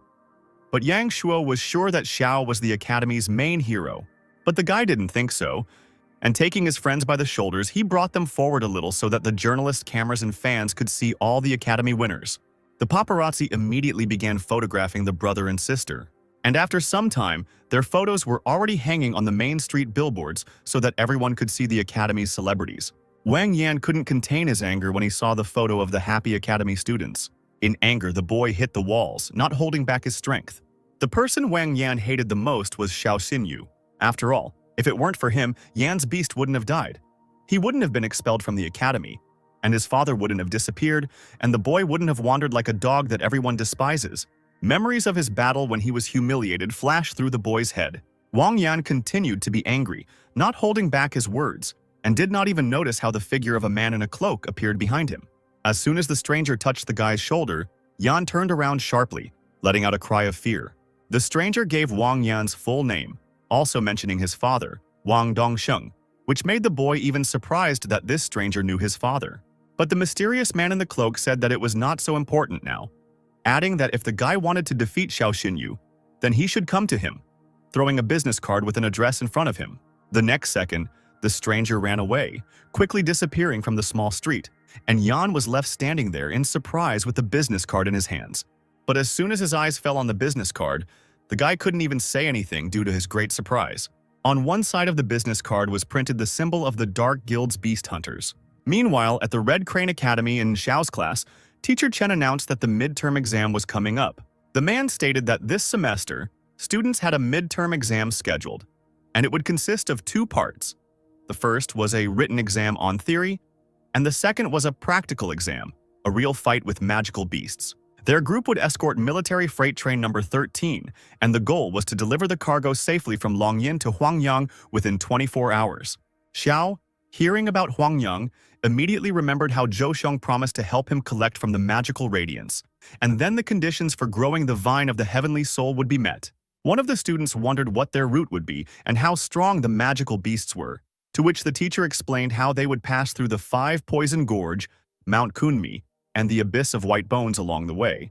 But Yang Shuo was sure that Xiao was the academy's main hero, but the guy didn't think so, and taking his friends by the shoulders, he brought them forward a little so that the journalists, cameras, and fans could see all the academy winners. The paparazzi immediately began photographing the brother and sister, and after some time, their photos were already hanging on the main street billboards so that everyone could see the academy's celebrities. Wang Yan couldn't contain his anger when he saw the photo of the happy academy students. In anger, the boy hit the walls, not holding back his strength. The person Wang Yan hated the most was Xiao Xinyu. After all, if it weren't for him, Yan's beast wouldn't have died. He wouldn't have been expelled from the academy, and his father wouldn't have disappeared, and the boy wouldn't have wandered like a dog that everyone despises. Memories of his battle when he was humiliated flashed through the boy's head. Wang Yan continued to be angry, not holding back his words, and did not even notice how the figure of a man in a cloak appeared behind him. As soon as the stranger touched the guy's shoulder, Yan turned around sharply, letting out a cry of fear. The stranger gave Wang Yan's full name, also mentioning his father, Wang Dongsheng, which made the boy even surprised that this stranger knew his father. But the mysterious man in the cloak said that it was not so important now, adding that if the guy wanted to defeat Xiao Xinyu, then he should come to him, throwing a business card with an address in front of him. The next second, the stranger ran away, quickly disappearing from the small street, and Yan was left standing there in surprise with the business card in his hands. But as soon as his eyes fell on the business card, the guy couldn't even say anything due to his great surprise. On one side of the business card was printed the symbol of the Dark Guild's Beast Hunters. Meanwhile, at the Red Crane Academy in Xiao's class, Teacher Chen announced that the midterm exam was coming up. The man stated that this semester, students had a midterm exam scheduled, and it would consist of two parts. The first was a written exam on theory, and the second was a practical exam, a real fight with magical beasts. Their group would escort military freight train number 13, and the goal was to deliver the cargo safely from Longyin to Huangyang within 24 hours. Xiao, hearing about Huangyang, immediately remembered how Zhou Xiong promised to help him collect from the magical radiance, and then the conditions for growing the vine of the heavenly soul would be met. One of the students wondered what their route would be and how strong the magical beasts were, to which the teacher explained how they would pass through the 5-poison gorge, Mount Kunmi, and the abyss of white bones along the way.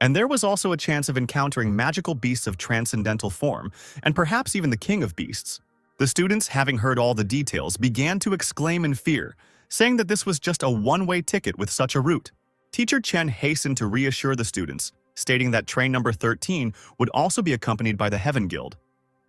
And there was also a chance of encountering magical beasts of transcendental form, and perhaps even the king of beasts. The students, having heard all the details, began to exclaim in fear, saying that this was just a one-way ticket with such a route. Teacher Chen hastened to reassure the students, stating that train number 13 would also be accompanied by the Heaven Guild,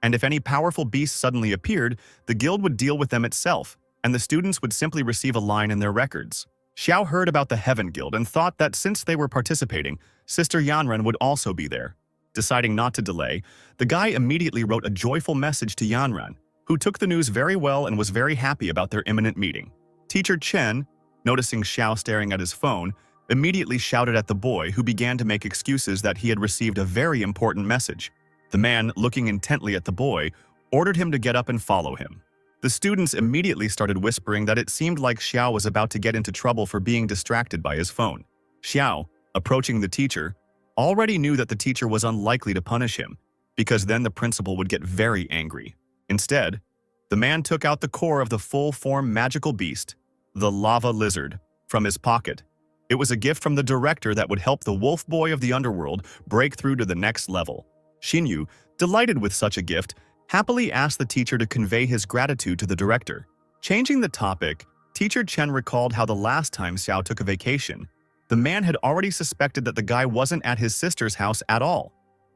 and if any powerful beasts suddenly appeared, the guild would deal with them itself, and the students would simply receive a line in their records. Xiao heard about the Heaven Guild and thought that since they were participating, Sister Yanren would also be there. Deciding not to delay, the guy immediately wrote a joyful message to Yanren, who took the news very well and was very happy about their imminent meeting. Teacher Chen, noticing Xiao staring at his phone, immediately shouted at the boy, who began to make excuses that he had received a very important message. The man, looking intently at the boy, ordered him to get up and follow him. The students immediately started whispering that it seemed like Xiao was about to get into trouble for being distracted by his phone. Xiao, approaching the teacher, already knew that the teacher was unlikely to punish him, because then the principal would get very angry. Instead, the man took out the core of the full-form magical beast, the lava lizard, from his pocket. It was a gift from the director that would help the wolf boy of the underworld break through to the next level. Xinyu, delighted with such a gift, happily asked the teacher to convey his gratitude to the director. Changing the topic, Teacher Chen recalled how the last time Xiao took a vacation, the man had already suspected that the guy wasn't at his sister's house at all,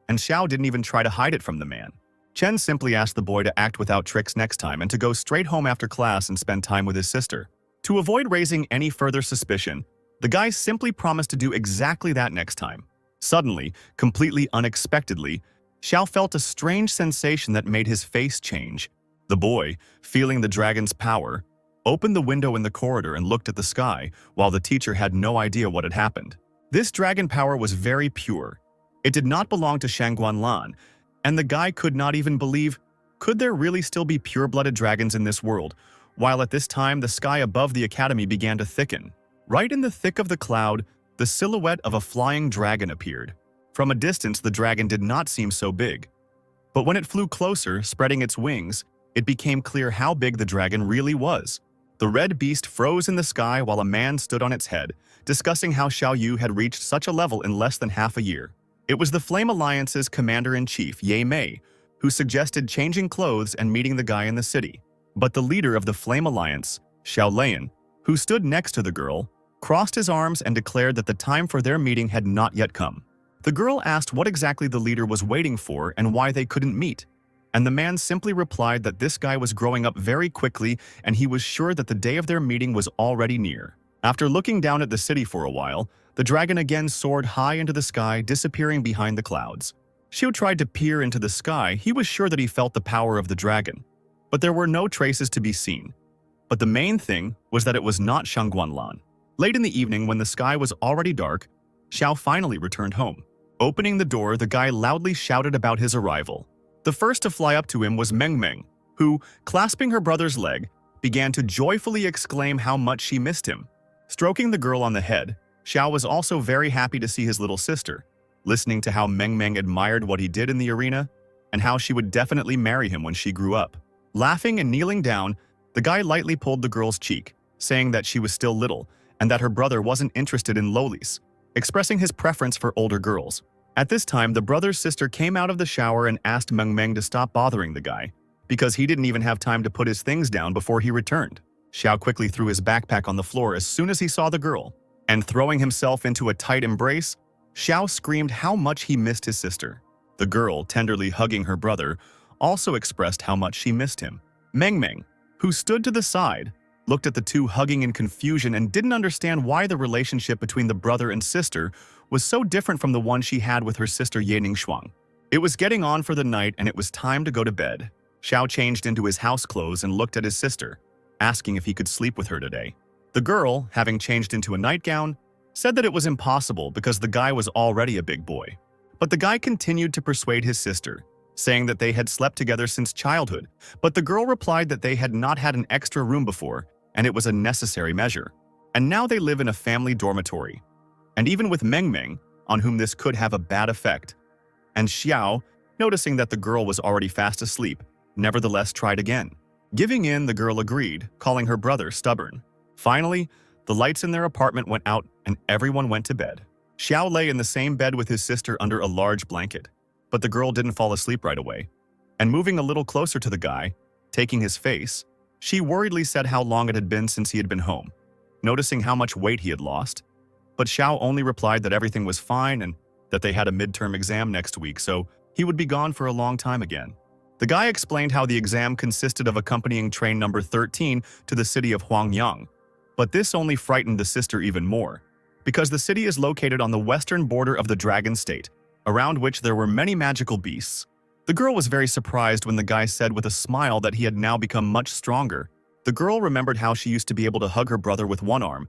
and Xiao didn't even try to hide it from the man. Chen simply asked the boy to act without tricks next time and to go straight home after class and spend time with his sister. To avoid raising any further suspicion, the guy simply promised to do exactly that next time. Suddenly, completely unexpectedly, Xiao felt a strange sensation that made his face change. The boy, feeling the dragon's power, opened the window in the corridor and looked at the sky, while the teacher had no idea what had happened. This dragon power was very pure. It did not belong to Shangguan Lan, and the guy could not even believe, could there really still be pure-blooded dragons in this world, while at this time the sky above the academy began to thicken. Right in the thick of the cloud, the silhouette of a flying dragon appeared. From a distance, the dragon did not seem so big. But when it flew closer, spreading its wings, it became clear how big the dragon really was. The red beast froze in the sky while a man stood on its head, discussing how Xiao Yu had reached such a level in less than half a year. It was the Flame Alliance's commander-in-chief, Ye Mei, who suggested changing clothes and meeting the guy in the city. But the leader of the Flame Alliance, Xiao Lian, who stood next to the girl, crossed his arms and declared that the time for their meeting had not yet come. The girl asked what exactly the leader was waiting for and why they couldn't meet, and the man simply replied that this guy was growing up very quickly and he was sure that the day of their meeting was already near. After looking down at the city for a while, the dragon again soared high into the sky, disappearing behind the clouds. Xiu tried to peer into the sky. He was sure that he felt the power of the dragon, but there were no traces to be seen. But the main thing was that it was not Shangguanlan. Late in the evening, when the sky was already dark, Xiao finally returned home. Opening the door, the guy loudly shouted about his arrival. The first to fly up to him was Meng Meng, who, clasping her brother's leg, began to joyfully exclaim how much she missed him. Stroking the girl on the head, Xiao was also very happy to see his little sister, listening to how Meng Meng admired what he did in the arena and how she would definitely marry him when she grew up. Laughing and kneeling down, the guy lightly pulled the girl's cheek, saying that she was still little and that her brother wasn't interested in lolis, expressing his preference for older girls. At this time, the brother's sister came out of the shower and asked Meng Meng to stop bothering the guy, because he didn't even have time to put his things down before he returned. Xiao quickly threw his backpack on the floor as soon as he saw the girl, and throwing himself into a tight embrace, Xiao screamed how much he missed his sister. The girl, tenderly hugging her brother, also expressed how much she missed him. Meng Meng, who stood to the side, looked at the two hugging in confusion and didn't understand why the relationship between the brother and sister was so different from the one she had with her sister Ye Ningxuang. It was getting on for the night and it was time to go to bed. Xiao changed into his house clothes and looked at his sister, asking if he could sleep with her today. The girl, having changed into a nightgown, said that it was impossible because the guy was already a big boy. But the guy continued to persuade his sister, saying that they had slept together since childhood, but the girl replied that they had not had an extra room before, and it was a necessary measure. And now they live in a family dormitory. And even with Meng Meng, on whom this could have a bad effect, and Xiao, noticing that the girl was already fast asleep, nevertheless tried again. Giving in, the girl agreed, calling her brother stubborn. Finally, the lights in their apartment went out and everyone went to bed. Xiao lay in the same bed with his sister under a large blanket, but the girl didn't fall asleep right away. And moving a little closer to the guy, taking his face, she worriedly said how long it had been since he had been home, noticing how much weight he had lost. But Xiao only replied that everything was fine and that they had a midterm exam next week, so he would be gone for a long time again. The guy explained how the exam consisted of accompanying train number 13 to the city of Huangyang. But this only frightened the sister even more, because the city is located on the western border of the Dragon State, around which there were many magical beasts. The girl was very surprised when the guy said with a smile that he had now become much stronger. The girl remembered how she used to be able to hug her brother with one arm,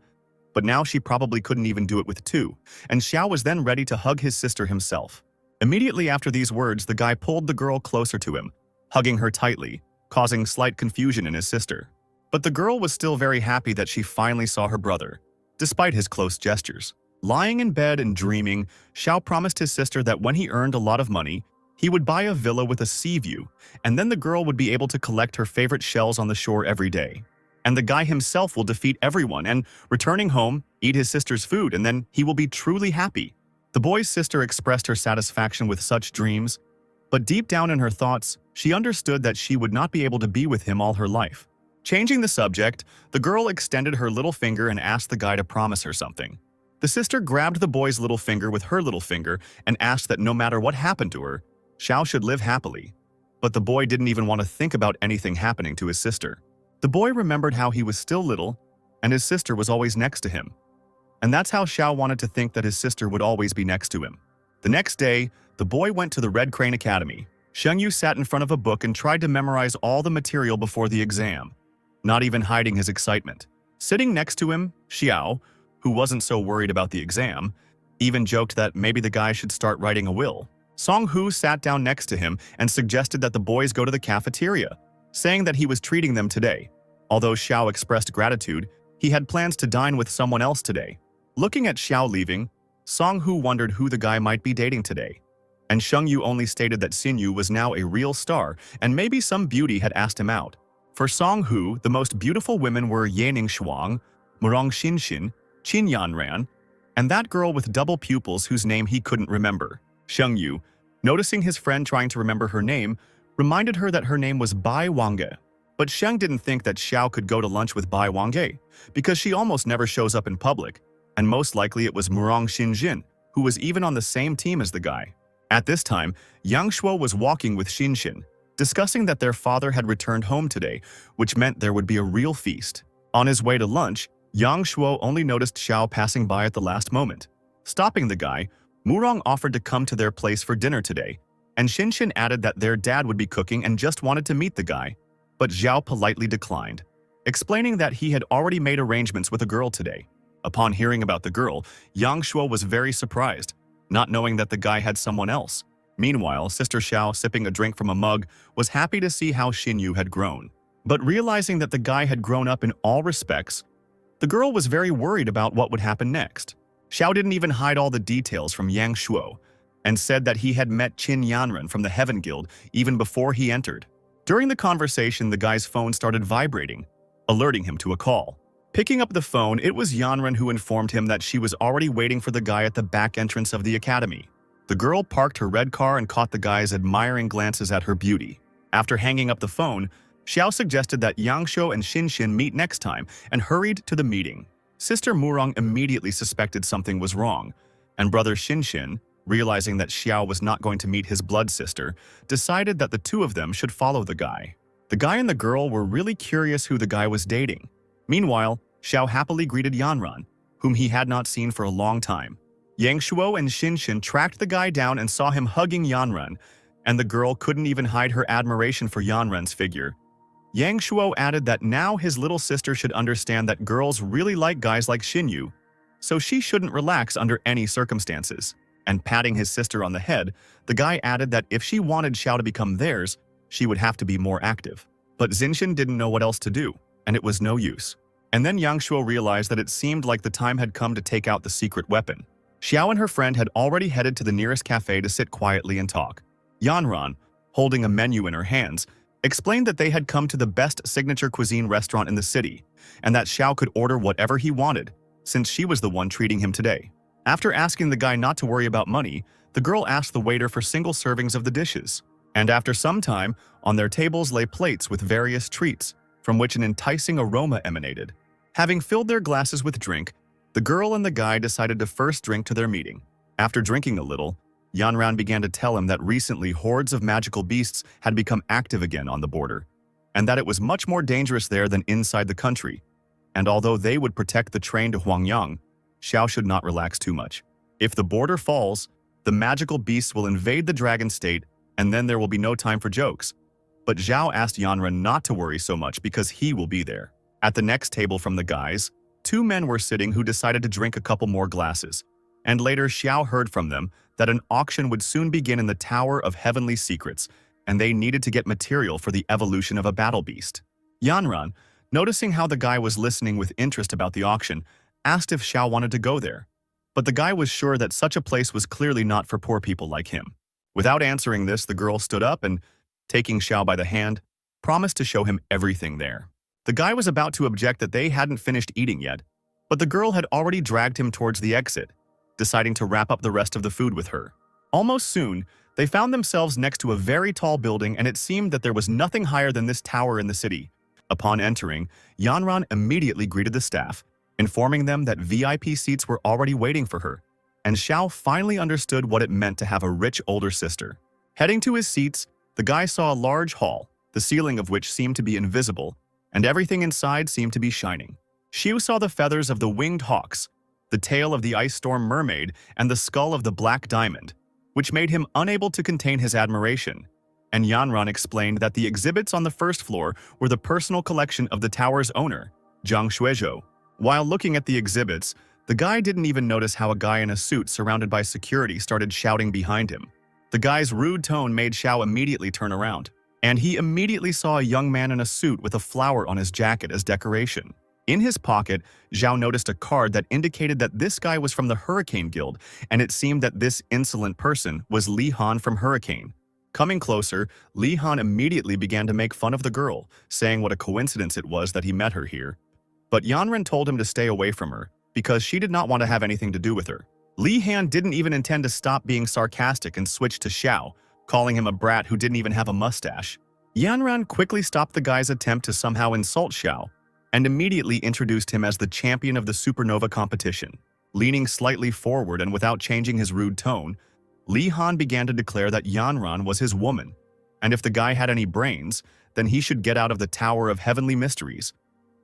but now she probably couldn't even do it with two, and Xiao was then ready to hug his sister himself. Immediately after these words, the guy pulled the girl closer to him, hugging her tightly, causing slight confusion in his sister. But the girl was still very happy that she finally saw her brother, despite his close gestures. Lying in bed and dreaming, Xiao promised his sister that when he earned a lot of money, he would buy a villa with a sea view, and then the girl would be able to collect her favorite shells on the shore every day. And the guy himself will defeat everyone and, returning home, eat his sister's food, and then he will be truly happy. The boy's sister expressed her satisfaction with such dreams, but deep down in her thoughts, she understood that she would not be able to be with him all her life. Changing the subject, the girl extended her little finger and asked the guy to promise her something. The sister grabbed the boy's little finger with her little finger and asked that no matter what happened to her, Xiao should live happily. But the boy didn't even want to think about anything happening to his sister. The boy remembered how he was still little, and his sister was always next to him. And that's how Xiao wanted to think that his sister would always be next to him. The next day, the boy went to the Red Crane Academy. Shengyu sat in front of a book and tried to memorize all the material before the exam, not even hiding his excitement. Sitting next to him, Xiao, who wasn't so worried about the exam, even joked that maybe the guy should start writing a will. Song Hu sat down next to him and suggested that the boys go to the cafeteria, saying that he was treating them today. Although Xiao expressed gratitude, he had plans to dine with someone else today. Looking at Xiao leaving, Song Hu wondered who the guy might be dating today. And Sheng Yu only stated that Xin Yu was now a real star and maybe some beauty had asked him out. For Song Hu, the most beautiful women were Yaning Shuang, Murong Xinshin, Qin Yanran, and that girl with double pupils whose name he couldn't remember. Sheng Yu, noticing his friend trying to remember her name, reminded her that her name was Bai Wangge. But Sheng didn't think that Xiao could go to lunch with Bai Wangge, because she almost never shows up in public, and most likely it was Murong Xinjin, who was even on the same team as the guy. At this time, Yang Shuo was walking with Xinshin, discussing that their father had returned home today, which meant there would be a real feast. On his way to lunch, Yang Shuo only noticed Xiao passing by at the last moment. Stopping the guy, Murong offered to come to their place for dinner today, and Xinshin added that their dad would be cooking and just wanted to meet the guy, but Xiao politely declined, explaining that he had already made arrangements with a girl today. Upon hearing about the girl, Yang Shuo was very surprised, not knowing that the guy had someone else. Meanwhile, Sister Xiao, sipping a drink from a mug, was happy to see how Xinyu had grown. But realizing that the guy had grown up in all respects, the girl was very worried about what would happen next. Xiao didn't even hide all the details from Yang Shuo, and said that he had met Qin Yanran from the Heaven Guild even before he entered. During the conversation, the guy's phone started vibrating, alerting him to a call. Picking up the phone, it was Yanran who informed him that she was already waiting for the guy at the back entrance of the academy. The girl parked her red car and caught the guy's admiring glances at her beauty. After hanging up the phone, Xiao suggested that Yang Shuo and Xinshin meet next time and hurried to the meeting. Sister Murong immediately suspected something was wrong, and brother Xinshin, realizing that Xiao was not going to meet his blood sister, decided that the two of them should follow the guy. The guy and the girl were really curious who the guy was dating. Meanwhile, Xiao happily greeted Yanran, whom he had not seen for a long time. Yang Shuo and Xinshin tracked the guy down and saw him hugging Yanran, and the girl couldn't even hide her admiration for Yanran's figure. Yang Shuo added that now his little sister should understand that girls really like guys like Xinyu, so she shouldn't relax under any circumstances. And patting his sister on the head, the guy added that if she wanted Xiao to become theirs, she would have to be more active. But Xinshin didn't know what else to do, and it was no use. And then Yang Shuo realized that it seemed like the time had come to take out the secret weapon. Xiao and her friend had already headed to the nearest cafe to sit quietly and talk. Yanran, holding a menu in her hands, explained that they had come to the best signature cuisine restaurant in the city, and that Xiao could order whatever he wanted, since she was the one treating him today. After asking the guy not to worry about money, the girl asked the waiter for single servings of the dishes. And after some time, on their tables lay plates with various treats, from which an enticing aroma emanated. Having filled their glasses with drink, the girl and the guy decided to first drink to their meeting. After drinking a little, Yanran began to tell him that recently hordes of magical beasts had become active again on the border, and that it was much more dangerous there than inside the country. And although they would protect the train to Huangyang, Xiao should not relax too much. If the border falls, the magical beasts will invade the dragon state, and then there will be no time for jokes. But Zhao asked Yanran not to worry so much because he will be there. At the next table from the guys, two men were sitting who decided to drink a couple more glasses. And later Xiao heard from them that an auction would soon begin in the Tower of Heavenly Secrets, and they needed to get material for the evolution of a battle beast. Yanran, noticing how the guy was listening with interest about the auction, asked if Xiao wanted to go there. But the guy was sure that such a place was clearly not for poor people like him. Without answering this, the girl stood up and, taking Xiao by the hand, promised to show him everything there. The guy was about to object that they hadn't finished eating yet, but the girl had already dragged him towards the exit, deciding to wrap up the rest of the food with her. Almost soon, they found themselves next to a very tall building, and it seemed that there was nothing higher than this tower in the city. Upon entering, Yanran immediately greeted the staff, informing them that VIP seats were already waiting for her, and Xiao finally understood what it meant to have a rich older sister. Heading to his seats, the guy saw a large hall, the ceiling of which seemed to be invisible, and everything inside seemed to be shining. Xiu saw the feathers of the winged hawks, the tail of the ice storm mermaid, and the skull of the black diamond, which made him unable to contain his admiration. And Yanran explained that the exhibits on the first floor were the personal collection of the tower's owner, Zhang Xuezhou. While looking at the exhibits, the guy didn't even notice how a guy in a suit surrounded by security started shouting behind him. The guy's rude tone made Xiao immediately turn around, and he immediately saw a young man in a suit with a flower on his jacket as decoration. In his pocket, Zhao noticed a card that indicated that this guy was from the Hurricane Guild, and it seemed that this insolent person was Li Han from Hurricane. Coming closer, Li Han immediately began to make fun of the girl, saying what a coincidence it was that he met her here. But Yanran told him to stay away from her, because she did not want to have anything to do with her. Li Han didn't even intend to stop being sarcastic and switched to Xiao, calling him a brat who didn't even have a mustache. Yanran quickly stopped the guy's attempt to somehow insult Xiao, and immediately introduced him as the champion of the Supernova competition. Leaning slightly forward and without changing his rude tone, Li Han began to declare that Yanran was his woman, and if the guy had any brains, then he should get out of the Tower of Heavenly Mysteries.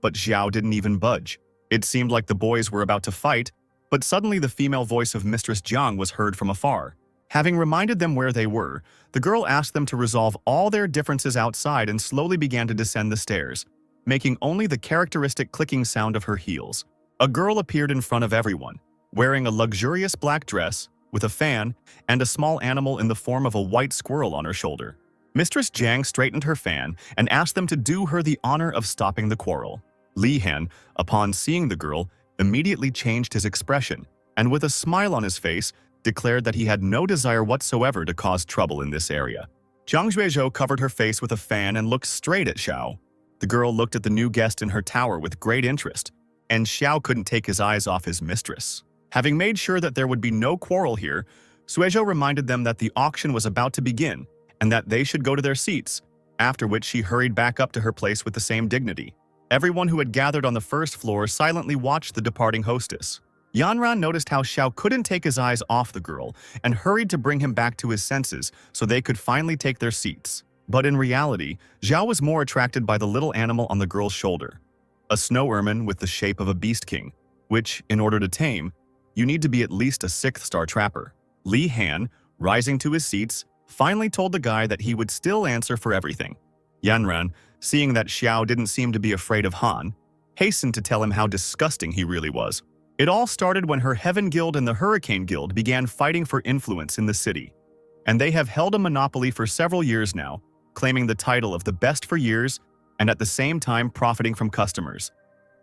But Xiao didn't even budge. It seemed like the boys were about to fight, but suddenly the female voice of Mistress Jiang was heard from afar. Having reminded them where they were, the girl asked them to resolve all their differences outside and slowly began to descend the stairs, making only the characteristic clicking sound of her heels. A girl appeared in front of everyone, wearing a luxurious black dress, with a fan, and a small animal in the form of a white squirrel on her shoulder. Mistress Jiang straightened her fan and asked them to do her the honor of stopping the quarrel. Li Han, upon seeing the girl, immediately changed his expression, and with a smile on his face, declared that he had no desire whatsoever to cause trouble in this area. Zhang Juezhou covered her face with a fan and looked straight at Xiao. The girl looked at the new guest in her tower with great interest, and Xiao couldn't take his eyes off his mistress. Having made sure that there would be no quarrel here, Suizhou reminded them that the auction was about to begin and that they should go to their seats, after which she hurried back up to her place with the same dignity. Everyone who had gathered on the first floor silently watched the departing hostess. Yanran noticed how Xiao couldn't take his eyes off the girl and hurried to bring him back to his senses so they could finally take their seats. But in reality, Xiao was more attracted by the little animal on the girl's shoulder, a snow ermine with the shape of a beast king, which, in order to tame, you need to be at least a 6th-star trapper. Li Han, rising to his seats, finally told the guy that he would still answer for everything. Yanran, seeing that Xiao didn't seem to be afraid of Han, hastened to tell him how disgusting he really was. It all started when her Heaven Guild and the Hurricane Guild began fighting for influence in the city, and they have held a monopoly for several years now, claiming the title of the best for years and at the same time profiting from customers.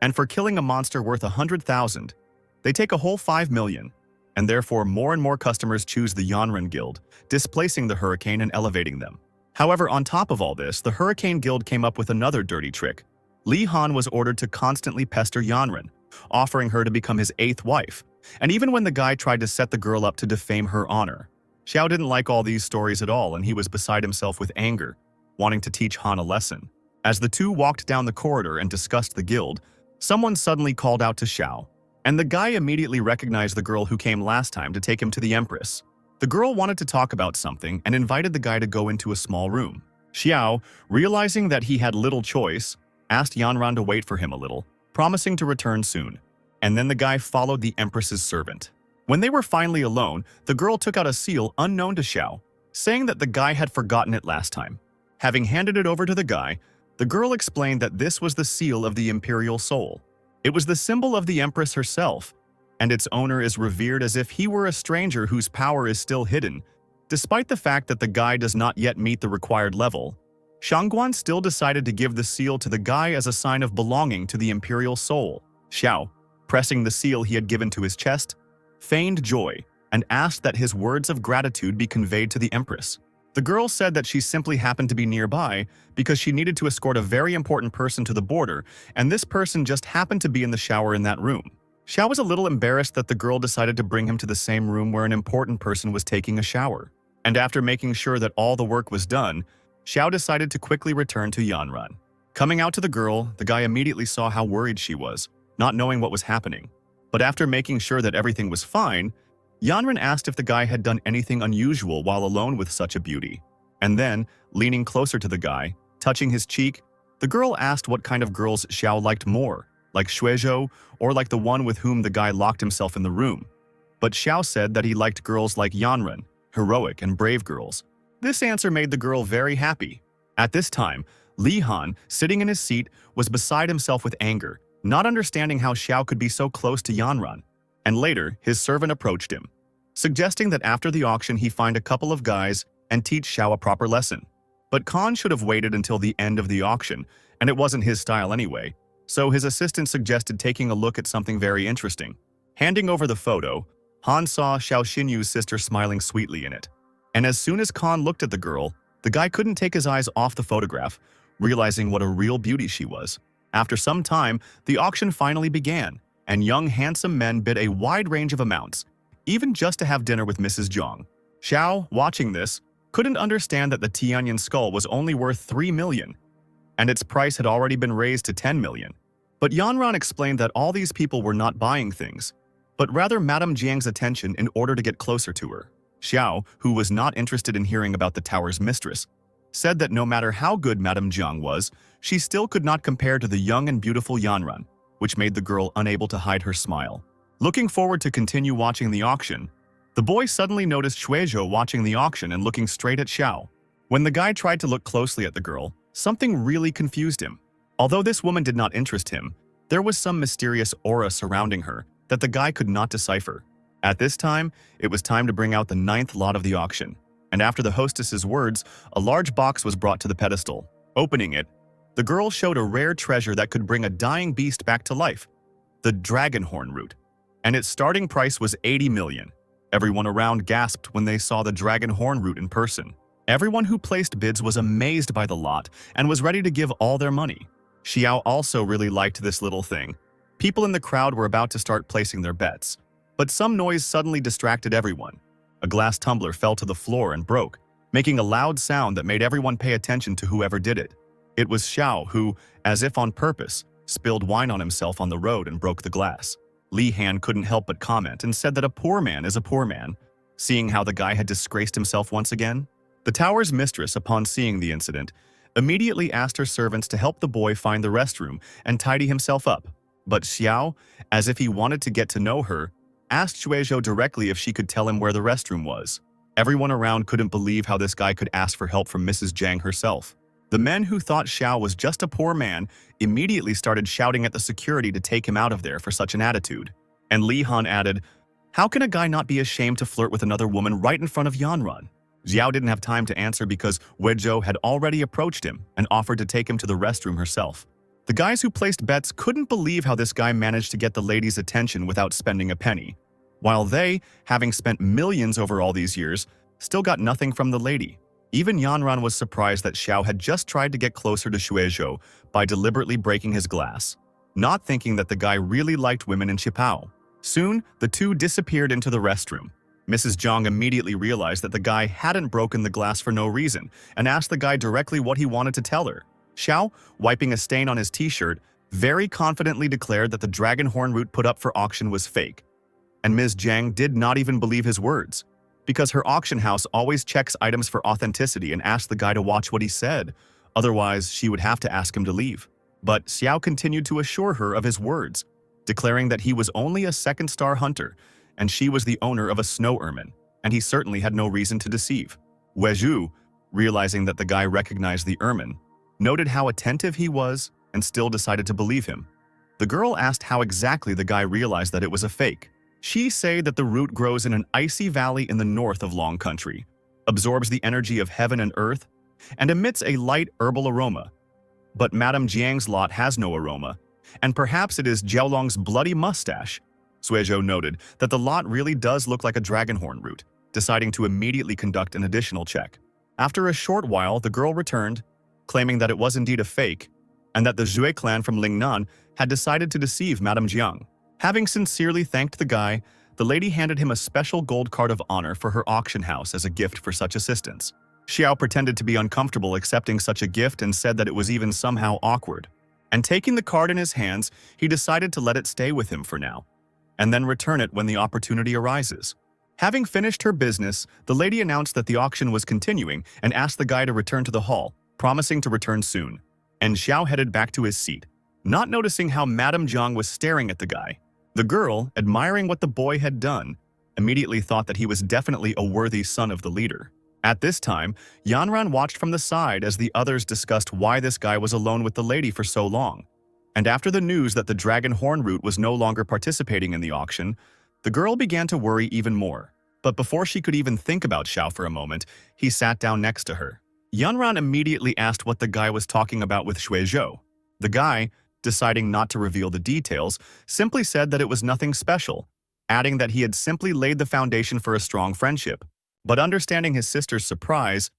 And for killing a monster worth 100,000, they take a whole 5 million, and therefore more and more customers choose the Yanran Guild, displacing the Hurricane and elevating them. However, on top of all this, the Hurricane Guild came up with another dirty trick. Li Han was ordered to constantly pester Yanran, offering her to become his 8th wife, and even when the guy tried to set the girl up to defame her honor. Xiao didn't like all these stories at all, and he was beside himself with anger, wanting to teach Han a lesson. As the two walked down the corridor and discussed the guild, someone suddenly called out to Xiao, and the guy immediately recognized the girl who came last time to take him to the Empress. The girl wanted to talk about something and invited the guy to go into a small room. Xiao, realizing that he had little choice, asked Yanran to wait for him a little, promising to return soon. And then the guy followed the Empress's servant. When they were finally alone, the girl took out a seal unknown to Xiao, saying that the guy had forgotten it last time. Having handed it over to the guy, the girl explained that this was the seal of the Imperial Soul. It was the symbol of the Empress herself, and its owner is revered as if he were a stranger whose power is still hidden. Despite the fact that the guy does not yet meet the required level, Shangguan still decided to give the seal to the guy as a sign of belonging to the Imperial Soul. Xiao, pressing the seal he had given to his chest, feigned joy and asked that his words of gratitude be conveyed to the Empress. The girl said that she simply happened to be nearby because she needed to escort a very important person to the border, and this person just happened to be in the shower in that room. Xiao was a little embarrassed that the girl decided to bring him to the same room where an important person was taking a shower. And after making sure that all the work was done, Xiao decided to quickly return to Yanran. Coming out to the girl, the guy immediately saw how worried she was, not knowing what was happening. But after making sure that everything was fine, Yanran asked if the guy had done anything unusual while alone with such a beauty. And then, leaning closer to the guy, touching his cheek, the girl asked what kind of girls Xiao liked more, like Shuizhou or like the one with whom the guy locked himself in the room. But Xiao said that he liked girls like Yanran, heroic and brave girls. This answer made the girl very happy. At this time, Li Han, sitting in his seat, was beside himself with anger, not understanding how Xiao could be so close to Yanran. And later, his servant approached him, suggesting that after the auction he find a couple of guys and teach Xiao a proper lesson. But Khan should have waited until the end of the auction, and it wasn't his style anyway, so his assistant suggested taking a look at something very interesting. Handing over the photo, Han saw Xiao Xinyu's sister smiling sweetly in it, And as soon as Khan looked at the girl, the guy couldn't take his eyes off the photograph, realizing what a real beauty she was. After some time, the auction finally began, and young handsome men bid a wide range of amounts, even just to have dinner with Mrs. Zhang. Xiao, watching this, couldn't understand that the Tianyan skull was only worth 3 million, and its price had already been raised to 10 million. But Yanran explained that all these people were not buying things, but rather Madame Jiang's attention in order to get closer to her. Xiao, who was not interested in hearing about the tower's mistress, said that no matter how good Madame Jiang was, she still could not compare to the young and beautiful Yanran, which made the girl unable to hide her smile. Looking forward to continue watching the auction, the boy suddenly noticed Shuizhou watching the auction and looking straight at Xiao. When the guy tried to look closely at the girl, something really confused him. Although this woman did not interest him, there was some mysterious aura surrounding her that the guy could not decipher. At this time, it was time to bring out the 9th lot of the auction, and after the hostess's words, a large box was brought to the pedestal. Opening it, the girl showed a rare treasure that could bring a dying beast back to life, the dragon horn root, and its starting price was 80 million. Everyone around gasped when they saw the dragon horn root in person. Everyone who placed bids was amazed by the lot and was ready to give all their money. Xiao also really liked this little thing. People in the crowd were about to start placing their bets, but some noise suddenly distracted everyone. A glass tumbler fell to the floor and broke, making a loud sound that made everyone pay attention to whoever did it. It was Xiao who, as if on purpose, spilled wine on himself on the road and broke the glass. Li Han couldn't help but comment and said that a poor man is a poor man, seeing how the guy had disgraced himself once again. The tower's mistress, upon seeing the incident, immediately asked her servants to help the boy find the restroom and tidy himself up. But Xiao, as if he wanted to get to know her, asked Shuizhou directly if she could tell him where the restroom was. Everyone around couldn't believe how this guy could ask for help from Mrs. Jiang herself. The men who thought Xiao was just a poor man immediately started shouting at the security to take him out of there for such an attitude. And Li Han added, "How can a guy not be ashamed to flirt with another woman right in front of Yanran?" Xiao didn't have time to answer because Weizhou had already approached him and offered to take him to the restroom herself. The guys who placed bets couldn't believe how this guy managed to get the lady's attention without spending a penny, while they, having spent millions over all these years, still got nothing from the lady. Even Yanran was surprised that Xiao had just tried to get closer to Shuizhou by deliberately breaking his glass, not thinking that the guy really liked women in Qipao. Soon, the two disappeared into the restroom. Mrs. Zhang immediately realized that the guy hadn't broken the glass for no reason and asked the guy directly what he wanted to tell her. Xiao, wiping a stain on his t-shirt, very confidently declared that the dragon horn root put up for auction was fake. And Ms. Zhang did not even believe his words, because her auction house always checks items for authenticity and asked the guy to watch what he said. Otherwise, she would have to ask him to leave. But Xiao continued to assure her of his words, declaring that he was only a second-star hunter, and she was the owner of a snow ermine, and he certainly had no reason to deceive. Weizhou, realizing that the guy recognized the ermine, noted how attentive he was and still decided to believe him. The girl asked how exactly the guy realized that it was a fake. She said that the root grows in an icy valley in the north of Long Country, absorbs the energy of heaven and earth, and emits a light herbal aroma. But Madame Jiang's lot has no aroma, and perhaps it is Jiaolong's bloody mustache. Suizhou noted that the lot really does look like a dragonhorn root, deciding to immediately conduct an additional check. After a short while, the girl returned, claiming that it was indeed a fake, and that the Zhui clan from Lingnan had decided to deceive Madame Jiang. Having sincerely thanked the guy, the lady handed him a special gold card of honor for her auction house as a gift for such assistance. Xiao pretended to be uncomfortable accepting such a gift and said that it was even somehow awkward. And taking the card in his hands, he decided to let it stay with him for now, and then return it when the opportunity arises. Having finished her business, the lady announced that the auction was continuing and asked the guy to return to the hall, promising to return soon. And Xiao headed back to his seat, not noticing how Madame Jiang was staring at the guy. The girl, admiring what the boy had done, immediately thought that he was definitely a worthy son of the leader. At this time, Yanran watched from the side as the others discussed why this guy was alone with the lady for so long. And after the news that the dragon horn root was no longer participating in the auction, the girl began to worry even more. But before she could even think about Xiao for a moment, he sat down next to her. Yanran immediately asked what the guy was talking about with Shuizhou. The guy, deciding not to reveal the details, simply said that it was nothing special, adding that he had simply laid the foundation for a strong friendship. But understanding his sister's surprise,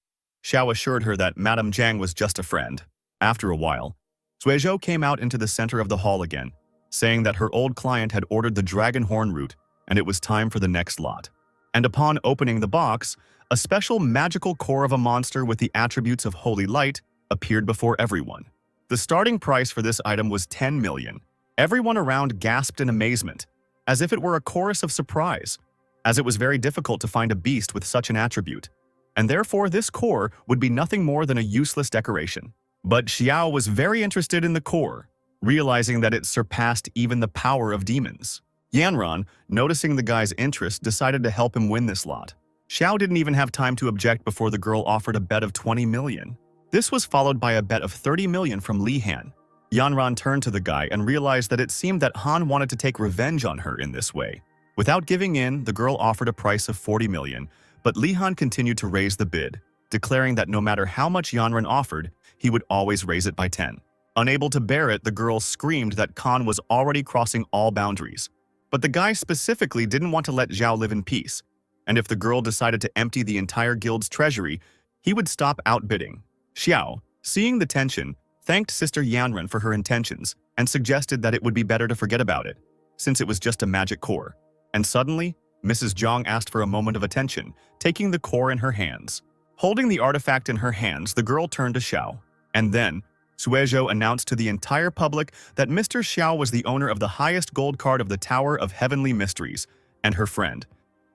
Xiao assured her that Madame Jiang was just a friend. After a while, Suizhou came out into the center of the hall again, saying that her old client had ordered the dragon horn root and it was time for the next lot. And upon opening the box, a special magical core of a monster with the attributes of holy light appeared before everyone. The starting price for this item was 10 million. Everyone around gasped in amazement, as if it were a chorus of surprise, as it was very difficult to find a beast with such an attribute, and therefore this core would be nothing more than a useless decoration. But Xiao was very interested in the core, realizing that it surpassed even the power of demons. Yanran, noticing the guy's interest, decided to help him win this lot. Xiao didn't even have time to object before the girl offered a bet of 20 million. This was followed by a bet of 30 million from Li Han. Yanran turned to the guy and realized that it seemed that Han wanted to take revenge on her in this way. Without giving in, the girl offered a price of 40 million, but Li Han continued to raise the bid, declaring that no matter how much Yanran offered, he would always raise it by 10. Unable to bear it, the girl screamed that Khan was already crossing all boundaries. But the guy specifically didn't want to let Zhao live in peace, and if the girl decided to empty the entire guild's treasury, he would stop outbidding. Xiao, seeing the tension, thanked Sister Yanran for her intentions and suggested that it would be better to forget about it, since it was just a magic core. And suddenly, Mrs. Zhang asked for a moment of attention, taking the core in her hands. Holding the artifact in her hands, the girl turned to Xiao. And then, Suizhou announced to the entire public that Mr. Xiao was the owner of the highest gold card of the Tower of Heavenly Mysteries, and her friend,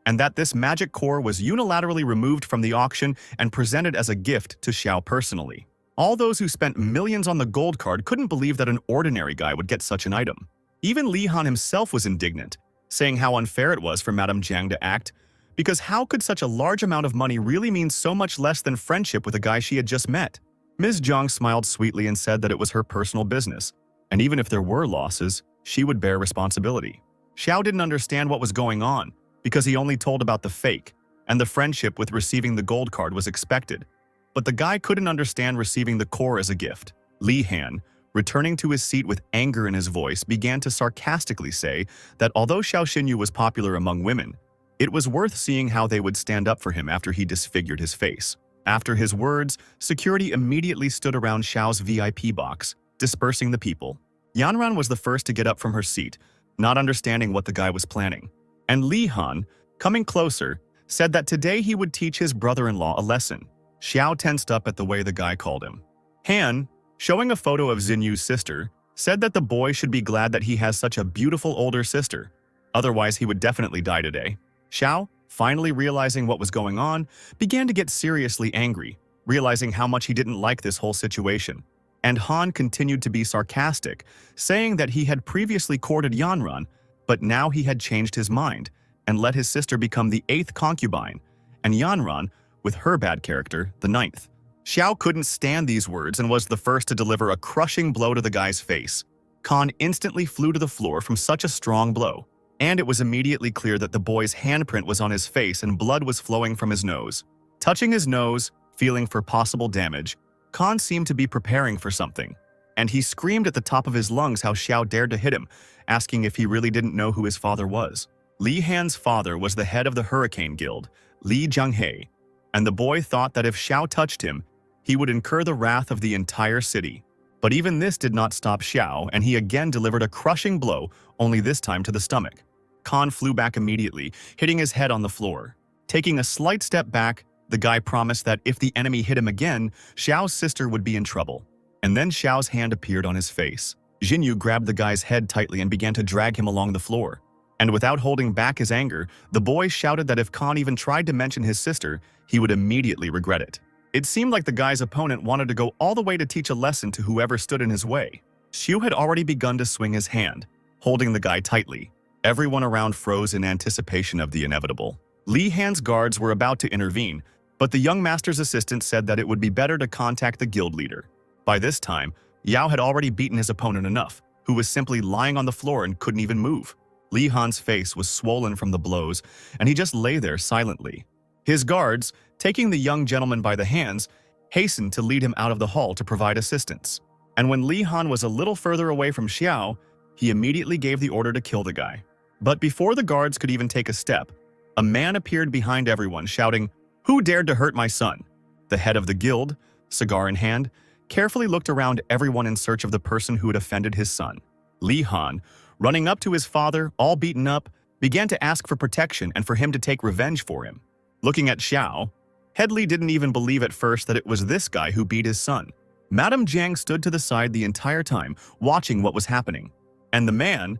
and that this magic core was unilaterally removed from the auction and presented as a gift to Xiao personally. All those who spent millions on the gold card couldn't believe that an ordinary guy would get such an item. Even Li Han himself was indignant, saying how unfair it was for Madame Jiang to act, because how could such a large amount of money really mean so much less than friendship with a guy she had just met? Ms. Jiang smiled sweetly and said that it was her personal business, and even if there were losses, she would bear responsibility. Xiao didn't understand what was going on, because he only told about the fake, and the friendship with receiving the gold card was expected. But the guy couldn't understand receiving the core as a gift. Li Han, returning to his seat with anger in his voice, began to sarcastically say that although Xiao Xinyu was popular among women, it was worth seeing how they would stand up for him after he disfigured his face. After his words, security immediately stood around Xiao's VIP box, dispersing the people. Yanran was the first to get up from her seat, not understanding what the guy was planning. And Li Han, coming closer, said that today he would teach his brother-in-law a lesson. Xiao tensed up at the way the guy called him. Han, showing a photo of Xinyu's sister, said that the boy should be glad that he has such a beautiful older sister. Otherwise, he would definitely die today. Xiao, finally realizing what was going on, began to get seriously angry, realizing how much he didn't like this whole situation. And Han continued to be sarcastic, saying that he had previously courted Yanran, but now he had changed his mind and let his sister become the 8th concubine, and Yanran, with her bad character, the 9th. Xiao couldn't stand these words and was the first to deliver a crushing blow to the guy's face. Khan instantly flew to the floor from such a strong blow, and it was immediately clear that the boy's handprint was on his face and blood was flowing from his nose. Touching his nose, feeling for possible damage, Khan seemed to be preparing for something, and he screamed at the top of his lungs how Xiao dared to hit him, asking if he really didn't know who his father was. Li Han's father was the head of the Hurricane Guild, Li Jianghe, and the boy thought that if Xiao touched him, he would incur the wrath of the entire city. But even this did not stop Xiao, and he again delivered a crushing blow, only this time to the stomach. Khan flew back immediately, hitting his head on the floor. Taking a slight step back, the guy promised that if the enemy hit him again, Xiao's sister would be in trouble. And then Xiao's hand appeared on his face. Xinyu grabbed the guy's head tightly and began to drag him along the floor. And without holding back his anger, the boy shouted that if Khan even tried to mention his sister, he would immediately regret it. It seemed like the guy's opponent wanted to go all the way to teach a lesson to whoever stood in his way. Xiu had already begun to swing his hand, holding the guy tightly. Everyone around froze in anticipation of the inevitable. Li Han's guards were about to intervene, but the young master's assistant said that it would be better to contact the guild leader. By this time, Yao had already beaten his opponent enough, who was simply lying on the floor and couldn't even move. Li Han's face was swollen from the blows, and he just lay there silently. His guards, taking the young gentleman by the hands, hastened to lead him out of the hall to provide assistance. And when Li Han was a little further away from Xiao, he immediately gave the order to kill the guy. But before the guards could even take a step, a man appeared behind everyone, shouting, "Who dared to hurt my son?" The head of the guild, cigar in hand, carefully looked around everyone in search of the person who had offended his son. Li Han, running up to his father, all beaten up, began to ask for protection and for him to take revenge for him. Looking at Xiao, Headley didn't even believe at first that it was this guy who beat his son. Madame Jiang stood to the side the entire time, watching what was happening. And the man,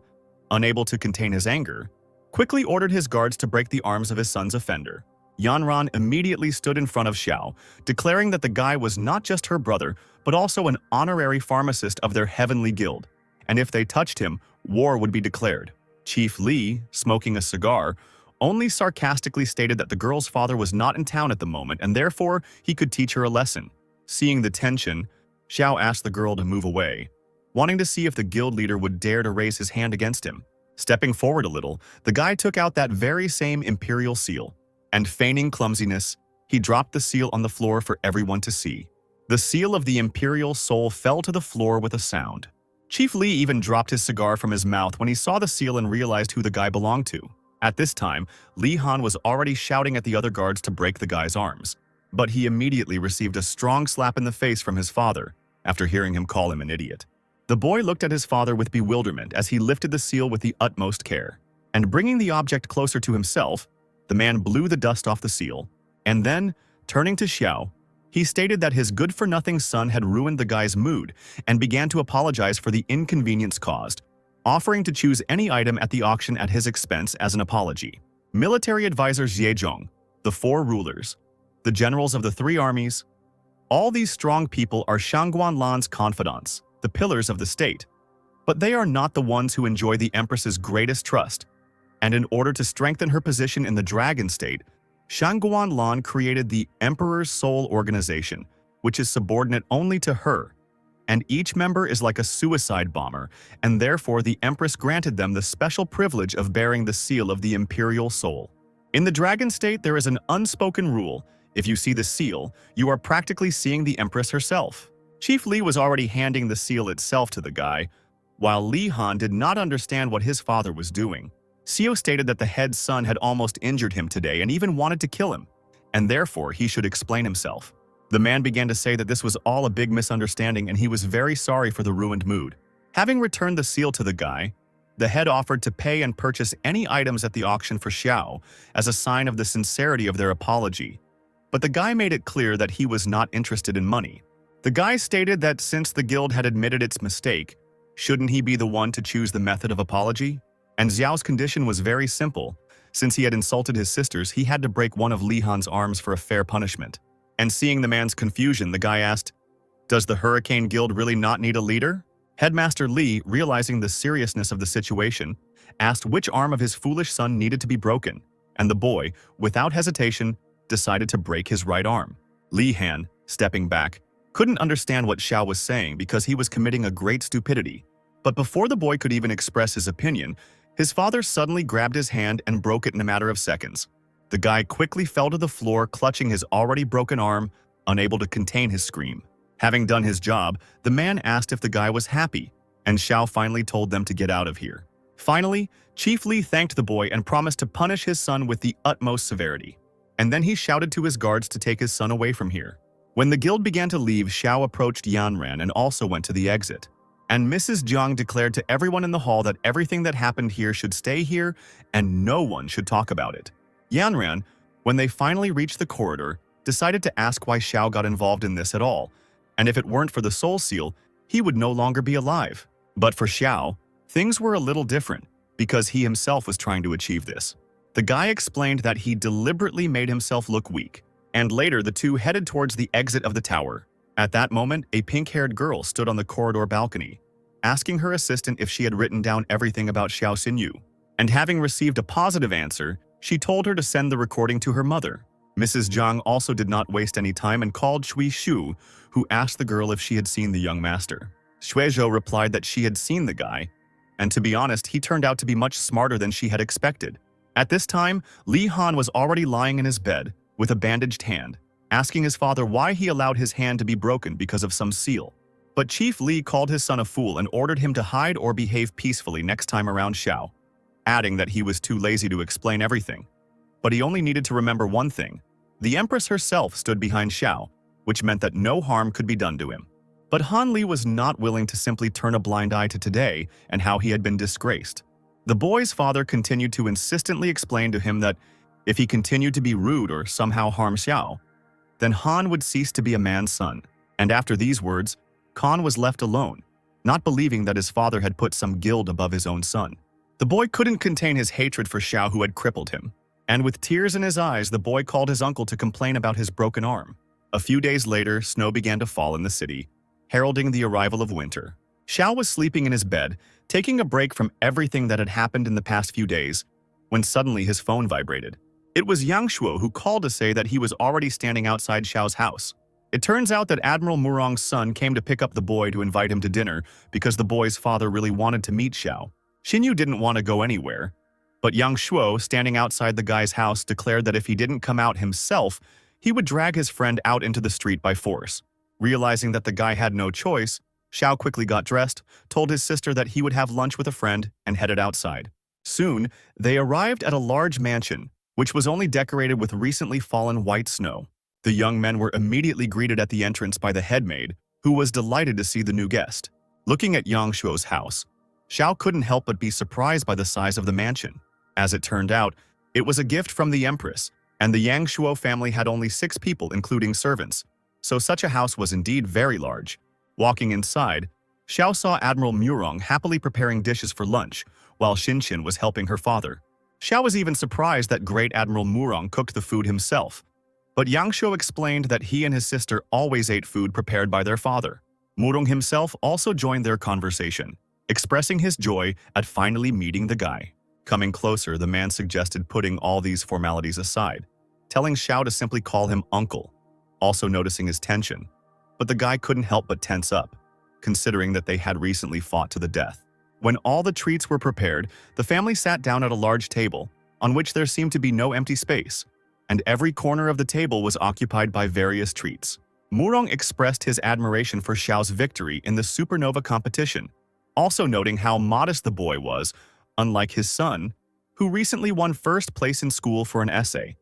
unable to contain his anger, quickly ordered his guards to break the arms of his son's offender. Yanran immediately stood in front of Xiao, declaring that the guy was not just her brother, but also an honorary pharmacist of their heavenly guild. And if they touched him, war would be declared. Chief Li, smoking a cigar, only sarcastically stated that the girl's father was not in town at the moment and therefore he could teach her a lesson. Seeing the tension, Xiao asked the girl to move away, wanting to see if the guild leader would dare to raise his hand against him. Stepping forward a little, the guy took out that very same imperial seal, and feigning clumsiness, he dropped the seal on the floor for everyone to see. The seal of the imperial soul fell to the floor with a sound. Chief Li even dropped his cigar from his mouth when he saw the seal and realized who the guy belonged to. At this time, Li Han was already shouting at the other guards to break the guy's arms, but he immediately received a strong slap in the face from his father after hearing him call him an idiot. The boy looked at his father with bewilderment as he lifted the seal with the utmost care, and bringing the object closer to himself, the man blew the dust off the seal, and then, turning to Xiao, he stated that his good-for-nothing son had ruined the guy's mood and began to apologize for the inconvenience caused, offering to choose any item at the auction at his expense as an apology. Military advisor Zhezhong, the four rulers, the generals of the three armies, all these strong people are Shangguanlan's confidants, the pillars of the state, but they are not the ones who enjoy the Empress's greatest trust. And in order to strengthen her position in the Dragon State, Shangguanlan created the Emperor's Soul Organization, which is subordinate only to her, and each member is like a suicide bomber, and therefore the Empress granted them the special privilege of bearing the seal of the Imperial Soul. In the Dragon State, there is an unspoken rule: if you see the seal, you are practically seeing the Empress herself. Chief Li was already handing the seal itself to the guy, while Li Han did not understand what his father was doing. Xiao stated that the head son had almost injured him today and even wanted to kill him, and therefore he should explain himself. The man began to say that this was all a big misunderstanding and he was very sorry for the ruined mood. Having returned the seal to the guy, the head offered to pay and purchase any items at the auction for Xiao as a sign of the sincerity of their apology. But the guy made it clear that he was not interested in money. The guy stated that since the guild had admitted its mistake, shouldn't he be the one to choose the method of apology? And Xiao's condition was very simple. Since he had insulted his sisters, he had to break one of Li Han's arms for a fair punishment. And seeing the man's confusion, the guy asked, "Does the Hurricane Guild really not need a leader?" Headmaster Li, realizing the seriousness of the situation, asked which arm of his foolish son needed to be broken, and the boy, without hesitation, decided to break his right arm. Li Han, stepping back, couldn't understand what Xiao was saying because he was committing a great stupidity. But before the boy could even express his opinion, his father suddenly grabbed his hand and broke it in a matter of seconds. The guy quickly fell to the floor, clutching his already broken arm, unable to contain his scream. Having done his job, the man asked if the guy was happy, and Xiao finally told them to get out of here. Finally, Chief Li thanked the boy and promised to punish his son with the utmost severity. And then he shouted to his guards to take his son away from here. When the guild began to leave, Xiao approached Yanran and also went to the exit. And Mrs. Jiang declared to everyone in the hall that everything that happened here should stay here and no one should talk about it. Yanran, when they finally reached the corridor, decided to ask why Xiao got involved in this at all, and if it weren't for the soul seal, he would no longer be alive. But for Xiao, things were a little different, because he himself was trying to achieve this. The guy explained that he deliberately made himself look weak, and later the two headed towards the exit of the tower. At that moment, a pink-haired girl stood on the corridor balcony, asking her assistant if she had written down everything about Xiao Xinyu. And having received a positive answer, she told her to send the recording to her mother. Mrs. Jiang also did not waste any time and called Shui Shu, who asked the girl if she had seen the young master. Shuizhou replied that she had seen the guy, and to be honest, he turned out to be much smarter than she had expected. At this time, Li Han was already lying in his bed, with a bandaged hand, asking his father why he allowed his hand to be broken because of some seal. But Chief Li called his son a fool and ordered him to hide or behave peacefully next time around Xiao, adding that he was too lazy to explain everything. But he only needed to remember one thing: The Empress herself stood behind Xiao, which meant that no harm could be done to him. But Han Li was not willing to simply turn a blind eye to today and how he had been disgraced. The boy's father continued to insistently explain to him that if he continued to be rude or somehow harm Xiao, then Han would cease to be a man's son. And after these words, Khan was left alone, not believing that his father had put some guilt above his own son. The boy couldn't contain his hatred for Xiao, who had crippled him. And with tears in his eyes, the boy called his uncle to complain about his broken arm. A few days later, snow began to fall in the city, heralding the arrival of winter. Xiao was sleeping in his bed, taking a break from everything that had happened in the past few days, when suddenly his phone vibrated. It was Yang Shuo who called to say that he was already standing outside Xiao's house. It turns out that Admiral Murong's son came to pick up the boy to invite him to dinner because the boy's father really wanted to meet Xiao. Xinyu didn't want to go anywhere, but Yang Shuo, standing outside the guy's house, declared that if he didn't come out himself, he would drag his friend out into the street by force. Realizing that the guy had no choice, Xiao quickly got dressed, told his sister that he would have lunch with a friend, and headed outside. Soon, they arrived at a large mansion, which was only decorated with recently fallen white snow. The young men were immediately greeted at the entrance by the headmaid, who was delighted to see the new guest. Looking at Yang Shuo's house, Xiao couldn't help but be surprised by the size of the mansion. As it turned out, it was a gift from the Empress, and the Yang Shuo family had only 6 people, including servants, so such a house was indeed very large. Walking inside, Xiao saw Admiral Murong happily preparing dishes for lunch, while Xinxin was helping her father. Xiao was even surprised that Great Admiral Murong cooked the food himself. But Yang Shuo explained that he and his sister always ate food prepared by their father. Murong himself also joined their conversation, expressing his joy at finally meeting the guy. Coming closer, the man suggested putting all these formalities aside, telling Xiao to simply call him uncle, also noticing his tension. But the guy couldn't help but tense up, considering that they had recently fought to the death. When all the treats were prepared, the family sat down at a large table, on which there seemed to be no empty space, and every corner of the table was occupied by various treats. Murong expressed his admiration for Xiao's victory in the Supernova competition, also noting how modest the boy was, unlike his son, who recently won first place in school for an essay.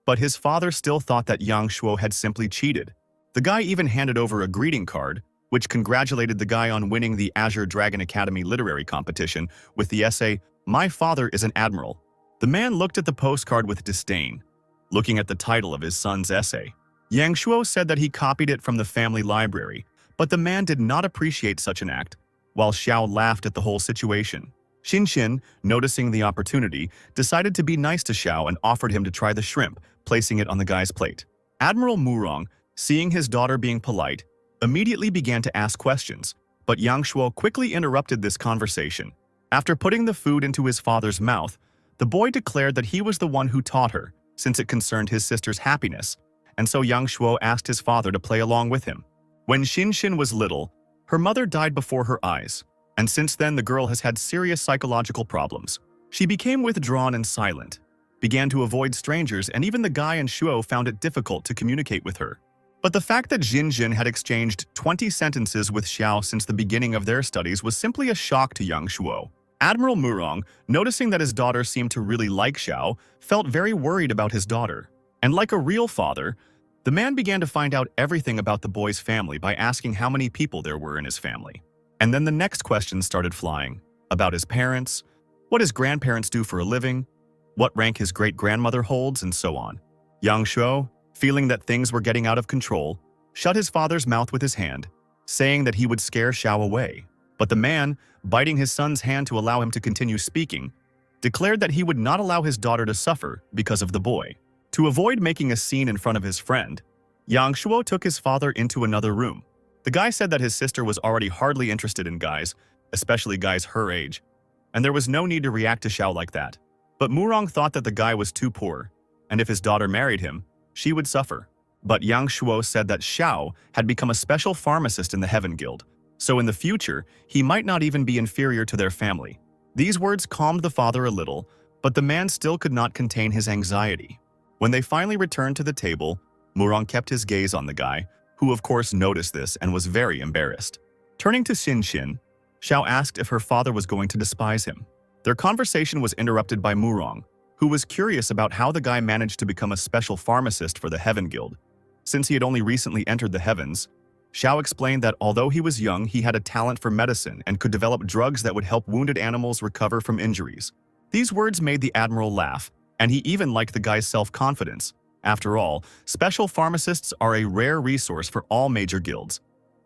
But his father still thought that Yang Shuo had simply cheated. The guy even handed over a greeting card, which congratulated the guy on winning the Azure Dragon Academy literary competition with the essay, "My father is an admiral." The man looked at the postcard with disdain, looking at the title of his son's essay. Yang Shuo said that he copied it from the family library, but the man did not appreciate such an act, while Xiao laughed at the whole situation. Xinxin, noticing the opportunity, decided to be nice to Xiao and offered him to try the shrimp, placing it on the guy's plate. Admiral Murong, seeing his daughter being polite, immediately began to ask questions, but Yang Shuo quickly interrupted this conversation. After putting the food into his father's mouth, the boy declared that he was the one who taught her, since it concerned his sister's happiness, and so Yang Shuo asked his father to play along with him. When Xinxin was little, her mother died before her eyes, and since then the girl has had serious psychological problems. She became withdrawn and silent, began to avoid strangers, and even the guy and Shuo found it difficult to communicate with her. But the fact that Xinxin had exchanged 20 sentences with Xiao since the beginning of their studies was simply a shock to Yang Shuo. Admiral Murong, noticing that his daughter seemed to really like Xiao, felt very worried about his daughter. And like a real father, the man began to find out everything about the boy's family by asking how many people there were in his family. And then the next questions started flying, about his parents, what his grandparents do for a living, what rank his great-grandmother holds, and so on. Yang Shuo, feeling that things were getting out of control, shut his father's mouth with his hand, saying that he would scare Xiao away. But the man, biting his son's hand to allow him to continue speaking, declared that he would not allow his daughter to suffer because of the boy. To avoid making a scene in front of his friend, Yang Shuo took his father into another room. The guy said that his sister was already hardly interested in guys, especially guys her age, and there was no need to react to Xiao like that. But Murong thought that the guy was too poor, and if his daughter married him, she would suffer. But Yang Shuo said that Xiao had become a special pharmacist in the Heaven Guild, so in the future, he might not even be inferior to their family. These words calmed the father a little, but the man still could not contain his anxiety. When they finally returned to the table, Murong kept his gaze on the guy, who of course noticed this and was very embarrassed. Turning to Xinxin, Xiao asked if her father was going to despise him. Their conversation was interrupted by Murong, who was curious about how the guy managed to become a special pharmacist for the Heaven Guild. Since he had only recently entered the heavens, Xiao explained that although he was young, he had a talent for medicine and could develop drugs that would help wounded animals recover from injuries. These words made the Admiral laugh, and he even liked the guy's self-confidence. After all, special pharmacists are a rare resource for all major guilds.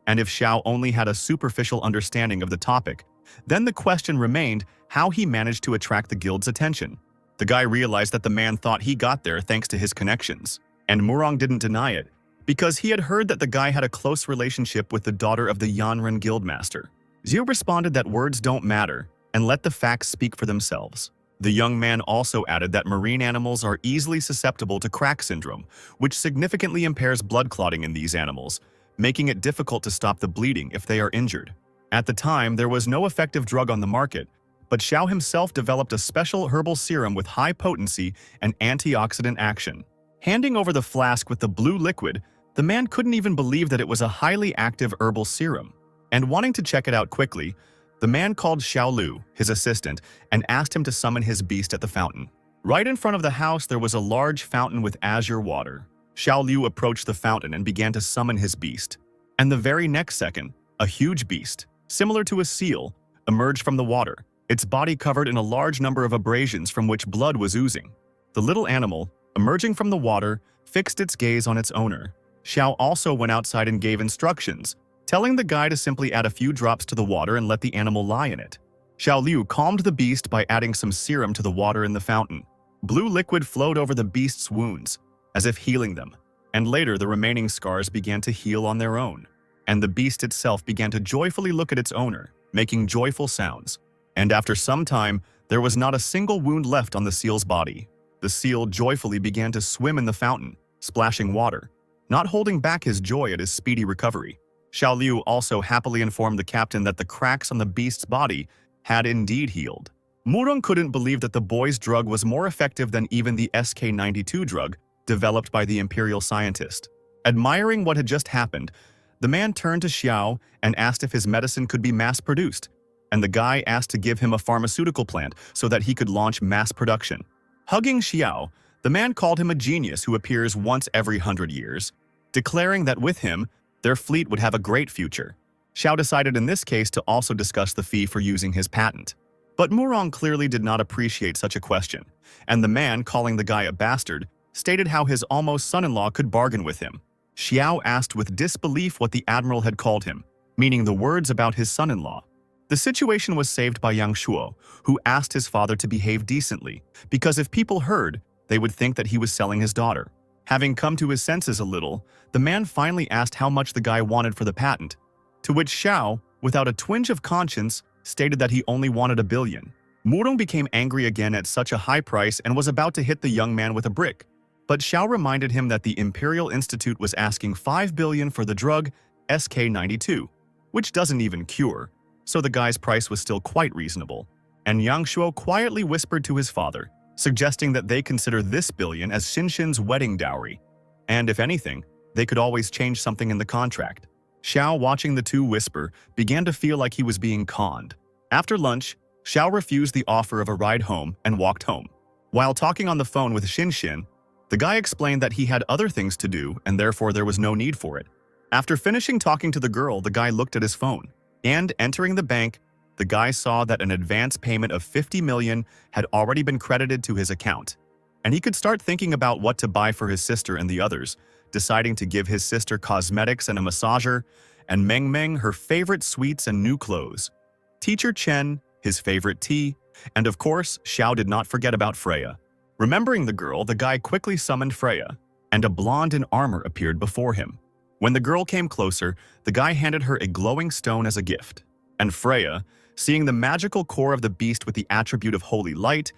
And if Xiao only had a superficial understanding of the topic, then the question remained how he managed to attract the guild's attention. The guy realized that the man thought he got there thanks to his connections, and Murong didn't deny it, because he had heard that the guy had a close relationship with the daughter of the Yanren guildmaster. Xiu responded that words don't matter, and let the facts speak for themselves. The young man also added that marine animals are easily susceptible to crack syndrome, which significantly impairs blood clotting in these animals, making it difficult to stop the bleeding if they are injured. At the time, there was no effective drug on the market, but Xiao himself developed a special herbal serum with high potency and antioxidant action. Handing over the flask with the blue liquid, the man couldn't even believe that it was a highly active herbal serum. And wanting to check it out quickly, the man called Xiao Lu, his assistant, and asked him to summon his beast at the fountain. Right in front of the house, there was a large fountain with azure water. Xiao Lu approached the fountain and began to summon his beast. And the very next second, a huge beast, similar to a seal, emerged from the water, its body covered in a large number of abrasions from which blood was oozing. The little animal, emerging from the water, fixed its gaze on its owner. Xiao also went outside and gave instructions, telling the guy to simply add a few drops to the water and let the animal lie in it. Xiao Liu calmed the beast by adding some serum to the water in the fountain. Blue liquid flowed over the beast's wounds, as if healing them, and later the remaining scars began to heal on their own. And the beast itself began to joyfully look at its owner, making joyful sounds. And after some time, there was not a single wound left on the seal's body. The seal joyfully began to swim in the fountain, splashing water, not holding back his joy at his speedy recovery. Xiao Liu also happily informed the captain that the cracks on the beast's body had indeed healed. Murong couldn't believe that the boy's drug was more effective than even the SK-92 drug developed by the Imperial scientist. Admiring what had just happened, the man turned to Xiao and asked if his medicine could be mass-produced, and the guy asked to give him a pharmaceutical plant so that he could launch mass production. Hugging Xiao, the man called him a genius who appears once every 100 years, declaring that with him, their fleet would have a great future. Xiao decided in this case to also discuss the fee for using his patent. But Murong clearly did not appreciate such a question, and the man, calling the guy a bastard, stated how his almost son-in-law could bargain with him. Xiao asked with disbelief what the admiral had called him, meaning the words about his son-in-law. The situation was saved by Yang Shuo, who asked his father to behave decently, because if people heard, they would think that he was selling his daughter. Having come to his senses a little, the man finally asked how much the guy wanted for the patent, to which Xiao, without a twinge of conscience, stated that he only wanted 1 billion. Murong became angry again at such a high price and was about to hit the young man with a brick. But Xiao reminded him that the Imperial Institute was asking 5 billion for the drug SK-92, which doesn't even cure, so the guy's price was still quite reasonable. And Yang Shuo quietly whispered to his father, suggesting that they consider this billion as Xinxin's wedding dowry, and if anything, they could always change something in the contract. Xiao, watching the two whisper, began to feel like he was being conned. After lunch, Xiao refused the offer of a ride home and walked home. While talking on the phone with Xinxin, the guy explained that he had other things to do and therefore there was no need for it. After finishing talking to the girl, the guy looked at his phone, and entering the bank, the guy saw that an advance payment of 50 million had already been credited to his account, and he could start thinking about what to buy for his sister and the others, deciding to give his sister cosmetics and a massager, and Meng Meng her favorite sweets and new clothes, Teacher Chen his favorite tea, and of course, Xiao did not forget about Freya. Remembering the girl, the guy quickly summoned Freya, and a blonde in armor appeared before him. When the girl came closer, the guy handed her a glowing stone as a gift, and Freya, seeing the magical core of the beast with the attribute of holy light,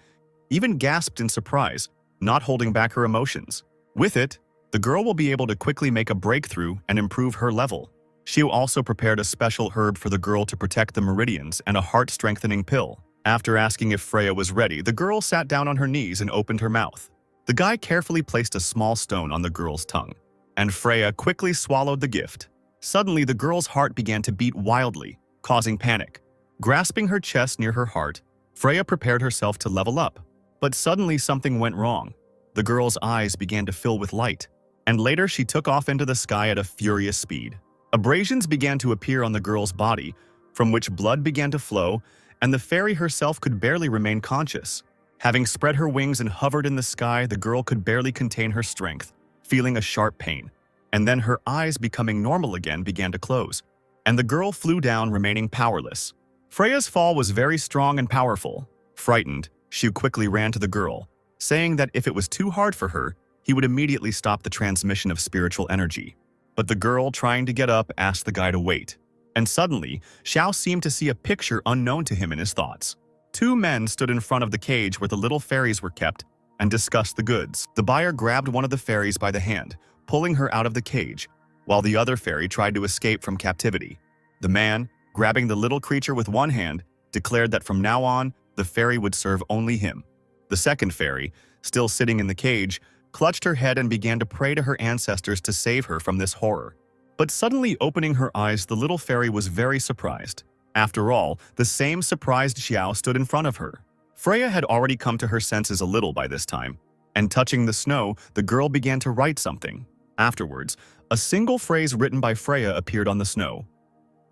even gasped in surprise, not holding back her emotions. With it, the girl will be able to quickly make a breakthrough and improve her level. She also prepared a special herb for the girl to protect the meridians and a heart-strengthening pill. After asking if Freya was ready, the girl sat down on her knees and opened her mouth. The guy carefully placed a small stone on the girl's tongue, and Freya quickly swallowed the gift. Suddenly, the girl's heart began to beat wildly, causing panic. Grasping her chest near her heart, Freya prepared herself to level up. But suddenly something went wrong. The girl's eyes began to fill with light, and later she took off into the sky at a furious speed. Abrasions began to appear on the girl's body, from which blood began to flow, and the fairy herself could barely remain conscious. Having spread her wings and hovered in the sky, the girl could barely contain her strength, feeling a sharp pain. And then her eyes, becoming normal again, began to close, and the girl flew down, remaining powerless. Freya's fall was very strong and powerful. Frightened, she quickly ran to the girl, saying that if it was too hard for her, he would immediately stop the transmission of spiritual energy. But the girl, trying to get up, asked the guy to wait. And suddenly, Xiao seemed to see a picture unknown to him in his thoughts. Two men stood in front of the cage where the little fairies were kept and discussed the goods. The buyer grabbed one of the fairies by the hand, pulling her out of the cage, while the other fairy tried to escape from captivity. The man, grabbing the little creature with one hand, declared that from now on, the fairy would serve only him. The second fairy, still sitting in the cage, clutched her head and began to pray to her ancestors to save her from this horror. But suddenly opening her eyes, the little fairy was very surprised. After all, the same surprised Xiao stood in front of her. Freya had already come to her senses a little by this time, and touching the snow, the girl began to write something. Afterwards, a single phrase written by Freya appeared on the snow.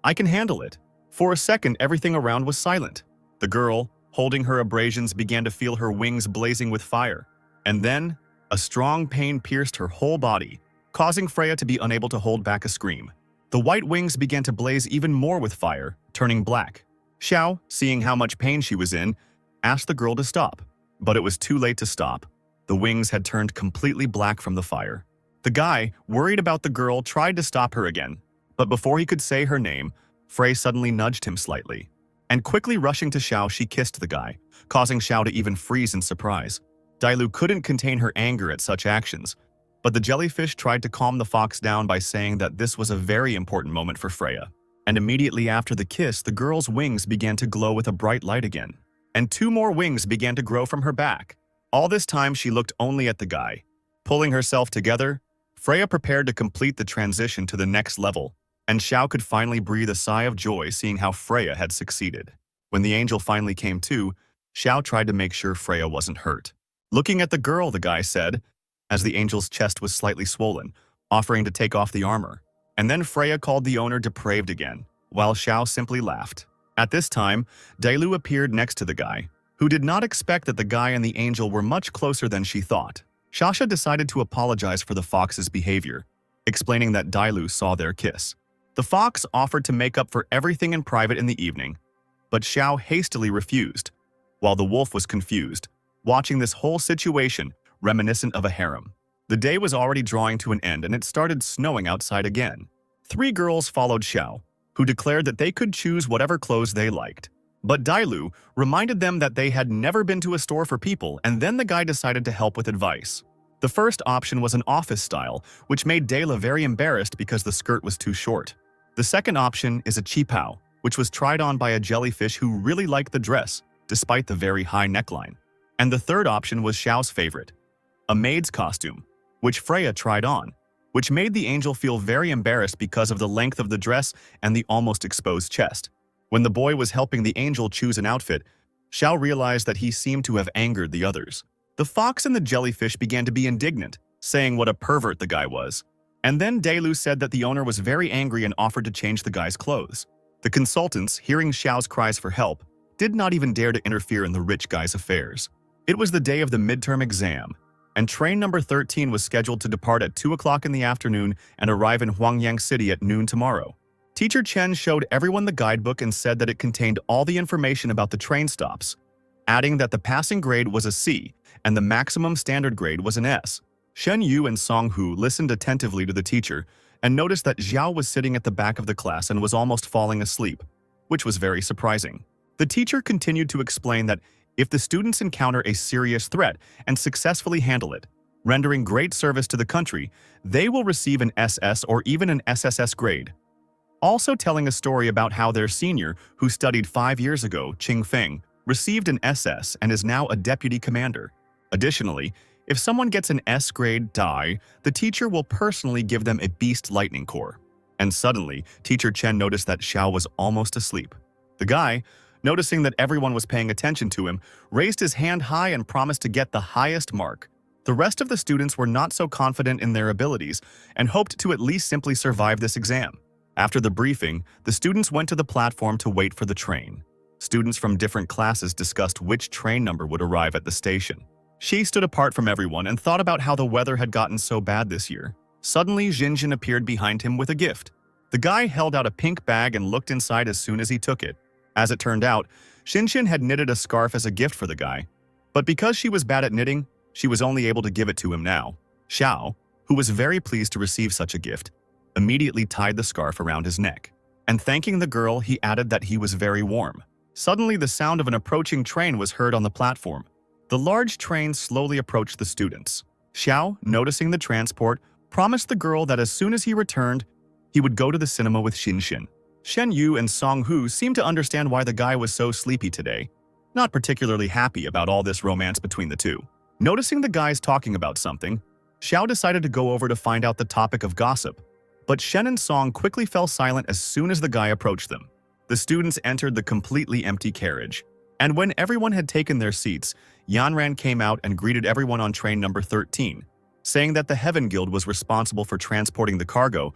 "I can handle it." For a second, everything around was silent. The girl, holding her abrasions, began to feel her wings blazing with fire. And then, a strong pain pierced her whole body, causing Freya to be unable to hold back a scream. The white wings began to blaze even more with fire, turning black. Xiao, seeing how much pain she was in, asked the girl to stop. But it was too late to stop. The wings had turned completely black from the fire. The guy, worried about the girl, tried to stop her again. But before he could say her name, Frey suddenly nudged him slightly. And quickly rushing to Xiao, she kissed the guy, causing Xiao to even freeze in surprise. Dailu couldn't contain her anger at such actions, but the jellyfish tried to calm the fox down by saying that this was a very important moment for Freya. And immediately after the kiss, the girl's wings began to glow with a bright light again. And two more wings began to grow from her back. All this time she looked only at the guy. Pulling herself together, Freya prepared to complete the transition to the next level, and Xiao could finally breathe a sigh of joy seeing how Freya had succeeded. When the angel finally came to, Xiao tried to make sure Freya wasn't hurt. Looking at the girl, the guy said, as the angel's chest was slightly swollen, offering to take off the armor. And then Freya called the owner depraved again, while Xiao simply laughed. At this time, Dailu appeared next to the guy, who did not expect that the guy and the angel were much closer than she thought. Shasha decided to apologize for the fox's behavior, explaining that Dailu saw their kiss. The fox offered to make up for everything in private in the evening, but Xiao hastily refused, while the wolf was confused, watching this whole situation reminiscent of a harem. The day was already drawing to an end and it started snowing outside again. Three girls followed Xiao, who declared that they could choose whatever clothes they liked. But Dailu reminded them that they had never been to a store for people, and then the guy decided to help with advice. The first option was an office style, which made Dayla very embarrassed because the skirt was too short. The second option is a qipao, which was tried on by a jellyfish who really liked the dress, despite the very high neckline. And the third option was Xiao's favorite, a maid's costume, which Freya tried on, which made the angel feel very embarrassed because of the length of the dress and the almost exposed chest. When the boy was helping the angel choose an outfit, Xiao realized that he seemed to have angered the others. The fox and the jellyfish began to be indignant, saying what a pervert the guy was. And then Dailu said that the owner was very angry and offered to change the guy's clothes. The consultants, hearing Xiao's cries for help, did not even dare to interfere in the rich guy's affairs. It was the day of the midterm exam, and train number 13 was scheduled to depart at 2 o'clock in the afternoon and arrive in Huangyang City at noon tomorrow. Teacher Chen showed everyone the guidebook and said that it contained all the information about the train stops, adding that the passing grade was a C and the maximum standard grade was an S. Shen Yu and Song Hu listened attentively to the teacher and noticed that Xiao was sitting at the back of the class and was almost falling asleep, which was very surprising. The teacher continued to explain that if the students encounter a serious threat and successfully handle it, rendering great service to the country, they will receive an SS or even an SSS grade. Also telling a story about how their senior, who studied 5 years ago, Qing Feng, received an SS and is now a deputy commander. Additionally, if someone gets an S grade die, the teacher will personally give them a Beast Lightning Core. And suddenly, Teacher Chen noticed that Xiao was almost asleep. The guy, noticing that everyone was paying attention to him, raised his hand high and promised to get the highest mark. The rest of the students were not so confident in their abilities and hoped to at least simply survive this exam. After the briefing, the students went to the platform to wait for the train. Students from different classes discussed which train number would arrive at the station. She stood apart from everyone and thought about how the weather had gotten so bad this year. Suddenly, Jinjin appeared behind him with a gift. The guy held out a pink bag and looked inside as soon as he took it. As it turned out, Shinshin had knitted a scarf as a gift for the guy. But because she was bad at knitting, she was only able to give it to him now. Xiao, who was very pleased to receive such a gift, immediately tied the scarf around his neck. And thanking the girl, he added that he was very warm. Suddenly, the sound of an approaching train was heard on the platform. The large train slowly approached the students. Xiao, noticing the transport, promised the girl that as soon as he returned, he would go to the cinema with Shinshin. Shen Yu and Song Hu seemed to understand why the guy was so sleepy today, not particularly happy about all this romance between the two. Noticing the guys talking about something, Xiao decided to go over to find out the topic of gossip, but Shen and Song quickly fell silent as soon as the guy approached them. The students entered the completely empty carriage, and when everyone had taken their seats, Yanran came out and greeted everyone on train number 13, saying that the Heaven Guild was responsible for transporting the cargo,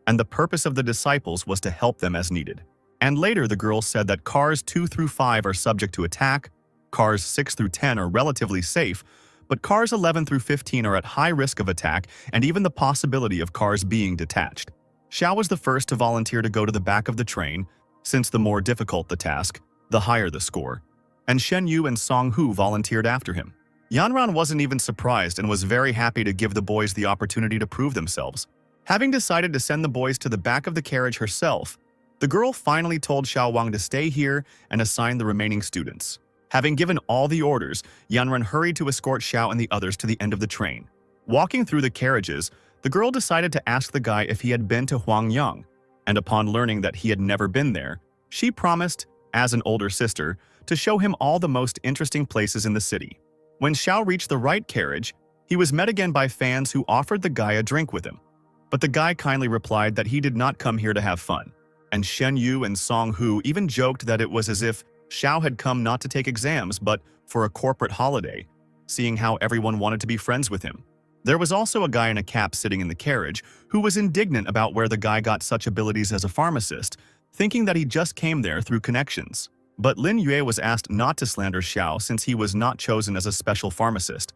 and the purpose of the disciples was to help them as needed. And later the girl said that cars 2 through 5 are subject to attack, cars 6 through 10 are relatively safe, but cars 11 through 15 are at high risk of attack and even the possibility of cars being detached. Xiao was the first to volunteer to go to the back of the train, since the more difficult the task, the higher the score, and Shen Yu and Song Hu volunteered after him. Yanran wasn't even surprised and was very happy to give the boys the opportunity to prove themselves. Having decided to send the boys to the back of the carriage herself, the girl finally told Xiao Wang to stay here and assign the remaining students. Having given all the orders, Yanran hurried to escort Xiao and the others to the end of the train. Walking through the carriages, the girl decided to ask the guy if he had been to Huangyang, and upon learning that he had never been there, she promised, as an older sister, to show him all the most interesting places in the city. When Xiao reached the right carriage, he was met again by fans who offered the guy a drink with him. But the guy kindly replied that he did not come here to have fun, and Shen Yu and Song Hu even joked that it was as if Xiao had come not to take exams but for a corporate holiday, seeing how everyone wanted to be friends with him. There was also a guy in a cap sitting in the carriage who was indignant about where the guy got such abilities as a pharmacist, thinking that he just came there through connections. But Lin Yue was asked not to slander Xiao since he was not chosen as a special pharmacist.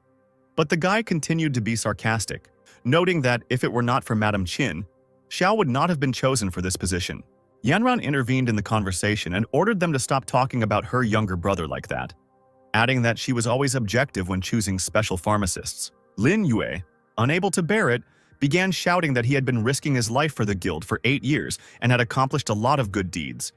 But the guy continued to be sarcastic, noting that if it were not for Madame Qin, Xiao would not have been chosen for this position. Yanran intervened in the conversation and ordered them to stop talking about her younger brother like that, adding that she was always objective when choosing special pharmacists. Lin Yue, unable to bear it, began shouting that he had been risking his life for the guild for 8 years and had accomplished a lot of good deeds.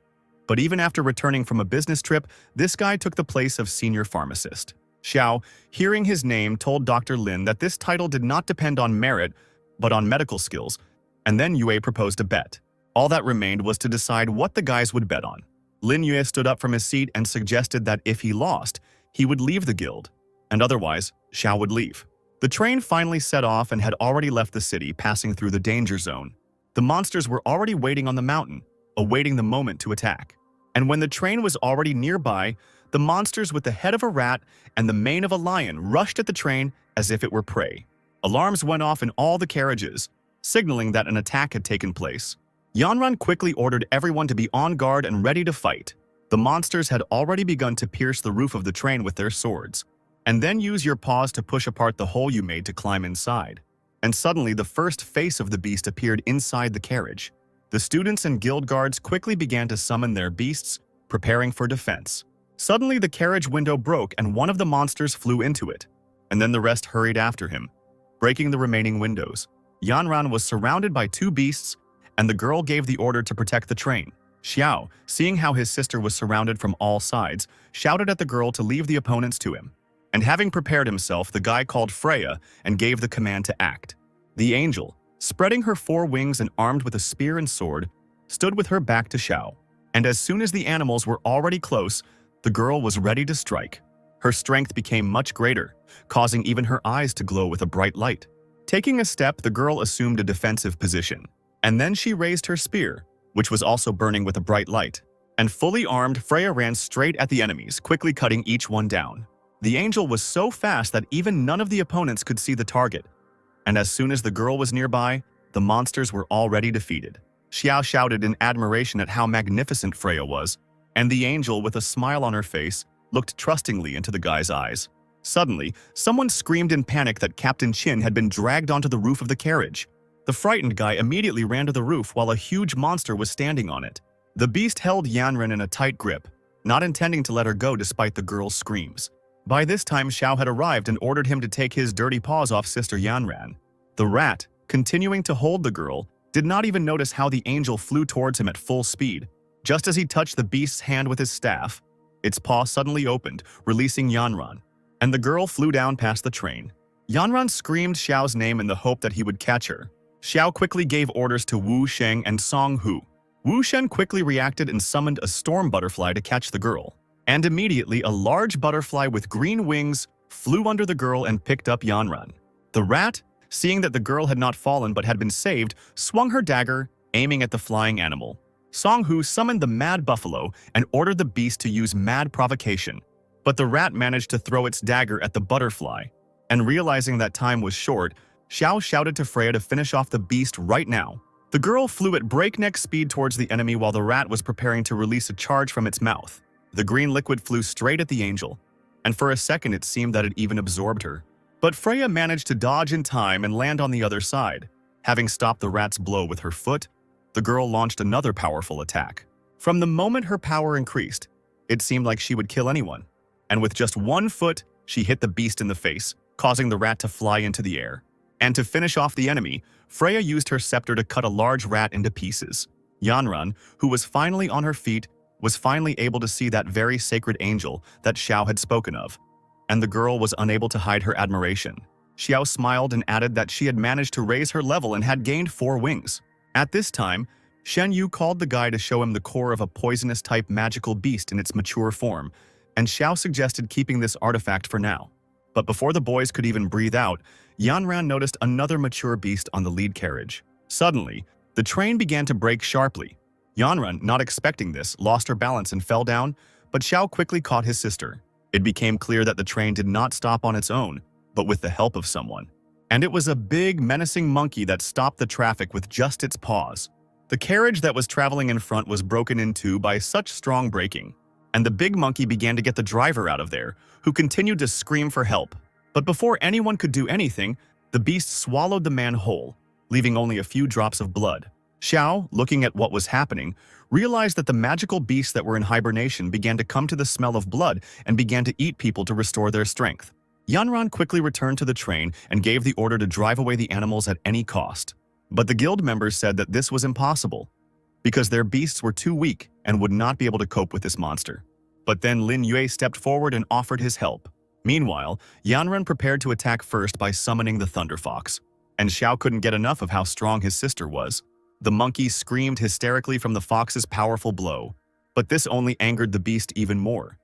But even after returning from a business trip, this guy took the place of senior pharmacist. Xiao, hearing his name, told Dr. Lin that this title did not depend on merit, but on medical skills, and then Yue proposed a bet. All that remained was to decide what the guys would bet on. Lin Yue stood up from his seat and suggested that if he lost, he would leave the guild, and otherwise, Xiao would leave. The train finally set off and had already left the city, passing through the danger zone. The monsters were already waiting on the mountain, awaiting the moment to attack. And when the train was already nearby, the monsters with the head of a rat and the mane of a lion rushed at the train as if it were prey. Alarms went off in all the carriages, signaling that an attack had taken place. Yanran quickly ordered everyone to be on guard and ready to fight. The monsters had already begun to pierce the roof of the train with their swords, and then use your paws to push apart the hole you made to climb inside. And suddenly the first face of the beast appeared inside the carriage. The students and guild guards quickly began to summon their beasts, preparing for defense. Suddenly the carriage window broke and one of the monsters flew into it, and then the rest hurried after him, breaking the remaining windows. Yanran was surrounded by 2 beasts, and the girl gave the order to protect the train. Xiao, seeing how his sister was surrounded from all sides, shouted at the girl to leave the opponents to him. And having prepared himself, the guy called Freya and gave the command to act. The angel, spreading her 4 wings and armed with a spear and sword, stood with her back to Xiao. And as soon as the animals were already close, the girl was ready to strike. Her strength became much greater, causing even her eyes to glow with a bright light. Taking a step, the girl assumed a defensive position, and then she raised her spear, which was also burning with a bright light. And fully armed, Freya ran straight at the enemies, quickly cutting each one down. The angel was so fast that even none of the opponents could see the target. And as soon as the girl was nearby, the monsters were already defeated. Xiao shouted in admiration at how magnificent Freya was, and the angel, with a smile on her face, looked trustingly into the guy's eyes. Suddenly, someone screamed in panic that Captain Chin had been dragged onto the roof of the carriage. The frightened guy immediately ran to the roof while a huge monster was standing on it. The beast held Yanran in a tight grip, not intending to let her go despite the girl's screams. By this time, Xiao had arrived and ordered him to take his dirty paws off Sister Yanran. The rat, continuing to hold the girl, did not even notice how the angel flew towards him at full speed. Just as he touched the beast's hand with his staff, its paw suddenly opened, releasing Yanran, and the girl flew down past the train. Yanran screamed Xiao's name in the hope that he would catch her. Xiao quickly gave orders to Wu Sheng and Song Hu. Wu Shen quickly reacted and summoned a storm butterfly to catch the girl. And immediately, a large butterfly with green wings flew under the girl and picked up Yanran. The rat, seeing that the girl had not fallen but had been saved, swung her dagger, aiming at the flying animal. Song Hu summoned the Mad Buffalo and ordered the beast to use Mad Provocation. But the rat managed to throw its dagger at the butterfly. And realizing that time was short, Xiao shouted to Freya to finish off the beast right now. The girl flew at breakneck speed towards the enemy while the rat was preparing to release a charge from its mouth. The green liquid flew straight at the angel, and for a second it seemed that it even absorbed her. But Freya managed to dodge in time and land on the other side. Having stopped the rat's blow with her foot, the girl launched another powerful attack. From the moment her power increased, it seemed like she would kill anyone. And with just one foot, she hit the beast in the face, causing the rat to fly into the air. And to finish off the enemy, Freya used her scepter to cut a large rat into pieces. Yanran, who was finally on her feet, was finally able to see that very sacred angel that Xiao had spoken of. And the girl was unable to hide her admiration. Xiao smiled and added that she had managed to raise her level and had gained 4 wings. At this time, Shen Yu called the guy to show him the core of a poisonous-type magical beast in its mature form, and Xiao suggested keeping this artifact for now. But before the boys could even breathe out, Yanran noticed another mature beast on the lead carriage. Suddenly, the train began to brake sharply. Yanran, not expecting this, lost her balance and fell down, but Xiao quickly caught his sister. It became clear that the train did not stop on its own, but with the help of someone. And it was a big, menacing monkey that stopped the traffic with just its paws. The carriage that was traveling in front was broken in two by such strong braking, and the big monkey began to get the driver out of there, who continued to scream for help. But before anyone could do anything, the beast swallowed the man whole, leaving only a few drops of blood. Xiao, looking at what was happening, realized that the magical beasts that were in hibernation began to come to the smell of blood and began to eat people to restore their strength. Yanran quickly returned to the train and gave the order to drive away the animals at any cost. But the guild members said that this was impossible, because their beasts were too weak and would not be able to cope with this monster. But then Lin Yue stepped forward and offered his help. Meanwhile, Yanran prepared to attack first by summoning the Thunder Fox, and Xiao couldn't get enough of how strong his sister was. The monkey screamed hysterically from the fox's powerful blow, but this only angered the beast even more,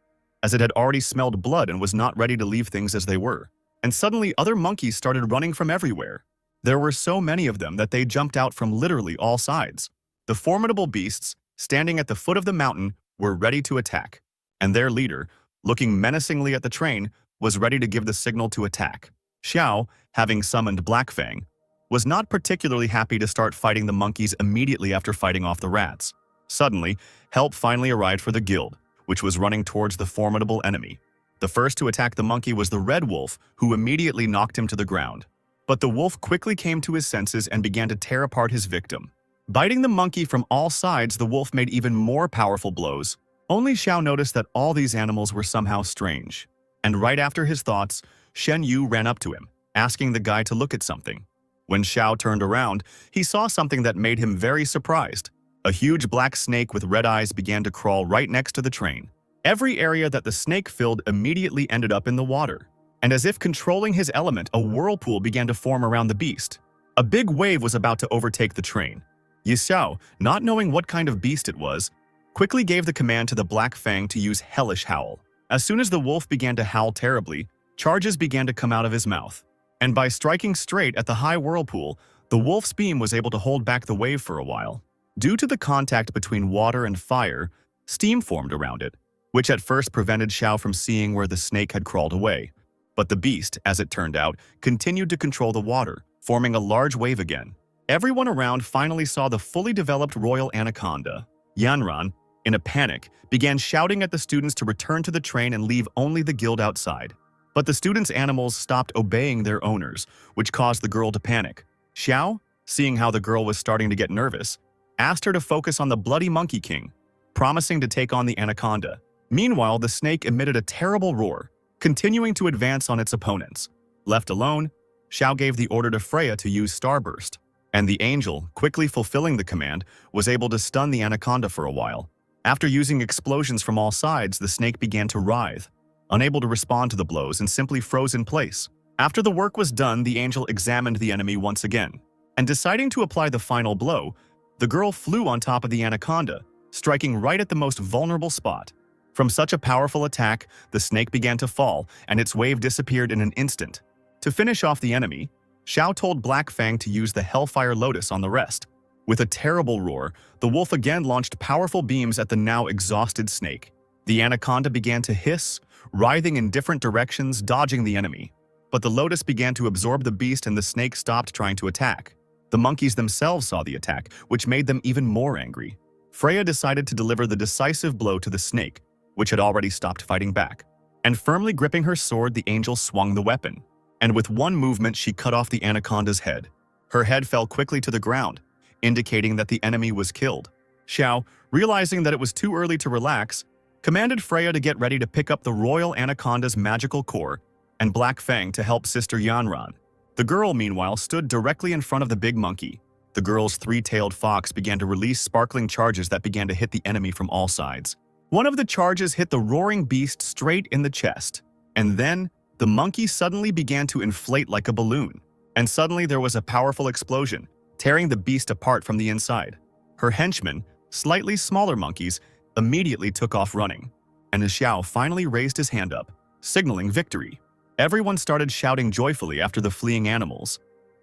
as it had already smelled blood and was not ready to leave things as they were. And suddenly other monkeys started running from everywhere. There were so many of them that they jumped out from literally all sides. The formidable beasts, standing at the foot of the mountain, were ready to attack, and their leader, looking menacingly at the train, was ready to give the signal to attack. Xiao, having summoned Black Fang, was not particularly happy to start fighting the monkeys immediately after fighting off the rats. Suddenly, help finally arrived for the guild, which was running towards the formidable enemy. The first to attack the monkey was the red wolf, who immediately knocked him to the ground. But the wolf quickly came to his senses and began to tear apart his victim. Biting the monkey from all sides, the wolf made even more powerful blows. Only Xiao noticed that all these animals were somehow strange. And right after his thoughts, Shen Yu ran up to him, asking the guy to look at something. When Xiao turned around, he saw something that made him very surprised. A huge black snake with red eyes began to crawl right next to the train. Every area that the snake filled immediately ended up in the water. And as if controlling his element, a whirlpool began to form around the beast. A big wave was about to overtake the train. Yi Xiao, not knowing what kind of beast it was, quickly gave the command to the Black Fang to use Hellish Howl. As soon as the wolf began to howl terribly, charges began to come out of his mouth. And by striking straight at the high whirlpool, the wolf's beam was able to hold back the wave for a while. Due to the contact between water and fire, Steam formed around it, which at first prevented Xiao from seeing where the snake had crawled away. But the beast, as it turned out, continued to control the water, forming a large wave again. Everyone around finally saw the fully developed royal anaconda. Yanran, in a panic, began shouting at the students to return to the train and leave only the guild outside. But the students' animals stopped obeying their owners, which caused the girl to panic. Xiao, seeing how the girl was starting to get nervous, asked her to focus on the bloody Monkey King, promising to take on the anaconda. Meanwhile, the snake emitted a terrible roar, continuing to advance on its opponents. Left alone, Xiao gave the order to Freya to use Starburst, and the angel, quickly fulfilling the command, was able to stun the anaconda for a while. After using explosions from all sides, the snake began to writhe, unable to respond to the blows and simply froze in place. After the work was done, the angel examined the enemy once again, and deciding to apply the final blow, the girl flew on top of the anaconda, striking right at the most vulnerable spot. From such a powerful attack, the snake began to fall, and its wave disappeared in an instant. To finish off the enemy, Xiao told Black Fang to use the Hellfire Lotus on the rest. With a terrible roar, the wolf again launched powerful beams at the now exhausted snake. The anaconda began to hiss, writhing in different directions, dodging the enemy. But the lotus began to absorb the beast and the snake stopped trying to attack. The monkeys themselves saw the attack, which made them even more angry. Freya decided to deliver the decisive blow to the snake, which had already stopped fighting back. And firmly gripping her sword, the angel swung the weapon. And with one movement, she cut off the anaconda's head. Her head fell quickly to the ground, indicating that the enemy was killed. Xiao, realizing that it was too early to relax, commanded Freya to get ready to pick up the royal anaconda's magical core and Black Fang to help Sister Yanran. The girl, meanwhile, stood directly in front of the big monkey. The girl's three-tailed fox began to release sparkling charges that began to hit the enemy from all sides. One of the charges hit the roaring beast straight in the chest, and then the monkey suddenly began to inflate like a balloon. And suddenly there was a powerful explosion, tearing the beast apart from the inside. Her henchmen, slightly smaller monkeys, immediately took off running, and Xiao finally raised his hand up, signaling victory. Everyone started shouting joyfully after the fleeing animals,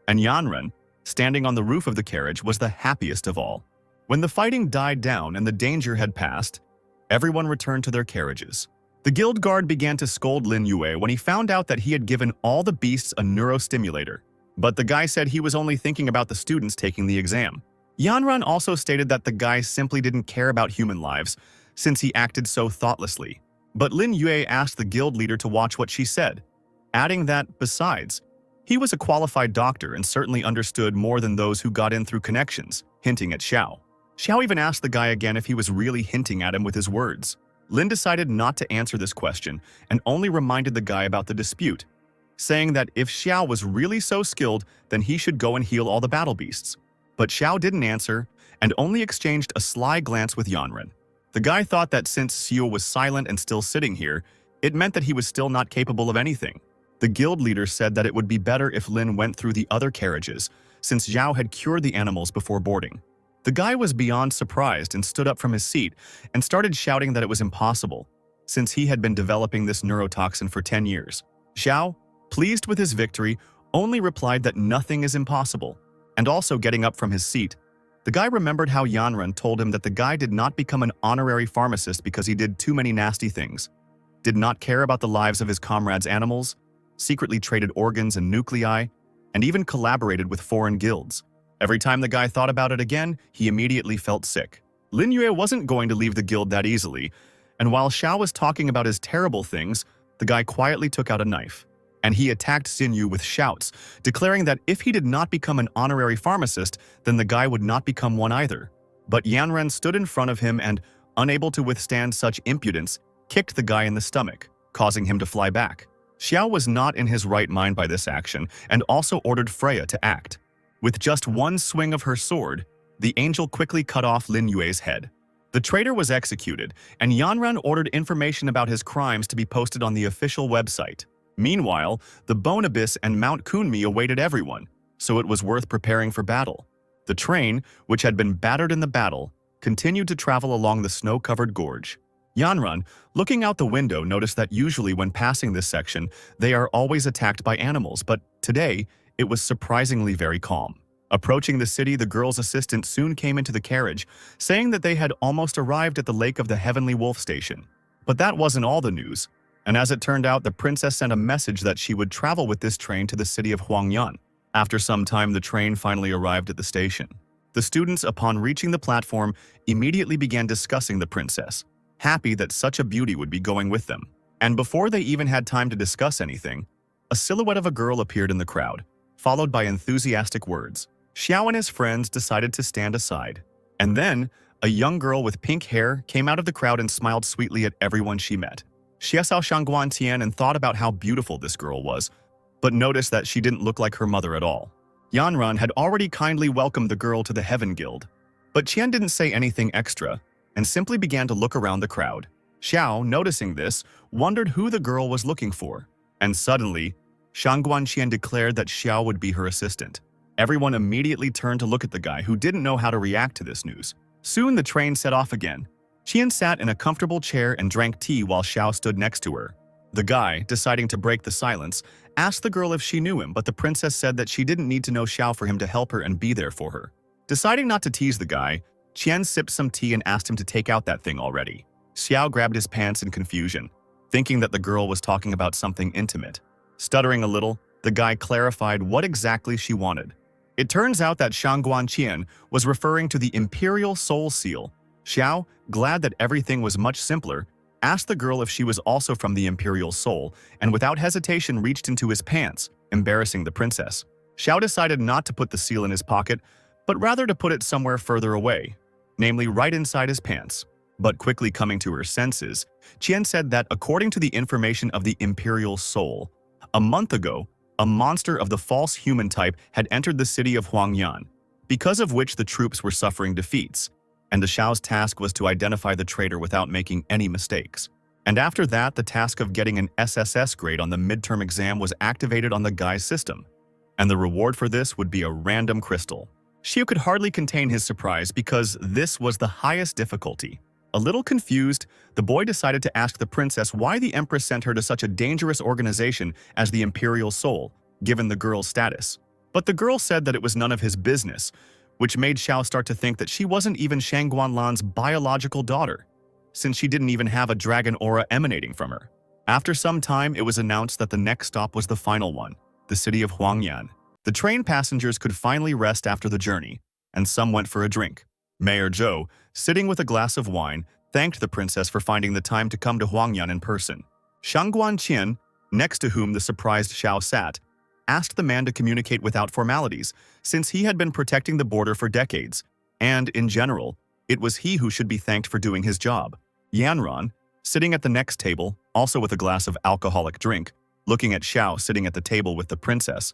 and Yanran, standing on the roof of the carriage, was the happiest of all. When the fighting died down and the danger had passed, everyone returned to their carriages. The guild guard began to scold Lin Yue when he found out that he had given all the beasts a neurostimulator, but the guy said he was only thinking about the students taking the exam. Yanran also stated that the guy simply didn't care about human lives since he acted so thoughtlessly. But Lin Yue asked the guild leader to watch what she said, adding that, besides, he was a qualified doctor and certainly understood more than those who got in through connections, hinting at Xiao. Xiao even asked the guy again if he was really hinting at him with his words. Lin decided not to answer this question and only reminded the guy about the dispute, saying that if Xiao was really so skilled, then he should go and heal all the battle beasts. But Xiao didn't answer and only exchanged a sly glance with Yanran. The guy thought that since Xiao was silent and still sitting here, it meant that he was still not capable of anything. The guild leader said that it would be better if Lin went through the other carriages, since Xiao had cured the animals before boarding. The guy was beyond surprised and stood up from his seat and started shouting that it was impossible, since he had been developing this neurotoxin for 10 years. Xiao, pleased with his victory, only replied that nothing is impossible, and also getting up from his seat. The guy remembered how Yanran told him that the guy did not become an honorary pharmacist because he did too many nasty things, did not care about the lives of his comrades' animals, secretly traded organs and nuclei, and even collaborated with foreign guilds. Every time the guy thought about it again, he immediately felt sick. Lin Yue wasn't going to leave the guild that easily, and while Xiao was talking about his terrible things, the guy quietly took out a knife, and he attacked Xinyu with shouts, declaring that if he did not become an honorary pharmacist, then the guy would not become one either. But Yanran stood in front of him and, unable to withstand such impudence, kicked the guy in the stomach, causing him to fly back. Xiao was not in his right mind by this action and also ordered Freya to act. With just one swing of her sword, the angel quickly cut off Lin Yue's head. The traitor was executed, and Yanran ordered information about his crimes to be posted on the official website. Meanwhile, the Bone Abyss and Mount Kunmi awaited everyone, so it was worth preparing for battle. The train, which had been battered in the battle, continued to travel along the snow-covered gorge. Yanran, looking out the window, noticed that usually when passing this section, they are always attacked by animals, but today, it was surprisingly very calm. Approaching the city, the girl's assistant soon came into the carriage, saying that they had almost arrived at the Lake of the Heavenly Wolf station. But that wasn't all the news, and as it turned out, the princess sent a message that she would travel with this train to the city of Huangyan. After some time, the train finally arrived at the station. The students, upon reaching the platform, immediately began discussing the princess, happy that such a beauty would be going with them. And before they even had time to discuss anything, a silhouette of a girl appeared in the crowd, followed by enthusiastic words. Xiao and his friends decided to stand aside. And then, a young girl with pink hair came out of the crowd and smiled sweetly at everyone she met. Xia saw Shangguan Tian and thought about how beautiful this girl was, but noticed that she didn't look like her mother at all. Yanran had already kindly welcomed the girl to the Heaven Guild, but Qian didn't say anything extra and simply began to look around the crowd. Xiao, noticing this, wondered who the girl was looking for, and suddenly, Shangguan Qian declared that Xiao would be her assistant. Everyone immediately turned to look at the guy who didn't know how to react to this news. Soon the train set off again. Qian sat in a comfortable chair and drank tea while Xiao stood next to her. The guy, deciding to break the silence, asked the girl if she knew him, but the princess said that she didn't need to know Xiao for him to help her and be there for her. Deciding not to tease the guy, Qian sipped some tea and asked him to take out that thing already. Xiao grabbed his pants in confusion, thinking that the girl was talking about something intimate. Stuttering a little, the guy clarified what exactly she wanted. It turns out that Shangguan Qian was referring to the Imperial Soul Seal. Xiao, glad that everything was much simpler, asked the girl if she was also from the Imperial Soul, and without hesitation reached into his pants, embarrassing the princess. Xiao decided not to put the seal in his pocket, but rather to put it somewhere further away, namely right inside his pants. But quickly coming to her senses, Qian said that according to the information of the Imperial Soul, a month ago, a monster of the false human type had entered the city of Huangyan, because of which the troops were suffering defeats, and the Xiao's task was to identify the traitor without making any mistakes. And after that, the task of getting an SSS grade on the midterm exam was activated on the guy's system, and the reward for this would be a random crystal. Xiao could hardly contain his surprise because this was the highest difficulty. A little confused, the boy decided to ask the princess why the Empress sent her to such a dangerous organization as the Imperial Soul, given the girl's status. But the girl said that it was none of his business, which made Xiao start to think that she wasn't even Shangguan Lan's biological daughter, since she didn't even have a dragon aura emanating from her. After some time, it was announced that the next stop was the final one, the city of Huangyan. The train passengers could finally rest after the journey, and some went for a drink. Mayor Zhou, sitting with a glass of wine, thanked the princess for finding the time to come to Huangyan in person. Shangguan Qian, next to whom the surprised Xiao sat, asked the man to communicate without formalities, since he had been protecting the border for decades, and, in general, it was he who should be thanked for doing his job. Yanran, sitting at the next table, also with a glass of alcoholic drink, looking at Xiao sitting at the table with the princess,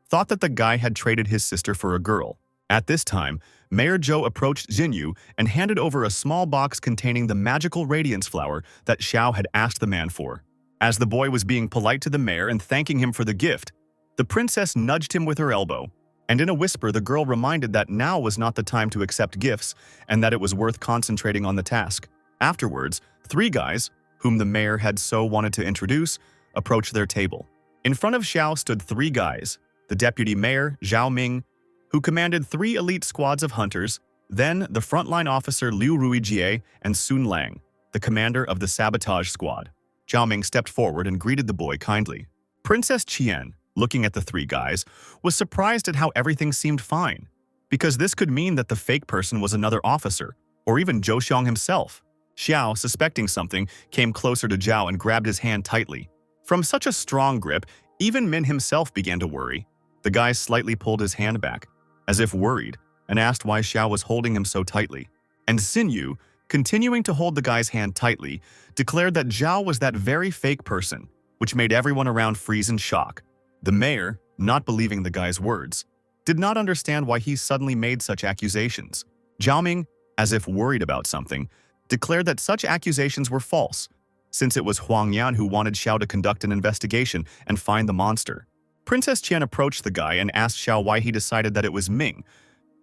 thought that the guy had traded his sister for a girl. At this time, Mayor Zhou approached Xinyu and handed over a small box containing the magical radiance flower that Xiao had asked the man for. As the boy was being polite to the mayor and thanking him for the gift, the princess nudged him with her elbow, and in a whisper the girl reminded that now was not the time to accept gifts and that it was worth concentrating on the task. Afterwards, 3 guys, whom the mayor had so wanted to introduce, approached their table. In front of Xiao stood 3 guys, the deputy mayor, Zhao Ming, who commanded 3 elite squads of hunters, then the frontline officer Liu Ruijie and Sun Lang, the commander of the Sabotage squad. Zhao Ming stepped forward and greeted the boy kindly. Princess Qian, looking at the 3 guys, was surprised at how everything seemed fine, because this could mean that the fake person was another officer, or even Zhou Xiong himself. Xiao, suspecting something, came closer to Zhao and grabbed his hand tightly. From such a strong grip, even Min himself began to worry. The guy slightly pulled his hand back, as if worried, and asked why Xiao was holding him so tightly. And Xinyu, continuing to hold the guy's hand tightly, declared that Zhao was that very fake person, which made everyone around freeze in shock. The mayor, not believing the guy's words, did not understand why he suddenly made such accusations. Zhao Ming, as if worried about something, declared that such accusations were false, since it was Huang Yan who wanted Xiao to conduct an investigation and find the monster. Princess Qian approached the guy and asked Xiao why he decided that it was Ming,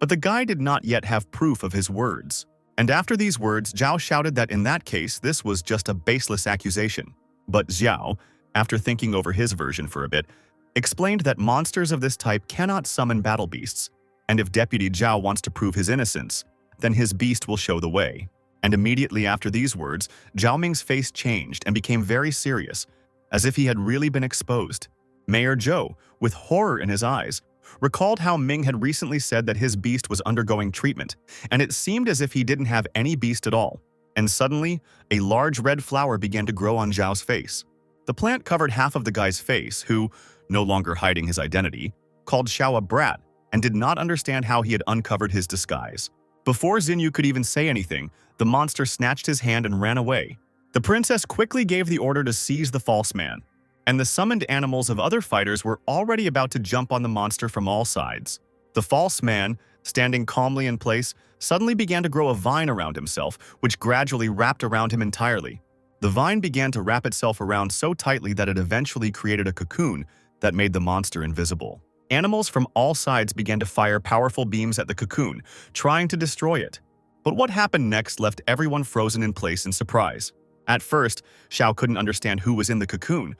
but the guy did not yet have proof of his words. And after these words, Zhao shouted that in that case, this was just a baseless accusation. But Xiao, after thinking over his version for a bit, explained that monsters of this type cannot summon battle beasts, And if Deputy Zhao wants to prove his innocence, then his beast will show the way. And immediately after these words, Zhao Ming's face changed and became very serious, as if he had really been exposed. Mayor Zhou, with horror in his eyes, recalled how Ming had recently said that his beast was undergoing treatment, and it seemed as if he didn't have any beast at all. And suddenly, a large red flower began to grow on Zhao's face. The plant covered half of the guy's face, who, no longer hiding his identity, called Xiao a brat and did not understand how he had uncovered his disguise. Before Xinyu could even say anything, the monster snatched his hand and ran away. The princess quickly gave the order to seize the false man, and the summoned animals of other fighters were already about to jump on the monster from all sides. The false man, standing calmly in place, suddenly began to grow a vine around himself, which gradually wrapped around him entirely. The vine began to wrap itself around so tightly that it eventually created a cocoon that made the monster invisible. Animals from all sides began to fire powerful beams at the cocoon, trying to destroy it. But what happened next left everyone frozen in place in surprise. At first, Xiao couldn't understand who was in the cocoon,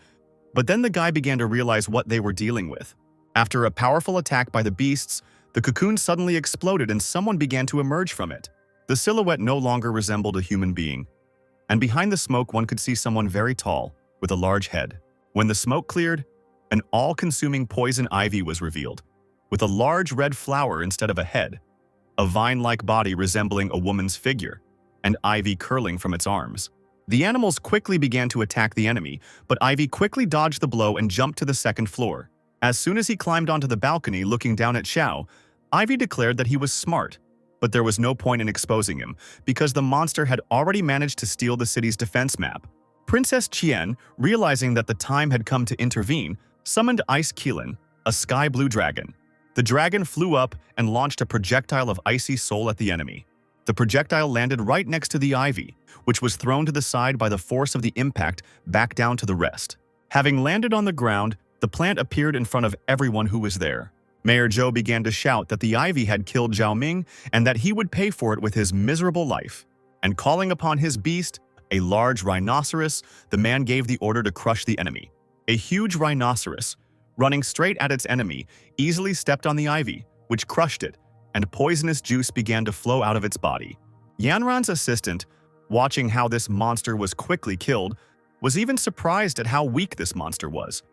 but then the guy began to realize what they were dealing with. After a powerful attack by the beasts, the cocoon suddenly exploded and someone began to emerge from it. The silhouette no longer resembled a human being, and behind the smoke one could see someone very tall, with a large head. When the smoke cleared, an all-consuming poison ivy was revealed, with a large red flower instead of a head, a vine-like body resembling a woman's figure, and ivy curling from its arms. The animals quickly began to attack the enemy, but Ivy quickly dodged the blow and jumped to the second floor. As soon as he climbed onto the balcony looking down at Xiao, Ivy declared that he was smart, but there was no point in exposing him, because the monster had already managed to steal the city's defense map. Princess Qian, realizing that the time had come to intervene, summoned Ice Keelan, a sky-blue dragon. The dragon flew up and launched a projectile of icy soul at the enemy. The projectile landed right next to the ivy, which was thrown to the side by the force of the impact back down to the rest. Having landed on the ground, the plant appeared in front of everyone who was there. Mayor Zhou began to shout that the ivy had killed Zhao Ming and that he would pay for it with his miserable life. And calling upon his beast, a large rhinoceros, the man gave the order to crush the enemy. A huge rhinoceros, running straight at its enemy, easily stepped on the ivy, which crushed it, and poisonous juice began to flow out of its body. Yanran's assistant, watching how this monster was quickly killed, was even surprised at how weak this monster was.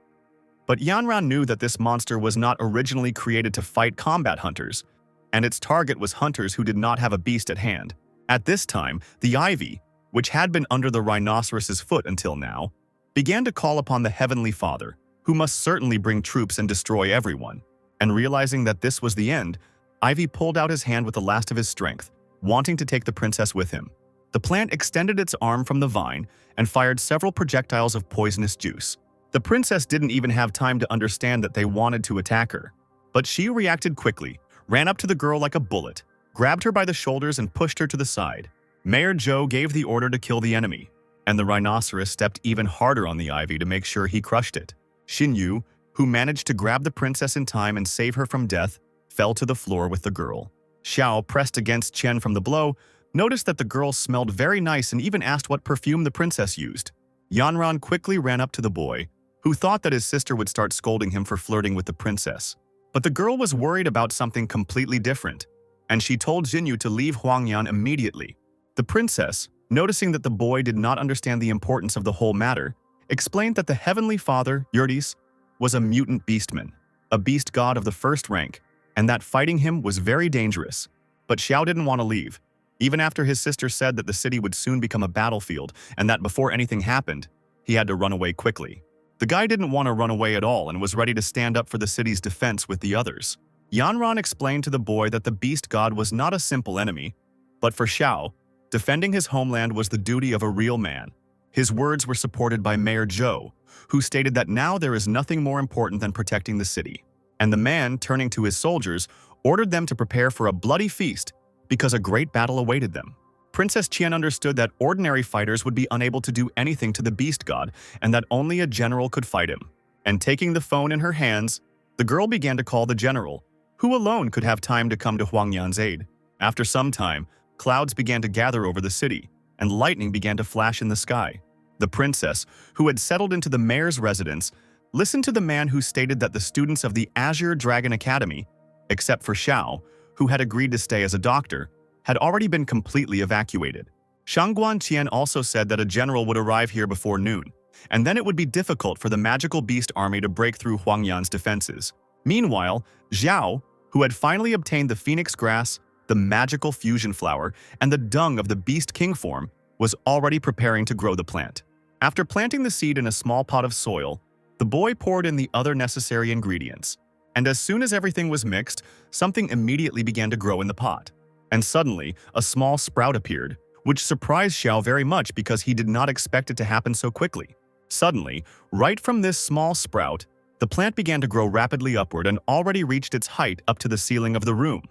But Yanran knew that this monster was not originally created to fight combat hunters, and its target was hunters who did not have a beast at hand. At this time, the ivy, which had been under the rhinoceros's foot until now, began to call upon the Heavenly Father, who must certainly bring troops and destroy everyone. And realizing that this was the end, Ivy pulled out his hand with the last of his strength, wanting to take the princess with him. The plant extended its arm from the vine and fired several projectiles of poisonous juice. The princess didn't even have time to understand that they wanted to attack her. But she reacted quickly, ran up to the girl like a bullet, grabbed her by the shoulders and pushed her to the side. Mayor Zhou gave the order to kill the enemy, and the rhinoceros stepped even harder on the ivy to make sure he crushed it. Xinyu, who managed to grab the princess in time and save her from death, fell to the floor with the girl. Xiao, pressed against Chen from the blow, noticed that the girl smelled very nice and even asked what perfume the princess used. Yanran quickly ran up to the boy, who thought that his sister would start scolding him for flirting with the princess. But the girl was worried about something completely different, and she told Xinyu to leave Huangyan immediately. The princess, noticing that the boy did not understand the importance of the whole matter, explained that the Heavenly Father, Yurtis, was a mutant beastman, a beast god of the first rank, and that fighting him was very dangerous. But Xiao didn't want to leave, even after his sister said that the city would soon become a battlefield and that before anything happened, he had to run away quickly. The guy didn't want to run away at all and was ready to stand up for the city's defense with the others. Yanran explained to the boy that the beast god was not a simple enemy, but for Xiao, defending his homeland was the duty of a real man. His words were supported by Mayor Zhou, who stated that now there is nothing more important than protecting the city. And the man, turning to his soldiers, ordered them to prepare for a bloody feast because a great battle awaited them. Princess Qian understood that ordinary fighters would be unable to do anything to the beast god and that only a general could fight him. And taking the phone in her hands, the girl began to call the general, who alone could have time to come to Huangyan's aid. After some time, clouds began to gather over the city, and lightning began to flash in the sky. The princess, who had settled into the mayor's residence, listened to the man who stated that the students of the Azure Dragon Academy except for Xiao, who had agreed to stay as a doctor, had already been completely evacuated. Shangguan Qian also said that a general would arrive here before noon, and then it would be difficult for the magical beast army to break through Huangyan's defenses. Meanwhile, Zhao, who had finally obtained the phoenix grass, the magical fusion flower, and the dung of the beast king form, was already preparing to grow the plant. After planting the seed in a small pot of soil, the boy poured in the other necessary ingredients, and as soon as everything was mixed, something immediately began to grow in the pot. And suddenly, a small sprout appeared, which surprised Xiao very much because he did not expect it to happen so quickly. Suddenly, right from this small sprout, the plant began to grow rapidly upward and already reached its height up to the ceiling of the room.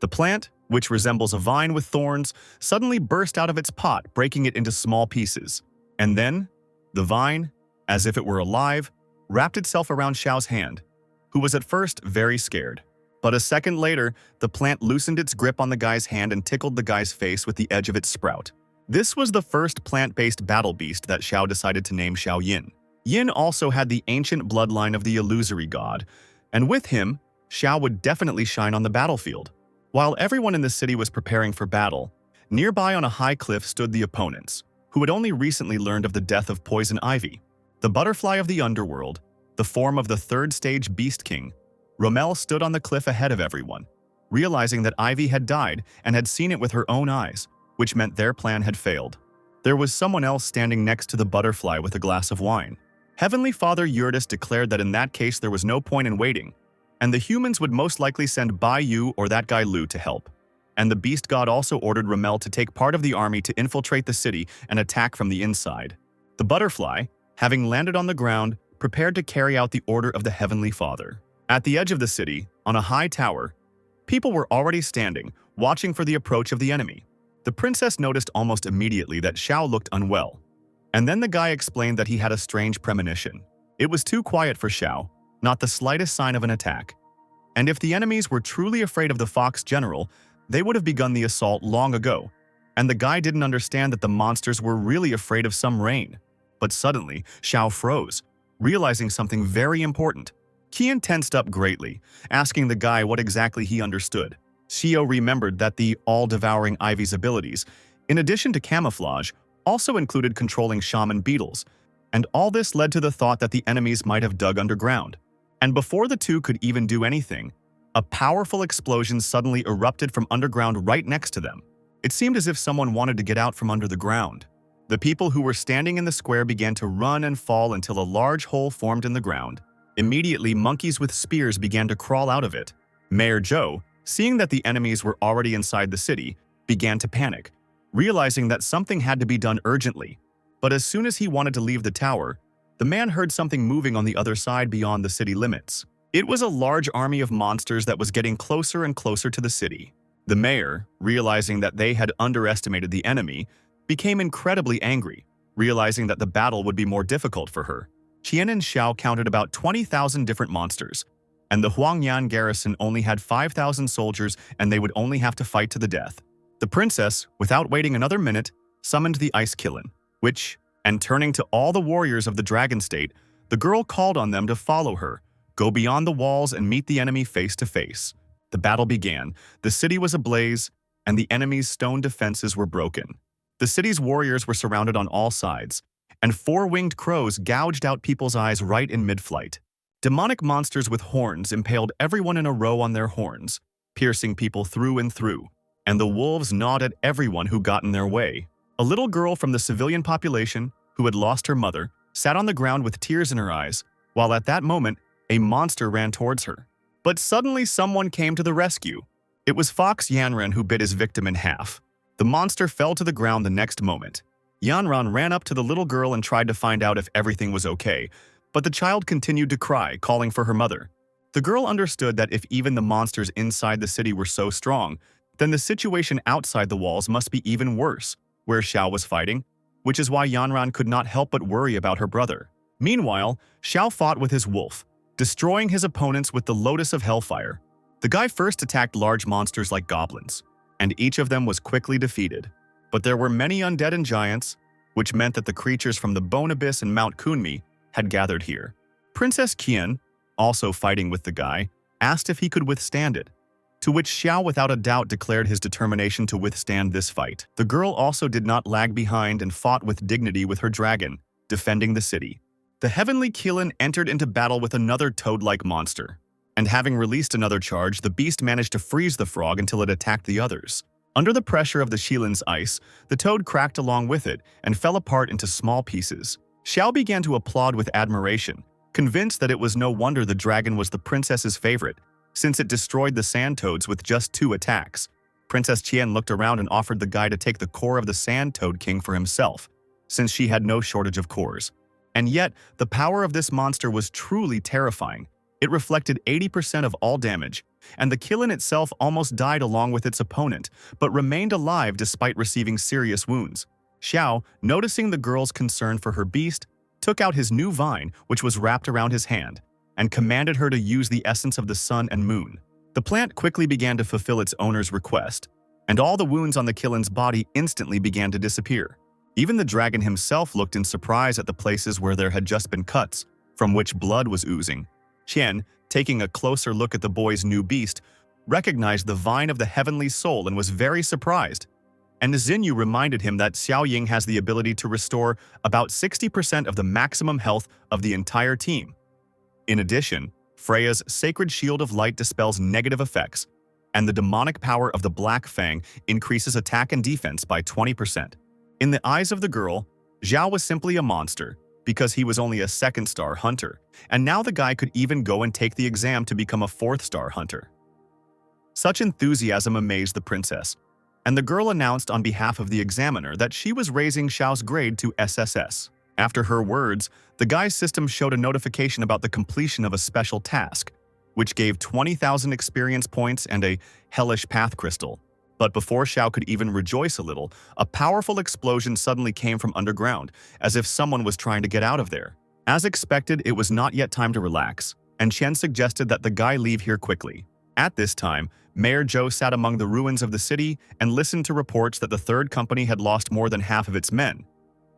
The plant, which resembles a vine with thorns, suddenly burst out of its pot, breaking it into small pieces. And then, the vine, as if it were alive, wrapped itself around Xiao's hand, who was at first very scared. But a second later, the plant loosened its grip on the guy's hand and tickled the guy's face with the edge of its sprout. This was the first plant-based battle beast that Xiao decided to name Xiao Yin. Yin also had the ancient bloodline of the illusory god, and with him, Xiao would definitely shine on the battlefield. While everyone in the city was preparing for battle, nearby on a high cliff stood the opponents, who had only recently learned of the death of Poison Ivy. The butterfly of the underworld, the form of the third-stage Beast King, Rommel stood on the cliff ahead of everyone, realizing that Ivy had died and had seen it with her own eyes, which meant their plan had failed. There was someone else standing next to the butterfly with a glass of wine. Heavenly Father Eurytus declared that in that case there was no point in waiting, and the humans would most likely send Bai Yu or that guy Lu to help. And the beast god also ordered Rommel to take part of the army to infiltrate the city and attack from the inside. The butterfly, having landed on the ground, prepared to carry out the order of the Heavenly Father. At the edge of the city, on a high tower, people were already standing, watching for the approach of the enemy. The princess noticed almost immediately that Xiao looked unwell, and then the guy explained that he had a strange premonition. It was too quiet for Xiao, not the slightest sign of an attack. And if the enemies were truly afraid of the Fox General, they would have begun the assault long ago. And the guy didn't understand that the monsters were really afraid of some rain. But suddenly, Xiao froze, realizing something very important. Qian tensed up greatly, asking the guy what exactly he understood. Xiao remembered that the all-devouring Ivy's abilities, in addition to camouflage, also included controlling shaman beetles, and all this led to the thought that the enemies might have dug underground. And before the two could even do anything, a powerful explosion suddenly erupted from underground right next to them. It seemed as if someone wanted to get out from under the ground. The people who were standing in the square began to run and fall until a large hole formed in the ground. Immediately, monkeys with spears began to crawl out of it. Mayor Zhou, seeing that the enemies were already inside the city, began to panic, realizing that something had to be done urgently. But as soon as he wanted to leave the tower, the man heard something moving on the other side beyond the city limits. It was a large army of monsters that was getting closer and closer to the city. The mayor, realizing that they had underestimated the enemy, became incredibly angry, realizing that the battle would be more difficult for her. Qian and Xiao counted about 20,000 different monsters, and the Huangyan garrison only had 5,000 soldiers and they would only have to fight to the death. The princess, without waiting another minute, summoned the Ice Killen, which, and turning to all the warriors of the Dragon State, the girl called on them to follow her, go beyond the walls and meet the enemy face to face. The battle began, the city was ablaze, and the enemy's stone defenses were broken. The city's warriors were surrounded on all sides, and four-winged crows gouged out people's eyes right in mid-flight. Demonic monsters with horns impaled everyone in a row on their horns, piercing people through and through, and the wolves gnawed at everyone who got in their way. A little girl from the civilian population, who had lost her mother, sat on the ground with tears in her eyes, while at that moment, a monster ran towards her. But suddenly someone came to the rescue. It was Fox Yanran who bit his victim in half. The monster fell to the ground the next moment. Yanran ran up to the little girl and tried to find out if everything was okay, but the child continued to cry, calling for her mother. The girl understood that if even the monsters inside the city were so strong, then the situation outside the walls must be even worse, where Xiao was fighting, which is why Yanran could not help but worry about her brother. Meanwhile, Xiao fought with his wolf, destroying his opponents with the Lotus of Hellfire. The guy first attacked large monsters like goblins, and each of them was quickly defeated. But there were many undead and giants, which meant that the creatures from the Bone Abyss and Mount Kunmi had gathered here. Princess Qian, also fighting with the guy, asked if he could withstand it, to which Xiao without a doubt declared his determination to withstand this fight. The girl also did not lag behind and fought with dignity with her dragon, defending the city. The heavenly Keelan entered into battle with another toad-like monster, and having released another charge, the beast managed to freeze the frog until it attacked the others. Under the pressure of the Keelan's ice, the toad cracked along with it and fell apart into small pieces. Xiao began to applaud with admiration, convinced that it was no wonder the dragon was the princess's favorite, since it destroyed the sand toads with just 2 attacks. Princess Qian looked around and offered the guy to take the core of the sand toad king for himself, since she had no shortage of cores. And yet, the power of this monster was truly terrifying. It reflected 80% of all damage, and the Keelan itself almost died along with its opponent, but remained alive despite receiving serious wounds. Xiao, noticing the girl's concern for her beast, took out his new vine, which was wrapped around his hand, and commanded her to use the essence of the sun and moon. The plant quickly began to fulfill its owner's request, and all the wounds on the Keelan's body instantly began to disappear. Even the dragon himself looked in surprise at the places where there had just been cuts, from which blood was oozing. Qian, taking a closer look at the boy's new beast, recognized the vine of the heavenly soul and was very surprised. And Xinyu reminded him that Xiaoying has the ability to restore about 60% of the maximum health of the entire team. In addition, Freya's sacred shield of light dispels negative effects, and the demonic power of the Black Fang increases attack and defense by 20%. In the eyes of the girl, Zhao was simply a monster, because he was only a 2nd-star hunter, and now the guy could even go and take the exam to become a 4th-star hunter. Such enthusiasm amazed the princess, and the girl announced on behalf of the examiner that she was raising Xiao's grade to SSS. After her words, the guy's system showed a notification about the completion of a special task, which gave 20,000 experience points and a hellish path crystal. But before Xiao could even rejoice a little, a powerful explosion suddenly came from underground, as if someone was trying to get out of there. As expected, it was not yet time to relax, and Chen suggested that the guy leave here quickly. At this time, Mayor Zhou sat among the ruins of the city and listened to reports that the 3rd company had lost more than half of its men,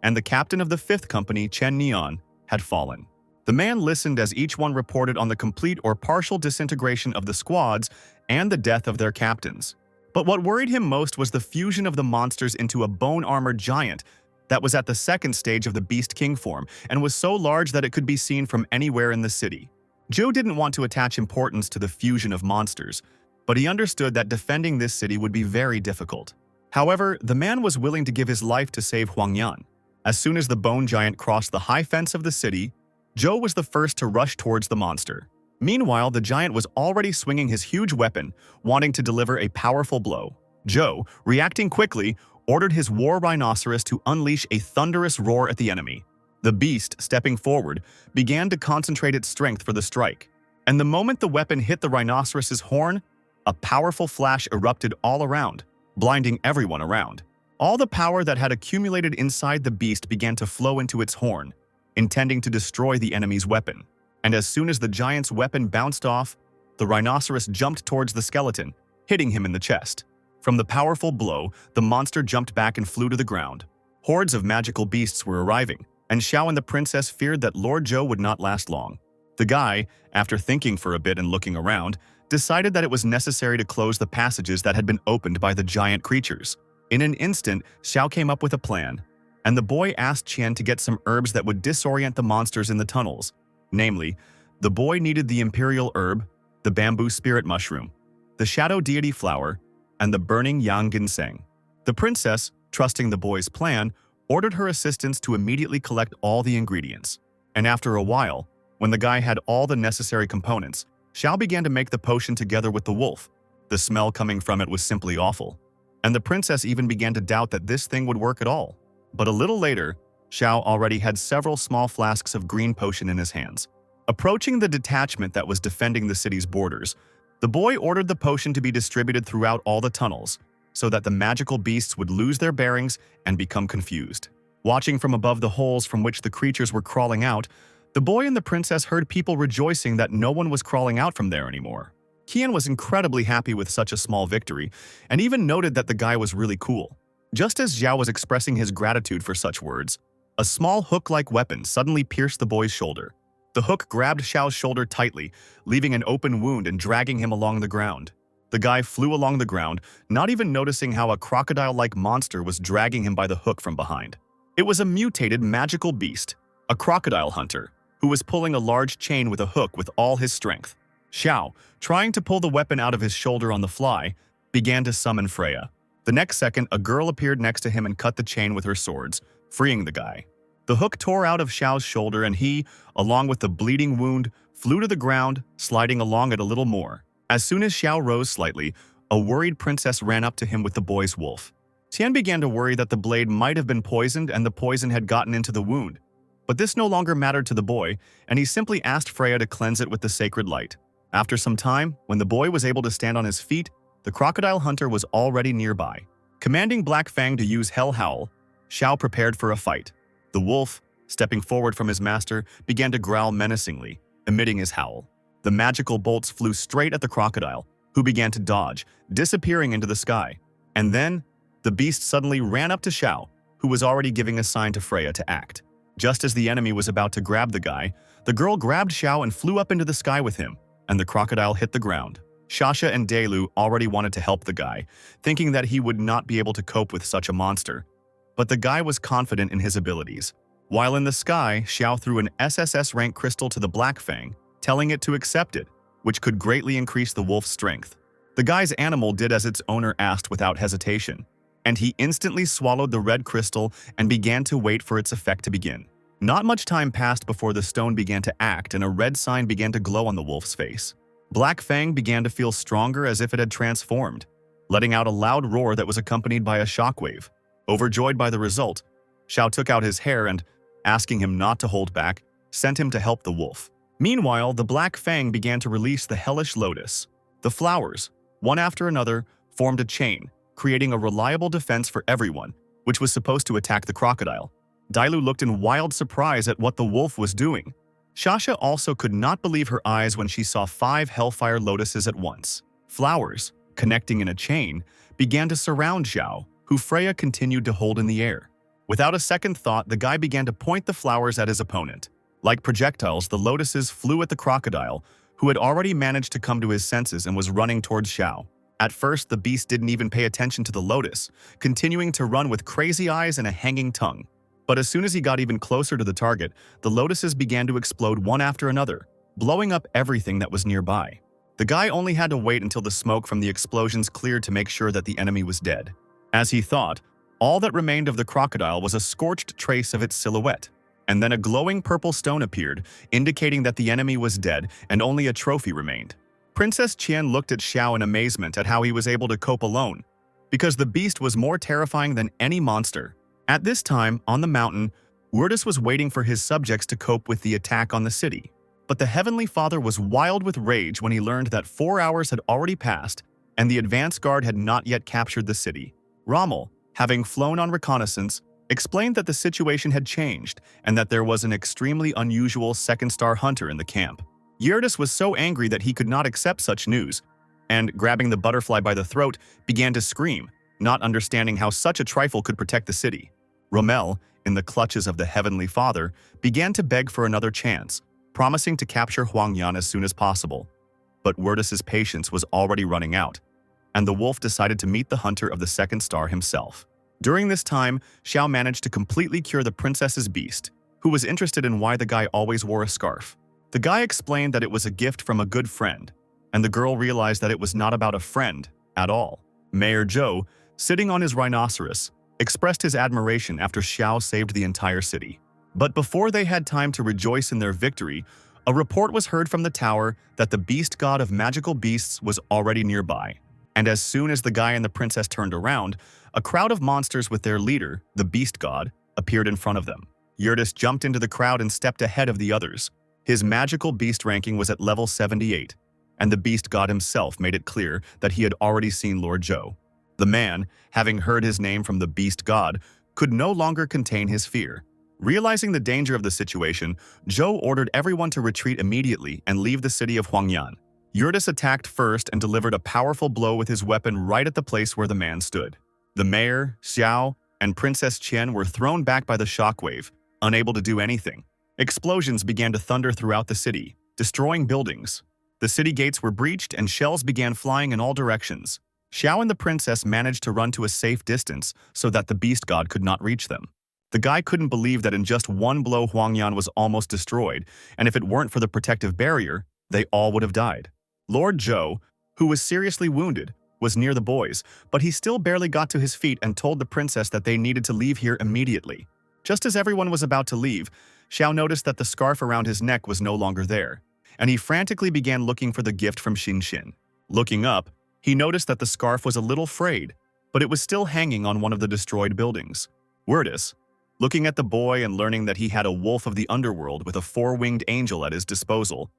and the captain of the 5th company, Chen Nian, had fallen. The man listened as each one reported on the complete or partial disintegration of the squads and the death of their captains. But what worried him most was the fusion of the monsters into a bone-armored giant that was at the 2nd stage of the Beast King form and was so large that it could be seen from anywhere in the city. Zhou didn't want to attach importance to the fusion of monsters, but he understood that defending this city would be very difficult. However, the man was willing to give his life to save Huangyan. As soon as the bone giant crossed the high fence of the city, Zhou was the first to rush towards the monster. Meanwhile, the giant was already swinging his huge weapon, wanting to deliver a powerful blow. Zhou, reacting quickly, ordered his war rhinoceros to unleash a thunderous roar at the enemy. The beast, stepping forward, began to concentrate its strength for the strike. And the moment the weapon hit the rhinoceros's horn, a powerful flash erupted all around, blinding everyone around. All the power that had accumulated inside the beast began to flow into its horn, intending to destroy the enemy's weapon. And as soon as the giant's weapon bounced off, the rhinoceros jumped towards the skeleton, hitting him in the chest. From the powerful blow, the monster jumped back and flew to the ground. Hordes of magical beasts were arriving, and Xiao and the princess feared that Lord Zhou would not last long. The guy, after thinking for a bit and looking around, decided that it was necessary to close the passages that had been opened by the giant creatures. In an instant, Xiao came up with a plan, and the boy asked Qian to get some herbs that would disorient the monsters in the tunnels. Namely, the boy needed the imperial herb, the bamboo spirit mushroom, the shadow deity flower, and the burning yang ginseng. The princess, trusting the boy's plan, ordered her assistants to immediately collect all the ingredients. And after a while, when the guy had all the necessary components, Xiao began to make the potion together with the wolf. The smell coming from it was simply awful, and the princess even began to doubt that this thing would work at all. But a little later, Xiao already had several small flasks of green potion in his hands. Approaching the detachment that was defending the city's borders, the boy ordered the potion to be distributed throughout all the tunnels, so that the magical beasts would lose their bearings and become confused. Watching from above the holes from which the creatures were crawling out, the boy and the princess heard people rejoicing that no one was crawling out from there anymore. Qian was incredibly happy with such a small victory, and even noted that the guy was really cool. Just as Zhao was expressing his gratitude for such words, a small hook-like weapon suddenly pierced the boy's shoulder. The hook grabbed Xiao's shoulder tightly, leaving an open wound and dragging him along the ground. The guy flew along the ground, not even noticing how a crocodile-like monster was dragging him by the hook from behind. It was a mutated magical beast, a crocodile hunter, who was pulling a large chain with a hook with all his strength. Xiao, trying to pull the weapon out of his shoulder on the fly, began to summon Freya. The next second, a girl appeared next to him and cut the chain with her swords, freeing the guy. The hook tore out of Xiao's shoulder and he, along with the bleeding wound, flew to the ground, sliding along it a little more. As soon as Xiao rose slightly, a worried princess ran up to him with the boy's wolf. Tian began to worry that the blade might have been poisoned and the poison had gotten into the wound. But this no longer mattered to the boy, and he simply asked Freya to cleanse it with the sacred light. After some time, when the boy was able to stand on his feet, the crocodile hunter was already nearby. Commanding Black Fang to use Hell Howl, Xiao prepared for a fight. The wolf, stepping forward from his master, began to growl menacingly, emitting his howl. The magical bolts flew straight at the crocodile, who began to dodge, disappearing into the sky. And then, the beast suddenly ran up to Xiao, who was already giving a sign to Freya to act. Just as the enemy was about to grab the guy, the girl grabbed Xiao and flew up into the sky with him, and the crocodile hit the ground. Shasha and Delu already wanted to help the guy, thinking that he would not be able to cope with such a monster. But the guy was confident in his abilities. While in the sky, Xiao threw an SSS rank crystal to the Black Fang, telling it to accept it, which could greatly increase the wolf's strength. The guy's animal did as its owner asked without hesitation, and he instantly swallowed the red crystal and began to wait for its effect to begin. Not much time passed before the stone began to act and a red sign began to glow on the wolf's face. Black Fang began to feel stronger as if it had transformed, letting out a loud roar that was accompanied by a shockwave. Overjoyed by the result, Xiao took out his hair and, asking him not to hold back, sent him to help the wolf. Meanwhile, the Black Fang began to release the hellish lotus. The flowers, one after another, formed a chain, creating a reliable defense for everyone, which was supposed to attack the crocodile. Dailu looked in wild surprise at what the wolf was doing. Shasha also could not believe her eyes when she saw 5 hellfire lotuses at once. Flowers, connecting in a chain, began to surround Xiao, who Freya continued to hold in the air. Without a second thought, the guy began to point the flowers at his opponent. Like projectiles, the lotuses flew at the crocodile, who had already managed to come to his senses and was running towards Xiao. At first, the beast didn't even pay attention to the lotus, continuing to run with crazy eyes and a hanging tongue. But as soon as he got even closer to the target, the lotuses began to explode one after another, blowing up everything that was nearby. The guy only had to wait until the smoke from the explosions cleared to make sure that the enemy was dead. As he thought, all that remained of the crocodile was a scorched trace of its silhouette. And then a glowing purple stone appeared, indicating that the enemy was dead and only a trophy remained. Princess Qian looked at Xiao in amazement at how he was able to cope alone, because the beast was more terrifying than any monster. At this time, on the mountain, Wurtus was waiting for his subjects to cope with the attack on the city. But the Heavenly Father was wild with rage when he learned that 4 hours had already passed and the advance guard had not yet captured the city. Rommel, having flown on reconnaissance, explained that the situation had changed and that there was an extremely unusual second-star hunter in the camp. Wurtus was so angry that he could not accept such news, and, grabbing the butterfly by the throat, began to scream, not understanding how such a trifle could protect the city. Rommel, in the clutches of the Heavenly Father, began to beg for another chance, promising to capture Huangyan as soon as possible. But Wurtus's patience was already running out, and the wolf decided to meet the hunter of the second star himself. During this time, Xiao managed to completely cure the princess's beast, who was interested in why the guy always wore a scarf. The guy explained that it was a gift from a good friend, and the girl realized that it was not about a friend at all. Mayor Zhou, sitting on his rhinoceros, expressed his admiration after Xiao saved the entire city. But before they had time to rejoice in their victory, a report was heard from the tower that the beast god of magical beasts was already nearby. And as soon as the guy and the princess turned around, a crowd of monsters with their leader, the beast god, appeared in front of them. Wurtus jumped into the crowd and stepped ahead of the others. His magical beast ranking was at level 78, and the beast god himself made it clear that he had already seen Lord Zhou. The man, having heard his name from the beast god, could no longer contain his fear. Realizing the danger of the situation, Zhou ordered everyone to retreat immediately and leave the city of Huangyan. Wurtus attacked first and delivered a powerful blow with his weapon right at the place where the man stood. The mayor, Xiao, and Princess Qian were thrown back by the shockwave, unable to do anything. Explosions began to thunder throughout the city, destroying buildings. The city gates were breached and shells began flying in all directions. Xiao and the princess managed to run to a safe distance so that the beast god could not reach them. The guy couldn't believe that in just one blow Huangyan was almost destroyed, and if it weren't for the protective barrier, they all would have died. Lord Zhou, who was seriously wounded, was near the boys, but he still barely got to his feet and told the princess that they needed to leave here immediately. Just as everyone was about to leave, Xiao noticed that the scarf around his neck was no longer there, and he frantically began looking for the gift from Xin. Looking up, he noticed that the scarf was a little frayed, but it was still hanging on one of the destroyed buildings. Wordis, looking at the boy and learning that he had a wolf of the underworld with a four-winged angel at his disposal,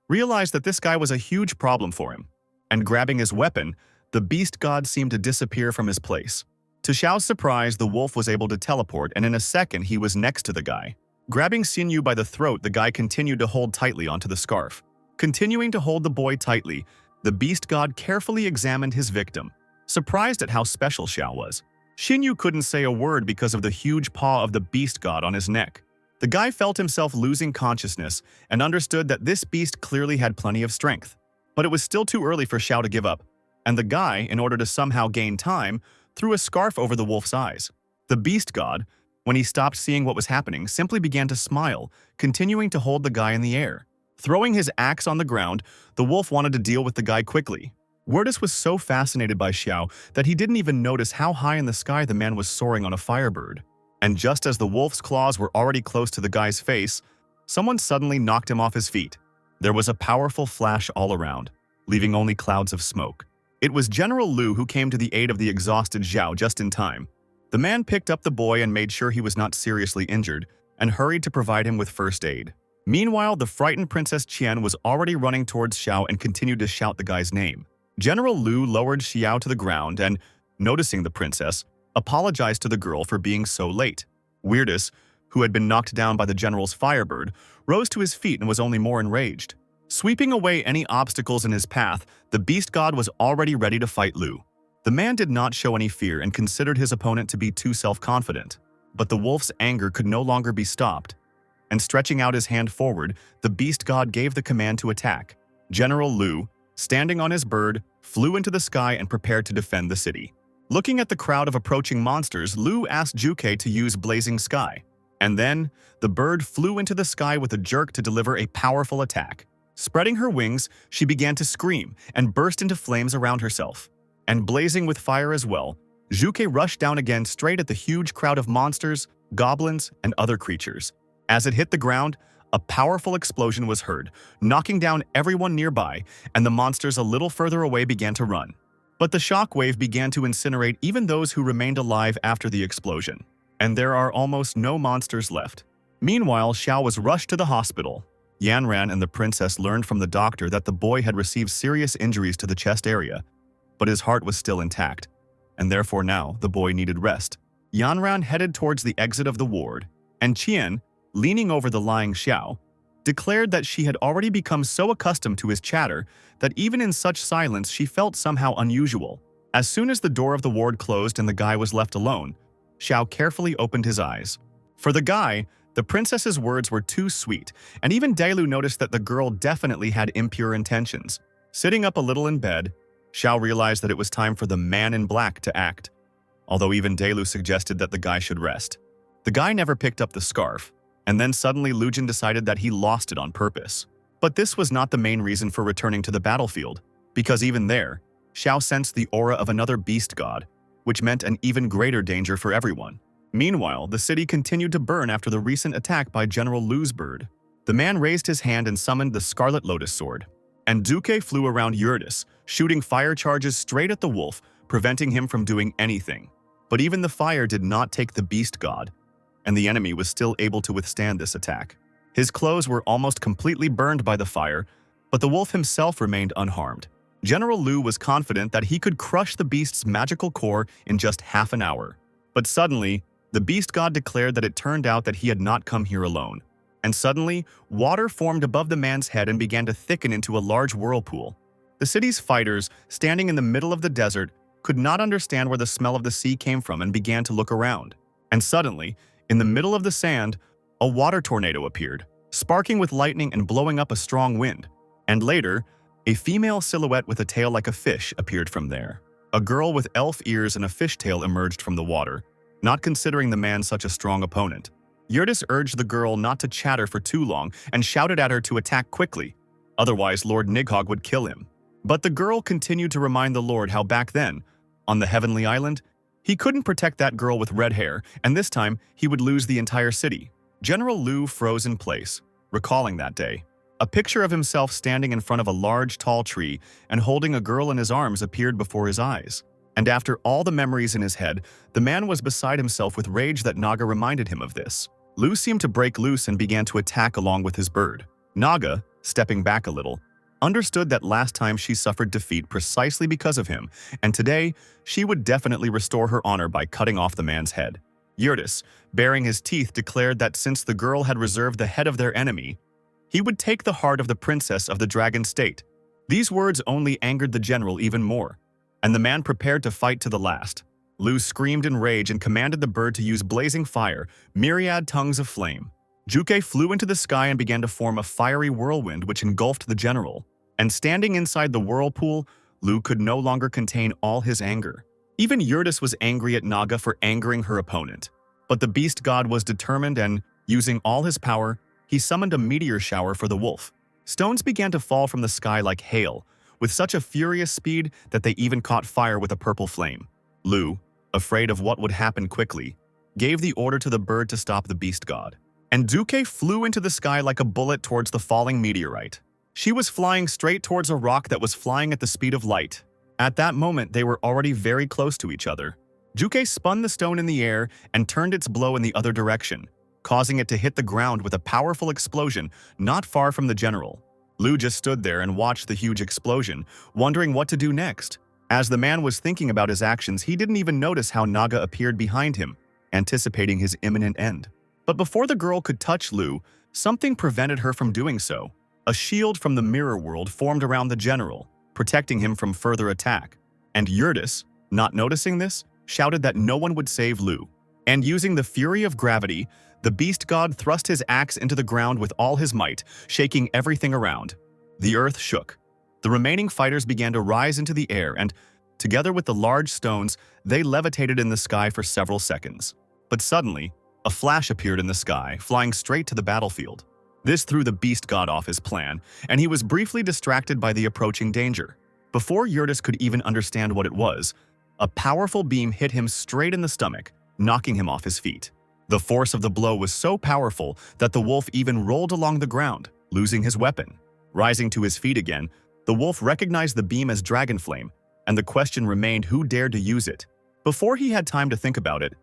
realized that this guy was a huge problem for him, and grabbing his weapon, the beast god seemed to disappear from his place. To Xiao's surprise, the wolf was able to teleport, and in a second he was next to the guy. Grabbing Xinyu by the throat, the guy continued to hold tightly onto the scarf. Continuing to hold the boy tightly, the beast god carefully examined his victim, surprised at how special Xiao was. Xinyu couldn't say a word because of the huge paw of the beast god on his neck. The guy felt himself losing consciousness and understood that this beast clearly had plenty of strength. But it was still too early for Xiao to give up, and the guy, in order to somehow gain time, threw a scarf over the wolf's eyes. The beast god, when he stopped seeing what was happening, simply began to smile, continuing to hold the guy in the air. Throwing his axe on the ground, the wolf wanted to deal with the guy quickly. Wordis was so fascinated by Xiao that he didn't even notice how high in the sky the man was soaring on a firebird. And just as the wolf's claws were already close to the guy's face, someone suddenly knocked him off his feet. There was a powerful flash all around, leaving only clouds of smoke. It was General Lu who came to the aid of the exhausted Zhao just in time. The man picked up the boy and made sure he was not seriously injured, and hurried to provide him with first aid. Meanwhile, the frightened Princess Qian was already running towards Xiao and continued to shout the guy's name. General Lu lowered Xiao to the ground and, noticing the princess, apologized to the girl for being so late. Weirdus, who had been knocked down by the general's firebird, rose to his feet and was only more enraged. Sweeping away any obstacles in his path, the beast god was already ready to fight Lu. The man did not show any fear and considered his opponent to be too self-confident. But the wolf's anger could no longer be stopped, and stretching out his hand forward, the beast god gave the command to attack. General Lu, standing on his bird, flew into the sky and prepared to defend the city. Looking at the crowd of approaching monsters, Lu asked Juke to use Blazing Sky. And then, the bird flew into the sky with a jerk to deliver a powerful attack. Spreading her wings, she began to scream and burst into flames around herself. And blazing with fire as well, Juke rushed down again straight at the huge crowd of monsters, goblins, and other creatures. As it hit the ground, a powerful explosion was heard, knocking down everyone nearby, and the monsters a little further away began to run. But the shockwave began to incinerate even those who remained alive after the explosion, and there are almost no monsters left. Meanwhile, Xiao was rushed to the hospital. Yanran and the princess learned from the doctor that the boy had received serious injuries to the chest area, but his heart was still intact, and therefore now the boy needed rest. Yanran headed towards the exit of the ward, and Qian, leaning over the lying Xiao, declared that she had already become so accustomed to his chatter that even in such silence she felt somehow unusual. As soon as the door of the ward closed and the guy was left alone, Xiao carefully opened his eyes. For the guy, the princess's words were too sweet, and even Dailu noticed that the girl definitely had impure intentions. Sitting up a little in bed, Xiao realized that it was time for the man in black to act, although even Dailu suggested that the guy should rest. The guy never picked up the scarf, and then suddenly Lujin decided that he lost it on purpose. But this was not the main reason for returning to the battlefield, because even there, Xiao sensed the aura of another beast god, which meant an even greater danger for everyone. Meanwhile, the city continued to burn after the recent attack by General Lu's bird. The man raised his hand and summoned the Scarlet Lotus Sword, and Duque flew around Eurydice, shooting fire charges straight at the wolf, preventing him from doing anything. But even the fire did not take the beast god, and the enemy was still able to withstand this attack. His clothes were almost completely burned by the fire, but the wolf himself remained unharmed. General Lu was confident that he could crush the beast's magical core in just half an hour. But suddenly, the beast god declared that it turned out that he had not come here alone. And suddenly, water formed above the man's head and began to thicken into a large whirlpool. The city's fighters, standing in the middle of the desert, could not understand where the smell of the sea came from and began to look around. And suddenly, in the middle of the sand, a water tornado appeared, sparking with lightning and blowing up a strong wind. And later, A female silhouette with a tail like a fish appeared from there. A girl with elf ears and a fishtail emerged from the water, not considering the man such a strong opponent. Yurtis urged the girl not to chatter for too long and shouted at her to attack quickly, otherwise Lord Nidhogg would kill him. But the girl continued to remind the Lord how back then, on the Heavenly Island, he couldn't protect that girl with red hair, and this time he would lose the entire city. General Lu froze in place, recalling that day. A picture of himself standing in front of a large, tall tree and holding a girl in his arms appeared before his eyes. And after all the memories in his head, the man was beside himself with rage that Naga reminded him of this. Lu seemed to break loose and began to attack along with his bird. Naga, stepping back a little, understood that last time she suffered defeat precisely because of him, and today she would definitely restore her honor by cutting off the man's head. Yurtis, baring his teeth, declared that since the girl had reserved the head of their enemy, he would take the heart of the princess of the dragon state. These words only angered the general even more, and the man prepared to fight to the last. Lu screamed in rage and commanded the bird to use blazing fire, myriad tongues of flame. Juke flew into the sky and began to form a fiery whirlwind which engulfed the general. And standing inside the whirlpool, Lu could no longer contain all his anger. Even Yurtis was angry at Naga for angering her opponent. But the beast god was determined and, using all his power, he summoned a meteor shower for the wolf. Stones began to fall from the sky like hail, with such a furious speed that they even caught fire with a purple flame. Lu, afraid of what would happen quickly, gave the order to the bird to stop the beast god. And Duque flew into the sky like a bullet towards the falling meteorite. She was flying straight towards a rock that was flying at the speed of light. At that moment, they were already very close to each other. Duque spun the stone in the air and turned its blow in the other direction, causing it to hit the ground with a powerful explosion not far from the general. Lu just stood there and watched the huge explosion, wondering what to do next. As the man was thinking about his actions, he didn't even notice how Naga appeared behind him, anticipating his imminent end. But before the girl could touch Lu, something prevented her from doing so. A shield from the mirror world formed around the general, protecting him from further attack. And Yurtis, not noticing this, shouted that no one would save Lu. And using the fury of gravity, the beast god thrust his axe into the ground with all his might, shaking everything around. The earth shook. The remaining fighters began to rise into the air and, together with the large stones, they levitated in the sky for several seconds. But suddenly, a flash appeared in the sky, flying straight to the battlefield. This threw the beast god off his plan, and he was briefly distracted by the approaching danger. Before Yurtis could even understand what it was, a powerful beam hit him straight in the stomach, knocking him off his feet. The force of the blow was so powerful that the wolf even rolled along the ground, losing his weapon. Rising to his feet again, the wolf recognized the beam as dragon flame, and the question remained who dared to use it. Before he had time to think about it,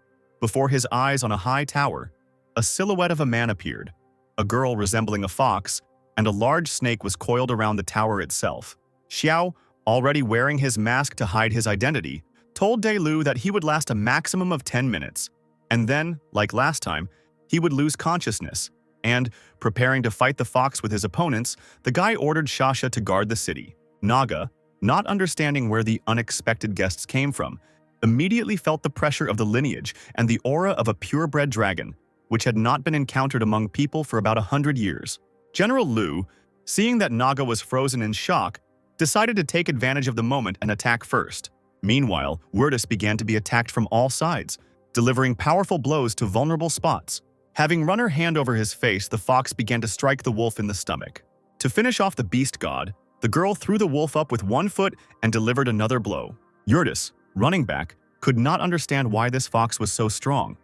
before his eyes on a high tower, a silhouette of a man appeared. A girl resembling a fox, and a large snake was coiled around the tower itself. Xiao, already wearing his mask to hide his identity, told De Lu that he would last a maximum of 10 minutes. And then, like last time, he would lose consciousness. And, preparing to fight the fox with his opponents, the guy ordered Shasha to guard the city. Naga, not understanding where the unexpected guests came from, immediately felt the pressure of the lineage and the aura of a purebred dragon, which had not been encountered among people for about 100 years. General Lu, seeing that Naga was frozen in shock, decided to take advantage of the moment and attack first. Meanwhile, Yurtis began to be attacked from all sides, delivering powerful blows to vulnerable spots. Having run her hand over his face, the fox began to strike the wolf in the stomach. To finish off the beast god, the girl threw the wolf up with one foot and delivered another blow. Yurtis, running back, could not understand why this fox was so strong.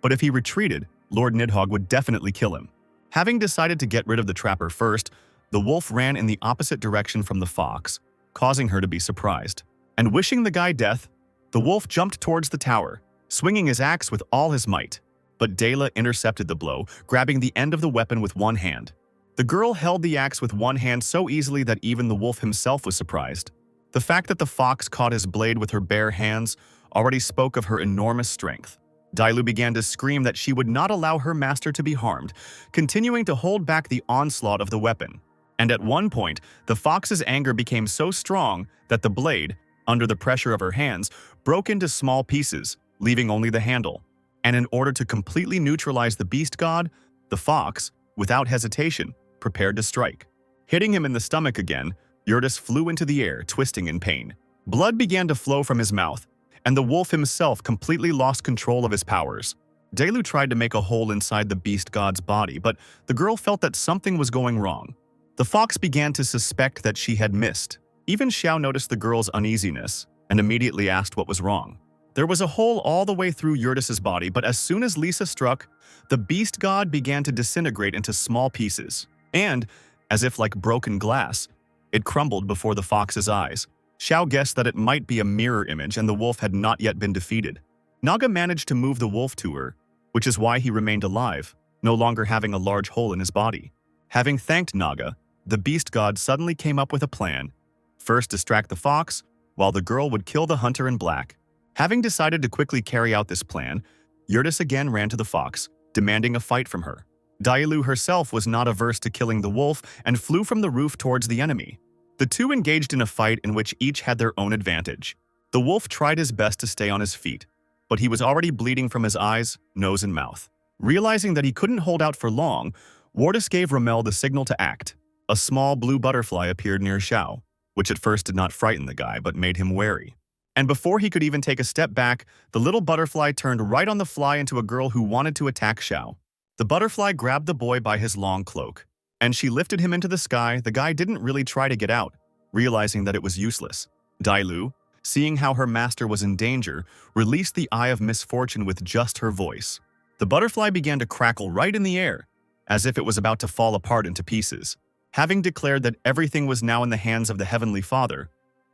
But if he retreated, Lord Nidhogg would definitely kill him. Having decided to get rid of the trapper first, the wolf ran in the opposite direction from the fox, causing her to be surprised. And wishing the guy death, the wolf jumped towards the tower, swinging his axe with all his might. But Dela intercepted the blow, grabbing the end of the weapon with one hand. The girl held the axe with one hand so easily that even the wolf himself was surprised. The fact that the fox caught his blade with her bare hands already spoke of her enormous strength. Dailu began to scream that she would not allow her master to be harmed, continuing to hold back the onslaught of the weapon. And at one point, the fox's anger became so strong that the blade, under the pressure of her hands, broke into small pieces, leaving only the handle. And in order to completely neutralize the beast god, the fox, without hesitation, prepared to strike. Hitting him in the stomach again, Yurtis flew into the air, twisting in pain. Blood began to flow from his mouth, and the wolf himself completely lost control of his powers. Delu tried to make a hole inside the beast god's body, but the girl felt that something was going wrong. The fox began to suspect that she had missed. Even Xiao noticed the girl's uneasiness and immediately asked what was wrong. There was a hole all the way through Yurtis's body, but as soon as Lisa struck, the beast god began to disintegrate into small pieces. And, as if like broken glass, it crumbled before the fox's eyes. Xiao guessed that it might be a mirror image and the wolf had not yet been defeated. Naga managed to move the wolf to her, which is why he remained alive, no longer having a large hole in his body. Having thanked Naga, the beast god suddenly came up with a plan. First distract the fox, while the girl would kill the hunter in black. Having decided to quickly carry out this plan, Yurtis again ran to the fox, demanding a fight from her. Dailu herself was not averse to killing the wolf and flew from the roof towards the enemy. The two engaged in a fight in which each had their own advantage. The wolf tried his best to stay on his feet, but he was already bleeding from his eyes, nose, and mouth. Realizing that he couldn't hold out for long, Wardus gave Rommel the signal to act. A small blue butterfly appeared near Xiao, which at first did not frighten the guy but made him wary. And before he could even take a step back, the little butterfly turned right on the fly into a girl who wanted to attack Xiao. The butterfly grabbed the boy by his long cloak, and she lifted him into the sky. The guy didn't really try to get out, realizing that it was useless. Dailu, seeing how her master was in danger, released the Eye of Misfortune with just her voice. The butterfly began to crackle right in the air, as if it was about to fall apart into pieces. Having declared that everything was now in the hands of the Heavenly Father,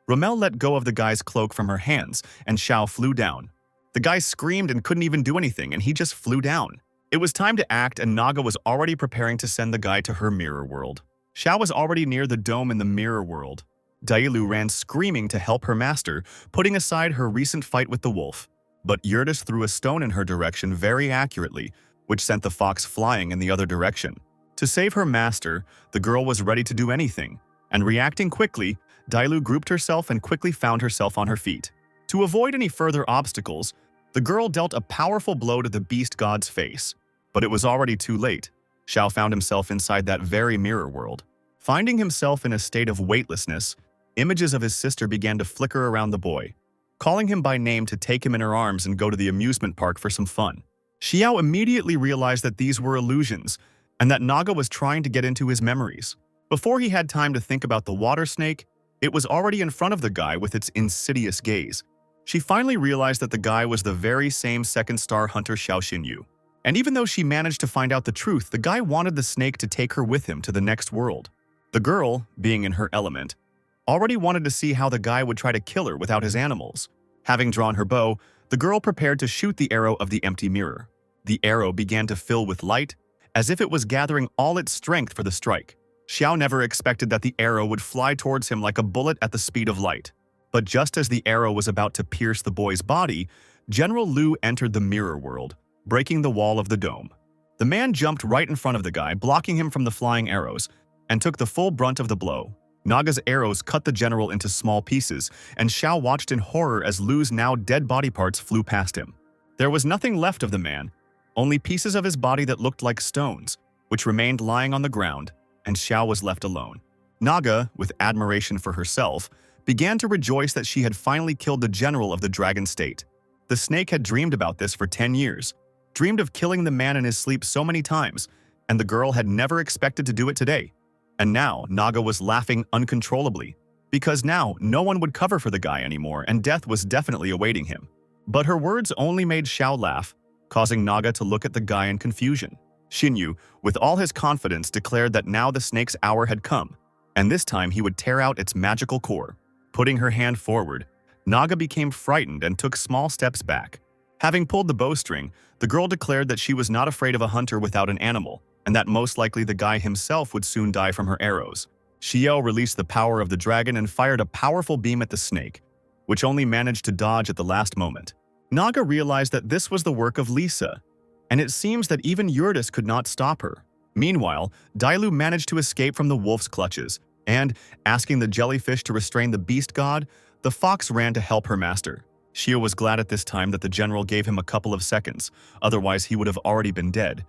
Rommel let go of the guy's cloak from her hands, and Xiao flew down. The guy screamed and couldn't even do anything, and he just flew down. It was time to act, and Naga was already preparing to send the guy to her mirror world. Xiao was already near the dome in the mirror world. Dailu ran screaming to help her master, putting aside her recent fight with the wolf. But Yurtis threw a stone in her direction very accurately, which sent the fox flying in the other direction. To save her master, the girl was ready to do anything, and reacting quickly, Dailu grouped herself and quickly found herself on her feet. To avoid any further obstacles, the girl dealt a powerful blow to the beast god's face. But it was already too late. Xiao found himself inside that very mirror world. Finding himself in a state of weightlessness, images of his sister began to flicker around the boy, calling him by name to take him in her arms and go to the amusement park for some fun. Xiao immediately realized that these were illusions, and that Naga was trying to get into his memories. Before he had time to think about the water snake, it was already in front of the guy with its insidious gaze. She finally realized that the guy was the very same second-star hunter Xiao Xinyu. And even though she managed to find out the truth, the guy wanted the snake to take her with him to the next world. The girl, being in her element, already wanted to see how the guy would try to kill her without his animals. Having drawn her bow, the girl prepared to shoot the arrow of the empty mirror. The arrow began to fill with light, as if it was gathering all its strength for the strike. Xiao never expected that the arrow would fly towards him like a bullet at the speed of light. But just as the arrow was about to pierce the boy's body, General Liu entered the mirror world, breaking the wall of the dome. The man jumped right in front of the guy, blocking him from the flying arrows, and took the full brunt of the blow. Naga's arrows cut the general into small pieces, and Xiao watched in horror as Liu's now dead body parts flew past him. There was nothing left of the man, only pieces of his body that looked like stones, which remained lying on the ground, and Xiao was left alone. Naga, with admiration for herself, began to rejoice that she had finally killed the general of the dragon state. The snake had dreamed about this for 10 years, dreamed of killing the man in his sleep so many times, and the girl had never expected to do it today. And now Naga was laughing uncontrollably, because now no one would cover for the guy anymore and death was definitely awaiting him. But her words only made Xiao laugh, causing Naga to look at the guy in confusion. Xinyu, with all his confidence, declared that now the snake's hour had come, and this time he would tear out its magical core. Putting her hand forward, Naga became frightened and took small steps back. Having pulled the bowstring, the girl declared that she was not afraid of a hunter without an animal, and that most likely the guy himself would soon die from her arrows. Xiao released the power of the dragon and fired a powerful beam at the snake, which only managed to dodge at the last moment. Naga realized that this was the work of Lisa, and it seems that even Yurtis could not stop her. Meanwhile, Dailu managed to escape from the wolf's clutches, and, asking the jellyfish to restrain the beast god, the fox ran to help her master. Xiao was glad at this time that the general gave him a couple of seconds, otherwise he would have already been dead.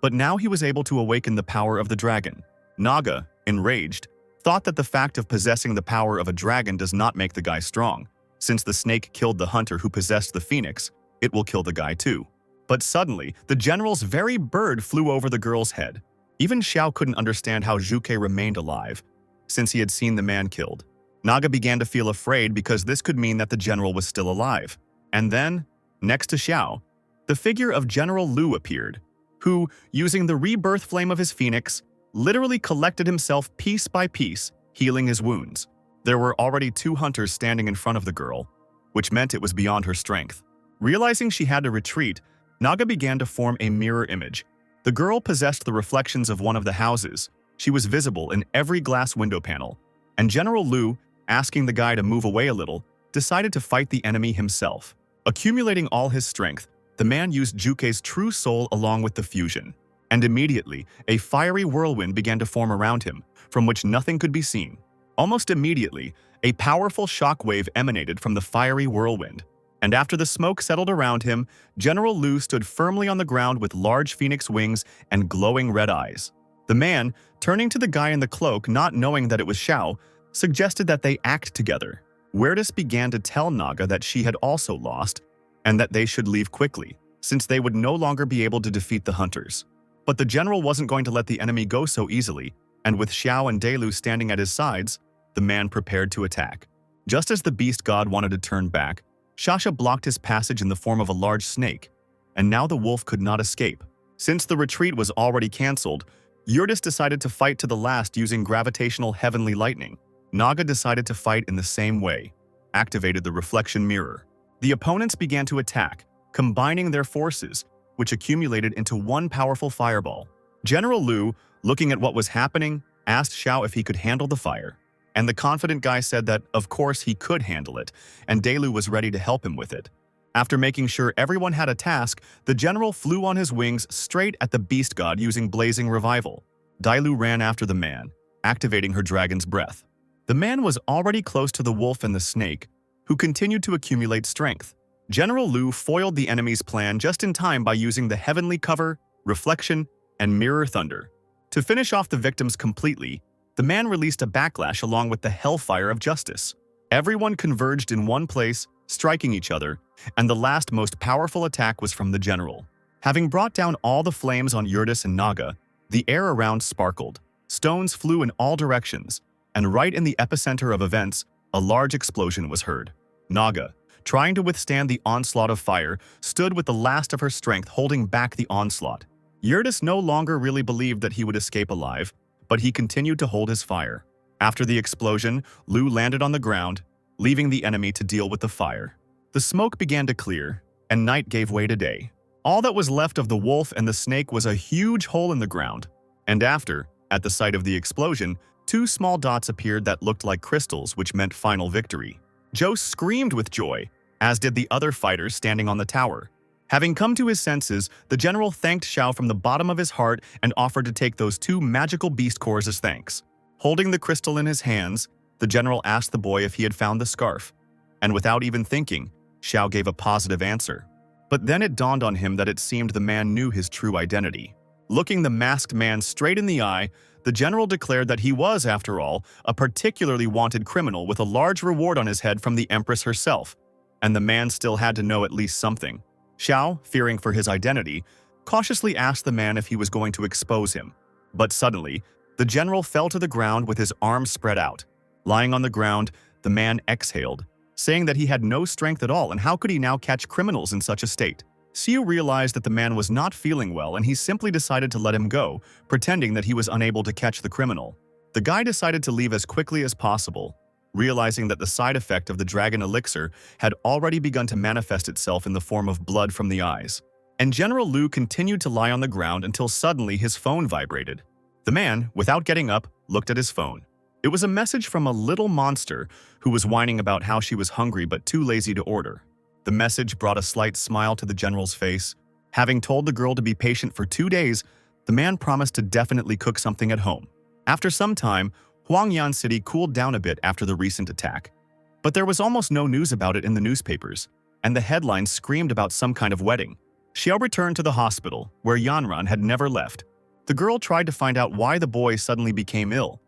But now he was able to awaken the power of the dragon. Naga, enraged, thought that the fact of possessing the power of a dragon does not make the guy strong. Since the snake killed the hunter who possessed the phoenix, it will kill the guy too. But suddenly, the general's very bird flew over the girl's head. Even Xiao couldn't understand how Zhuke remained alive, since he had seen the man killed. Naga began to feel afraid because this could mean that the general was still alive. And then, next to Xiao, the figure of General Lu appeared, who, using the rebirth flame of his phoenix, literally collected himself piece by piece, healing his wounds. There were already 2 hunters standing in front of the girl, which meant it was beyond her strength. Realizing she had to retreat, Naga began to form a mirror image. The girl possessed the reflections of one of the houses. She was visible in every glass window panel, and General Lu, asking the guy to move away a little, decided to fight the enemy himself. Accumulating all his strength, the man used Juke's true soul along with the fusion, and immediately, a fiery whirlwind began to form around him, from which nothing could be seen. Almost immediately, a powerful shockwave emanated from the fiery whirlwind, and after the smoke settled around him, General Lu stood firmly on the ground with large phoenix wings and glowing red eyes. The man, turning to the guy in the cloak, not knowing that it was Xiao, suggested that they act together. Weirdus began to tell Naga that she had also lost, and that they should leave quickly, since they would no longer be able to defeat the hunters. But the general wasn't going to let the enemy go so easily, and with Xiao and Delu standing at his sides, the man prepared to attack. Just as the beast god wanted to turn back, Shasha blocked his passage in the form of a large snake, and now the wolf could not escape. Since the retreat was already cancelled, Weirdus decided to fight to the last using gravitational heavenly lightning. Naga decided to fight in the same way, activated the reflection mirror. The opponents began to attack, combining their forces, which accumulated into one powerful fireball. General Lu, looking at what was happening, asked Xiao if he could handle the fire. And the confident guy said that, of course, he could handle it, and Delu was ready to help him with it. After making sure everyone had a task, the general flew on his wings straight at the beast god using blazing revival. Dailu ran after the man, activating her dragon's breath. The man was already close to the wolf and the snake, who continued to accumulate strength. General Lu foiled the enemy's plan just in time by using the heavenly cover, reflection, and mirror thunder. To finish off the victims completely, the man released a backlash along with the hellfire of justice. Everyone converged in one place, striking each other, and the last most powerful attack was from the general. Having brought down all the flames on Weirdus and Naga, the air around sparkled. Stones flew in all directions, and right in the epicenter of events, a large explosion was heard. Naga, trying to withstand the onslaught of fire, stood with the last of her strength holding back the onslaught. Weirdus no longer really believed that he would escape alive, but he continued to hold his fire. After the explosion, Lu landed on the ground, leaving the enemy to deal with the fire. The smoke began to clear, and night gave way to day. All that was left of the wolf and the snake was a huge hole in the ground. And after, at the site of the explosion, 2 small dots appeared that looked like crystals, which meant final victory. Zhou screamed with joy, as did the other fighters standing on the tower. Having come to his senses, the general thanked Xiao from the bottom of his heart and offered to take those 2 magical beast cores as thanks. Holding the crystal in his hands, the general asked the boy if he had found the scarf, and without even thinking, Xiao gave a positive answer. But then it dawned on him that it seemed the man knew his true identity. Looking the masked man straight in the eye, the general declared that he was, after all, a particularly wanted criminal with a large reward on his head from the Empress herself, and the man still had to know at least something. Xiao, fearing for his identity, cautiously asked the man if he was going to expose him. But suddenly, the general fell to the ground with his arms spread out. Lying on the ground, the man exhaled, saying that he had no strength at all and how could he now catch criminals in such a state. Xiu realized that the man was not feeling well and he simply decided to let him go, pretending that he was unable to catch the criminal. The guy decided to leave as quickly as possible, realizing that the side effect of the dragon elixir had already begun to manifest itself in the form of blood from the eyes. And General Lu continued to lie on the ground until suddenly his phone vibrated. The man, without getting up, looked at his phone. It was a message from a little monster who was whining about how she was hungry but too lazy to order. The message brought a slight smile to the general's face. Having told the girl to be patient for 2 days, the man promised to definitely cook something at home. After some time, Huangyan City cooled down a bit after the recent attack. But there was almost no news about it in the newspapers, and the headlines screamed about some kind of wedding. Xiao returned to the hospital, where Yanran had never left. The girl tried to find out why the boy suddenly became ill,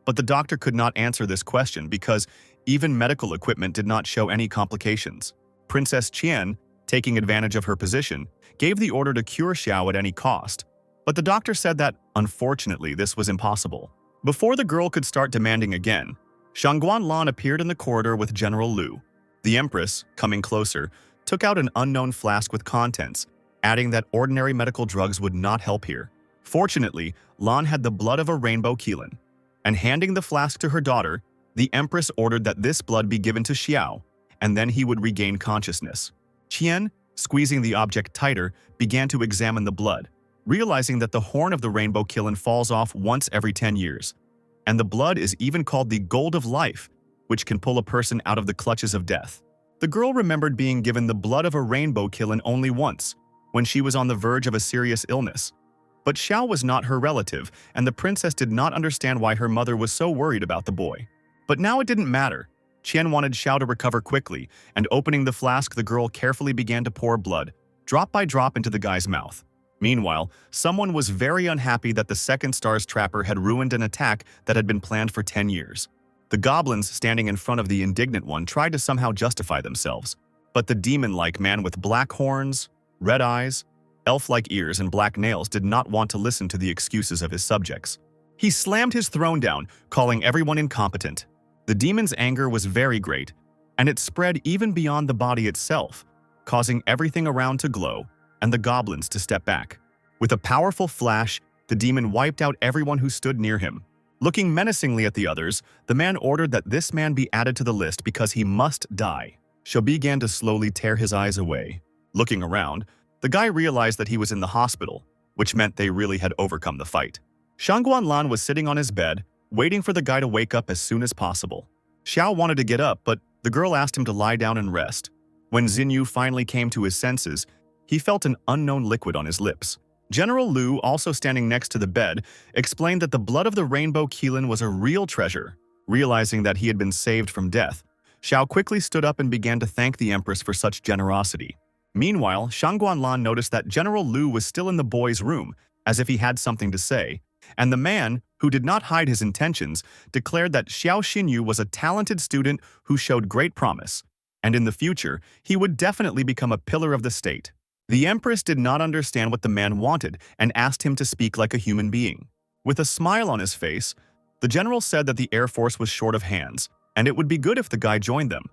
But the doctor could not answer this question because even medical equipment did not show any complications. Princess Qian, taking advantage of her position, gave the order to cure Xiao at any cost. But the doctor said that, unfortunately, this was impossible. Before the girl could start demanding again, Shangguan Lan appeared in the corridor with General Lu. The Empress, coming closer, took out an unknown flask with contents, adding that ordinary medical drugs would not help here. Fortunately, Lan had the blood of a rainbow Qilin, and handing the flask to her daughter, the Empress ordered that this blood be given to Xiao, and then he would regain consciousness. Qian, squeezing the object tighter, began to examine the blood, realizing that the horn of the rainbow Qilin falls off once every 10 years, and the blood is even called the gold of life, which can pull a person out of the clutches of death. The girl remembered being given the blood of a rainbow Qilin only once, when she was on the verge of a serious illness. But Xiao was not her relative, and the princess did not understand why her mother was so worried about the boy. But now it didn't matter. Qian wanted Xiao to recover quickly, and opening the flask, the girl carefully began to pour blood, drop by drop, into the guy's mouth. Meanwhile, someone was very unhappy that the second star's trapper had ruined an attack that had been planned for 10 years. The goblins standing in front of the indignant one tried to somehow justify themselves, but the demon-like man with black horns, red eyes, elf-like ears, and black nails did not want to listen to the excuses of his subjects. He slammed his throne down, calling everyone incompetent. The demon's anger was very great, and it spread even beyond the body itself, causing everything around to glow and the goblins to step back. With a powerful flash, the demon wiped out everyone who stood near him. Looking menacingly at the others, the man ordered that this man be added to the list because he must die. Xiao began to slowly tear his eyes away. Looking around, the guy realized that he was in the hospital, which meant they really had overcome the fight. Shangguan Lan was sitting on his bed, waiting for the guy to wake up as soon as possible. Xiao wanted to get up, but the girl asked him to lie down and rest. When Xinyu finally came to his senses, he felt an unknown liquid on his lips. General Lu, also standing next to the bed, explained that the blood of the rainbow Qilin was a real treasure. Realizing that he had been saved from death, Xiao quickly stood up and began to thank the Empress for such generosity. Meanwhile, Shangguan Lan noticed that General Lu was still in the boy's room, as if he had something to say, and the man, who did not hide his intentions, declared that Xiao Xinyu was a talented student who showed great promise, and in the future, he would definitely become a pillar of the state. The Empress did not understand what the man wanted and asked him to speak like a human being. With a smile on his face, the general said that the Air Force was short of hands, and it would be good if the guy joined them.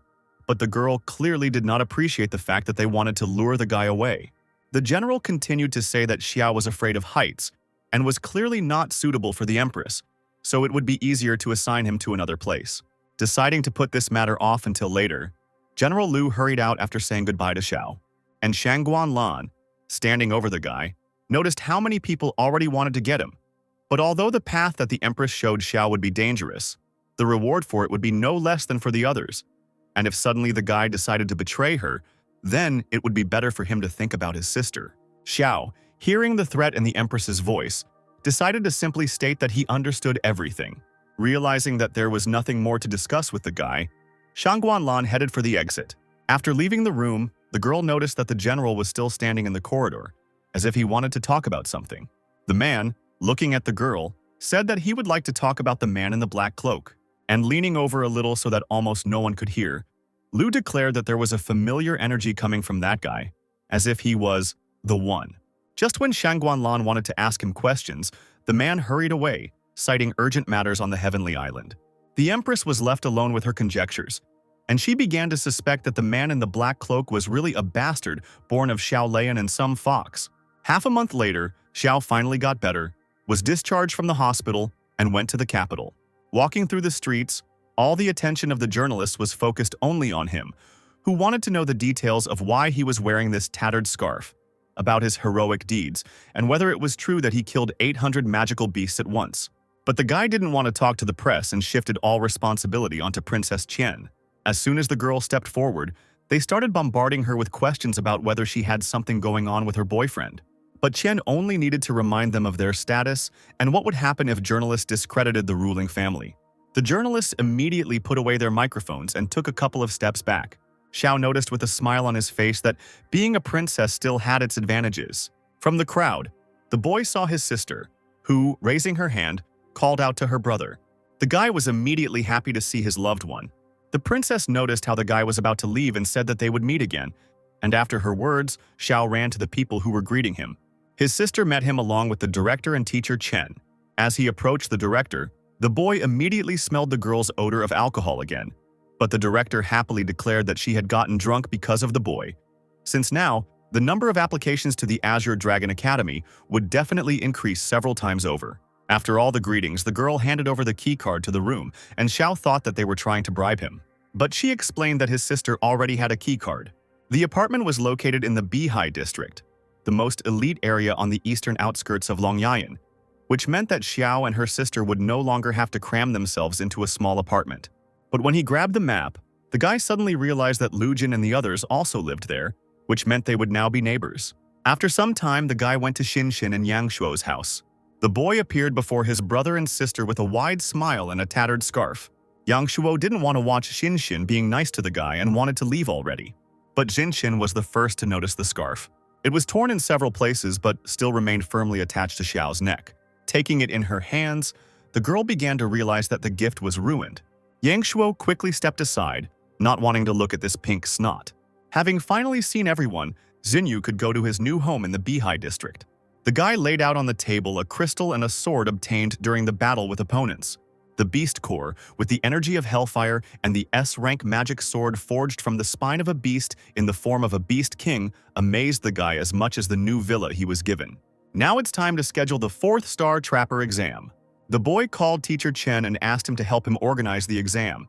But the girl clearly did not appreciate the fact that they wanted to lure the guy away. The general continued to say that Xiao was afraid of heights and was clearly not suitable for the Empress, so it would be easier to assign him to another place. Deciding to put this matter off until later, General Lu hurried out after saying goodbye to Xiao. And Shangguan Lan, standing over the guy, noticed how many people already wanted to get him. But although the path that the Empress showed Xiao would be dangerous, the reward for it would be no less than for the others. And if suddenly the guy decided to betray her, then it would be better for him to think about his sister. Xiao, hearing the threat in the Empress's voice, decided to simply state that he understood everything. Realizing that there was nothing more to discuss with the guy, Shangguan Lan headed for the exit. After leaving the room, the girl noticed that the general was still standing in the corridor, as if he wanted to talk about something. The man, looking at the girl, said that he would like to talk about the man in the black cloak. And leaning over a little so that almost no one could hear, Lu declared that there was a familiar energy coming from that guy, as if he was the one. Just when Shangguan Lan wanted to ask him questions, the man hurried away, citing urgent matters on the heavenly island. The Empress was left alone with her conjectures, and she began to suspect that the man in the black cloak was really a bastard born of Xiao Lian and some fox. Half a month later, Xiao finally got better, was discharged from the hospital, and went to the capital. Walking through the streets, all the attention of the journalists was focused only on him, who wanted to know the details of why he was wearing this tattered scarf, about his heroic deeds, and whether it was true that he killed 800 magical beasts at once. But the guy didn't want to talk to the press and shifted all responsibility onto Princess Qian. As soon as the girl stepped forward, they started bombarding her with questions about whether she had something going on with her boyfriend. But Qian only needed to remind them of their status and what would happen if journalists discredited the ruling family. The journalists immediately put away their microphones and took a couple of steps back. Xiao noticed with a smile on his face that being a princess still had its advantages. From the crowd, the boy saw his sister, who, raising her hand, called out to her brother. The guy was immediately happy to see his loved one. The princess noticed how the guy was about to leave and said that they would meet again, and after her words, Xiao ran to the people who were greeting him. His sister met him along with the director and teacher Chen. As he approached the director, the boy immediately smelled the girl's odor of alcohol again, but the director happily declared that she had gotten drunk because of the boy. Since now, the number of applications to the Azure Dragon Academy would definitely increase several times over. After all the greetings, the girl handed over the keycard to the room, and Xiao thought that they were trying to bribe him. But she explained that his sister already had a keycard. The apartment was located in the Beihai district, the most elite area on the eastern outskirts of Longyan, which meant that Xiao and her sister would no longer have to cram themselves into a small apartment. But when he grabbed the map, the guy suddenly realized that Lu Jin and the others also lived there, which meant they would now be neighbors. After some time, the guy went to Xin and Yang Shuo's house. The boy appeared before his brother and sister with a wide smile and a tattered scarf. Yang Shuo didn't want to watch Xin being nice to the guy and wanted to leave already. But Xin was the first to notice the scarf. It was torn in several places but still remained firmly attached to Xiao's neck. Taking it in her hands, the girl began to realize that the gift was ruined. Yang Shuo quickly stepped aside, not wanting to look at this pink snot. Having finally seen everyone, Xinyu could go to his new home in the Beihai district. The guy laid out on the table a crystal and a sword obtained during the battle with opponents. The beast core, with the energy of hellfire, and the S-rank magic sword forged from the spine of a beast in the form of a beast king, amazed the guy as much as the new villa he was given. Now it's time to schedule the 4th star trapper exam. The boy called teacher Chen and asked him to help him organize the exam.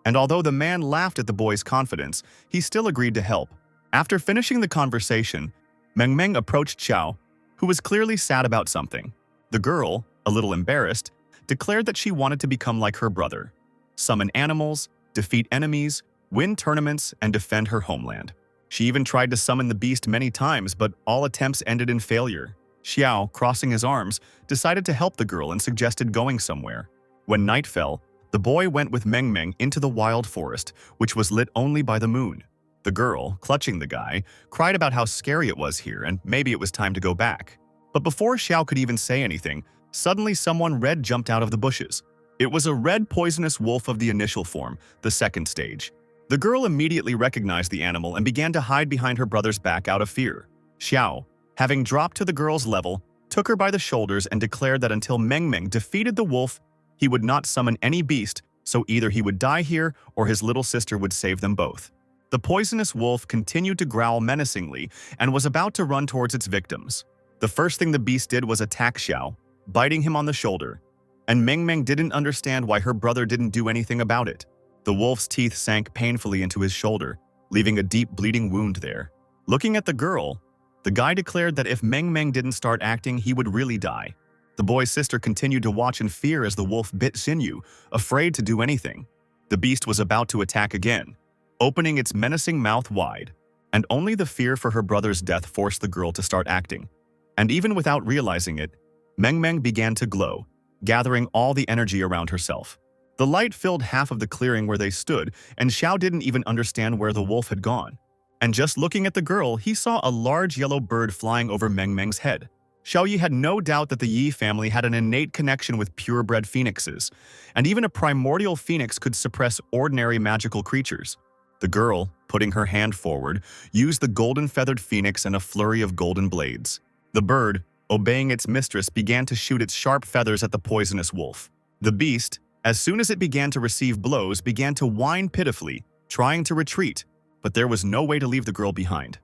And although the man laughed at the boy's confidence, he still agreed to help. After finishing the conversation, Meng approached Xiao, who was clearly sad about something. The girl, a little embarrassed, declared that she wanted to become like her brother, summon animals, defeat enemies, win tournaments, and defend her homeland. She even tried to summon the beast many times, but all attempts ended in failure. Xiao, crossing his arms, decided to help the girl and suggested going somewhere. When night fell, the boy went with Meng into the wild forest, which was lit only by the moon. The girl, clutching the guy, cried about how scary it was here and maybe it was time to go back. But before Xiao could even say anything, suddenly someone red jumped out of the bushes. It was a red poisonous wolf of the initial form, the 2nd stage. The girl immediately recognized the animal and began to hide behind her brother's back out of fear. Xiao, having dropped to the girl's level, took her by the shoulders and declared that until Meng defeated the wolf, he would not summon any beast, so either he would die here or his little sister would save them both. The poisonous wolf continued to growl menacingly and was about to run towards its victims. The first thing the beast did was attack Xiao, biting him on the shoulder, and Meng didn't understand why her brother didn't do anything about it. The wolf's teeth sank painfully into his shoulder, leaving a deep bleeding wound there. Looking at the girl, the guy declared that if Meng didn't start acting, he would really die. The boy's sister continued to watch in fear as the wolf bit Xinyu, afraid to do anything. The beast was about to attack again, opening its menacing mouth wide, and only the fear for her brother's death forced the girl to start acting. And even without realizing it, Meng began to glow, gathering all the energy around herself. The light filled half of the clearing where they stood, and Xiao didn't even understand where the wolf had gone. And just looking at the girl, he saw a large yellow bird flying over Meng's head. Xiaoyi had no doubt that the Yi family had an innate connection with purebred phoenixes, and even a primordial phoenix could suppress ordinary magical creatures. The girl, putting her hand forward, used the golden feathered phoenix and a flurry of golden blades. The bird, obeying its mistress, began to shoot its sharp feathers at the poisonous wolf. The beast, as soon as it began to receive blows, began to whine pitifully, trying to retreat, but there was no way to leave the girl behind.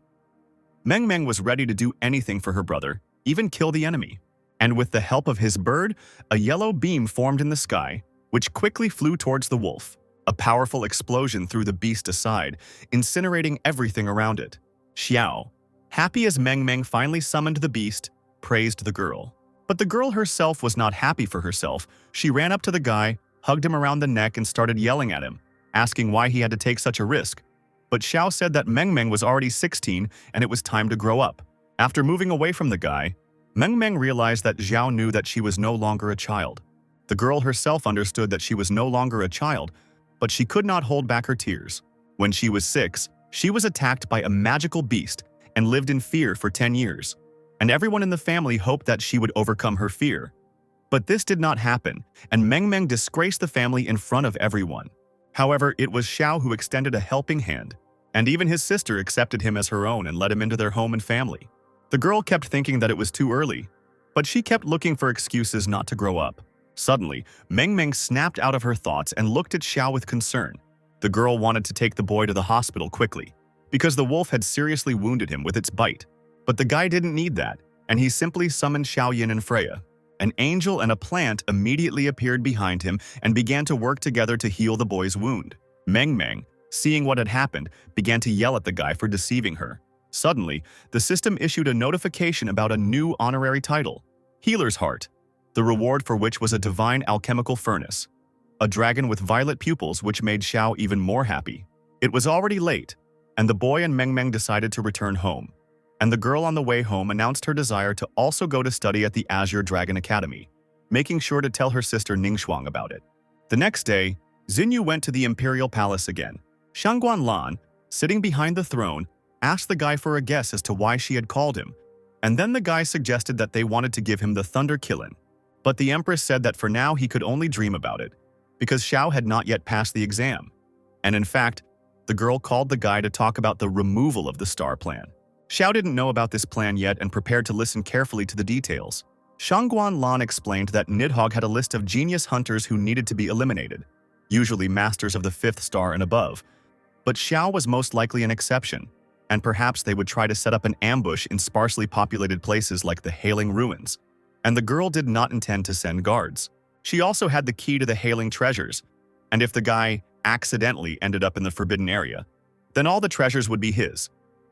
Meng was ready to do anything for her brother, even kill the enemy. And with the help of his bird, a yellow beam formed in the sky, which quickly flew towards the wolf. A powerful explosion threw the beast aside, incinerating everything around it. Xiao, happy as Meng finally summoned the beast, praised the girl. But the girl herself was not happy for herself. She ran up to the guy, hugged him around the neck and started yelling at him, asking why he had to take such a risk. But Xiao said that Meng was already 16 and it was time to grow up. After moving away from the guy, Meng realized that Xiao knew that she was no longer a child. The girl herself understood that she was no longer a child, but she could not hold back her tears. When she was 6, she was attacked by a magical beast and lived in fear for 10 years. And everyone in the family hoped that she would overcome her fear. But this did not happen, and Meng Meng disgraced the family in front of everyone. However, it was Xiao who extended a helping hand, and even his sister accepted him as her own and let him into their home and family. The girl kept thinking that it was too early, but she kept looking for excuses not to grow up. Suddenly, Meng Meng snapped out of her thoughts and looked at Xiao with concern. The girl wanted to take the boy to the hospital quickly, because the wolf had seriously wounded him with its bite. But the guy didn't need that, and he simply summoned Xiaoyin and Freya. An angel and a plant immediately appeared behind him and began to work together to heal the boy's wound. Meng Meng, seeing what had happened, began to yell at the guy for deceiving her. Suddenly, the system issued a notification about a new honorary title, Healer's Heart, the reward for which was a divine alchemical furnace, a dragon with violet pupils which made Xiao even more happy. It was already late, and the boy and Meng Meng decided to return home. And the girl on the way home announced her desire to also go to study at the Azure Dragon Academy, making sure to tell her sister Ningxuang about it. The next day, Xinyu went to the Imperial Palace again. Shangguan Lan, sitting behind the throne, asked the guy for a guess as to why she had called him, and then the guy suggested that they wanted to give him the Thunder Killin. But the Empress said that for now he could only dream about it, because Xiao had not yet passed the exam. And in fact, the girl called the guy to talk about the removal of the star plan. Xiao didn't know about this plan yet and prepared to listen carefully to the details. Shangguan Lan explained that Nidhogg had a list of genius hunters who needed to be eliminated, usually masters of the 5th star and above. But Xiao was most likely an exception, and perhaps they would try to set up an ambush in sparsely populated places like the Hailing Ruins. And the girl did not intend to send guards. She also had the key to the Hailing Treasures, and if the guy accidentally ended up in the Forbidden Area, then all the treasures would be his.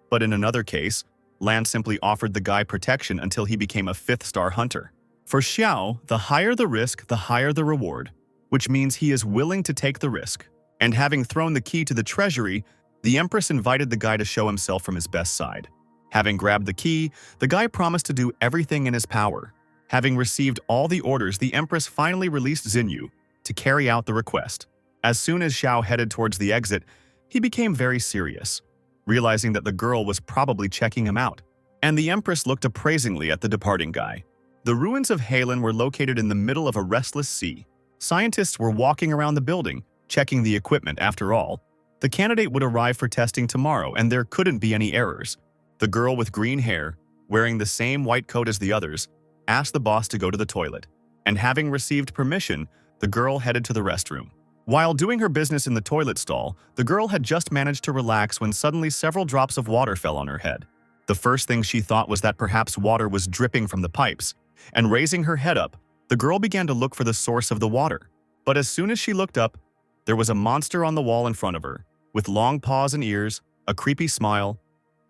But in another case, Lan simply offered the guy protection until he became a 5th star hunter. For Xiao, the higher the risk, the higher the reward, which means he is willing to take the risk. And having thrown the key to the treasury, the Empress invited the guy to show himself from his best side. Having grabbed the key, the guy promised to do everything in his power. Having received all the orders, the Empress finally released Xinyu to carry out the request. As soon as Xiao headed towards the exit, he became very serious, realizing that the girl was probably checking him out. And the Empress looked appraisingly at the departing guy. The ruins of Halen were located in the middle of a restless sea. Scientists were walking around the building, checking the equipment. After all, the candidate would arrive for testing tomorrow and there couldn't be any errors. The girl with green hair, wearing the same white coat as the others, asked the boss to go to the toilet. And having received permission, the girl headed to the restroom. While doing her business in the toilet stall, the girl had just managed to relax when suddenly several drops of water fell on her head. The first thing she thought was that perhaps water was dripping from the pipes, and raising her head up, the girl began to look for the source of the water. But as soon as she looked up, there was a monster on the wall in front of her, with long paws and ears, a creepy smile,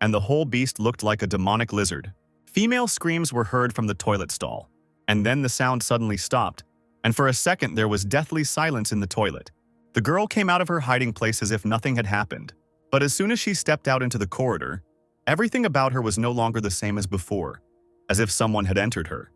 and the whole beast looked like a demonic lizard. Female screams were heard from the toilet stall, and then the sound suddenly stopped, and for a second there was deathly silence in the toilet. The girl came out of her hiding place as if nothing had happened. But as soon as she stepped out into the corridor, everything about her was no longer the same as before, as if someone had entered her.